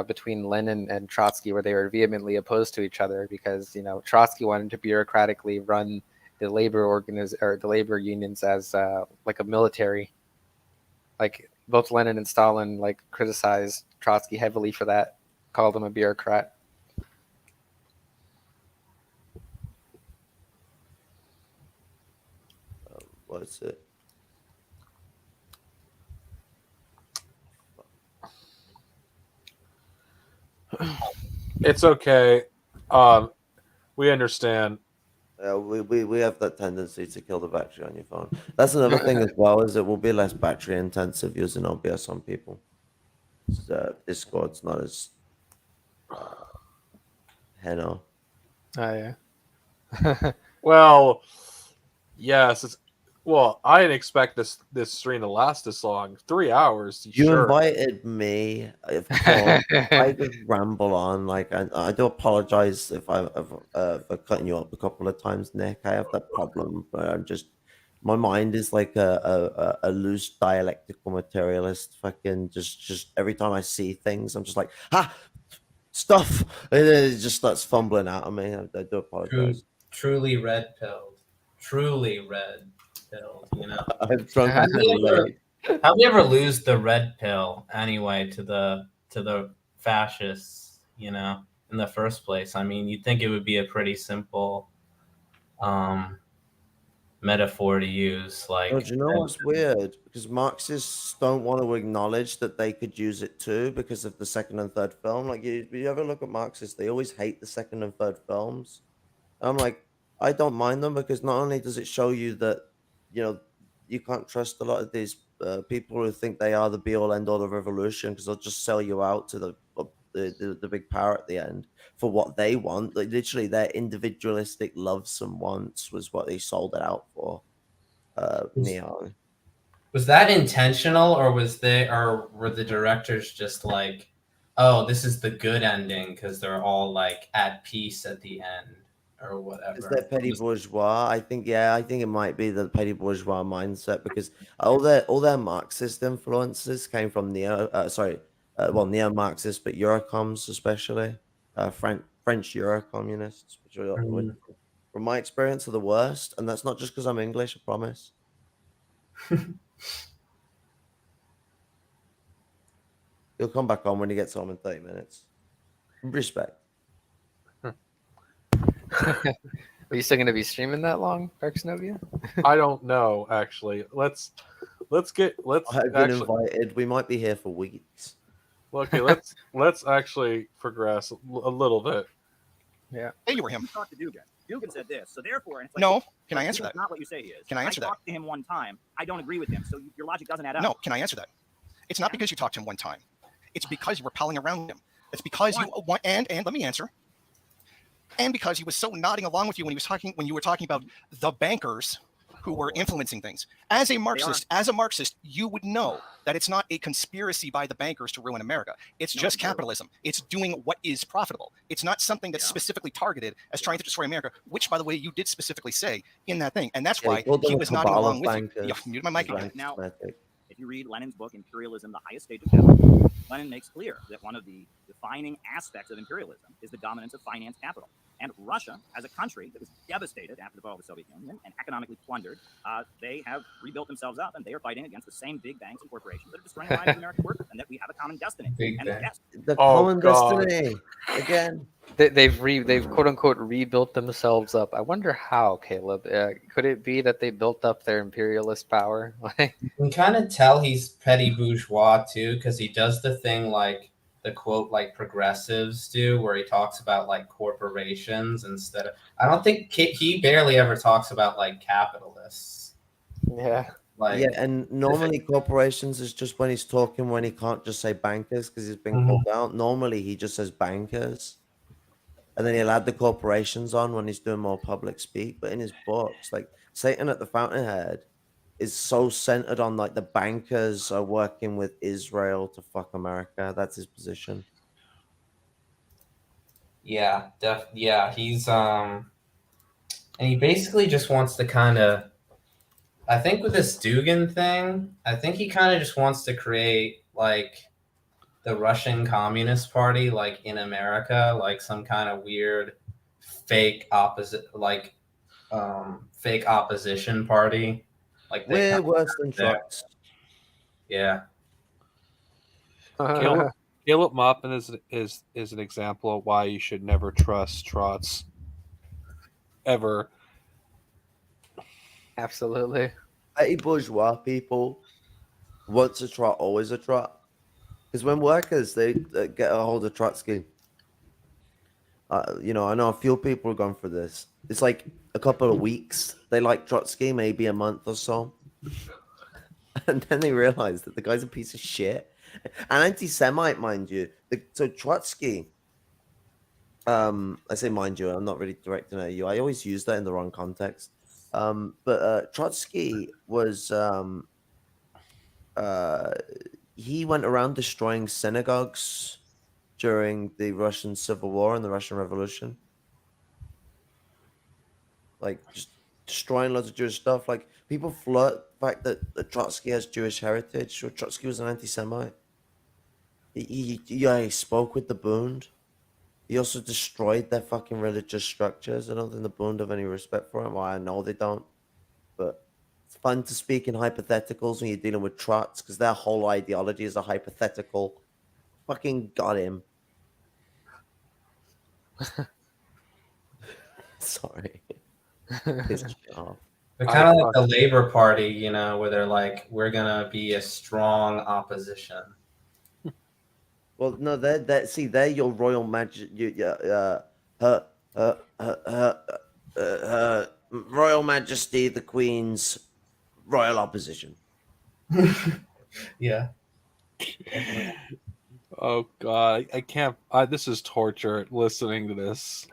Speaker 5: between Lenin and Trotsky, where they were vehemently opposed to each other because Trotsky wanted to bureaucratically run the labor unions as like a military. Like both Lenin and Stalin criticized Trotsky heavily for that, called him a bureaucrat.
Speaker 8: What's it?
Speaker 1: It's okay. We understand.
Speaker 8: We have that tendency to kill the battery on your phone. That's another thing as well, is it will be less battery intensive using OBS on people. Discord's not as
Speaker 5: Oh yeah.
Speaker 1: Well, yes. I didn't expect this stream to last this long. 3 hours.
Speaker 8: You
Speaker 1: sure.
Speaker 8: invited me. Of course, I just ramble on. I do apologize if I've for cutting you up a couple of times, Nick. I have that problem, but my mind is like a loose dialectical materialist. Fucking just every time I see things, I'm just like stuff. And it just starts fumbling out of me. I do apologize.
Speaker 9: Truly red pilled. Truly red pilled.
Speaker 8: I've drunk.
Speaker 9: How do you ever lose the red pill anyway to the fascists? In the first place. I mean, you'd think it would be a pretty simple metaphor to use.
Speaker 8: Do you know what's weird? Because Marxists don't want to acknowledge that they could use it too because of the second and third film. Like you ever look at Marxists, they always hate the second and third films. I'm like, I don't mind them because not only does it show you that you can't trust a lot of these people who think they are the be all end all of revolution, because they'll just sell you out to the big power at the end for what they want. Like literally, their individualistic loves and wants was what they sold it out for. Neon.
Speaker 9: Was that intentional, or were the directors just like, oh, this is the good ending because they're all at peace at the end? Or whatever.
Speaker 8: Is that petty bourgeois? I think it might be the petty bourgeois mindset, because all their Marxist influences came from neo-Marxists, but Eurocoms especially, French Eurocommunists, which are, from my experience, are the worst. And that's not just because I'm English, I promise. He'll come back on when he gets home in 30 minutes. Respect.
Speaker 5: Are you still going to be streaming that long, Dark Synovia?
Speaker 1: I don't know, actually. Let's
Speaker 8: I've been invited. We might be here for weeks.
Speaker 1: Okay, let's actually progress a little bit.
Speaker 5: Yeah.
Speaker 4: Hey, you were him.
Speaker 2: Talk to Dugan. Dugan said this, so therefore, and it's
Speaker 4: No, can I answer that?
Speaker 2: Not what you say he is.
Speaker 4: Can I answer that?
Speaker 2: I talked to him one time. I don't agree with him, so your logic doesn't add up.
Speaker 4: No, can I answer that? It's not because you talked to him one time. It's because you were palling around him. It's because you want, and let me answer. And because he was so nodding along with you when you were talking about the bankers who were influencing things. As a Marxist, you would know that it's not a conspiracy by the bankers to ruin America. It's just capitalism. It's doing what is profitable. It's not something that's specifically targeted as trying to destroy America, which, by the way, you did specifically say in that thing. And that's why he was nodding along with you. Yeah, muted my mic again.
Speaker 2: Now, if you read Lenin's book, Imperialism, the Highest Stage of Capitalism, Lenin makes clear that one of the defining aspects of imperialism is the dominance of finance capital. And Russia, as a country that was devastated after the fall of the Soviet Union and economically plundered, they have rebuilt themselves up, and they are fighting against the same big banks and corporations that are destroying the lives of American workers, and that we have a common destiny.
Speaker 8: The common destiny again.
Speaker 5: They've quote unquote rebuilt themselves up. I wonder how, Caleb. Could it be that they built up their imperialist power?
Speaker 9: You can kind of tell he's petty bourgeois too, because he does the thing like the quote like progressives do, where he talks about like corporations instead of. I don't think he barely ever talks about like capitalists.
Speaker 5: Yeah.
Speaker 8: Like, yeah, and normally corporations is just when he's talking when he can't just say bankers because he's been called out. Normally he just says bankers. And then he'll add the corporations on when he's doing more public speak. But in his books, like Satan at the Fountainhead is so centered on like the bankers are working with Israel to fuck America. That's his position.
Speaker 9: Yeah, he's and he basically just wants to kind of, I think with this Dugan thing, I think he kind of just wants to create like the Russian Communist Party, like in America, like some kind of weird fake fake opposition party. Like
Speaker 8: we're worse than trucks.
Speaker 9: Yeah.
Speaker 1: Caleb Maupin is an example of why you should never trust trots ever.
Speaker 5: Absolutely.
Speaker 8: Petty bourgeois people, once a trot, always a trot. Because when workers, they get a hold of Trotsky, I know a few people have gone for this. It's like a couple of weeks. They like Trotsky, maybe a month or so. And then they realize that the guy's a piece of shit. An anti-Semite, mind you. So Trotsky, I say mind you, I'm not really directing at you. I always use that in the wrong context. But Trotsky was... he went around destroying synagogues during the Russian Civil War and the Russian Revolution. Like, just destroying loads of Jewish stuff. Like, people flirt the fact that Trotsky has Jewish heritage. Sure, Trotsky was an anti-Semite. He spoke with the Bund. He also destroyed their fucking religious structures. I don't think the Bund have any respect for him. Well, I know they don't. But it's fun to speak in hypotheticals when you're dealing with trots, because their whole ideology is a hypothetical. Fucking got him. Sorry.
Speaker 9: They're kind of like the Labor Party, where they're like, we're gonna be a strong opposition.
Speaker 8: Well, no, they're your Royal Majesty, Royal Majesty, the Queen's royal opposition.
Speaker 9: Yeah.
Speaker 1: Oh God, I can't. This is torture listening to this.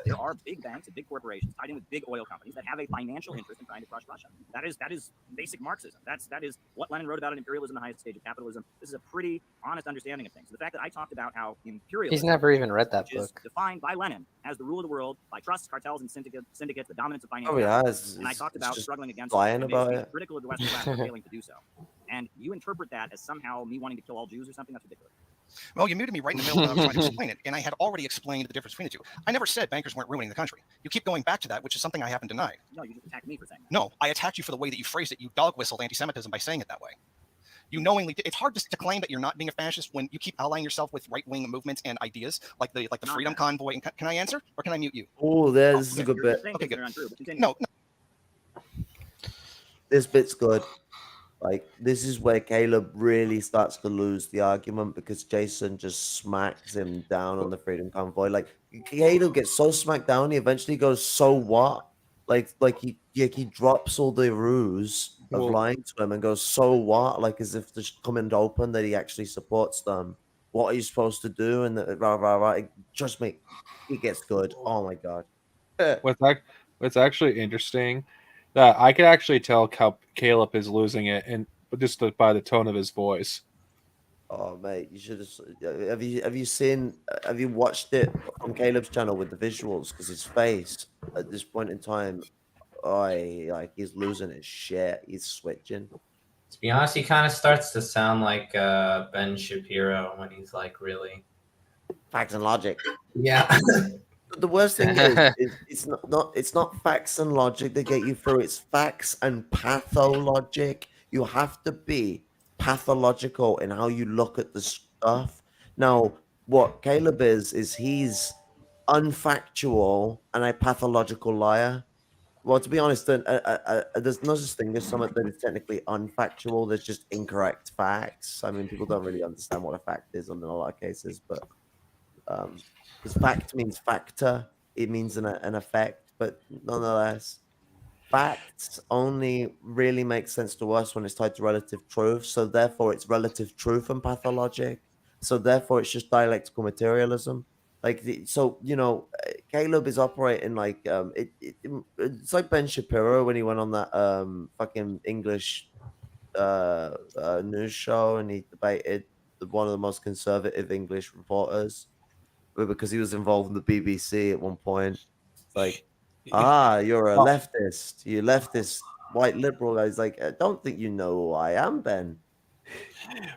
Speaker 2: There are big banks and big corporations tied in with big oil companies that have a financial interest in trying to crush Russia. That is basic Marxism. That is what Lenin wrote about in Imperialism, the Highest Stage of Capitalism. This is a pretty honest understanding of things. The fact that I talked about how imperialism,
Speaker 5: he's never even read that book,
Speaker 2: is defined by Lenin as the rule of the world by trusts, cartels, and syndicates, the dominance of finance.
Speaker 8: Oh yeah,
Speaker 2: and I talked about struggling against
Speaker 8: lying about it.
Speaker 2: Critical of the Western class for failing to do so. And you interpret that as somehow me wanting to kill all Jews or something. That's ridiculous.
Speaker 4: Well, you muted me right in the middle when I was trying to explain it, and I had already explained the difference between the two. I never said bankers weren't ruining the country. You keep going back to that, which is something I haven't denied.
Speaker 2: No, you just attacked me for saying that.
Speaker 4: No, I attacked you for the way that you phrased it. You dog-whistled anti-Semitism by saying it that way. You knowingly, it's hard to claim that you're not being a fascist when you keep allying yourself with right-wing movements and ideas like the Freedom Convoy. And can I answer, or can I mute you?
Speaker 8: Oh, this is a good bit.
Speaker 4: Okay, good. No.
Speaker 8: This bit's good. Like, this is where Caleb really starts to lose the argument because Jason just smacks him down on the Freedom Convoy. Like, Caleb gets so smacked down, he eventually goes, so what? Like he drops all the ruse of lying to him and goes, so what? Like, as if to come and open that he actually supports them. What are you supposed to do? And trust me, it gets good. Oh my God.
Speaker 1: What's actually interesting that I could actually tell Caleb is losing it, and but just by the tone of his voice.
Speaker 8: Oh mate, you should have you watched it on Caleb's channel with the visuals? Because his face at this point in time, he's losing his shit. He's switching.
Speaker 9: To be honest, he kind of starts to sound like Ben Shapiro when he's like really
Speaker 8: Facts and logic.
Speaker 9: Yeah.
Speaker 8: But the worst thing is it's not facts and logic that get you through. It's facts and pathologic. You have to be pathological in how you look at the stuff. Now, what Caleb is he's unfactual and a pathological liar. Well, to be honest, there's no such thing as something that is technically unfactual. There's just incorrect facts. I mean, people don't really understand what a fact is in a lot of cases, but because fact means factor, it means an effect, but nonetheless, facts only really make sense to us when it's tied to relative truth. So therefore, it's relative truth and pathologic. So therefore, it's just dialectical materialism. So Caleb is operating like it's like Ben Shapiro when he went on that fucking English news show and he debated one of the most conservative English reporters because he was involved in the BBC at one point. It's like, you're a leftist. You leftist white liberal. I was like, I don't think you know who I am, Ben.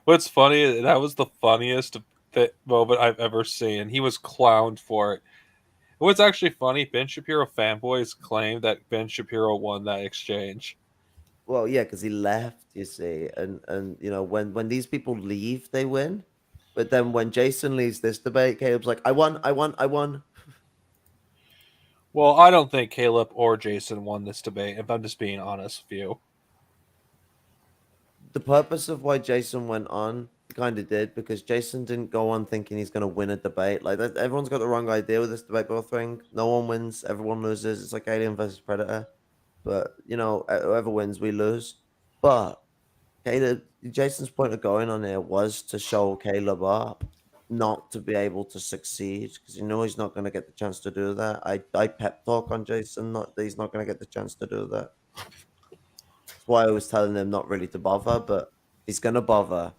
Speaker 1: What's funny, that was the funniest moment I've ever seen. He was clowned for it. What's actually funny, Ben Shapiro fanboys claim that Ben Shapiro won that exchange.
Speaker 8: Well, yeah, because he left, you see, and when these people leave, they win. But then when Jason leaves this debate, Caleb's like, I won.
Speaker 1: Well, I don't think Caleb or Jason won this debate, if I'm just being honest with you.
Speaker 8: The purpose of why Jason went on kind of did, because Jason didn't go on thinking he's going to win a debate. Like, everyone's got the wrong idea with this debate battle thing. No one wins, everyone loses. It's like Alien versus Predator. But, whoever wins, we lose. But Jason's point of going on here was to show Caleb up, not to be able to succeed, because he's not going to get the chance to do that. I pep talk on Jason, not that he's not going to get the chance to do that. That's why I was telling him not really to bother, but he's going to bother.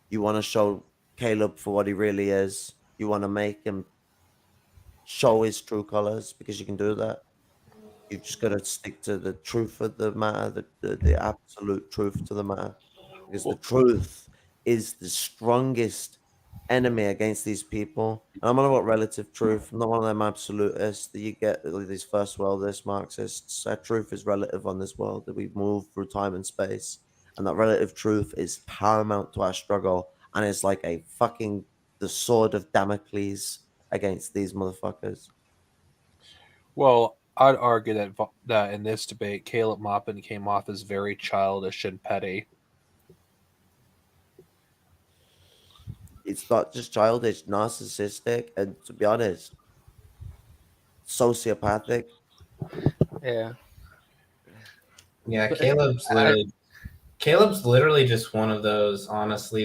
Speaker 8: You want to show Caleb for what he really is. You want to make him show his true colors, because you can do that. You've just got to stick to the truth of the matter, the absolute truth to the matter. Because the truth is the strongest enemy against these people. And I'm not about relative truth. I'm not one of them absolutists that you get these first worldist Marxists. Our truth is relative on this world, that we move through time and space. And that relative truth is paramount to our struggle. And it's like the sword of Damocles against these motherfuckers.
Speaker 1: Well, I'd argue that in this debate, Caleb Maupin came off as very childish and petty.
Speaker 8: It's not just childish, narcissistic, and to be honest, sociopathic.
Speaker 5: Yeah.
Speaker 9: Yeah, Caleb's literally just one of those, honestly,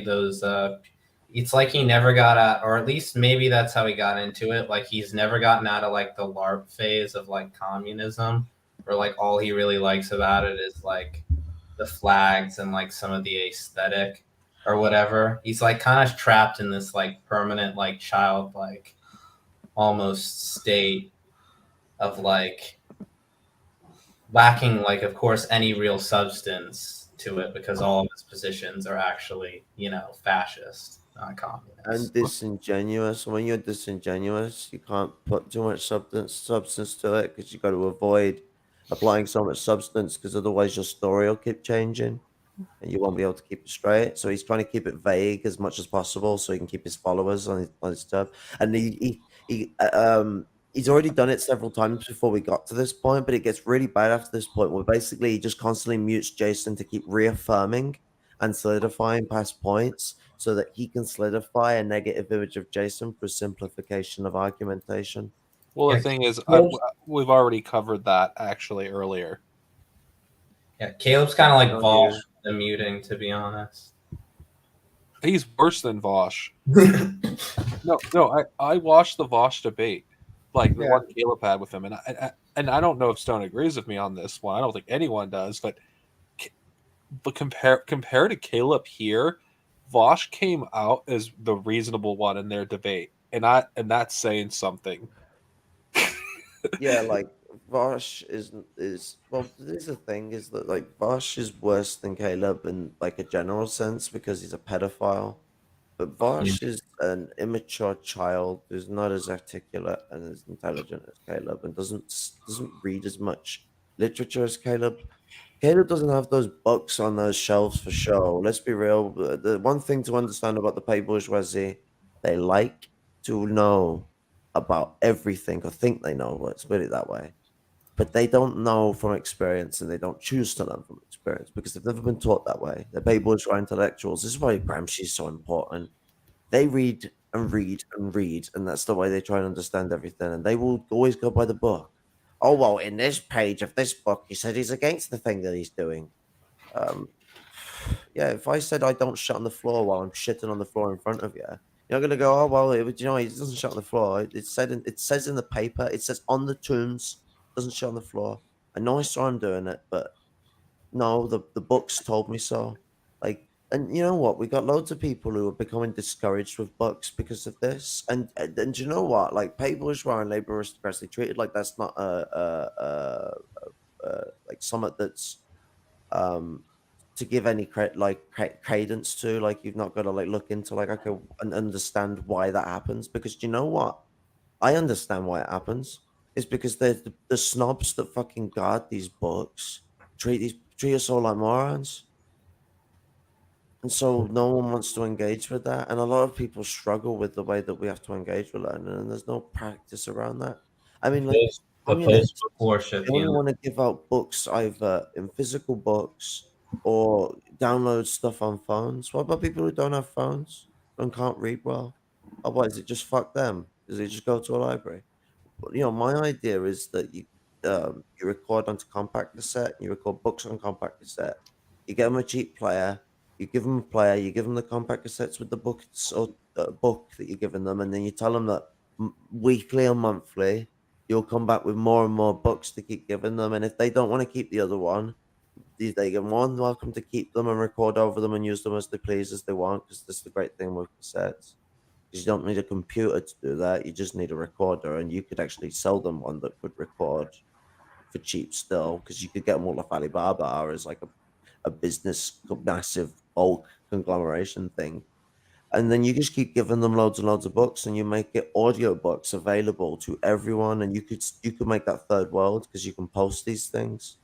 Speaker 9: it's like he never got out, or at least maybe that's how he got into it. Like, he's never gotten out of like the LARP phase of like communism, or like all he really likes about it is like the flags and like some of the aesthetic or whatever. He's like kind of trapped in this like permanent, like childlike almost state of like lacking, like, of course, any real substance to it, because all of his positions are actually, fascist, not communist.
Speaker 8: And disingenuous. When you're disingenuous, you can't put too much substance to it, because you got to avoid applying so much substance, because otherwise your story will keep changing and you won't be able to keep it straight. So he's trying to keep it vague as much as possible so he can keep his followers on his stuff. And he's already done it several times before we got to this point, but it gets really bad after this point, where basically he just constantly mutes Jason to keep reaffirming and solidifying past points, so that he can solidify a negative image of Jason for simplification of argumentation.
Speaker 1: Well, the thing is, we've already covered that actually earlier.
Speaker 9: Yeah, Caleb's kind of like Vosh with the muting, to be honest.
Speaker 1: He's worse than Vosh. No, I watched the Vosh debate, like the one Caleb had with him, and I don't know if Stone agrees with me on this one. I don't think anyone does, but but compare to Caleb here, Vosh came out as the reasonable one in their debate, and that's saying something.
Speaker 8: Yeah, like Vosh is well. There's the thing is that like Vosh is worse than Caleb in like a general sense because he's a pedophile. But
Speaker 9: Yeah.
Speaker 8: Vosh is an immature child who's not as articulate and as intelligent as Caleb, and doesn't read as much literature as Caleb. Caleb doesn't have those books on those shelves for show. Let's be real. The one thing to understand about the pay bourgeoisie, they like to know about everything or think they know. Let's put it that way. But they don't know from experience, and they don't choose to learn from experience because they've never been taught that way. They're pay bourgeois intellectuals. This is why Gramsci is so important. They read and read and read, and that's the way they try and understand everything. And they will always go by the book. Oh well, in this page of this book, he said he's against the thing that he's doing. Um, yeah, if I said I don't shit on the floor while I'm shitting on the floor in front of you, you're gonna go, oh well, he doesn't shit on the floor. It says in the paper, it says on the tombs, doesn't shit on the floor. I know I saw him doing it, but no, the books told me so. Like, and you know what? We got loads of people who are becoming discouraged with books because of this. And you know what? Like, pay bourgeois and labor aristocracy treated like that's not like something that's um to give any credence to. Like, you've not got to like look into like okay and understand why that happens because you know what? I understand why it happens. It's because the snobs that fucking guard these books treat us all like morons. And so no one wants to engage with that. And a lot of people struggle with the way that we have to engage with learning, and there's no practice around that. I mean, like
Speaker 9: The
Speaker 8: communists,
Speaker 9: post worship,
Speaker 8: they only want to give out books either in physical books or download stuff on phones. What about people who don't have phones and can't read well? Or what is it just fuck them? Does it just go to a library? But, my idea is that you record onto compact cassette, you record books on compact cassette. You get them a cheap player, you give them a player, you give them the compact cassettes with the books or book that you're giving them, and then you tell them that weekly or monthly you'll come back with more and more books to keep giving them. And if they don't want to keep the other one, they get more than welcome to keep them and record over them and use them as they please as they want. Because that's the great thing with cassettes. Because you don't need a computer to do that. You just need a recorder, and you could actually sell them one that could record for cheap still. Because you could get them all off Alibaba as like a business massive bulk conglomeration thing. And then you just keep giving them loads and loads of books, and you make it audio books available to everyone. And you could make that third world because you can post these things.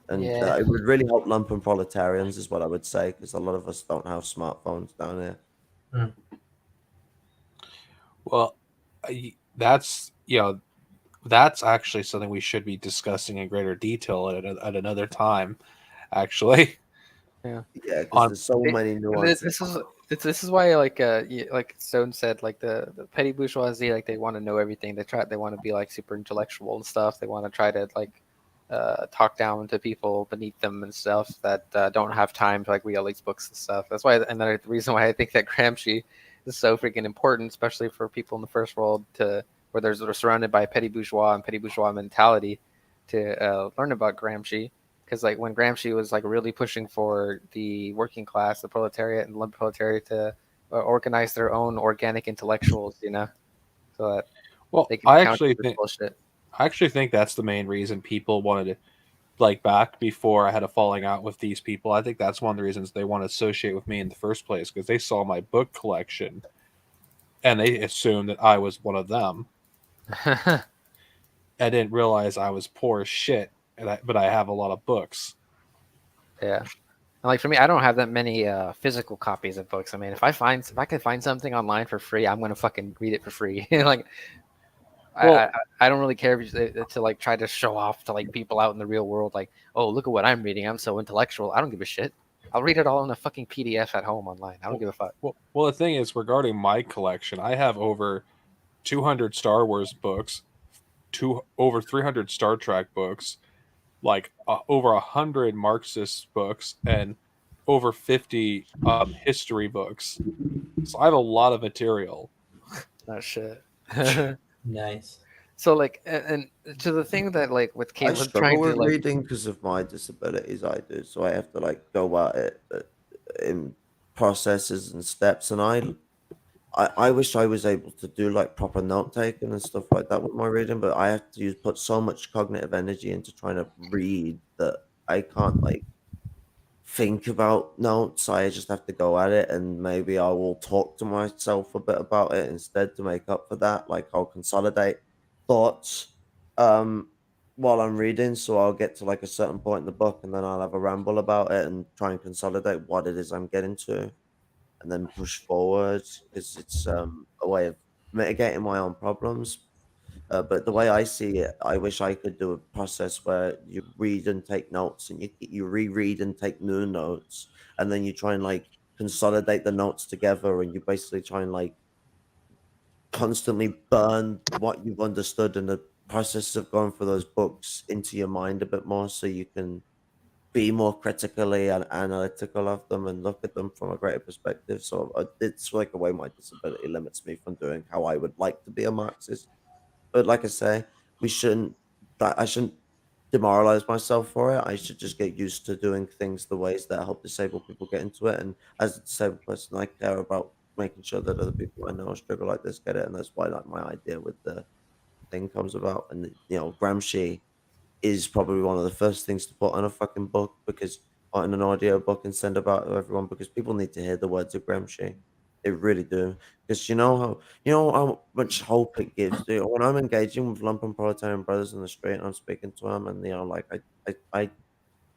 Speaker 8: And
Speaker 5: Yeah.
Speaker 8: it would really help lumpen proletarians, is what I would say, because a lot of us don't have smartphones down here.
Speaker 1: Well, that's that's actually something we should be discussing in greater detail at another time. Actually,
Speaker 8: Yeah, because there's so many nuances.
Speaker 5: This is why like Stone said, like the petty bourgeoisie, like they want to know everything. They want to be like super intellectual and stuff. They want to try to like talk down to people beneath them and stuff that don't have time to like read all these books and stuff. That's why another reason why I think that Gramsci is so freaking important, especially for people in the first world where they're surrounded by petty bourgeois and petty bourgeois mentality to learn about Gramsci. Because like when Gramsci was like really pushing for the working class, the proletariat and lumpen proletariat to organize their own organic intellectuals, so that they can counter this bullshit.
Speaker 1: I actually think that's the main reason people wanted to, like back before I had a falling out with these people. I think that's one of the reasons they want to associate with me in the first place, because they saw my book collection and they assumed that I was one of them. I didn't realize I was poor as shit, but I have a lot of books.
Speaker 5: Yeah. And like for me, I don't have that many physical copies of books. I mean, if I can find something online for free, I'm gonna fucking read it for free. Like, well, I don't really care to like try to show off to like people out in the real world, like, oh, look at what I'm reading, I'm so intellectual. I don't give a shit. I'll read it all in a fucking PDF at home online. I don't give a fuck.
Speaker 1: Well, the thing is, regarding my collection, I have over 200 Star Wars books, over 300 Star Trek books, like over 100 Marxist books, and over 50 history books. So I have a lot of material.
Speaker 5: Oh shit.
Speaker 9: Nice.
Speaker 5: So like, and to the thing that like with
Speaker 8: I
Speaker 5: Caleb
Speaker 8: struggle
Speaker 5: trying to
Speaker 8: with
Speaker 5: like,
Speaker 8: reading because of my disabilities. I do, so I have to like go at it in processes and steps. And I wish I was able to do like proper note taking and stuff like that with my reading, but I have to put so much cognitive energy into trying to read that I can't like think about notes. I just have to go at it, and maybe I will talk to myself a bit about it instead to make up for that. Like I'll consolidate thoughts while I'm reading, so I'll get to like a certain point in the book, and then I'll have a ramble about it and try and consolidate what it is I'm getting to, and then push forward because it's a way of mitigating my own problems. But the way I see it, I wish I could do a process where you read and take notes, and you reread and take new notes, and then you try and like consolidate the notes together, and you basically try and like constantly burn what you've understood in the process of going through those books into your mind a bit more, so you can be more critically and analytical of them and look at them from a greater perspective. So it's like a way my disability limits me from doing how I would like to be a Marxist. But like I say, we shouldn't. I shouldn't demoralize myself for it. I should just get used to doing things the ways that help disabled people get into it. And as a disabled person, I care about making sure that other people I know struggle like this get it. And that's why like my idea with the thing comes about. And Gramsci is probably one of the first things to put on a fucking book, because or in an audio book and send about to everyone, because people need to hear the words of Gramsci. They really do. Because you know how much hope it gives. When I'm engaging with lumpen proletarian brothers in the street and I'm speaking to them, and like I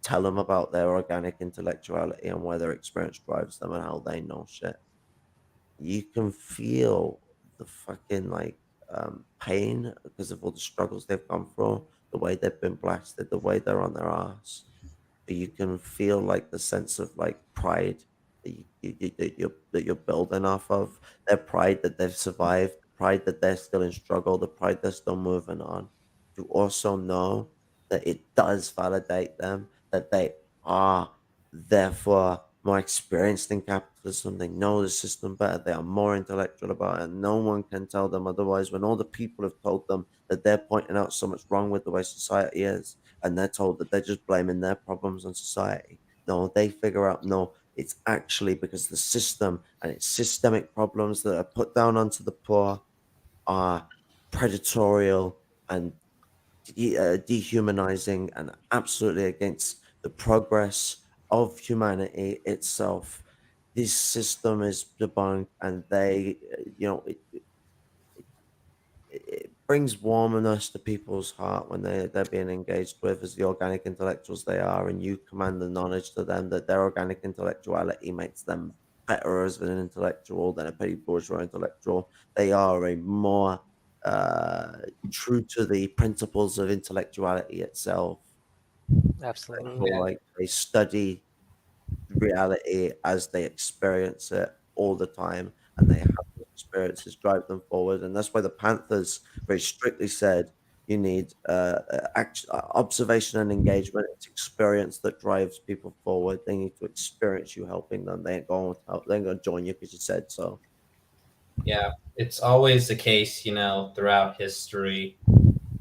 Speaker 8: tell them about their organic intellectuality and where their experience drives them and how they know shit. You can feel the fucking like pain because of all the struggles they've gone through, the way they've been blasted, the way they're on their ass. But you can feel like the sense of like pride that you're building off of, their pride that they've survived, the pride that they're still in struggle, the pride they're still moving on. You also know that it does validate them, that they are therefore more experienced in capitalism. They know the system better. They are more intellectual about it. And no one can tell them otherwise, when all the people have told them that they're pointing out so much wrong with the way society is, and they're told that they're just blaming their problems on society. No, they figure out, no, it's actually because the system and its systemic problems that are put down onto the poor are predatorial and dehumanizing and absolutely against the progress of humanity itself. This system is debunked, and it brings warmness to people's heart when they're being engaged with as the organic intellectuals they are, and you command the knowledge to them that their organic intellectuality makes them better as an intellectual than a petty bourgeois intellectual. They are a more true to the principles of intellectuality itself.
Speaker 5: absolutely.
Speaker 8: Like they study reality as they experience it all the time, and they have those experiences drive them forward. And that's why the Panthers very strictly said you need observation and engagement. It's experience that drives people forward. They need to experience you helping them. They ain't going to help. They ain't going to join you because you said so.
Speaker 9: Yeah, it's always the case, throughout history,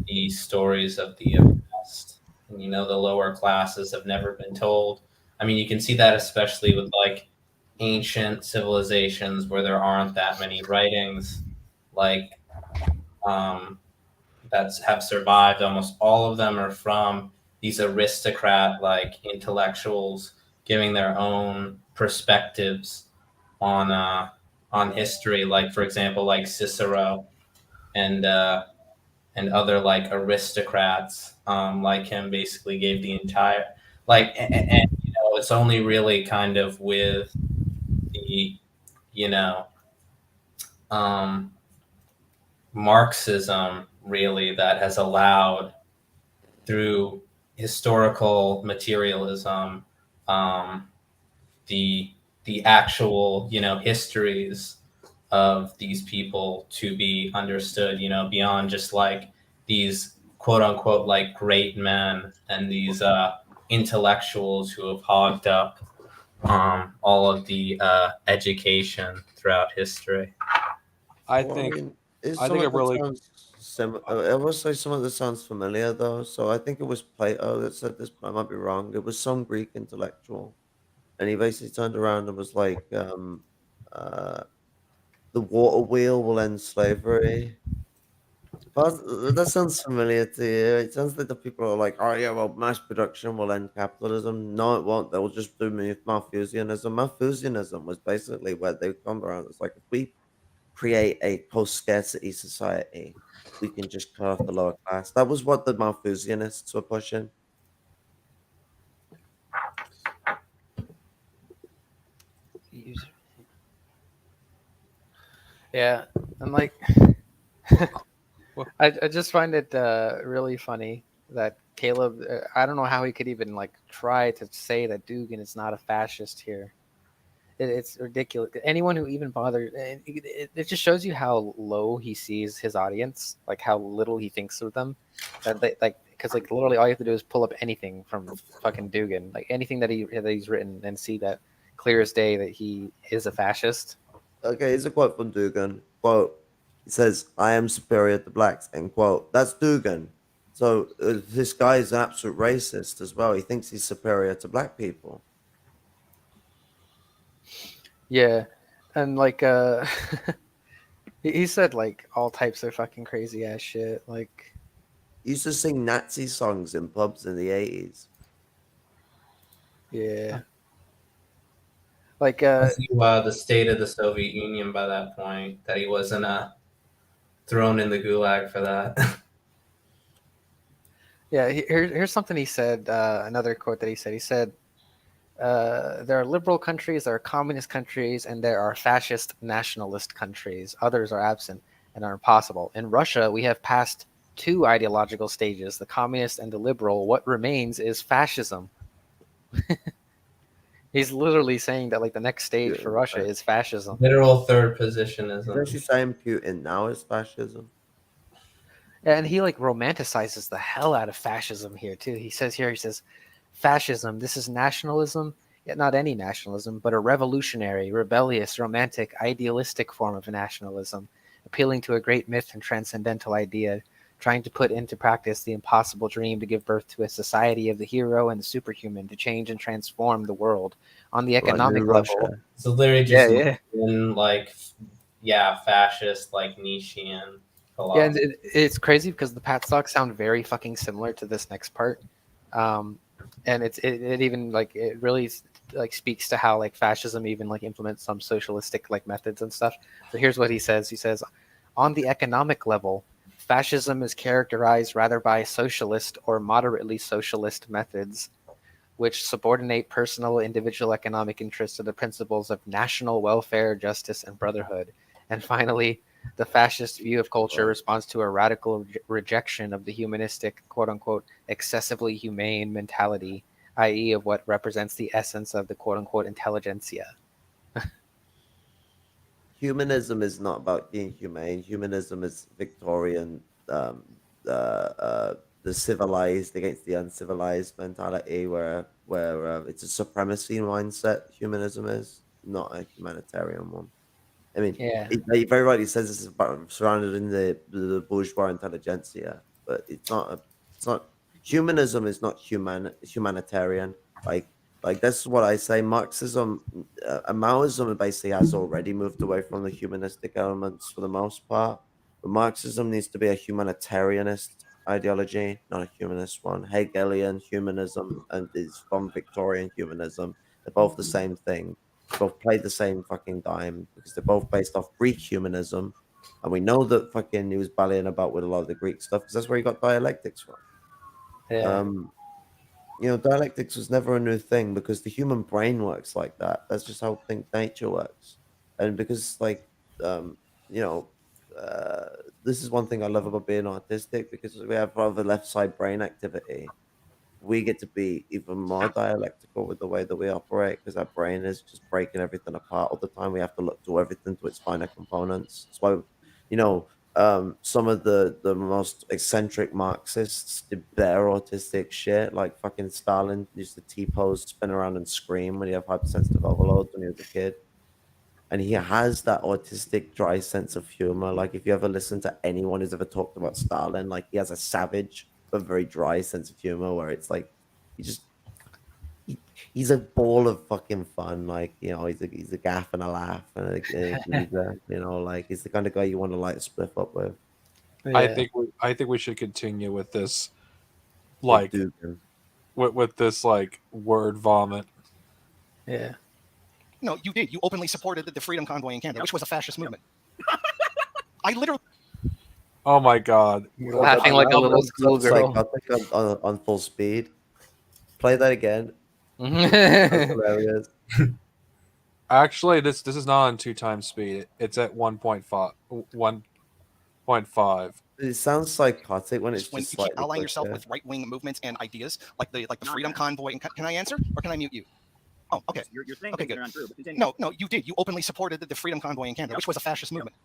Speaker 9: the stories of the oppressed and, the lower classes have never been told. I mean, you can see that especially with like ancient civilizations where there aren't that many writings, like that have survived. Almost all of them are from these aristocrat like intellectuals giving their own perspectives on history. Like, for example, like Cicero and other like aristocrats like him basically gave the entire and it's only really kind of with the you know um, Marxism really that has allowed, through historical materialism, the actual histories of these people to be understood, beyond just like these quote unquote like great men and these intellectuals who have hogged up all of the education throughout history.
Speaker 10: I
Speaker 8: Well,
Speaker 10: think
Speaker 8: mean, is
Speaker 10: I
Speaker 8: some
Speaker 10: think
Speaker 8: of
Speaker 10: it
Speaker 8: the
Speaker 10: really
Speaker 8: terms I will say some of this sounds familiar though. So I think it was Plato that said this, but I might be wrong. It was some Greek intellectual, and he basically turned around and was like, uh, "The water wheel will end slavery." That sounds familiar to you. It sounds like the people are like, "Oh yeah, well, mass production will end capitalism." No, it won't. They'll just do Malthusianism. Malthusianism was basically where they come around. It's like if we create a post-scarcity society, we can just cut off the lower class. That was what the Malthusianists were pushing.
Speaker 5: Yeah, and like, I just find it really funny that Caleb. I don't know how he could even like try to say that Dugan is not a fascist here. It's ridiculous. Anyone who even bothered, it just shows you how low he sees his audience, like how little he thinks of them. That they, like, because like literally all you have to do is pull up anything from fucking Dugan, like anything that he's written, and see that clear as day that he is a fascist.
Speaker 8: Okay, here's a quote from Dugan. Quote, he says, "I am superior to blacks," end quote. That's Dugan. So this guy is an absolute racist as well. He thinks he's superior to black people.
Speaker 5: Yeah, and like he said like all types of fucking crazy ass shit. Like
Speaker 8: He used to sing Nazi songs in pubs in the 80s.
Speaker 5: yeah, like
Speaker 9: The state of the Soviet Union by that point, that he wasn't thrown in the gulag for that.
Speaker 5: yeah. Here's something he said. Another quote that he said. He said, "There are liberal countries, there are communist countries, and there are fascist nationalist countries. Others are absent and are impossible. In Russia, we have passed two ideological stages: the communist and the liberal. What remains is fascism." He's literally saying that like the next stage for Russia is fascism.
Speaker 9: Literal third
Speaker 8: He's
Speaker 9: positionism.
Speaker 8: actually saying Putin now is fascism.
Speaker 5: And he like romanticizes the hell out of fascism here too. He says, fascism, this is nationalism, yet not any nationalism, but a revolutionary, rebellious, romantic, idealistic form of nationalism, appealing to a great myth and transcendental idea, trying to put into practice the impossible dream to give birth to a society of the hero and the superhuman, to change and transform the world on the economic level.
Speaker 9: So literally just
Speaker 5: Yeah.
Speaker 9: in like, fascist, like Nietzschean
Speaker 5: Yeah, and
Speaker 9: philosophy.
Speaker 5: it's crazy because the Pat stocks sound very fucking similar to this next part, and it even like it really like speaks to how like fascism even like implements some socialistic like methods and stuff. So here's what he says. He says, on the economic level, fascism is characterized rather by socialist or moderately socialist methods, which subordinate personal individual economic interests to the principles of national welfare, justice, and brotherhood. And finally, the fascist view of culture responds to a radical rejection of the humanistic, quote unquote, excessively humane mentality, i.e., of what represents the essence of the quote unquote intelligentsia.
Speaker 8: Humanism is not about being humane. Humanism is Victorian, the civilized against the uncivilized mentality, where it's a supremacy mindset. Humanism is not a humanitarian one. I mean,
Speaker 5: Yeah.
Speaker 8: he very rightly says this is about surrounded in the bourgeois intelligentsia, but it's not. It's not. Humanism is not humanitarian. Like that's what I say. Marxism, Maoism basically has already moved away from the humanistic elements for the most part. But Marxism needs to be a humanitarianist ideology, not a humanist one. Hegelian humanism and is from Victorian humanism. They're both the same thing. They both play the same fucking dime because they're both based off Greek humanism. And we know that fucking he was ballying about with a lot of the Greek stuff because that's where he got dialectics from.
Speaker 5: Yeah.
Speaker 8: Dialectics was never a new thing because the human brain works like that. That's just how nature works. And because, like, um, you know, this is one thing I love about being autistic because we have rather left side brain activity. We get to be even more dialectical with the way that we operate because our brain is just breaking everything apart all the time. We have to look to everything to its finer components. That's why, you know, some of the most eccentric Marxists did bare autistic shit. Like fucking Stalin used to T-pose, spin around, and scream when you have hypersensitive overload when he was a kid. and he has that autistic, dry sense of humor. Like if you ever listen to anyone who's ever talked about Stalin, like he has a savage but very dry sense of humor where it's like he just he's a ball of fucking fun. Like he's a gaff and a laugh and a geezer. Like he's the kind of guy you want to light a spliff up with.
Speaker 1: I
Speaker 5: Yeah.
Speaker 1: think we should continue with this,
Speaker 8: With
Speaker 1: like
Speaker 8: Dugan.
Speaker 1: with this like word vomit.
Speaker 5: Yeah.
Speaker 4: No, you did. You openly supported the Freedom Convoy in Canada, which was a fascist movement. I literally.
Speaker 1: Oh my god!
Speaker 5: Laughing like a little schoolgirl.
Speaker 8: Psychotic on full speed. Play that again. That's hilarious.
Speaker 1: Actually, this is not on 2x speed. It's at 1.5. 1.5.
Speaker 8: It sounds psychotic when it's
Speaker 4: When
Speaker 8: just
Speaker 4: you keep
Speaker 8: slightly
Speaker 4: allying yourself
Speaker 8: quicker.
Speaker 4: with right-wing movements and ideas, like the Freedom Convoy. And can I answer, or can I mute you? Oh, okay.
Speaker 2: You're saying
Speaker 4: Okay,
Speaker 2: things that
Speaker 4: good.
Speaker 2: are untrue, but continue.
Speaker 4: No, you did. You openly supported the Freedom Convoy in Canada, which was a fascist movement.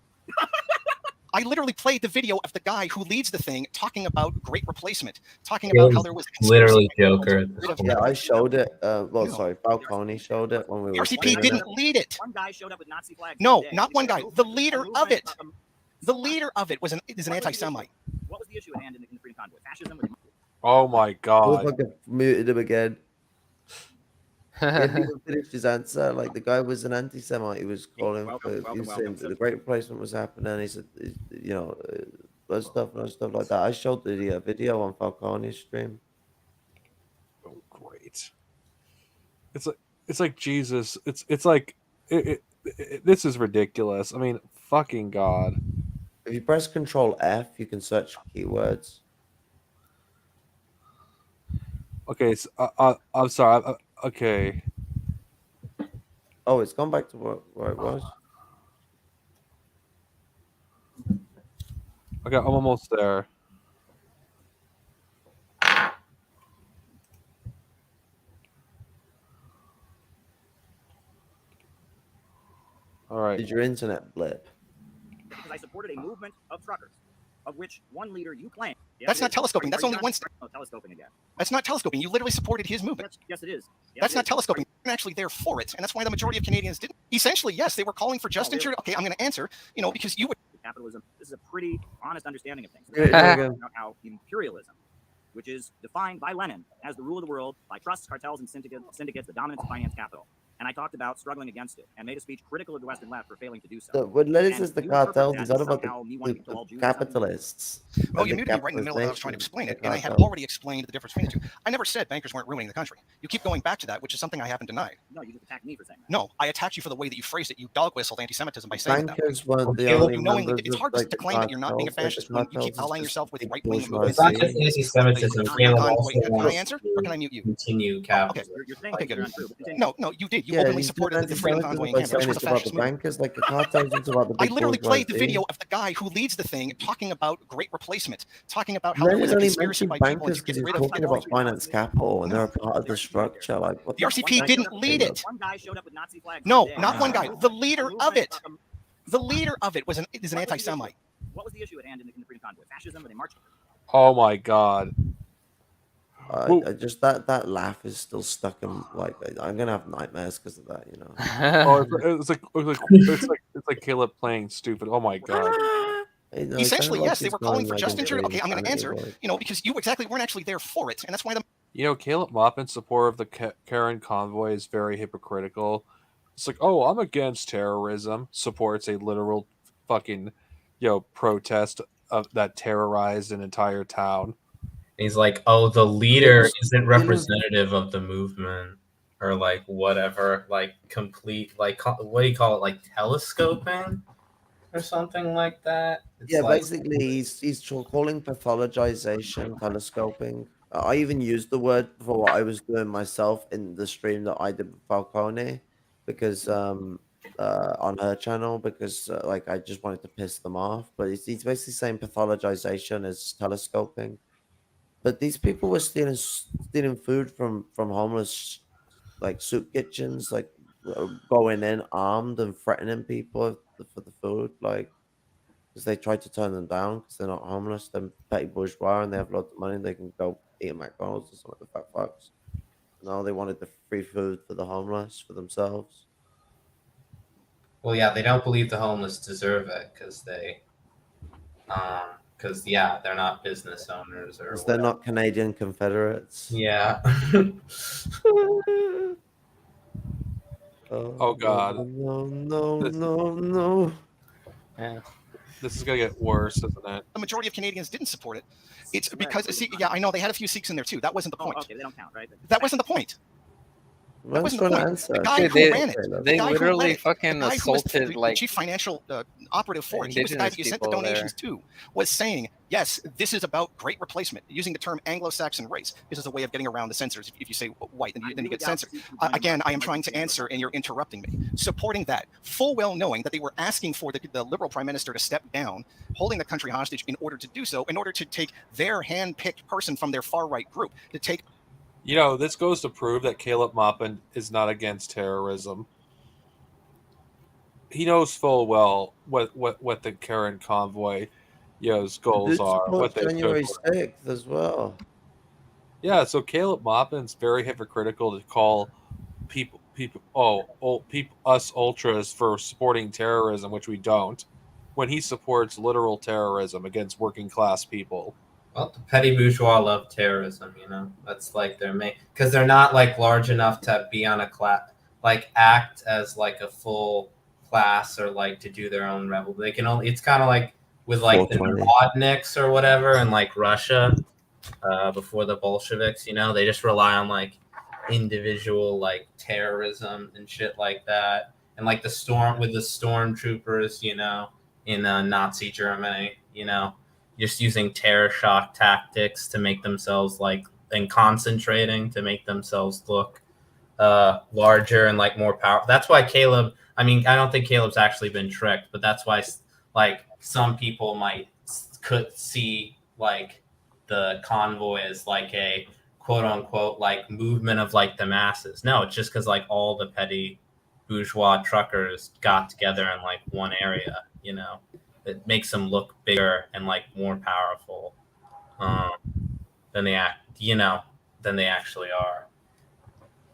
Speaker 4: I literally played the video of the guy who leads the thing talking about great replacement, talking about how there was a
Speaker 9: literally
Speaker 4: conspiracy
Speaker 9: Joker.
Speaker 4: to get rid of-
Speaker 8: Yeah, I showed it. Well,
Speaker 4: No.
Speaker 8: sorry, Falcone showed it when we
Speaker 4: The
Speaker 8: were.
Speaker 4: RCP
Speaker 8: streaming
Speaker 4: didn't
Speaker 8: it.
Speaker 4: lead it.
Speaker 2: One guy showed up with Nazi flags.
Speaker 4: No,
Speaker 2: today.
Speaker 4: not
Speaker 2: He
Speaker 4: one
Speaker 2: said a
Speaker 4: guy.
Speaker 2: movement-
Speaker 4: The
Speaker 2: a
Speaker 4: leader of
Speaker 2: movement,
Speaker 4: it. The leader of it is an anti-Semite.
Speaker 2: What was the issue at hand in the Freedom Convoy? Fascism? Was
Speaker 1: Oh my
Speaker 8: I
Speaker 1: god!
Speaker 8: fucking muted him again. He hadn't even finished his answer. Like the guy was an anti-Semite. He was calling for. He was saying that the great replacement was happening. He said, stuff like that. I showed the video on Falcone's stream.
Speaker 1: Oh, great. It's like Jesus. It's like this is ridiculous. I mean, fucking god.
Speaker 8: If you press Control F, you can search keywords.
Speaker 1: Okay, so, I'm sorry. Okay.
Speaker 8: Oh, it's gone back to where it was.
Speaker 1: Okay, I'm almost there. All right.
Speaker 8: Did your internet blip?
Speaker 2: because I supported a movement of truckers, of which one leader you claim. Yes,
Speaker 4: That's
Speaker 2: it
Speaker 4: not
Speaker 2: is.
Speaker 4: telescoping. That's
Speaker 2: Are you
Speaker 4: only
Speaker 2: done?
Speaker 4: Wednesday.
Speaker 2: Oh, telescoping again.
Speaker 4: That's not telescoping. You literally supported his movement.
Speaker 2: Yes, it is. Yes,
Speaker 4: That's
Speaker 2: it
Speaker 4: not
Speaker 2: is.
Speaker 4: telescoping. You're actually there for it, and that's why the majority of Canadians didn't. Essentially, yes, they were calling for Justin
Speaker 2: really?
Speaker 4: Trudeau. Okay, I'm going to answer. Because you would.
Speaker 2: Capitalism. This is a pretty honest understanding of things.
Speaker 8: Yeah, yeah, yeah.
Speaker 2: About how imperialism, which is defined by Lenin as the rule of the world by trusts, cartels, and syndicates, the dominance of finance capital. And I talked about struggling against it and made a speech critical of the Western left for failing to do so.
Speaker 8: When Lennon
Speaker 2: And
Speaker 8: says the
Speaker 2: you interpret
Speaker 8: cartels,
Speaker 2: that
Speaker 8: he's on
Speaker 2: as
Speaker 8: about
Speaker 2: somehow me wanting to kill all
Speaker 8: the
Speaker 2: Jews or something.
Speaker 8: capitalists.
Speaker 4: Oh,
Speaker 8: and
Speaker 4: you
Speaker 8: the
Speaker 4: muted me right in the middle of I was trying to explain it, and I had already explained the difference between the two. I never said bankers weren't ruining the country. You keep going back to that, which is something I haven't denied.
Speaker 2: No, you just attacked me for saying that.
Speaker 4: No, I attacked you for the way that you phrased it. You dog whistled anti-Semitism by saying that.
Speaker 8: Bankers weren't the
Speaker 9: Okay,
Speaker 8: only
Speaker 4: knowingly,
Speaker 8: members
Speaker 4: it's
Speaker 8: of,
Speaker 4: hard
Speaker 8: like,
Speaker 4: to
Speaker 8: the
Speaker 4: claim that you're not being a
Speaker 8: cartels,
Speaker 4: fascist
Speaker 8: like, the
Speaker 4: when you keep
Speaker 8: cartels
Speaker 4: allying
Speaker 8: is
Speaker 4: yourself with
Speaker 8: just
Speaker 4: right-wing
Speaker 8: big
Speaker 4: movements.
Speaker 9: It's not just
Speaker 8: bourgeoisie.
Speaker 9: anti-Semitism.
Speaker 4: Freedom
Speaker 9: Caleb
Speaker 4: Convoy.
Speaker 9: also
Speaker 4: Can I
Speaker 9: wants
Speaker 4: answer,
Speaker 9: to
Speaker 4: or can I mute you?
Speaker 9: continue
Speaker 4: Okay.
Speaker 9: capitalism.
Speaker 2: You're saying
Speaker 4: Okay,
Speaker 2: things that
Speaker 4: good.
Speaker 2: are untrue, but continue.
Speaker 4: No, you did. You
Speaker 8: Yeah,
Speaker 4: openly
Speaker 8: he's doing
Speaker 4: supported the Freedom
Speaker 8: anti-Semitism
Speaker 4: Convoy in
Speaker 8: by
Speaker 4: Canada, which
Speaker 8: saying
Speaker 4: was a
Speaker 8: it's about
Speaker 4: fascist
Speaker 8: the
Speaker 4: movement.
Speaker 8: bankers, like the cartels, it's about the
Speaker 4: I
Speaker 8: big
Speaker 4: literally played the
Speaker 8: bourgeoisie.
Speaker 4: video of the guy who leads the thing talking about great replacement, talking about how there was
Speaker 8: Lenin
Speaker 4: a
Speaker 8: only
Speaker 4: conspiracy
Speaker 8: mentioned
Speaker 4: by people
Speaker 8: bankers
Speaker 4: to
Speaker 8: because
Speaker 4: get
Speaker 8: he's
Speaker 4: rid of.
Speaker 8: talking about finance capital and they're a part of the structure. Like, what
Speaker 4: The RCP
Speaker 8: fuck?
Speaker 4: didn't lead it.
Speaker 2: One guy showed up with Nazi flags.
Speaker 4: No,
Speaker 2: today.
Speaker 4: not one guy. The leader of it.
Speaker 2: Um,
Speaker 4: The leader of it is an
Speaker 2: what was the
Speaker 4: anti-Semite.
Speaker 2: issue? What was the issue at hand in the Freedom Convoy? Fascism, where they marched?
Speaker 1: Oh my god.
Speaker 8: I just that laugh is still stuck in. Like, I'm gonna have nightmares because of that.
Speaker 1: Oh, it's like Caleb playing stupid. Oh my god.
Speaker 4: Essentially, yes, they were calling for Justin Trudeau.
Speaker 8: Trudeau.
Speaker 4: Okay, I'm going to answer. Because you exactly weren't actually there for it, and that's why the.
Speaker 1: Caleb Maupin's support of the Karen convoy is very hypocritical. It's like, oh, I'm against terrorism. Supports a literal fucking, protest that terrorized an entire town.
Speaker 9: He's like, oh, the leader isn't representative of the movement, or like whatever, like complete, like what do you call it, like telescoping or something like that. It's
Speaker 8: Yeah,
Speaker 9: like,
Speaker 8: basically, he's calling pathologization, telescoping. I even used the word for what I was doing myself in the stream that I did with Falcone, because on her channel, because like I just wanted to piss them off. But he's basically saying pathologization is telescoping. But these people were stealing food from homeless, like soup kitchens, like going in armed and threatening people for the food, like. Because they tried to turn them down because they're not homeless. They're petty bourgeois and they have lots of money. They can go eat at McDonald's or something like the fat fucks. No, they wanted the free food for the homeless for themselves.
Speaker 9: Well, yeah, they don't believe the homeless deserve it because they're not business owners or
Speaker 8: Because they're
Speaker 9: whatever.
Speaker 8: not Canadian Confederates.
Speaker 9: Yeah.
Speaker 1: Oh, God.
Speaker 8: No.
Speaker 5: Yeah.
Speaker 1: This is gonna get worse, isn't it?
Speaker 4: The majority of Canadians didn't support it. It's because, see, yeah, I know they had a few Sikhs in there too. That wasn't the point.
Speaker 2: Okay, they don't count, right?
Speaker 4: That wasn't the point. That
Speaker 8: Man's
Speaker 4: wasn't the
Speaker 8: trying to
Speaker 4: point.
Speaker 8: answer.
Speaker 4: The guy
Speaker 5: Dude,
Speaker 4: who ran it,
Speaker 5: they
Speaker 4: guy who led
Speaker 5: literally
Speaker 4: it,
Speaker 5: fucking
Speaker 4: the guy who was
Speaker 5: assaulted
Speaker 4: the
Speaker 5: like
Speaker 4: chief financial operative for it, he was the guy that you sent the
Speaker 5: indigenous people
Speaker 4: donations to, was saying, yes, this is about great replacement, using the term Anglo-Saxon race. This is a way of getting around the censors. If you say white, then you get censored. Again, I am trying to answer and you're interrupting me. Supporting that, full well knowing that they were asking for the Liberal Prime Minister to step down, holding the country hostage in order to do so, in order to take their hand-picked person from their far-right group, to take.
Speaker 1: You know, this goes to prove that Caleb Maupin is not against terrorism. He knows full well what the Karen convoy, goals
Speaker 8: Did
Speaker 1: are. What
Speaker 8: support
Speaker 1: they
Speaker 8: January
Speaker 1: stood for.
Speaker 8: 6th as well.
Speaker 1: Yeah, so Caleb Maupin's very hypocritical to call us ultras for supporting terrorism, which we don't, when he supports literal terrorism against working class people.
Speaker 9: Well, the petty bourgeois love terrorism, That's like their main, because they're not like large enough to be on a class, like act as like a full class or like to do their own rebel. They can only, it's kind of like with like the
Speaker 8: 420.
Speaker 9: Narodniks or whatever in like Russia before the Bolsheviks, they just rely on like individual like terrorism and shit like that. And like the stormtroopers, in Nazi Germany, just using terror shock tactics to make themselves and concentrating to make themselves look larger and like more powerful. That's why Caleb, I don't think Caleb's actually been tricked, but that's why like some people could see like the convoy as like a quote unquote like movement of like the masses. No, it's just because like all the petty bourgeois truckers got together in like one area, it makes them look bigger and like more powerful than they actually are.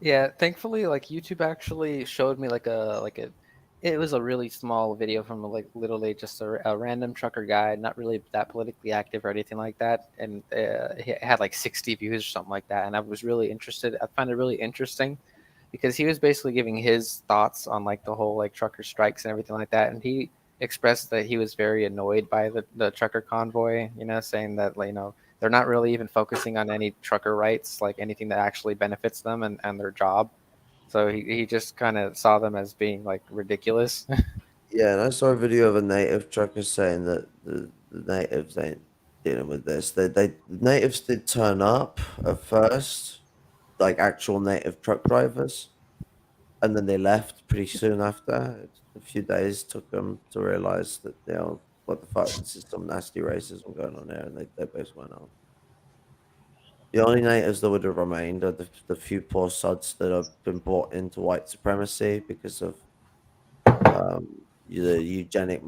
Speaker 5: Yeah, thankfully, like YouTube actually showed me it was a really small video from like literally just a random trucker guy, not really that politically active or anything like that, and it had like 60 views or something like that, and I was really interested. I found it really interesting because he was basically giving his thoughts on like the whole like trucker strikes and everything like that, and he expressed that he was very annoyed by the trucker convoy, saying that they're not really even focusing on any trucker rights, like anything that actually benefits them and their job. So he just kind of saw them as being like ridiculous.
Speaker 8: Yeah, and I saw a video of a native trucker saying that the natives ain't dealing with this. The natives did turn up at first, like actual native truck drivers, and then they left pretty soon after. A few days took them to realize that what the fuck, this is some nasty racism going on there, and they both went on. The only natives that would have remained are the few poor sods that have been brought into white supremacy because of the eugenic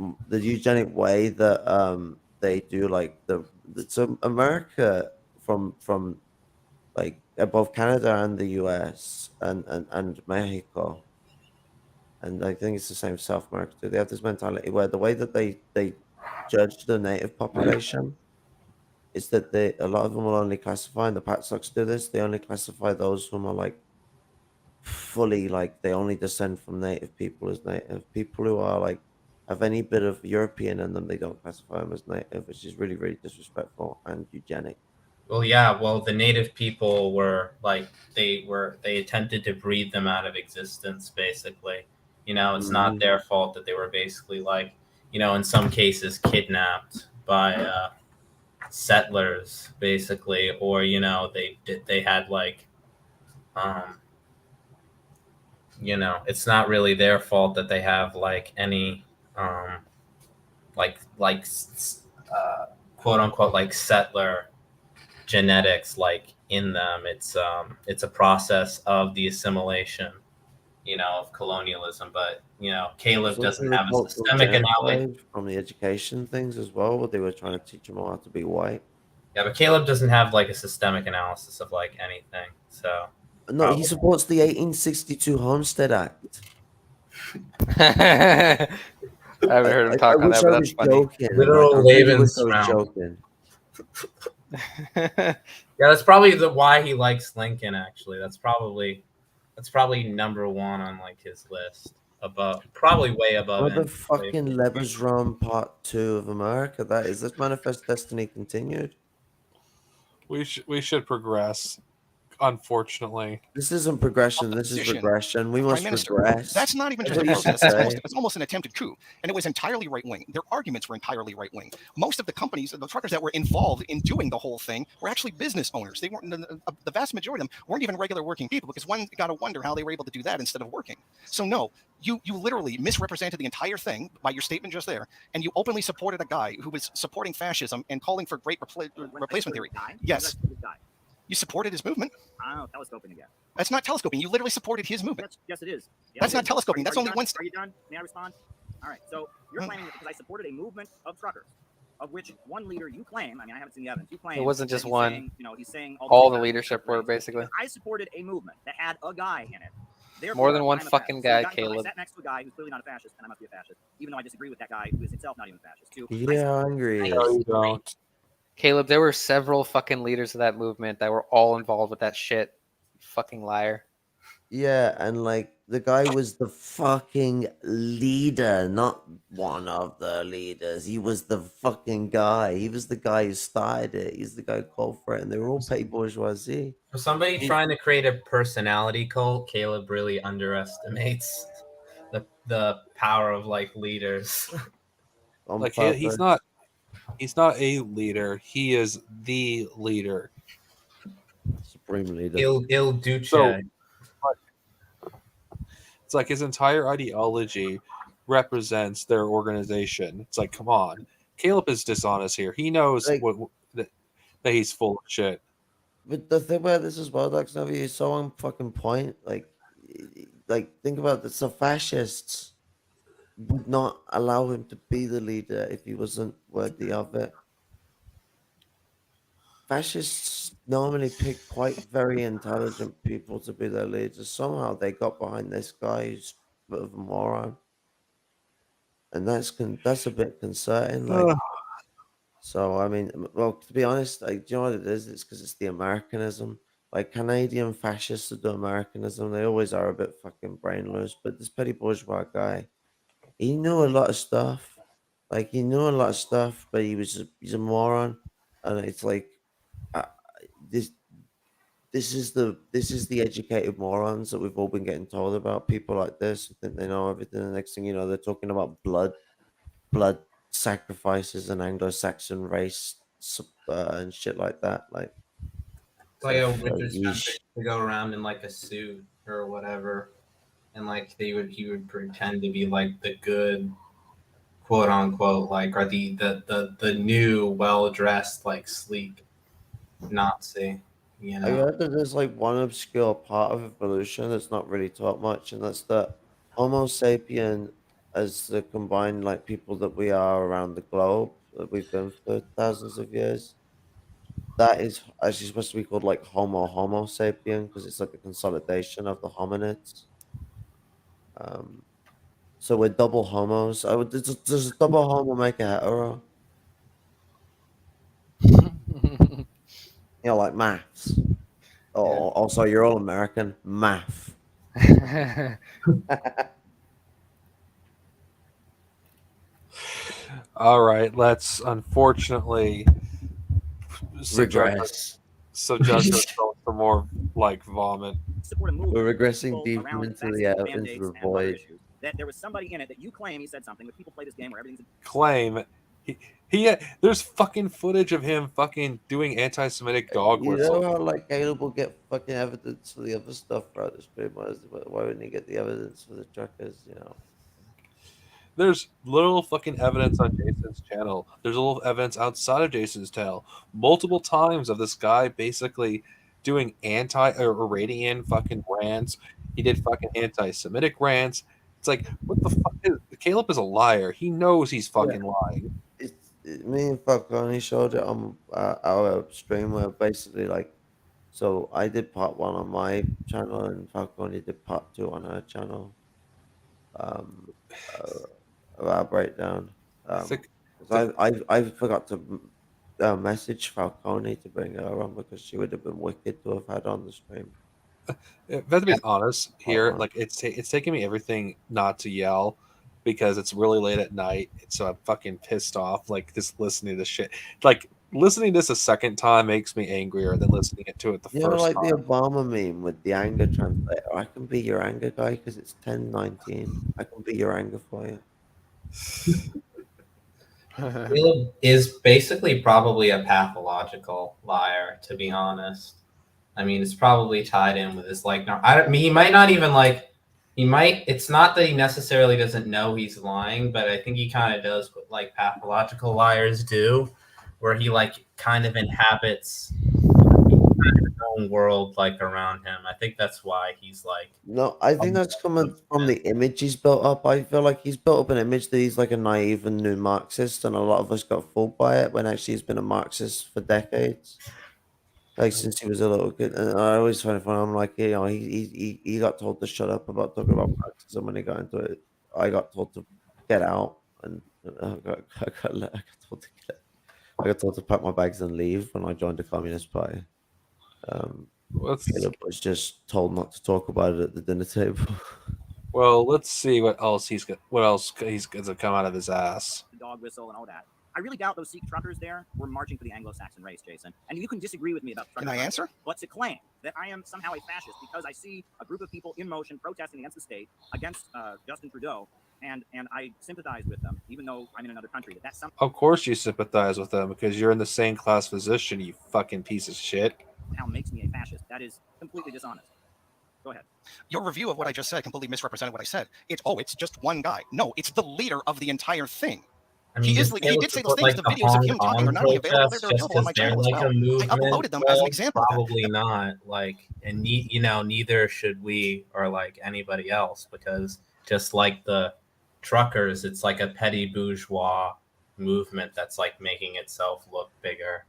Speaker 8: way that they do like so America from like above Canada and the US and Mexico, and I think it's the same for South America too. They have this mentality where the way that they judge the native population is that a lot of them will only classify, and the Pat Sox do this, they only classify those whom are like fully like they only descend from native people as native. People who are like have any bit of European in them, they don't classify them as native, which is really, really disrespectful and eugenic.
Speaker 9: Well, yeah, the native people were like they attempted to breed them out of existence, basically. It's not their fault that they were basically like, in some cases kidnapped by settlers, basically, or they had like it's not really their fault that they have like any quote unquote like settler genetics like in them. It's a process of the assimilation of colonialism, but Caleb doesn't have a systemic analysis
Speaker 8: from the education things as well, where they were trying to teach them all how to be white.
Speaker 9: Yeah, but Caleb doesn't have like a systemic analysis of like anything. So
Speaker 8: no, he supports the 1862 Homestead Act.
Speaker 5: I haven't heard him talk on
Speaker 8: wish
Speaker 5: that,
Speaker 8: I
Speaker 5: but
Speaker 8: was
Speaker 5: that's funny.
Speaker 8: joking.
Speaker 9: Literal
Speaker 8: I really wish
Speaker 9: Laban's
Speaker 8: I was
Speaker 9: round.
Speaker 8: joking.
Speaker 9: Yeah, that's probably why he likes Lincoln. Actually, that's probably number one on like his list, above, probably way above.
Speaker 8: Motherfucking Leber's Run Part 2 of America. That is this Manifest Destiny continued.
Speaker 1: We should progress. Unfortunately,
Speaker 8: This isn't progression. This is
Speaker 4: Opposition.
Speaker 8: regression. We must
Speaker 4: Prime Minister.
Speaker 8: regress.
Speaker 4: That's not even
Speaker 8: That's
Speaker 4: just a
Speaker 8: what you should
Speaker 4: protest.
Speaker 8: say.
Speaker 4: It's almost an attempted coup, and it was entirely right wing. Their arguments were entirely right wing. Most of the companies, the truckers that were involved in doing the whole thing, were actually business owners. They weren't. The vast majority of them weren't even regular working people, because one got to wonder how they were able to do that instead of working. So no, you literally misrepresented the entire thing by your statement just there, and you openly supported a guy who was supporting fascism and calling for great replacement theory. Yes. You supported his movement.
Speaker 2: I don't know, telescoping again.
Speaker 4: That's not telescoping. You literally supported his movement.
Speaker 2: Yes, it is. Yeah,
Speaker 4: That's
Speaker 2: it
Speaker 4: not
Speaker 2: is.
Speaker 4: telescoping. That's
Speaker 2: Are you
Speaker 4: only
Speaker 2: done?
Speaker 4: one.
Speaker 2: Are you done? May I respond? All right. So you're claiming that because I supported a movement of truckers, of which one leader you claim, I mean, I haven't seen the evidence. You claim
Speaker 5: It wasn't
Speaker 2: that
Speaker 5: just
Speaker 2: he's
Speaker 5: one.
Speaker 2: saying, he's saying
Speaker 5: All the
Speaker 2: things
Speaker 5: leadership were basically.
Speaker 2: I supported a movement that had a guy in it. Therefore,
Speaker 5: More than one
Speaker 2: I'm a
Speaker 5: fucking
Speaker 2: fascist.
Speaker 5: guy,
Speaker 2: So
Speaker 5: Caleb.
Speaker 2: I sat next to a guy who's clearly not a fascist, and I must be a fascist, even though I disagree with that guy who is himself not even a fascist, too.
Speaker 8: Yeah, angry.
Speaker 1: no, you don't.
Speaker 5: Caleb, there were several fucking leaders of that movement that were all involved with that shit. Fucking liar.
Speaker 8: Yeah, and like the guy was the fucking leader, not one of the leaders. He was the fucking guy. He was the guy who started it. He's the guy who called for it, and they were all petty bourgeoisie.
Speaker 9: For somebody trying to create a personality cult, Caleb really underestimates the power of like leaders.
Speaker 8: On
Speaker 1: Like
Speaker 8: purpose.
Speaker 1: he's not a leader. He is the leader.
Speaker 8: Supreme leader.
Speaker 9: Il Duce.
Speaker 1: So- It's like his entire ideology represents their organization. It's like, come on, Caleb is dishonest here. He knows
Speaker 8: Like-
Speaker 1: that he's full of shit.
Speaker 8: But the thing about this as well, Dax Novi, is so on fucking point. Like think about this. The fascists would not allow him to be the leader if he wasn't worthy of it. Fascists normally pick quite very intelligent people to be their leaders. Somehow they got behind this guy who's a bit of a moron, and that's a bit concerning. Like, so I mean, well, to be honest, like, do you know what it is? It's because it's the Americanism. Like Canadian fascists who do Americanism, they always are a bit fucking brainless. But this petty bourgeois guy, he knew a lot of stuff. Like he knew a lot of stuff, but he's a moron, and it's like this is the educated morons that we've all been getting told about. People like this who think they know everything. The next thing you know, they're talking about blood sacrifices and Anglo-Saxon race and shit like that. Like
Speaker 9: Like a
Speaker 8: so,
Speaker 9: witness
Speaker 8: yeesh.
Speaker 9: to go around in like a suit or whatever, and like he would pretend to be like the good, quote unquote, like, or the new well dressed like sleek Nazi. You
Speaker 8: I
Speaker 9: know,
Speaker 8: heard that there's like one obscure part of evolution that's not really taught much, and that's that Homo sapien, as the combined like people that we are around the globe, that we've been for thousands of years, that is actually supposed to be called like Homo sapien because it's like a consolidation of the hominids. So we're double homos. Does a double homo make a hetero? You know, like maths. Oh, also you're all American. Math.
Speaker 1: All right, let's unfortunately
Speaker 8: Regress.
Speaker 1: suggest ourselves for more like vomit.
Speaker 2: Support a movement
Speaker 8: We're regressing
Speaker 2: people
Speaker 8: deep
Speaker 2: around
Speaker 8: into
Speaker 2: vaccines,
Speaker 8: the
Speaker 2: mandates,
Speaker 8: into the
Speaker 2: and other
Speaker 8: void.
Speaker 2: issues. That there was somebody in it that you claim he said something, but people play this game where everything's
Speaker 1: Claim he there's fucking footage of him fucking doing anti-Semitic dog
Speaker 8: You
Speaker 1: whistle.
Speaker 8: know how like Caleb will get fucking evidence for the other stuff throughout the stream? Why wouldn't he get the evidence for the truckers? You know.
Speaker 1: There's little fucking evidence on Jason's channel. There's a little evidence outside of Jason's channel. Multiple times of this guy basically doing Iranian fucking rants. He did fucking anti-Semitic rants. It's like, what the fuck? Caleb is a liar. He knows he's fucking lying.
Speaker 8: Me and Falcone showed it on our stream where basically like, so I did part 1 on my channel and Falcone did part 2 on her channel. um, of our breakdown.
Speaker 1: I think
Speaker 8: 'Cause I forgot to message Falcone to bring her on because she would have been wicked to have had on the stream.
Speaker 1: if I have to be honest here,
Speaker 8: on.
Speaker 1: like it's taking me everything not to yell because it's really late at night, so I'm fucking pissed off. Like just listening to this shit. Like listening to this a second time makes me angrier than listening to it the
Speaker 8: You know,
Speaker 1: first
Speaker 8: like the
Speaker 1: time.
Speaker 8: Obama meme with the anger translator. I can be your anger guy because it's 10:19. I can be your anger for you.
Speaker 9: Caleb is basically probably a pathological liar, to be honest. I mean, it's probably tied in with his like. I mean, he might not even like. He might. It's not that he necessarily doesn't know he's lying, but I think he kind of does what like pathological liars do, where he like kind of inhabits his own world like around him. I think that's why he's like.
Speaker 8: No, I think that's coming from the image he's built up. I feel like he's built up an image that he's like a naive and new Marxist, and a lot of us got fooled by it when actually he's been a Marxist for decades. Like since he was a little kid, and I always find it funny. I'm like, you know, he got told to shut up about talking about Marxism when he got into it. I got told to get out, and I got told to get. I got told to pack my bags and leave when I joined the Communist Party. Caleb was just told not to talk about it at the dinner table.
Speaker 1: Well, let's see what else he's going to come out of his ass.
Speaker 2: The dog whistle and all that. I really doubt those Sikh truckers there were marching for the Anglo-Saxon race, Jason. And you can disagree with me about trucker.
Speaker 4: Can I answer?
Speaker 2: But to claim that I am somehow a fascist because I see a group of people in motion protesting against the state, against Justin Trudeau, and I sympathize with them, even though I'm in another country. That's something.
Speaker 1: Of course you sympathize with them because you're in the same class position, you fucking piece of shit.
Speaker 2: Now makes me a fascist. That is completely dishonest. Go ahead.
Speaker 4: Your review of what I just said completely misrepresented what I said. It's just one guy. No, it's the leader of the entire thing.
Speaker 9: I mean,
Speaker 4: He did say those things. The videos of him talking are not only available, they're available on my channel as well. I uploaded them as an example.
Speaker 9: Probably not. Like, and neither should we or like anybody else, because just like the truckers, it's like a petty bourgeois movement that's like making itself look bigger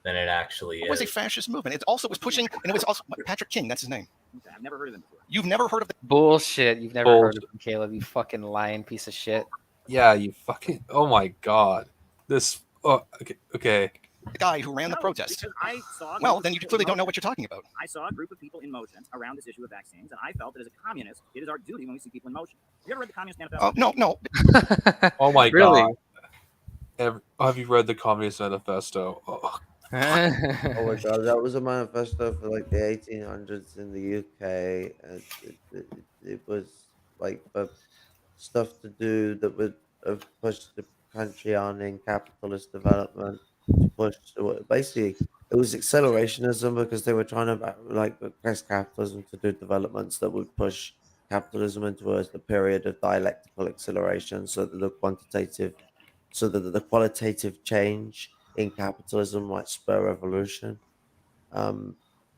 Speaker 9: than it actually is.
Speaker 4: It was a fascist movement. It also was pushing, and it was also Patrick King. That's his name.
Speaker 2: Okay, I've never heard of him before.
Speaker 4: You've never heard of the
Speaker 5: Bullshit. You've never heard of him, Caleb. You fucking lying piece of shit.
Speaker 1: Yeah, you fucking. Oh my god. This. Oh, okay.
Speaker 4: The guy who ran the protest.
Speaker 2: I saw
Speaker 4: well, then you clearly don't know what you're talking about.
Speaker 2: I saw a group of people in motion around this issue of vaccines, and I felt that as a communist, it is our duty when we see people in motion. Have you ever read the Communist Manifesto?
Speaker 4: Oh, no.
Speaker 1: Oh my
Speaker 5: Really?
Speaker 1: god. Have you read the Communist Manifesto? Oh.
Speaker 8: Oh my god, that was a manifesto for like the 1800s in the UK, and it was like stuff to do that would have pushed the country on in capitalist development. To push basically, it was accelerationism because they were trying to like press capitalism to do developments that would push capitalism into a period of dialectical acceleration, so that the qualitative change in capitalism might spur revolution.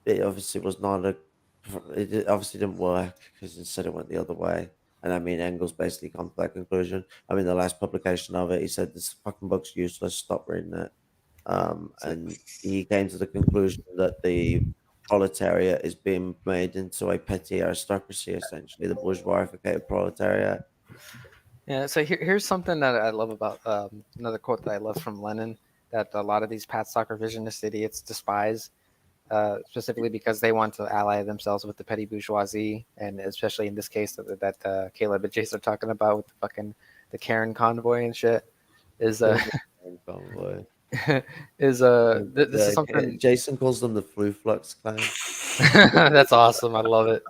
Speaker 8: It obviously was not it obviously didn't work because instead it went the other way. And I mean, Engels basically come to that conclusion. I mean, the last publication of it, he said this fucking book's useless. Stop reading it. And he came to the conclusion that the proletariat is being made into a petty aristocracy, essentially, the bourgeoisified proletariat.
Speaker 5: Yeah, so here's something that I love about another quote that I love from Lenin that a lot of these Patstock revisionist idiots despise, specifically because they want to ally themselves with the petty bourgeoisie, and especially in this case that Caleb and Jason are talking about with the Karen convoy and shit. Is
Speaker 8: convoy.
Speaker 5: This is something
Speaker 8: Jason calls them the Flu Flux Clan.
Speaker 5: That's awesome. I love it.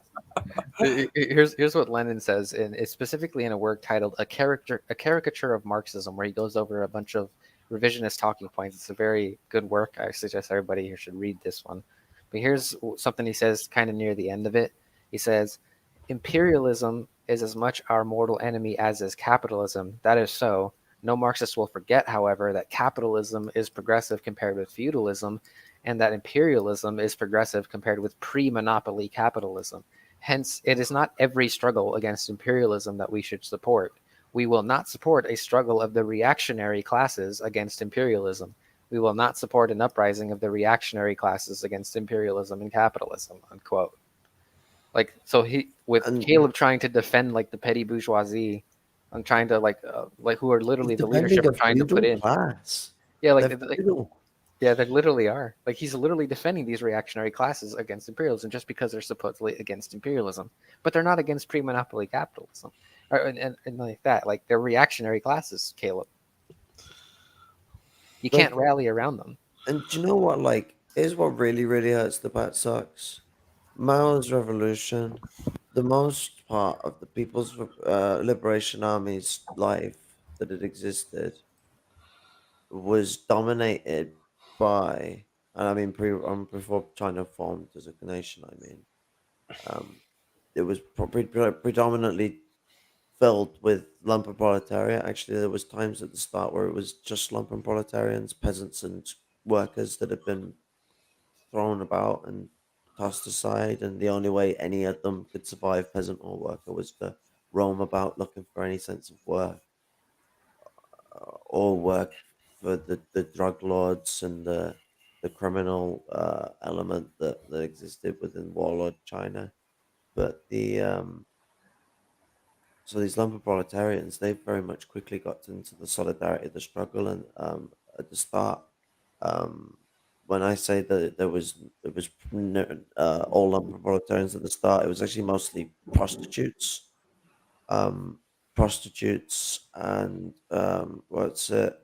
Speaker 5: Here's what Lenin says, and it's specifically in a work titled "A Caricature of Marxism," where he goes over a bunch of revisionist talking points. It's a very good work. I suggest everybody here should read this one. But here's something he says kind of near the end of it. He says, "Imperialism is as much our mortal enemy as is capitalism. That is so. No Marxist will forget, however, that capitalism is progressive compared with feudalism, and that imperialism is progressive compared with pre-monopoly capitalism. Hence, it is not every struggle against imperialism that we should support. We will not support a struggle of the reactionary classes against imperialism. We will not support an uprising of the reactionary classes against imperialism and capitalism," unquote. Like, so he with
Speaker 8: And-
Speaker 5: Caleb trying to defend like the petty bourgeoisie, and trying to like who are literally the leadership
Speaker 8: Defending a
Speaker 5: trying to put
Speaker 8: feudal
Speaker 5: in.
Speaker 8: class.
Speaker 5: Yeah, like,
Speaker 8: They're feudal.
Speaker 5: yeah, they literally are. Like, he's literally defending these reactionary classes against imperialism just because they're supposedly against imperialism, but they're not against pre-monopoly capitalism, and like that. Like, they're reactionary classes, Caleb. You can't rally around them.
Speaker 8: And do you know what? Like, here's what really, really hurts the Bat Sox. Mao's revolution, the most part of the People's Liberation Army's life that it existed was dominated by, and I mean, before China formed as a nation, I mean, it was predominantly filled with lumpen proletariat. Actually, there was times at the start where it was just lumpen proletarians, peasants, and workers that had been thrown about and tossed aside, and the only way any of them could survive, peasant or worker, was to roam about looking for any sense of work, or work for the drug lords and the criminal element that existed within warlord China. But so these lumpen proletarians, they very much quickly got into the solidarity of the struggle, and at the start, when I say that it was all lumpen proletarians at the start, it was actually mostly prostitutes, and what's it,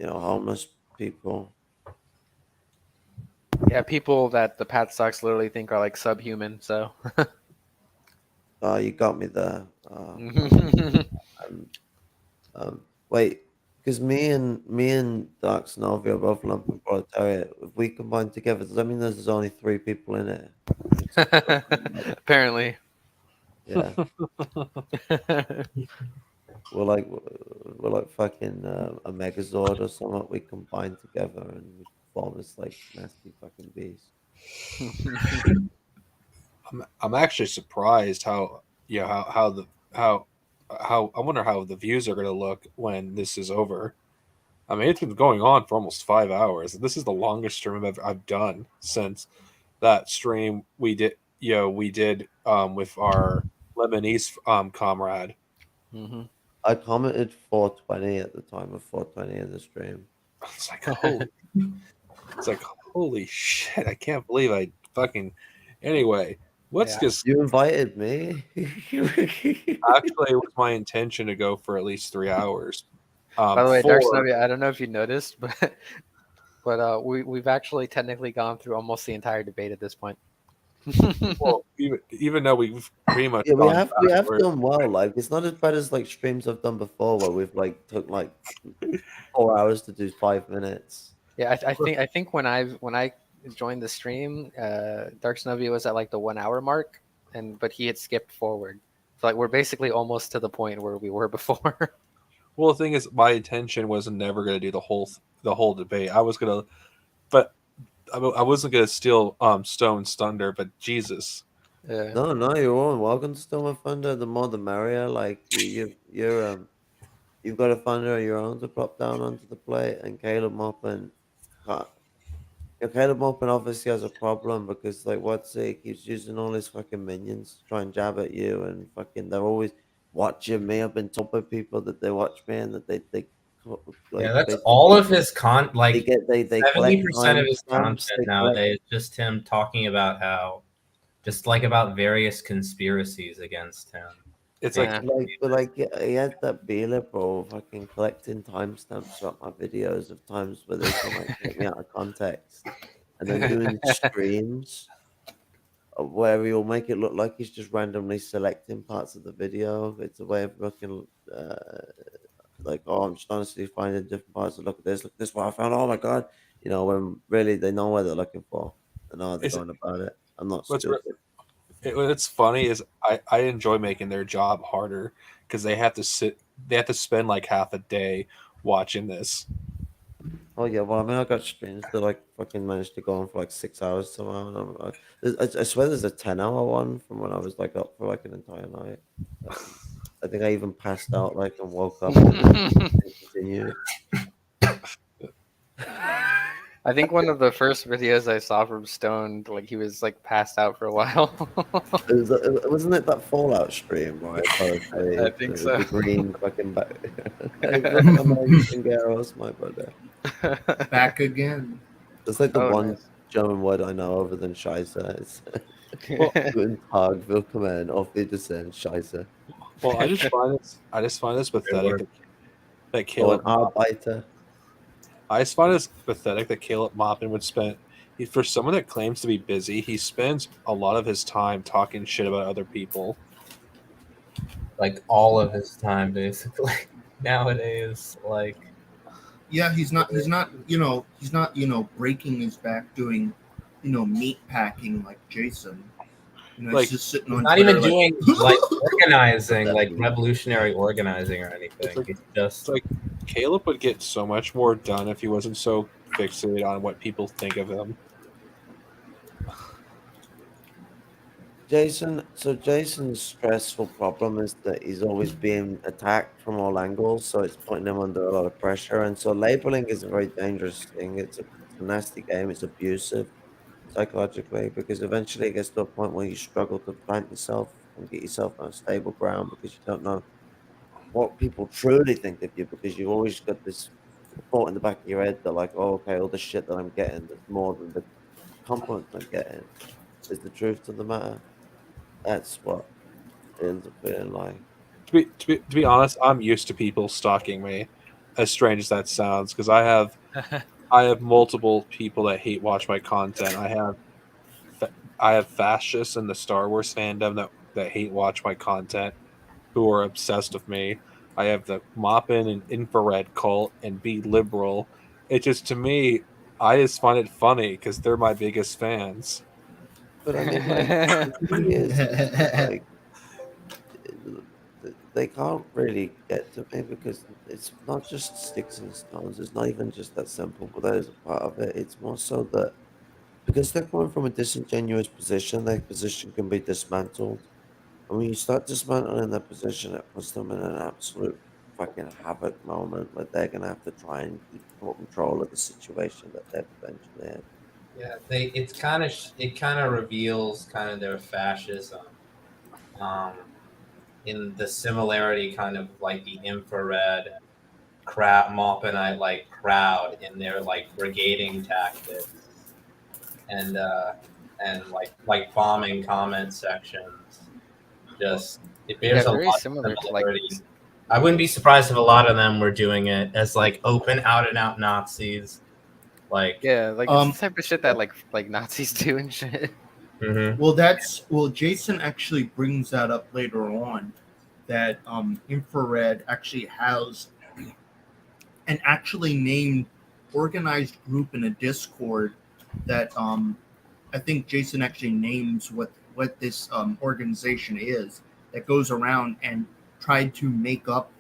Speaker 8: homeless people.
Speaker 5: Yeah, people that the Pat Sox literally think are like subhuman. So.
Speaker 8: Oh, you got me there. Wait, because me and Dark Snowy are both lumpen proletariat. If we combine together, does that mean there's only 3 people in it?
Speaker 5: Apparently.
Speaker 8: Yeah. we're like fucking a Megazord or something. We combine together and we form this like nasty fucking beast.
Speaker 1: I'm actually surprised how I wonder how the views are going to look when this is over. I mean, it's been going on for almost 5 hours. This is the longest stream I've done since that stream we did with our Lebanese comrade.
Speaker 5: Mm-hmm.
Speaker 8: I commented 420 at the time of 420 in the stream.
Speaker 1: It's like holy shit! I can't believe I fucking. Anyway, let's just.
Speaker 8: You invited me.
Speaker 1: Actually, it was my intention to go for at least 3 hours.
Speaker 5: By the way, Dark Snowy, I don't know if you noticed, but we've actually technically gone through almost the entire debate at this point.
Speaker 1: Well, even though we've pretty much
Speaker 8: we have done well. Like, it's not as bad as like streams I've done before where we've like took like 4 hours to do 5 minutes.
Speaker 5: Yeah, I think when I joined the stream, Dark Snowy was at like the 1 hour mark, but he had skipped forward. So like we're basically almost to the point where we were before.
Speaker 1: Well, the thing is, my intention was never going to do the whole debate. I was gonna, but I wasn't gonna steal Stone's thunder. But Jesus,
Speaker 5: Yeah.
Speaker 8: No, you're all welcome to steal my thunder. The more the merrier. Like you've got a thunder of your own to plop down onto the plate, and Caleb Maupin obviously has a problem because like he keeps using all his fucking minions to try and jab at you, and fucking they're always watching me. I've been told by people that they watch me and that they like,
Speaker 9: yeah, that's all of his they
Speaker 8: 70%
Speaker 9: of his content nowadays. Just him talking about how, just like about various conspiracies against him.
Speaker 1: It's
Speaker 5: Yeah.
Speaker 8: he had that Bela bro fucking collecting timestamps throughout my videos of times where they can like take me out of context, and then doing streams where he'll make it look like he's just randomly selecting parts of the video. It's a way of looking like, oh, I'm just honestly finding different parts to look at this. Look, this what I found. Oh my god, when really they know what they're looking for. They know how they're going about it. I'm not stupid.
Speaker 1: What's funny is I enjoy making their job harder because they have to spend like half a day watching this.
Speaker 8: Oh yeah, well I mean I got streams that like fucking managed to go on for like 6 hours somehow. I swear there's a 10-hour one from when I was like up for like an entire night. I think I even passed out like and woke up and continued.
Speaker 5: I think one of the first videos I saw from Stoned, like he was like passed out for a while.
Speaker 8: Wasn't it that Fallout stream, right?
Speaker 5: I think so.
Speaker 8: The green fucking back. American girls, my brother.
Speaker 10: Back again.
Speaker 8: It's like the
Speaker 5: Oh,
Speaker 8: one
Speaker 5: nice.
Speaker 8: German word I know other than Scheiße. It's Guten Tag, willkommen auf Wiedersehen, Scheiße.
Speaker 1: Well, I just find this pathetic that
Speaker 8: Or
Speaker 1: Caleb.
Speaker 8: an Arbeiter.
Speaker 1: I just find this pathetic that Caleb Maupin would spend. For someone that claims to be busy, he spends a lot of his time talking shit about other people.
Speaker 9: Like all of his time, basically. Nowadays, like.
Speaker 10: Yeah, he's not breaking his back doing, meat packing like Jason.
Speaker 1: Like,
Speaker 10: he's just sitting on
Speaker 9: Not
Speaker 10: Twitter,
Speaker 9: even doing like organizing, like revolutionary organizing or anything. It's just
Speaker 1: like Caleb would get so much more done if he wasn't so fixated on what people think of him.
Speaker 8: Jason's stressful problem is that he's always being attacked from all angles, so it's putting him under a lot of pressure. And so labeling is a very dangerous thing. It's a nasty game. It's abusive psychologically, because eventually it gets to a point where you struggle to plant yourself and get yourself on a stable ground because you don't know what people truly think of you, because you've always got this thought in the back of your head that like, oh, okay, all the shit that I'm getting that's more than the compliments I'm getting is the truth of the matter. That's what it ends up feeling like.
Speaker 1: To be honest, I'm used to people stalking me, as strange as that sounds, because I have multiple people that hate watch my content. I have fascists in the Star Wars fandom that hate watch my content, who are obsessed with me. I have the Maupin and infrared cult and be liberal. It just, to me, I just find it funny because they're my biggest fans.
Speaker 8: But I mean, like, the thing is, like, they can't really get to me because it's not just sticks and stones. It's not even just that simple, but that is a part of it. It's more so that because they're coming from a disingenuous position, their position can be dismantled. And when you start dismantling their position, it puts them in an absolute fucking havoc moment where they're going to have to try and keep control of the situation that they've eventually in.
Speaker 9: yeah, it kind of reveals kind of their fascism, in the similarity kind of like the infrared Maupinite like crowd in their like brigading tactics and like bombing comment sections. Just it bears a
Speaker 5: very
Speaker 9: lot
Speaker 5: similar
Speaker 9: of
Speaker 5: to like.
Speaker 9: similarities. I wouldn't be surprised if a lot of them were doing it as like open out and out Nazis. Like
Speaker 5: Yeah, like it's the type of shit that like Nazis do and shit.
Speaker 10: Well, Jason actually brings that up later on, that infrared actually has an actually named organized group in a Discord that I think Jason actually names what this organization is, that goes around and tried to make up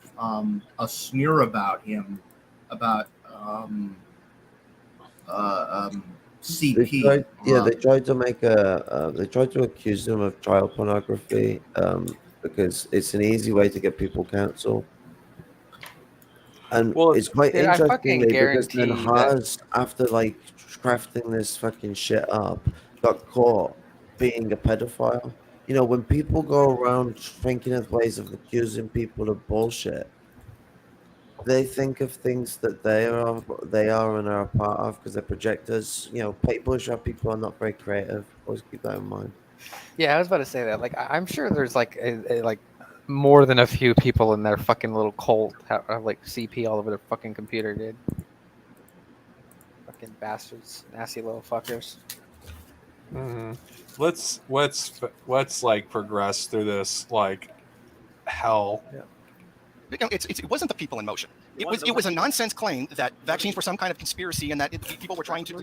Speaker 10: a smear about him, about CP.
Speaker 8: They tried to make they tried to accuse him of child pornography because it's an easy way to get people cancelled. And it's quite
Speaker 5: dude, I
Speaker 8: interesting
Speaker 5: fucking
Speaker 8: because then
Speaker 5: guarantee that-
Speaker 8: Haas, after like crafting this fucking shit up, got caught being a pedophile. You know, when people go around thinking of ways of accusing people of bullshit, they think of things that they are and are a part of because they're projectors. You know, bourgeois people are not very creative. Always keep that in mind.
Speaker 5: Yeah, I was about to say that. Like, I'm sure there's like like more than a few people in their fucking little cult have like CP all over their fucking computer, dude. Fucking bastards, nasty little fuckers.
Speaker 1: Mm-hmm. Let's like progress through this like hell.
Speaker 5: Yeah.
Speaker 4: It wasn't the people in motion. It was a nonsense claim that vaccines were some kind of conspiracy and that people were trying to.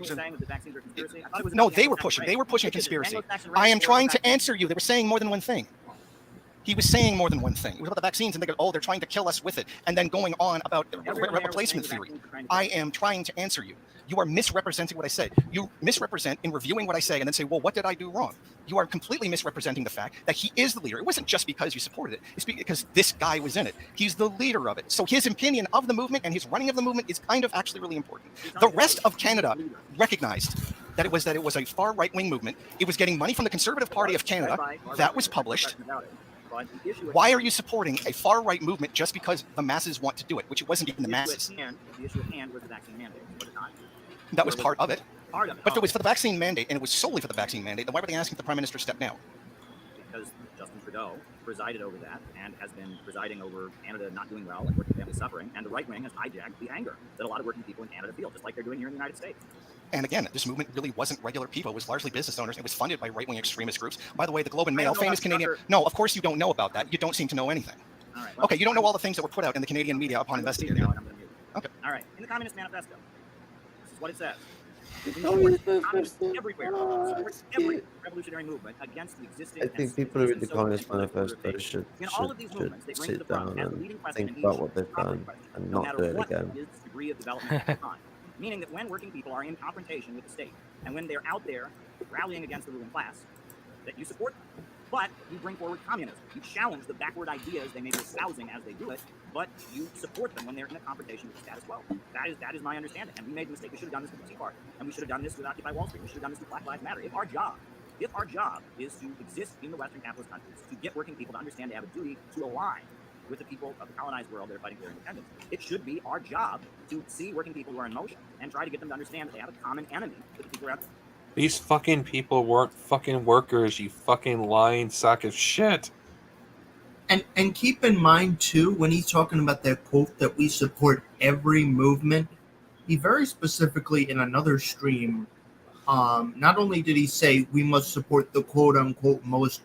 Speaker 4: No, they were pushing. They were pushing conspiracy. I am trying to answer you. They were saying more than one thing. He was saying more than one thing. It was about the vaccines, and they go, "Oh, they're trying to kill us with it," and then going on about replacement theory. I am trying to answer you. You are misrepresenting what I say. You misrepresent in reviewing what I say, and then say, "Well, what did I do wrong?" You are completely misrepresenting the fact that he is the leader. It wasn't just because you supported it. It's because this guy was in it. He's the leader of it. So his opinion of the movement and his running of the movement is kind of actually really important. The rest of Canada recognized that it was a far right-wing movement. It was getting money from the Conservative Party of Canada. That was published. Why are you supporting a far-right movement just because the masses want to do it, which it wasn't even the masses?
Speaker 2: The issue at hand was the vaccine mandate. Was it not?
Speaker 4: That was part of it.
Speaker 2: Part of it.
Speaker 4: But if it was for the vaccine mandate, and it was solely for the vaccine mandate, then why were they asking the Prime Minister to step down?
Speaker 2: Because Justin Trudeau presided over that and has been presiding over Canada not doing well and working families suffering, and the right wing has hijacked the anger that a lot of working people in Canada feel, just like they're doing here in the United States.
Speaker 4: And again, this movement really wasn't regular people. It was largely business owners. It was funded by right-wing extremist groups. By the way, the Globe and Mail, famous Canadian... No, of course you don't know about that. You don't seem to know anything.
Speaker 2: All right, well,
Speaker 4: okay, you don't know all the things that were put out in the Canadian media upon investigating.
Speaker 2: Okay. All right. In the Communist Manifesto, this is what it says. Communists everywhere support every revolutionary movement against the existing.
Speaker 8: I think people who read the Communist Manifesto should sit down and think about what they've done and not do it again.
Speaker 2: Degree of development at the time. Meaning that when working people are in confrontation with the state and when they're out there rallying against the ruling class, that you support them. But you bring forward communism. You challenge the backward ideas they may be espousing as they do it, but you support them when they're in a confrontation with the status quo. That is my understanding. And we made the mistake. We should have done this with the Tea Party. And we should have done this with Occupy Wall Street. We should have done this with Black Lives Matter. If our job is to exist in the Western capitalist countries, to get working people to understand they have a duty to align with the people of the colonized world that are fighting for their independence, it should be our job to see working people who are in motion and try to get them to understand that they have a common enemy with the people who are out there.
Speaker 1: These fucking people weren't fucking workers, you fucking lying sack of shit.
Speaker 10: And keep in mind, too, when he's talking about that quote that we support every movement, he very specifically in another stream, not only did he say we must support the quote-unquote most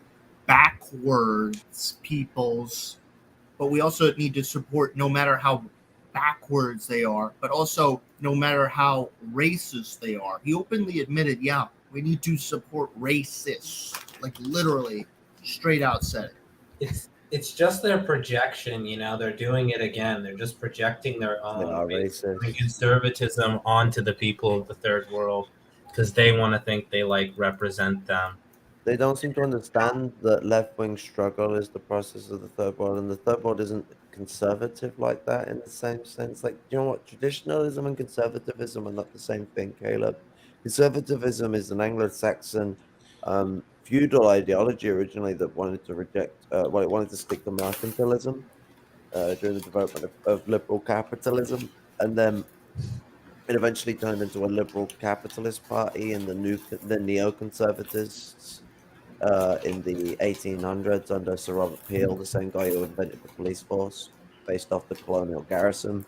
Speaker 10: backwards peoples, but we also need to support no matter how backwards they are, but also no matter how racist they are. He openly admitted, yeah, we need to support racists. Like literally, straight out said it.
Speaker 9: It's just their projection, you know. They're doing it again. They're just projecting their own conservatism onto the people of the third world because they want to think they like represent them.
Speaker 8: They don't seem to understand that left-wing struggle is the process of the third world, and the third world isn't conservative like that in the same sense. Like, you know what? Traditionalism and conservatism are not the same thing, Caleb. Conservatism is an Anglo-Saxon feudal ideology originally that wanted to reject, it wanted to stick to mercantilism during the development of liberal capitalism, and then it eventually turned into a liberal capitalist party in the neoconservatists in the 1800s under Sir Robert Peel, the same guy who invented the police force based off the colonial garrison.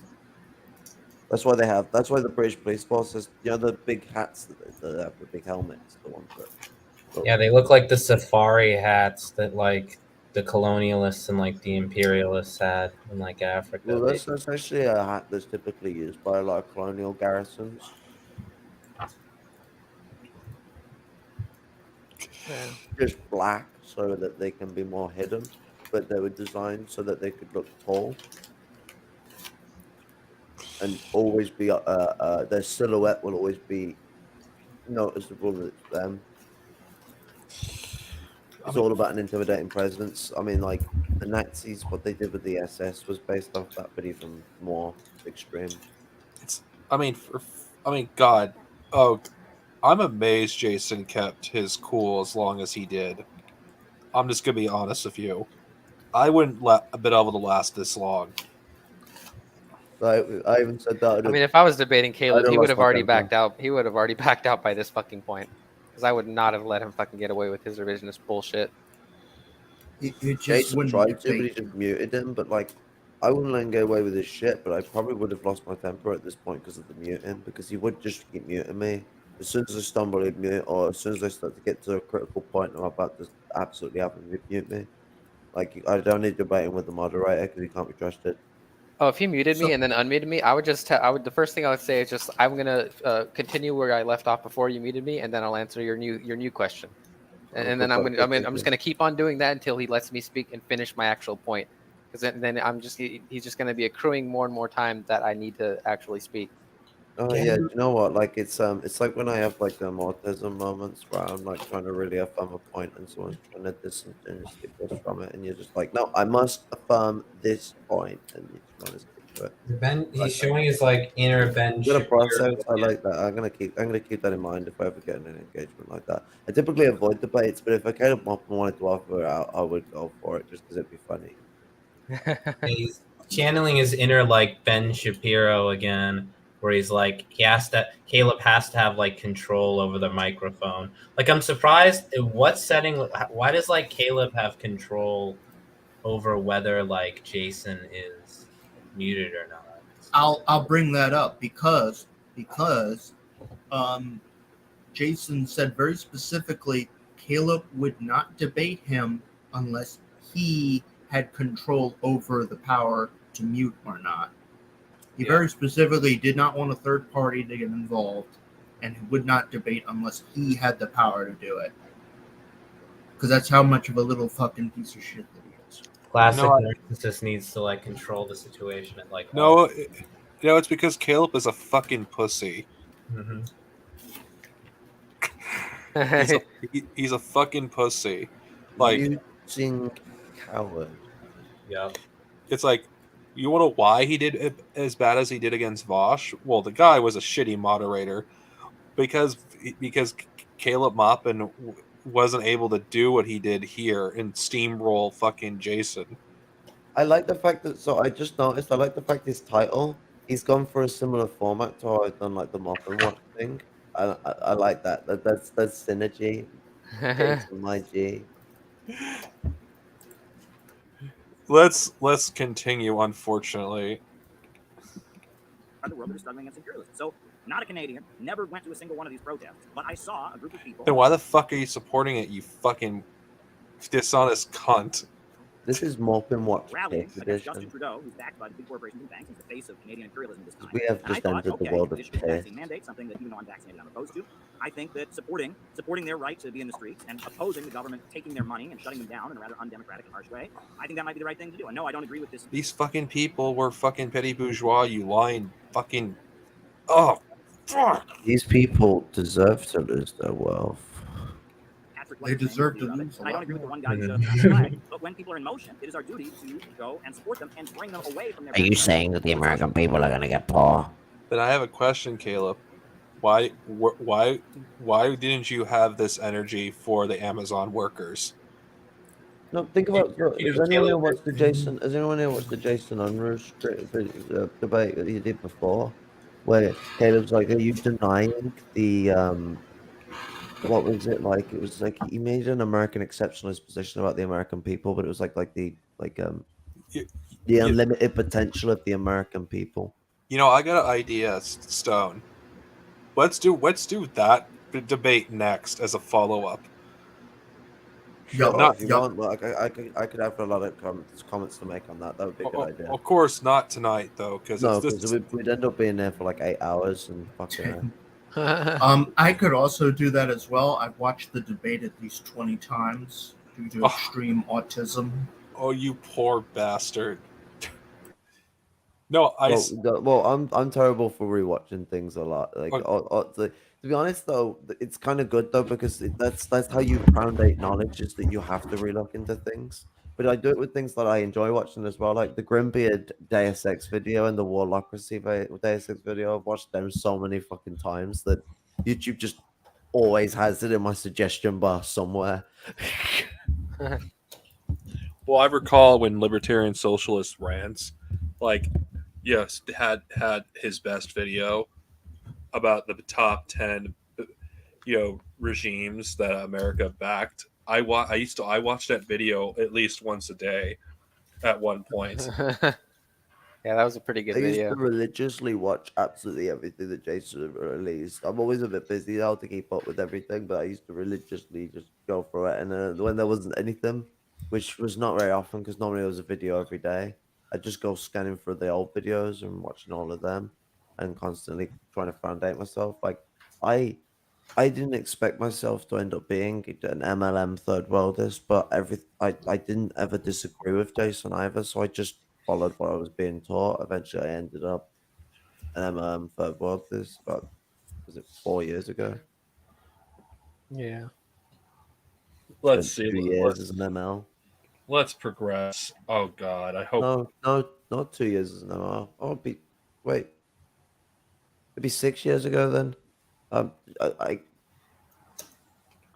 Speaker 8: That's why the British police force has, you know, the big hats that have the big helmets, the ones that.
Speaker 9: Yeah, they look like the safari hats that like the colonialists and like the imperialists had in like Africa.
Speaker 8: Well, that's actually a hat that's typically used by a lot of colonial garrisons. Just black so that they can be more hidden, but they were designed so that they could look tall and always be their silhouette will always be noticeable that it's them. It's all about an intimidating presence. I mean, like the Nazis, what they did with the SS was based off that, but even more extreme.
Speaker 1: God. Oh, I'm amazed Jason kept his cool as long as he did. I'm just gonna be honest with you. I wouldn't have been able to last this long.
Speaker 8: I even said that.
Speaker 5: I mean, if I was debating Caleb, he would have already backed out. He would have already backed out by this fucking point. Because I would not have let him fucking get away with his revisionist bullshit.
Speaker 8: Jason tried to, but he just muted him. But like, I wouldn't let him get away with his shit, but I probably would have lost my temper at this point because of the muting. Because he would just keep muting me. As soon as I stumble, he'd mute, or as soon as I start to get to a critical point, I'm about to absolutely have him mute me. Like, I don't need debating with the moderator because he can't be trusted.
Speaker 5: Oh, if he muted me and then unmuted me, I would just the first thing I would say is just I'm gonna continue where I left off before you muted me, and then I'll answer your new question. and then I'm just gonna keep on doing that until he lets me speak and finish my actual point, because then he's just gonna be accruing more and more time that I need to actually speak.
Speaker 8: Oh yeah, do you know what? Like it's like when I have like autism moments where I'm like trying to really affirm a point and someone's trying to disingenuously push from it, and you're just like, no, I must affirm this point, and you just want to stick to it.
Speaker 9: Ben,
Speaker 8: Like,
Speaker 9: he's showing his like inner Ben
Speaker 8: I'm gonna process.
Speaker 9: Shapiro.
Speaker 8: I like that. I'm gonna keep that in mind if I ever get in an engagement like that. I typically avoid debates, but if I kind of wanted to offer it out, I would go for it just because it'd be funny.
Speaker 9: He's channeling his inner like Ben Shapiro again, where he's like Caleb has to have like control over the microphone. Like I'm surprised in what setting. Why does like Caleb have control over whether like Jason is muted or not?
Speaker 10: I'll bring that up because Jason said very specifically Caleb would not debate him unless he had control over the power to mute or not. He very specifically did not want a third party to get involved, and would not debate unless he had the power to do it. Because that's how much of a little fucking piece of shit that he is.
Speaker 9: Classic narcissist needs to like control the situation and like
Speaker 1: it's because Caleb is a fucking pussy.
Speaker 9: Mm-hmm.
Speaker 1: He's a fucking pussy. Like
Speaker 8: using coward.
Speaker 9: Yeah.
Speaker 1: It's like, you want to know why he did it as bad as he did against Vosh? Well, the guy was a shitty moderator because Caleb Maupin wasn't able to do what he did here and steamroll fucking Jason.
Speaker 8: I like the fact that, so I just noticed, I like the fact his title, he's gone for a similar format to how I've done like the Maupin watch thing. I like that. That's synergy. Jason, my G.
Speaker 1: Let's continue, unfortunately.
Speaker 2: The world that is struggling against imperialism. So, not a Canadian, never went to a single one of these protests, but I saw a group of people.
Speaker 1: Then why the fuck are you supporting it, you fucking dishonest cunt?
Speaker 8: This is Maupin Watch
Speaker 2: rallying
Speaker 8: Case
Speaker 2: against
Speaker 8: Edition.
Speaker 2: Justin Trudeau, who's backed by the big corporations and banks. He's the face of Canadian imperialism this time.
Speaker 8: We have
Speaker 2: and
Speaker 8: just
Speaker 2: I thought,
Speaker 8: entered the world of
Speaker 2: additional
Speaker 8: Case.
Speaker 2: vaccine mandate, something that even though I'm vaccinated, I'm opposed to. I think that supporting their right to be in the streets and opposing the government taking their money and shutting them down in a rather undemocratic and harsh way, I think that might be the right thing to do. And no, I don't agree with this.
Speaker 1: These fucking people were fucking petty bourgeois, you lying fucking... Oh, fuck!
Speaker 8: These people deserve to lose their wealth.
Speaker 10: They deserve to lose.
Speaker 2: I don't agree with the one guy who shows the flag, but when people are in motion, it is our duty to go and support them and bring them away from their...
Speaker 8: Are you saying that the American people are going to get poor?
Speaker 1: Then I have a question, Caleb. Why didn't you have this energy for the Amazon workers?
Speaker 8: No, think about. Has anyone here watched the Jason? Has anyone here watched the Jason Unruhe debate that he did before, where Caleb's like, "Are you denying the what was it like? It was like he made an American exceptionalist position about the American people, but it was like the unlimited potential of the American people."
Speaker 1: You know, I got an idea, Stone. Let's do that debate next as a follow-up.
Speaker 8: Sure, if you want, like, I could have a lot of comments to make on that. That would be a good idea.
Speaker 1: Of course, not tonight though, because
Speaker 8: we'd end up being there for like 8 hours and fucking.
Speaker 10: I could also do that as well. I've watched the debate at least 20 times due to extreme autism.
Speaker 1: Oh, you poor bastard!
Speaker 8: I'm terrible for rewatching things a lot. Like, to be honest though, it's kind of good though because that's how you foundate knowledge, is that you have to relook into things. But I do it with things that I enjoy watching as well, like the Grimbeard Deus Ex video and the Warlocracy Deus Ex video. I've watched them so many fucking times that YouTube just always has it in my suggestion bar somewhere.
Speaker 1: Well, I recall when Libertarian Socialist rants, like, yes, had his best video about the top 10, regimes that America backed. I watched that video at least once a day at one point.
Speaker 5: Yeah, that was a pretty good video.
Speaker 8: I used to religiously watch absolutely everything that Jason released. I'm always a bit busy now to keep up with everything, but I used to religiously just go through it. And when there wasn't anything, which was not very often because normally there was a video every day, I'd just go scanning through the old videos and watching all of them and constantly trying to foundate myself. Like, I I didn't expect myself to end up being an MLM third worldist, but I didn't ever disagree with Jason either, so I just followed what I was being taught. Eventually, I ended up an MLM third worldist, but was it 4 years ago?
Speaker 5: Yeah.
Speaker 1: Let's
Speaker 8: Spent
Speaker 1: see.
Speaker 8: 2 years as an ML.
Speaker 1: Let's progress. Oh God, I hope.
Speaker 8: No, not 2 years as an ML. Wait, maybe 6 years ago then. I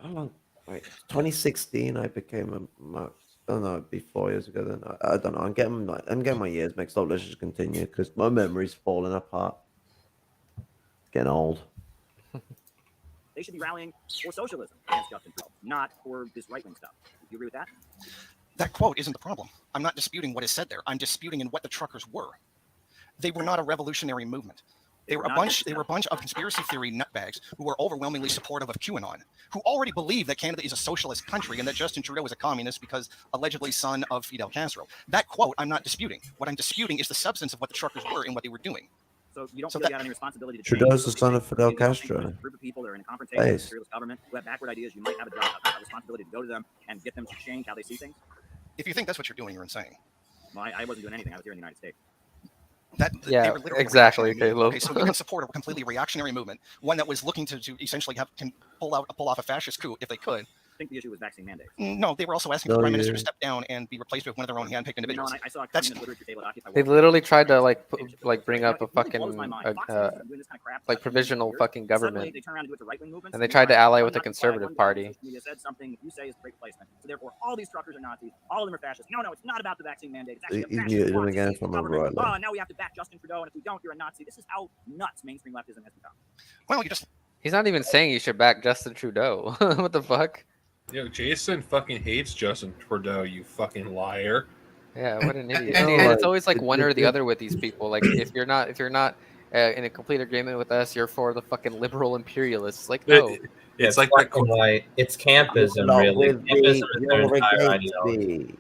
Speaker 8: how long? Wait, 2016. I became a. Oh no, it'd be 4 years ago then. I don't know. I'm getting my years mixed up. Let's just continue because my memory's falling apart. Getting old.
Speaker 2: They should be rallying for socialism against Justin Trudeau, not for this right-wing stuff. Do you agree with that?
Speaker 4: That quote isn't the problem. I'm not disputing what is said there. I'm disputing in what the truckers were. They were not a revolutionary movement. They were a bunch of conspiracy theory nutbags who were overwhelmingly supportive of QAnon, who already believe that Canada is a socialist country and that Justin Trudeau is a communist because allegedly son of Fidel Castro. That quote I'm not disputing. What I'm disputing is the substance of what the truckers were and what they were doing.
Speaker 2: So you don't feel you have any responsibility to
Speaker 8: Trudeau's the
Speaker 2: change.
Speaker 8: son of Fidel
Speaker 2: You don't think
Speaker 8: Castro.
Speaker 2: there's a group of people that are in a confrontation with the imperialist government who have backward ideas. You might have a responsibility to go to them and get them to change how they see things.
Speaker 4: If you think that's what you're doing, you're insane.
Speaker 2: Well, I wasn't doing anything. I was here in the United States.
Speaker 5: Yeah,
Speaker 4: they were literally
Speaker 5: exactly,
Speaker 4: reactionary
Speaker 5: Caleb.
Speaker 4: Okay, so you can support a completely reactionary movement, one that was looking to essentially pull off a fascist coup if they could.
Speaker 2: I think the issue was vaccine mandates.
Speaker 4: No, they were also asking the prime minister to step down and be replaced with one of their own handpicked individuals.
Speaker 2: I saw a
Speaker 4: That's
Speaker 2: literature table at Occupy
Speaker 5: They
Speaker 2: Wall
Speaker 5: literally
Speaker 2: Street.
Speaker 5: tried to like bring up a fucking like provisional fucking government,
Speaker 2: They turn around and do it to right-wing movements.
Speaker 5: and they tried to ally with the Conservative Party.
Speaker 2: Media said something you say is great placement. So therefore, all these truckers are Nazis. All of them are fascists. No, it's not about the vaccine mandate. It's actually a fascist
Speaker 8: Even again from a right.
Speaker 2: Oh, now we have to back Justin Trudeau, and if we don't, you're a Nazi. This is how nuts mainstream leftism has become.
Speaker 4: Well, you just.
Speaker 5: He's not even saying you should back Justin Trudeau. What the fuck?
Speaker 1: Yo, Jason fucking hates Justin Trudeau, you fucking liar.
Speaker 5: Yeah, what an idiot. And it's always like one or the other with these people. Like if you're not in a complete agreement with us, you're for the fucking liberal imperialists. Like no,
Speaker 1: it's like
Speaker 9: black and white. It's campism, really. Campism is their entire ideology.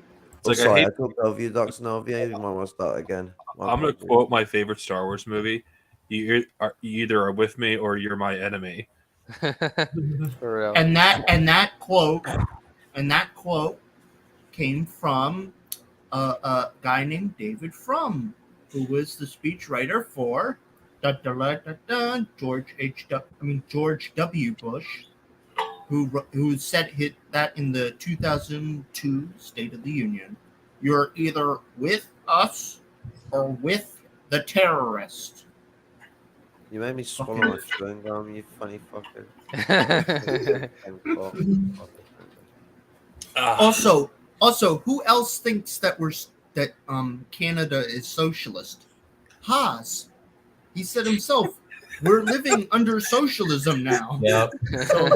Speaker 1: It's
Speaker 8: Sorry, I took over you, Dr. Novia. You might want to start again.
Speaker 1: I'm going to quote my favorite Star Wars movie. You either are with me or you're my enemy.
Speaker 5: For real.
Speaker 10: And that quote came from a guy named David Frum, who was the speechwriter for George W. Bush, who said that in the 2002 State of the Union. You're either with us or with the terrorist.
Speaker 8: You made me swallow my chewing gum, you funny fucker.
Speaker 10: Also, who else thinks that Canada is socialist? Haas. He said himself, we're living under socialism now.
Speaker 9: Yeah. So,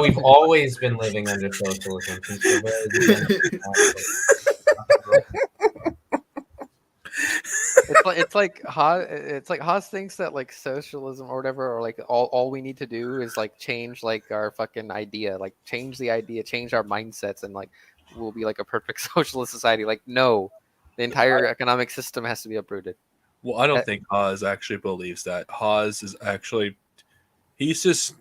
Speaker 9: we've always been living under socialism since the very beginning.
Speaker 5: It's like Haas thinks that like socialism or whatever, or like all we need to do is like change like our fucking idea, like change the idea, change our mindsets, and like we'll be like a perfect socialist society. Like no, the entire economic system has to be uprooted.
Speaker 1: Well, I don't think Haas actually believes that. Haas is actually he's just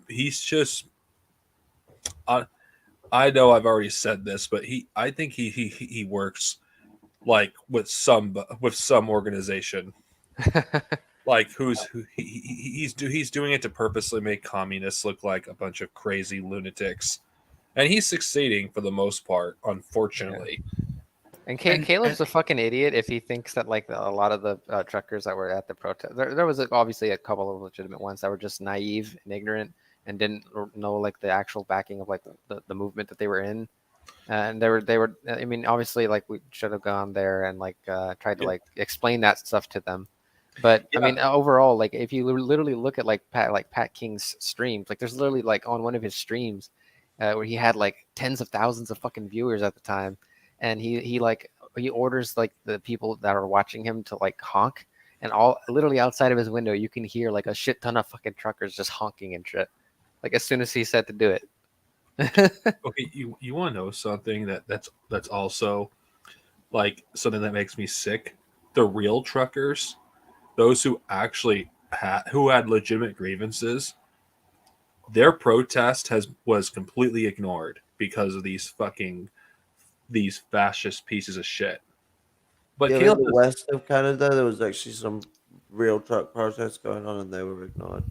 Speaker 1: I know I've already said this, but I think he works like with some organization, like he's doing it to purposely make communists look like a bunch of crazy lunatics, and he's succeeding for the most part, unfortunately.
Speaker 5: And Caleb's a fucking idiot if he thinks that like a lot of the truckers that were at the protest, there was obviously a couple of legitimate ones that were just naive and ignorant and didn't know like the actual backing of like the movement that they were in. And they were. I mean, obviously, like we should have gone there and like tried to like explain that stuff to them. But I mean, overall, like if you literally look at like Pat King's streams, like there's literally like on one of his streams where he had like tens of thousands of fucking viewers at the time, and he orders like the people that are watching him to like honk, and all literally outside of his window you can hear like a shit ton of fucking truckers just honking and shit, like as soon as he said to do it.
Speaker 1: Okay, you want to know something that's also like something that makes me sick? The real truckers, those who actually had legitimate grievances, their protest was completely ignored because of these fascist pieces of shit. But
Speaker 8: Yeah, in
Speaker 1: Caleb
Speaker 8: the west of Canada, there was actually some real truck protests going on, and they were ignored.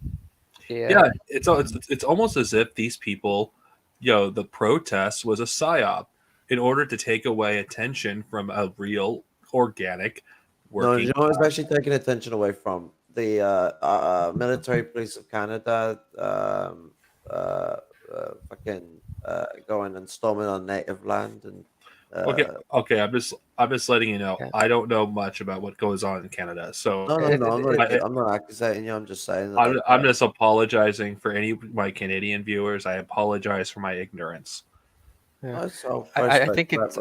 Speaker 1: yeah, it's almost as if these people, the protest was a psyop in order to take away attention from a real, organic,
Speaker 8: No,
Speaker 1: working.
Speaker 8: you know, it's actually taking attention away from the military police of Canada, fucking going and storming on native land and.
Speaker 1: Okay. I'm just letting you know.
Speaker 5: Yeah.
Speaker 1: I don't know much about what goes on in Canada, so
Speaker 8: No, I'm not accusing you. I'm just saying that.
Speaker 1: I'm just apologizing for any of my Canadian viewers. I apologize for my ignorance.
Speaker 5: Yeah.
Speaker 8: So
Speaker 5: I think it's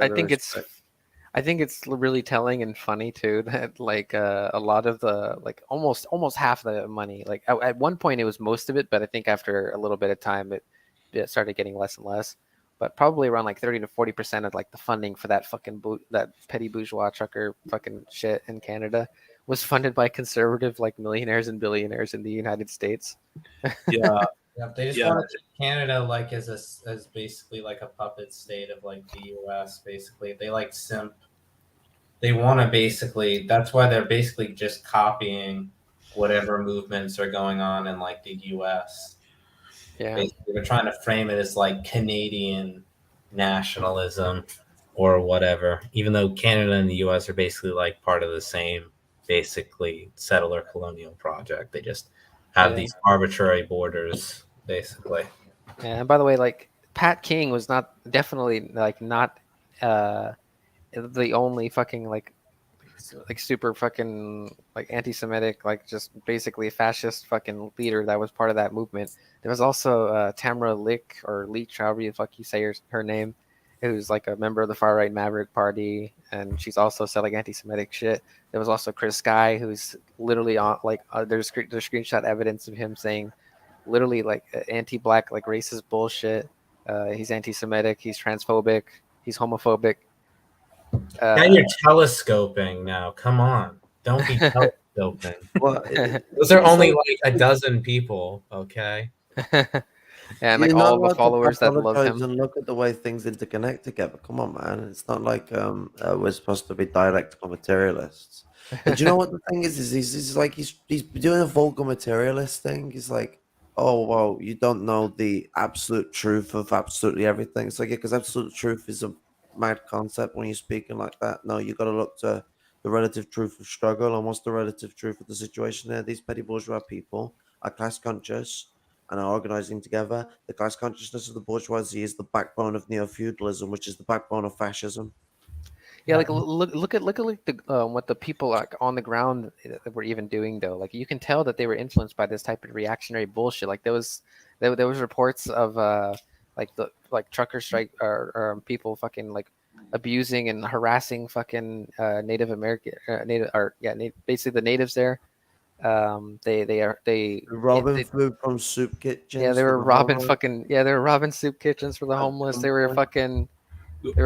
Speaker 5: really telling and funny too that like a lot of the like almost half the money, like at one point it was most of it, but I think after a little bit of time it started getting less and less. But probably around like 30 to 40% of like the funding for that fucking that petty bourgeois trucker fucking shit in Canada was funded by conservative like millionaires and billionaires in the United States.
Speaker 1: Yeah.
Speaker 9: Yeah, they just want to treat Canada like as basically like a puppet state of like the U.S. Basically, they like simp. They want to basically. That's why they're basically just copying whatever movements are going on in like the U.S.
Speaker 5: Yeah,
Speaker 9: Basically, they're trying to frame it as like Canadian nationalism or whatever. Even though Canada and the U.S. are basically like part of the same, basically settler colonial project. They just have these arbitrary borders, basically.
Speaker 5: Yeah, and by the way, like Pat King was definitely not the only fucking like super fucking like anti-Semitic, like just basically a fascist fucking leader that was part of that movement. There was also Tamara Lick or Leach, however the fuck you say her name, who's like a member of the far right Maverick Party, and she's also selling anti-Semitic shit. There was also Chris Sky, who's literally on like there's screenshot evidence of him saying literally like anti-black like racist bullshit. He's anti-Semitic. He's transphobic. He's homophobic.
Speaker 9: Now you're telescoping. Now, come on, don't be telescoping.
Speaker 8: Well,
Speaker 9: those are only like a dozen people, okay?
Speaker 5: And like all the followers that love him.
Speaker 8: And look at the way things interconnect together. Come on, man. It's not like we're supposed to be dialectical materialists. And do you know what the thing is? He's doing a vulgar materialist thing. He's like, oh well, you don't know the absolute truth of absolutely everything. It's like, yeah, because absolute truth is a mad concept when you're speaking like that. No, you got to look to the relative truth of struggle. And what's the relative truth of the situation there? These petty bourgeois people are class conscious and are organizing together. The class consciousness of the bourgeoisie is the backbone of neo-feudalism, which is the backbone of fascism.
Speaker 5: Yeah, like look at like the what the people like on the ground that were even doing though. Like you can tell that they were influenced by this type of reactionary bullshit. Like there was reports of like the trucker strike or people fucking like abusing and harassing fucking Native American basically the natives there. They
Speaker 8: robbing food from soup kitchens.
Speaker 5: Yeah, they were robbing soup kitchens for the homeless. They were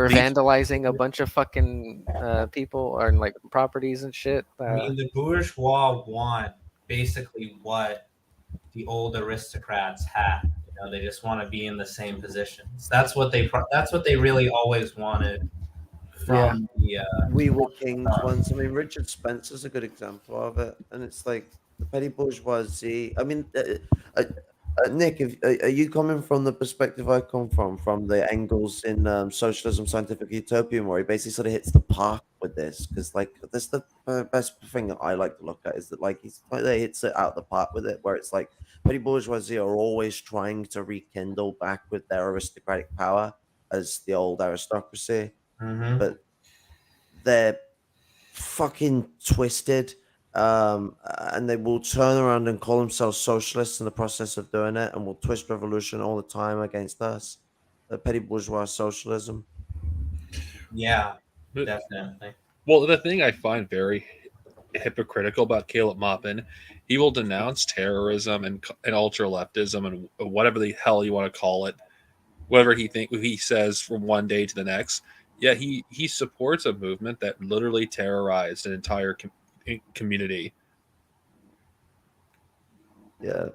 Speaker 5: vandalizing a bunch of fucking people or like properties and shit.
Speaker 9: I mean, the bourgeois want basically what the old aristocrats had. You know, they just want to be in the same positions. That's what they really always wanted from the.
Speaker 8: We were kings once. I mean, Richard Spencer's a good example of it, and it's like the petty bourgeoisie. I mean, Nick, are you coming from the perspective I come from the Engels in Socialism, Scientific Utopian, where he basically sort of hits the park with this? Because like that's the best thing that I like to look at is that like he's like they hits it out the park with it, where it's like petty bourgeoisie are always trying to rekindle back with their aristocratic power as the old aristocracy, but they're fucking twisted. And they will turn around and call themselves socialists in the process of doing it, and will twist revolution all the time against us. The petty bourgeois socialism.
Speaker 9: Yeah, definitely.
Speaker 1: Well, the thing I find very hypocritical about Caleb Maupin, he will denounce terrorism and ultra leftism and whatever the hell you want to call it, whatever he says from one day to the next. Yeah, he supports a movement that literally terrorized an entire community.
Speaker 8: Yeah.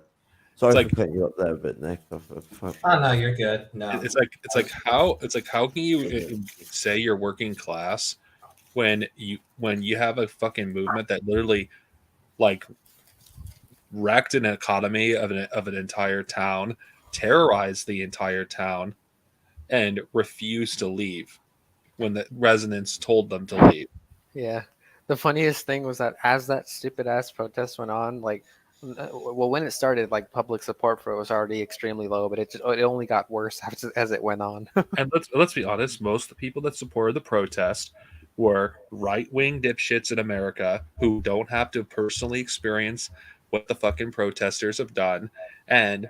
Speaker 8: Sorry
Speaker 1: like-
Speaker 8: for putting you up there a bit, Nick.
Speaker 9: Oh no, you're good. No,
Speaker 1: It's like how can you say you're working class when you have a fucking movement that literally like wrecked an economy of an entire town, terrorized the entire town, and refused to leave when the residents told them to leave.
Speaker 5: Yeah. The funniest thing was that as that stupid ass protest went on, like, well, when it started, like public support for it was already extremely low, but it only got worse as it went on.
Speaker 1: And let's be honest, most of the people that supported the protest were right-wing dipshits in America who don't have to personally experience what the fucking protesters have done, and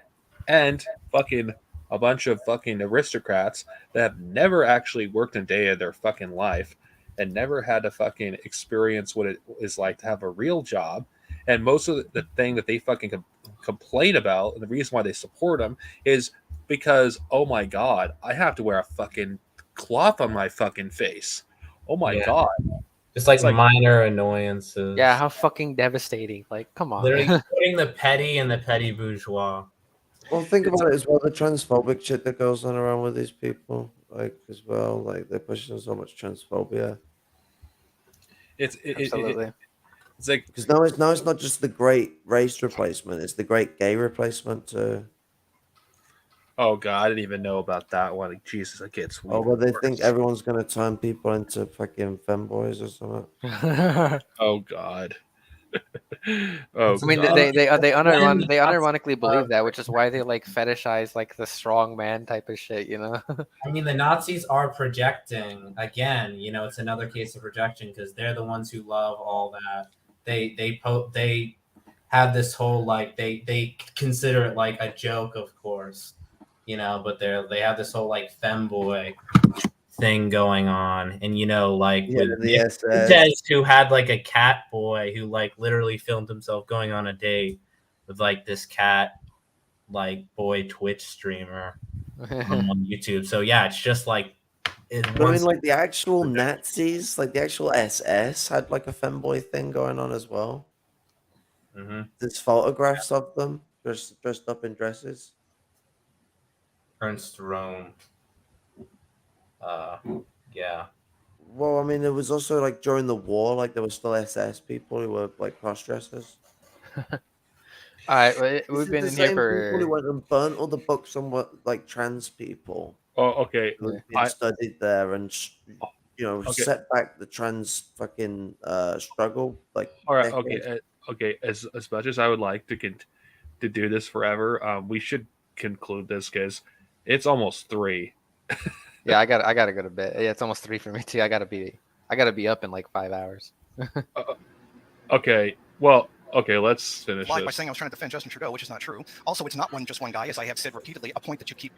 Speaker 1: fucking a bunch of fucking aristocrats that have never actually worked a day of their fucking life and never had to fucking experience what it is like to have a real job. And most of the thing that they fucking complain about, and the reason why they support them, is because, oh my god, I have to wear a fucking cloth on my fucking face. Oh my
Speaker 9: Yeah.
Speaker 1: god.
Speaker 9: Just like,
Speaker 1: It's like-
Speaker 9: minor annoyances.
Speaker 5: Yeah, how fucking devastating. Like, come on.
Speaker 9: Literally putting the petty and the petty bourgeois.
Speaker 8: Well, think about it as well. The transphobic shit that goes on around with these people, like as well, like they're pushing so much transphobia.
Speaker 5: Absolutely.
Speaker 1: It's like
Speaker 8: Because now it's not just the great race replacement; it's the great gay replacement too.
Speaker 1: oh god, I didn't even know about that one. Like, Jesus, it gets
Speaker 8: Oh,
Speaker 1: weird.
Speaker 8: well, they think everyone's gonna turn people into fucking femboys or something.
Speaker 1: Oh god. Oh
Speaker 5: I mean,
Speaker 1: god.
Speaker 5: they
Speaker 9: When the
Speaker 5: unironically believe that, which is why they like fetishize like the strong man type of shit, you know?
Speaker 9: I mean, the Nazis are projecting again. You know, it's another case of projection because they're the ones who love all that. They have this whole like they consider it like a joke, of course, you know, but they have this whole like femboy thing going on, and you know, like
Speaker 8: Yeah,
Speaker 9: with
Speaker 8: the SS.
Speaker 9: Cortez, who had like a cat boy who like literally filmed himself going on a date with like this cat like boy Twitch streamer on YouTube. So yeah, it's just like
Speaker 8: I mean, like the actual Nazis, like the actual SS, had like a femboy thing going on as well. There's photographs of them dressed up in dresses.
Speaker 9: Ernst Rome. Yeah.
Speaker 8: Well, I mean, it was also like during the war, like there were still SS people who were like cross dressers.
Speaker 5: All right, we've been in here
Speaker 8: People who
Speaker 5: for.
Speaker 8: went and burnt all the books on what like trans people.
Speaker 1: Oh, okay.
Speaker 8: Who had been studied there and you know
Speaker 1: Okay.
Speaker 8: set back the trans fucking struggle. Like,
Speaker 1: All right.
Speaker 8: decades.
Speaker 1: Okay. Okay. As much as I would like to do this forever, we should conclude this because it's almost 3.
Speaker 5: Yeah, I gotta go to bed. Yeah, it's almost 3 for me too. I gotta be up in like 5 hours.
Speaker 1: Okay. Well. Okay. Let's finish
Speaker 4: By
Speaker 1: this.
Speaker 4: saying I was trying to defend Justin Trudeau, which is not true. Also, it's not just one guy, as I have said repeatedly. A point that you keep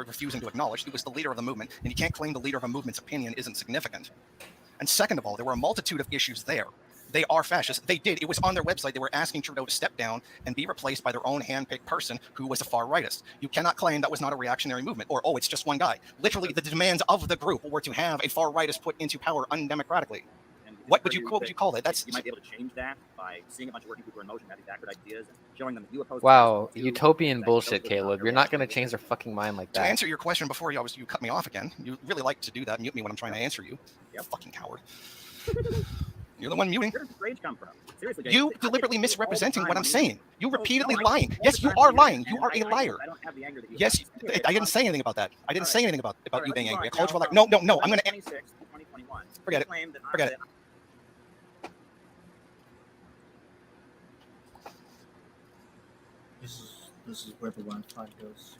Speaker 4: refusing to acknowledge. He was the leader of the movement, and you can't claim the leader of a movement's opinion isn't significant. And second of all, there were a multitude of issues there. They are fascist. They did. It was on their website. They were asking Trudeau to step down and be replaced by their own hand-picked person who was a far rightist. You cannot claim that was not a reactionary movement or, oh, it's just one guy. Literally, the demands of the group were to have a far rightist put into power undemocratically. What would you call it? That's
Speaker 2: you might be able to change that by seeing a bunch of working people in motion having backward ideas and showing them that you oppose.
Speaker 5: Wow, utopian bullshit, Caleb. You're not gonna change their fucking mind like
Speaker 4: to
Speaker 5: that.
Speaker 4: answer your question before you cut me off again. You really like to do that, mute me when I'm trying to answer you. You fucking coward. You're the one muting.
Speaker 2: Where does rage come from? Seriously,
Speaker 4: You deliberately misrepresenting what I'm saying. You repeatedly lying. Yes, you are lying. You are a liar.
Speaker 2: I don't have the anger that you
Speaker 4: Yes,
Speaker 2: have.
Speaker 4: I didn't say anything about that. I didn't say anything about you being angry. I called you a liar. No. I'm gonna
Speaker 2: 2021.
Speaker 4: forget it. Forget it.
Speaker 10: This is where the Wi-Fi goes.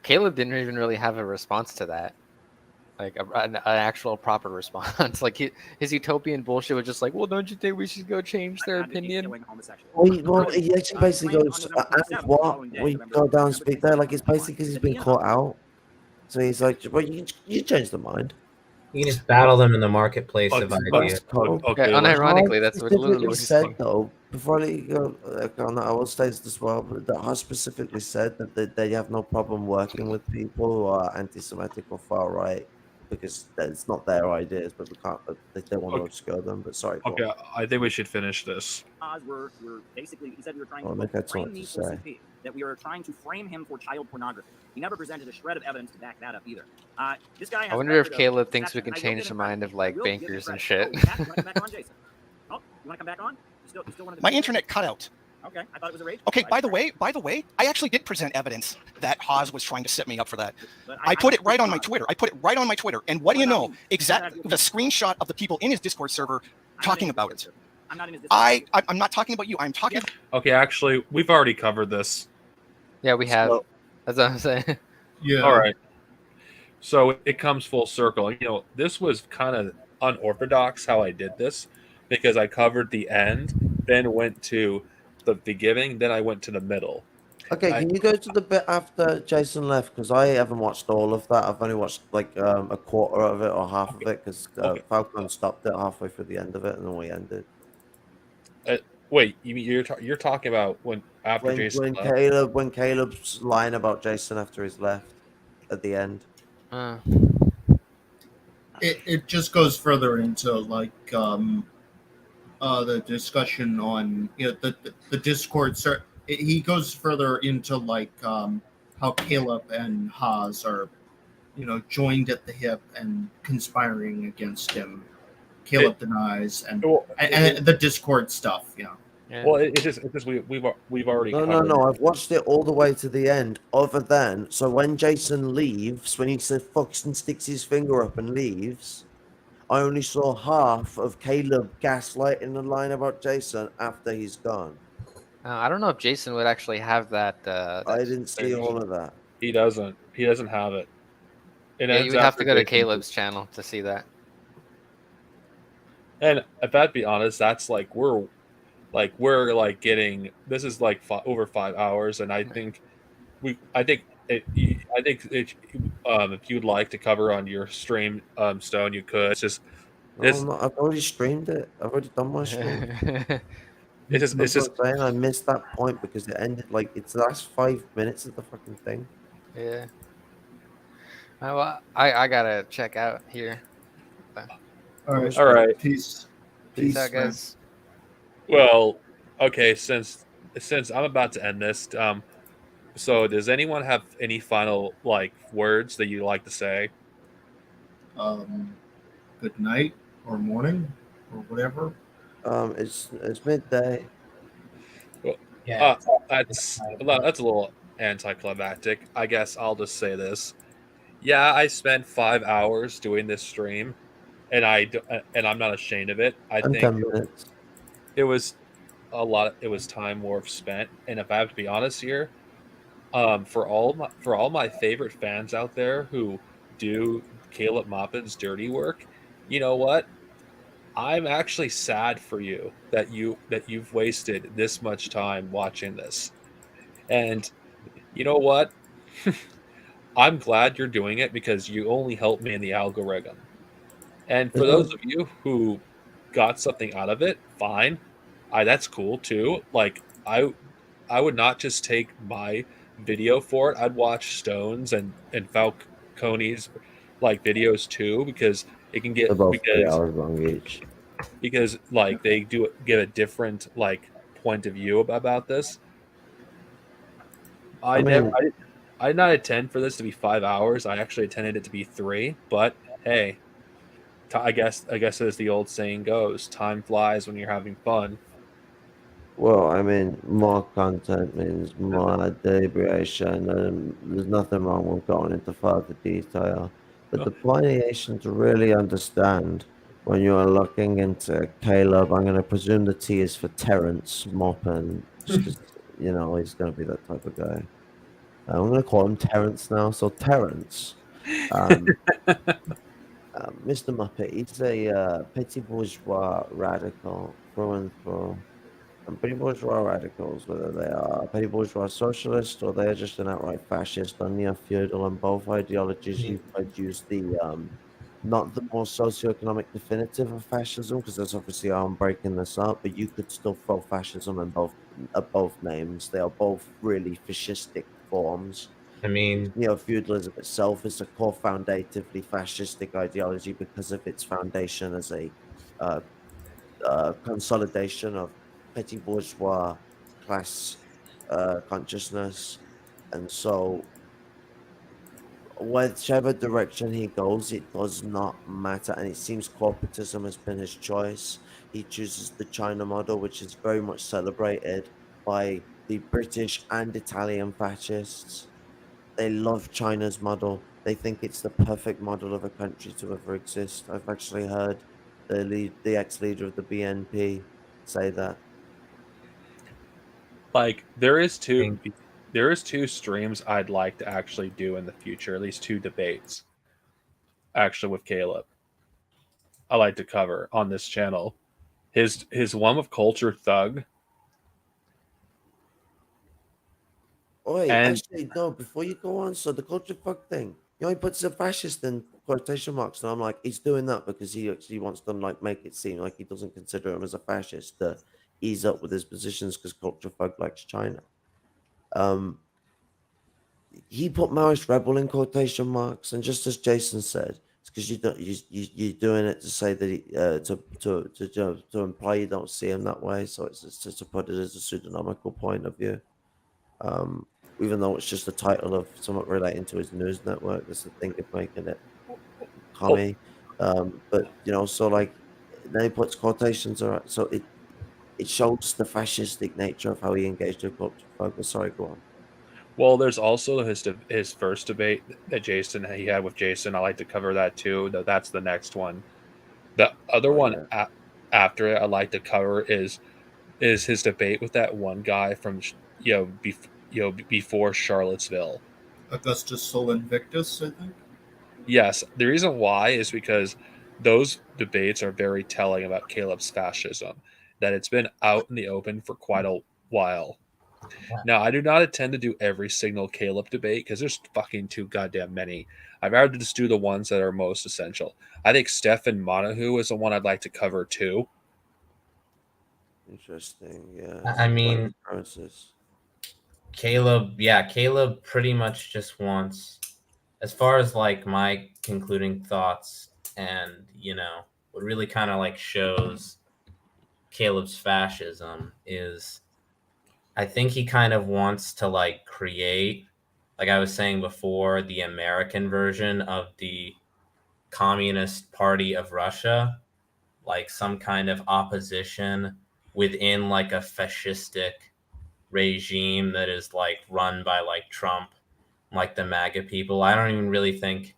Speaker 5: Caleb didn't even really have a response to that, like an actual proper response. Like his utopian bullshit was just like, well, don't you think we should go change their opinion?
Speaker 8: Well, he actually basically goes, and what? We go down and speak there. Like, it's basically because he's been caught out. So he's like, well, you changed the mind.
Speaker 9: You can just battle them in the marketplace of
Speaker 8: But-
Speaker 9: ideas.
Speaker 1: Okay.
Speaker 5: Yeah, unironically, that's what
Speaker 8: I
Speaker 5: literally what
Speaker 8: specifically
Speaker 5: he's
Speaker 8: said
Speaker 5: saying.
Speaker 8: though. Before I let you go, on that, I will state this as well. But that I specifically said that they have no problem working with people who are anti-Semitic or far right. because it's not their ideas, but we can't. They want to
Speaker 1: Okay.
Speaker 8: obscure them. But sorry. Go
Speaker 1: Okay,
Speaker 8: on.
Speaker 1: I think we should finish this.
Speaker 2: We're basically, he said we were trying
Speaker 8: Well,
Speaker 2: to
Speaker 8: Nick had
Speaker 2: frame
Speaker 8: something
Speaker 2: me
Speaker 8: to
Speaker 2: for
Speaker 8: say.
Speaker 2: CP, that we were trying to frame him for child pornography. He never presented a shred of evidence to back that up either. This guy has
Speaker 5: I
Speaker 2: a
Speaker 5: wonder if
Speaker 2: record of
Speaker 5: Caleb thinks we
Speaker 2: deception,
Speaker 5: can
Speaker 2: and I will
Speaker 5: change
Speaker 2: give
Speaker 5: the
Speaker 2: him
Speaker 5: mind
Speaker 2: credit.
Speaker 5: of like
Speaker 2: I will give him
Speaker 5: bankers and
Speaker 2: credit.
Speaker 5: shit.
Speaker 2: Oh, you want to come back on, Jason? Oh, you want to come back on? You still want to
Speaker 4: My internet cut out.
Speaker 2: Okay, I thought it was a rage.
Speaker 4: Okay,
Speaker 2: Right.
Speaker 4: by the way, I actually did present evidence that Haas was trying to set me up for that.
Speaker 2: But
Speaker 4: I put it right on my Twitter. And what do you know? Exactly the screenshot of the people in his Discord server talking about it.
Speaker 2: I'm not in his
Speaker 4: I'm not talking about you. I'm talking.
Speaker 1: Okay, actually, we've already covered this.
Speaker 5: Yeah, we have.
Speaker 8: So-
Speaker 5: That's what I'm saying.
Speaker 10: Yeah.
Speaker 1: All right. So it comes full circle. This was kind of unorthodox how I did this because I covered the end, then went to the beginning, then I went to the middle.
Speaker 8: Okay, can you go to the bit after Jason left? Because I haven't watched all of that. I've only watched like a quarter of it or half of it because
Speaker 1: Okay.
Speaker 8: Falcon stopped it halfway through the end of it, and then we ended.
Speaker 1: Wait, you mean you're talking about after Jason left?
Speaker 8: When Caleb's lying about Jason after he's left at the end.
Speaker 10: It just goes further into like the discussion on the Discord. He goes further into like how Caleb and Haas are joined at the hip and conspiring against him. Caleb denies and the Discord stuff. Yeah.
Speaker 1: Well, it's just we've already
Speaker 8: No,
Speaker 1: covered it.
Speaker 8: I've watched it all the way to the end. Other than when Jason leaves, when he said fucks and sticks his finger up and leaves, I only saw half of Caleb gaslighting the line about Jason after he's gone.
Speaker 5: I don't know if Jason would actually have that.
Speaker 8: I didn't see all of that.
Speaker 1: He doesn't. He doesn't have it.
Speaker 5: Yeah, you would have to go to Caleb's channel to see that.
Speaker 1: And if I'd be honest, that's we're getting this is over 5 hours, and I think if you'd like to cover on your stream, Stone, you could. It's just
Speaker 8: I've already streamed it. I've already done my stream.
Speaker 1: it's just
Speaker 8: saying I missed that point because it ended it's the last 5 minutes of the fucking thing.
Speaker 5: Yeah. Well, I gotta check out here.
Speaker 10: All right.
Speaker 1: All right.
Speaker 10: Peace.
Speaker 5: Peace out, guys.
Speaker 1: Well, okay. Since I'm about to end this, so does anyone have any final words that you'd like to say?
Speaker 10: Good night or morning or whatever.
Speaker 8: It's midday.
Speaker 1: Well, that's a little anticlimactic. I guess I'll just say this. Yeah, I spent 5 hours doing this stream, and I'm not ashamed of it. I think
Speaker 8: 10 minutes.
Speaker 1: it was a lot. It was time worth spent, and if I have to be honest here, for all my favorite fans out there who do Caleb Maupin's dirty work, you know what? I'm actually sad for you that you've wasted this much time watching this, and you know what? I'm glad you're doing it because you only help me in the algorithm. And for those of you who got something out of it, fine. That's cool too. I would not just take my video for it. I'd watch Stone's and Falcone's videos too because it can get
Speaker 8: They're both 3 hours long each.
Speaker 1: Because they do give a different point of view about this. I did not intend for this to be 5 hours. I actually intended it to be 3. But hey, I guess as the old saying goes, time flies when you're having fun.
Speaker 8: Well, I mean, more content means more deliberation, and there's nothing wrong with going into further detail. But the point is to really understand when you're looking into Caleb, I'm going to presume the T is for Terrence Maupin, just 'cause, he's going to be that type of guy. I'm going to call him Terrence now. So Terrence, Mr. Muppet, he's a petit bourgeois radical through and through. And petit bourgeois radicals, whether they are petit bourgeois socialists or they're just an outright fascist or neo-feudal, and both ideologies you could use the not the more socioeconomic definitive of fascism, because that's obviously how I'm breaking this up, but you could still throw fascism in both names. They are both really fascistic forms.
Speaker 9: I mean,
Speaker 8: Neo-feudalism itself is a core foundatively fascistic ideology because of its foundation as a uh, consolidation of petty bourgeois class consciousness. And so, whichever direction he goes, it does not matter. And it seems corporatism has been his choice. He chooses the China model, which is very much celebrated by the British and Italian fascists. They love China's model. They think it's the perfect model of a country to ever exist. I've actually heard the ex-leader of the BNP say that.
Speaker 1: Like there is
Speaker 9: think-
Speaker 1: two streams I'd like to actually do in the future, at least two debates actually with Caleb. I like to cover on this channel. His one with Culture Thug.
Speaker 8: Oh, wait,
Speaker 1: And
Speaker 8: actually, no, before you go on, so the culture fuck thing, he puts a fascist in quotation marks, and I'm like, he's doing that because he actually wants to like make it seem like he doesn't consider him as a fascist to ease up with his positions because culture fuck likes China. He put Maoist rebel in quotation marks, and just as Jason said, it's because you're doing it to say that he, to imply you don't see him that way. So it's just to put it as a pseudonymical point of view. Even though it's just the title of somewhat relating to his news network, that's the thing of making it commie. But so like then he puts quotations around, so it shows the fascistic nature of how he engaged with culture focus. Sorry, go on.
Speaker 1: well, there's also his first debate that he had with Jason. I like to cover that too. That's the next one. The other
Speaker 8: Oh,
Speaker 1: one
Speaker 8: yeah.
Speaker 1: after it, I like to cover is his debate with that one guy from before Charlottesville.
Speaker 10: Augustus Sol Invictus, I think.
Speaker 1: Yes, the reason why is because those debates are very telling about Caleb's fascism. That it's been out in the open for quite a while. Now, I do not intend to do every single Caleb debate because there's fucking too goddamn many. I'd rather just do the ones that are most essential. I think Stefan Montague is the one I'd like to cover too.
Speaker 8: Interesting. Yeah.
Speaker 9: I mean, Caleb pretty much just wants, as far as like my concluding thoughts, and what really kind of like shows Caleb's fascism is, I think he kind of wants to like create, like I was saying before, the American version of the Communist Party of Russia, like some kind of opposition within like a fascistic regime that is like run by like Trump, like the MAGA people. I don't even really think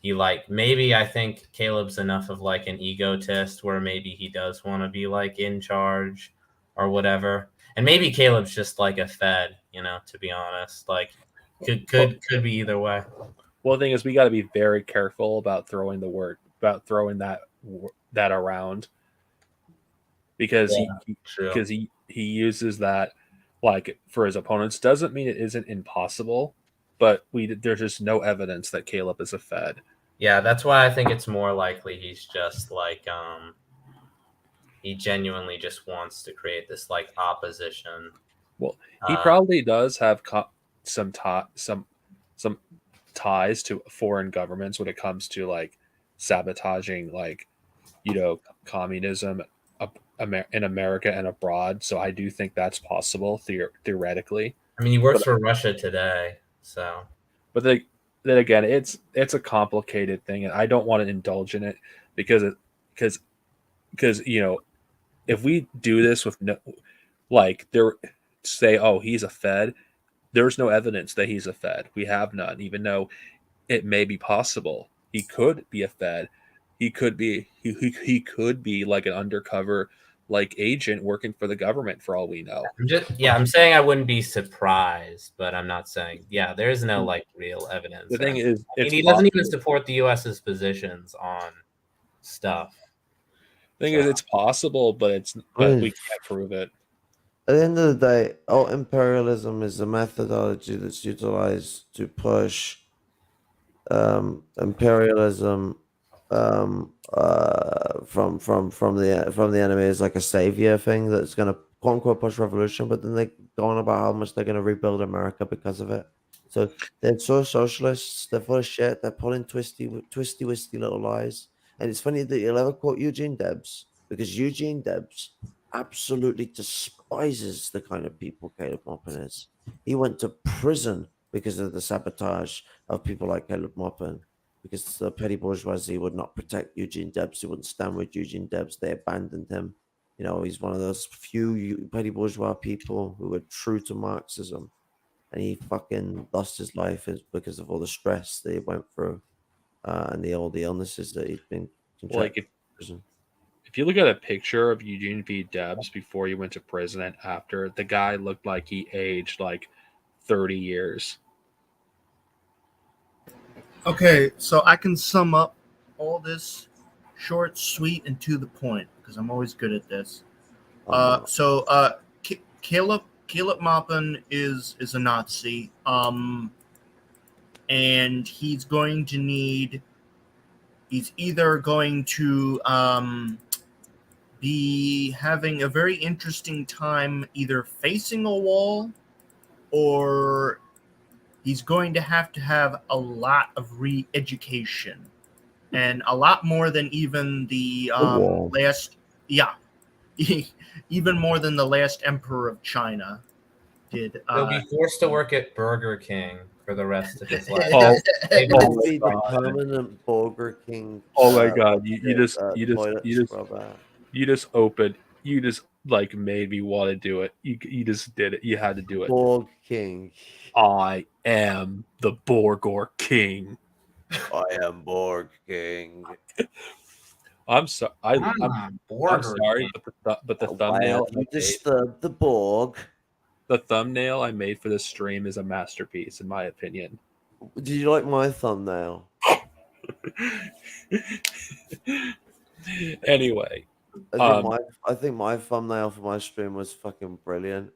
Speaker 9: he maybe I think Caleb's enough of like an egotist where maybe he does want to be like in charge or whatever. And maybe Caleb's just like a Fed, to be honest. Like could be either way.
Speaker 1: Well, the thing is, we got to be very careful about throwing that around because he uses that like for his opponents. Doesn't mean it isn't impossible, but there's just no evidence that Caleb is a Fed.
Speaker 9: Yeah, that's why I think it's more likely he's just like he genuinely just wants to create this like opposition.
Speaker 1: Well, he probably does have some ties to foreign governments when it comes to like sabotaging like communism in America and abroad. So I do think that's possible theoretically.
Speaker 9: I mean, he works for Russia today, so.
Speaker 1: But then again, it's a complicated thing, and I don't want to indulge in it because if we do this with no, like say, oh, he's a Fed, there's no evidence that he's a Fed. We have none, even though it may be possible he could be a Fed. He could be like an undercover like agent working for the government for all we know.
Speaker 9: I'm saying I wouldn't be surprised, but I'm not saying there is no like real evidence.
Speaker 1: The thing is,
Speaker 9: he doesn't even support the US's positions on stuff.
Speaker 1: The thing is, it's possible, but we can't prove it.
Speaker 8: At the end of the day, imperialism is a methodology that's utilized to push imperialism from the enemy is like a savior thing that's going to quote unquote push revolution, but then they go on about how much they're going to rebuild America because of it. So they're so socialists. They're full of shit. They're pulling twisty, wisty little lies. And it's funny that you'll ever quote Eugene Debs because Eugene Debs absolutely despises the kind of people Caleb Maupin is. He went to prison because of the sabotage of people like Caleb Maupin, because the petty bourgeoisie would not protect Eugene Debs. They wouldn't stand with Eugene Debs. They abandoned him. You know, he's one of those few petty bourgeois people who were true to Marxism. And he fucking lost his life because of all the stress that he went through and all the illnesses that he'd been
Speaker 1: Like
Speaker 8: in prison.
Speaker 1: if you look at a picture of Eugene V. Debs before he went to prison and after, the guy looked like he aged like 30 years.
Speaker 10: Okay, so I can sum up all this short, sweet, and to the point because I'm always good at this. Caleb Maupin is a Nazi, and he's either going to be having a very interesting time either facing a wall, or he's going to have a lot of re-education, and a lot more than even the last, even more than the last emperor of China did.
Speaker 9: He'll be forced to work at Burger King for the rest of his life.
Speaker 8: It'll be the permanent Burger King.
Speaker 1: Oh my god! You just like made me want to do it. You just did it. You had to do it.
Speaker 8: Borg King.
Speaker 1: I am the Borgor King.
Speaker 8: I am Borg King.
Speaker 1: I'm sorry. I'm sorry, but the thumbnail.
Speaker 8: You disturbed the Borg.
Speaker 1: The thumbnail I made for this stream is a masterpiece, in my opinion.
Speaker 8: Did you like my thumbnail?
Speaker 1: Anyway,
Speaker 8: I think my thumbnail for my stream was fucking brilliant.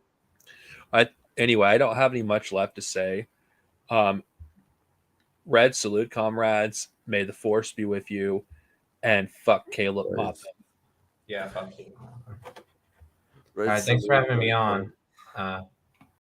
Speaker 1: I don't have any much left to say. Red salute, comrades. May the force be with you, and fuck Caleb Maupin.
Speaker 9: Yeah, fuck you. All right, thanks for having me on.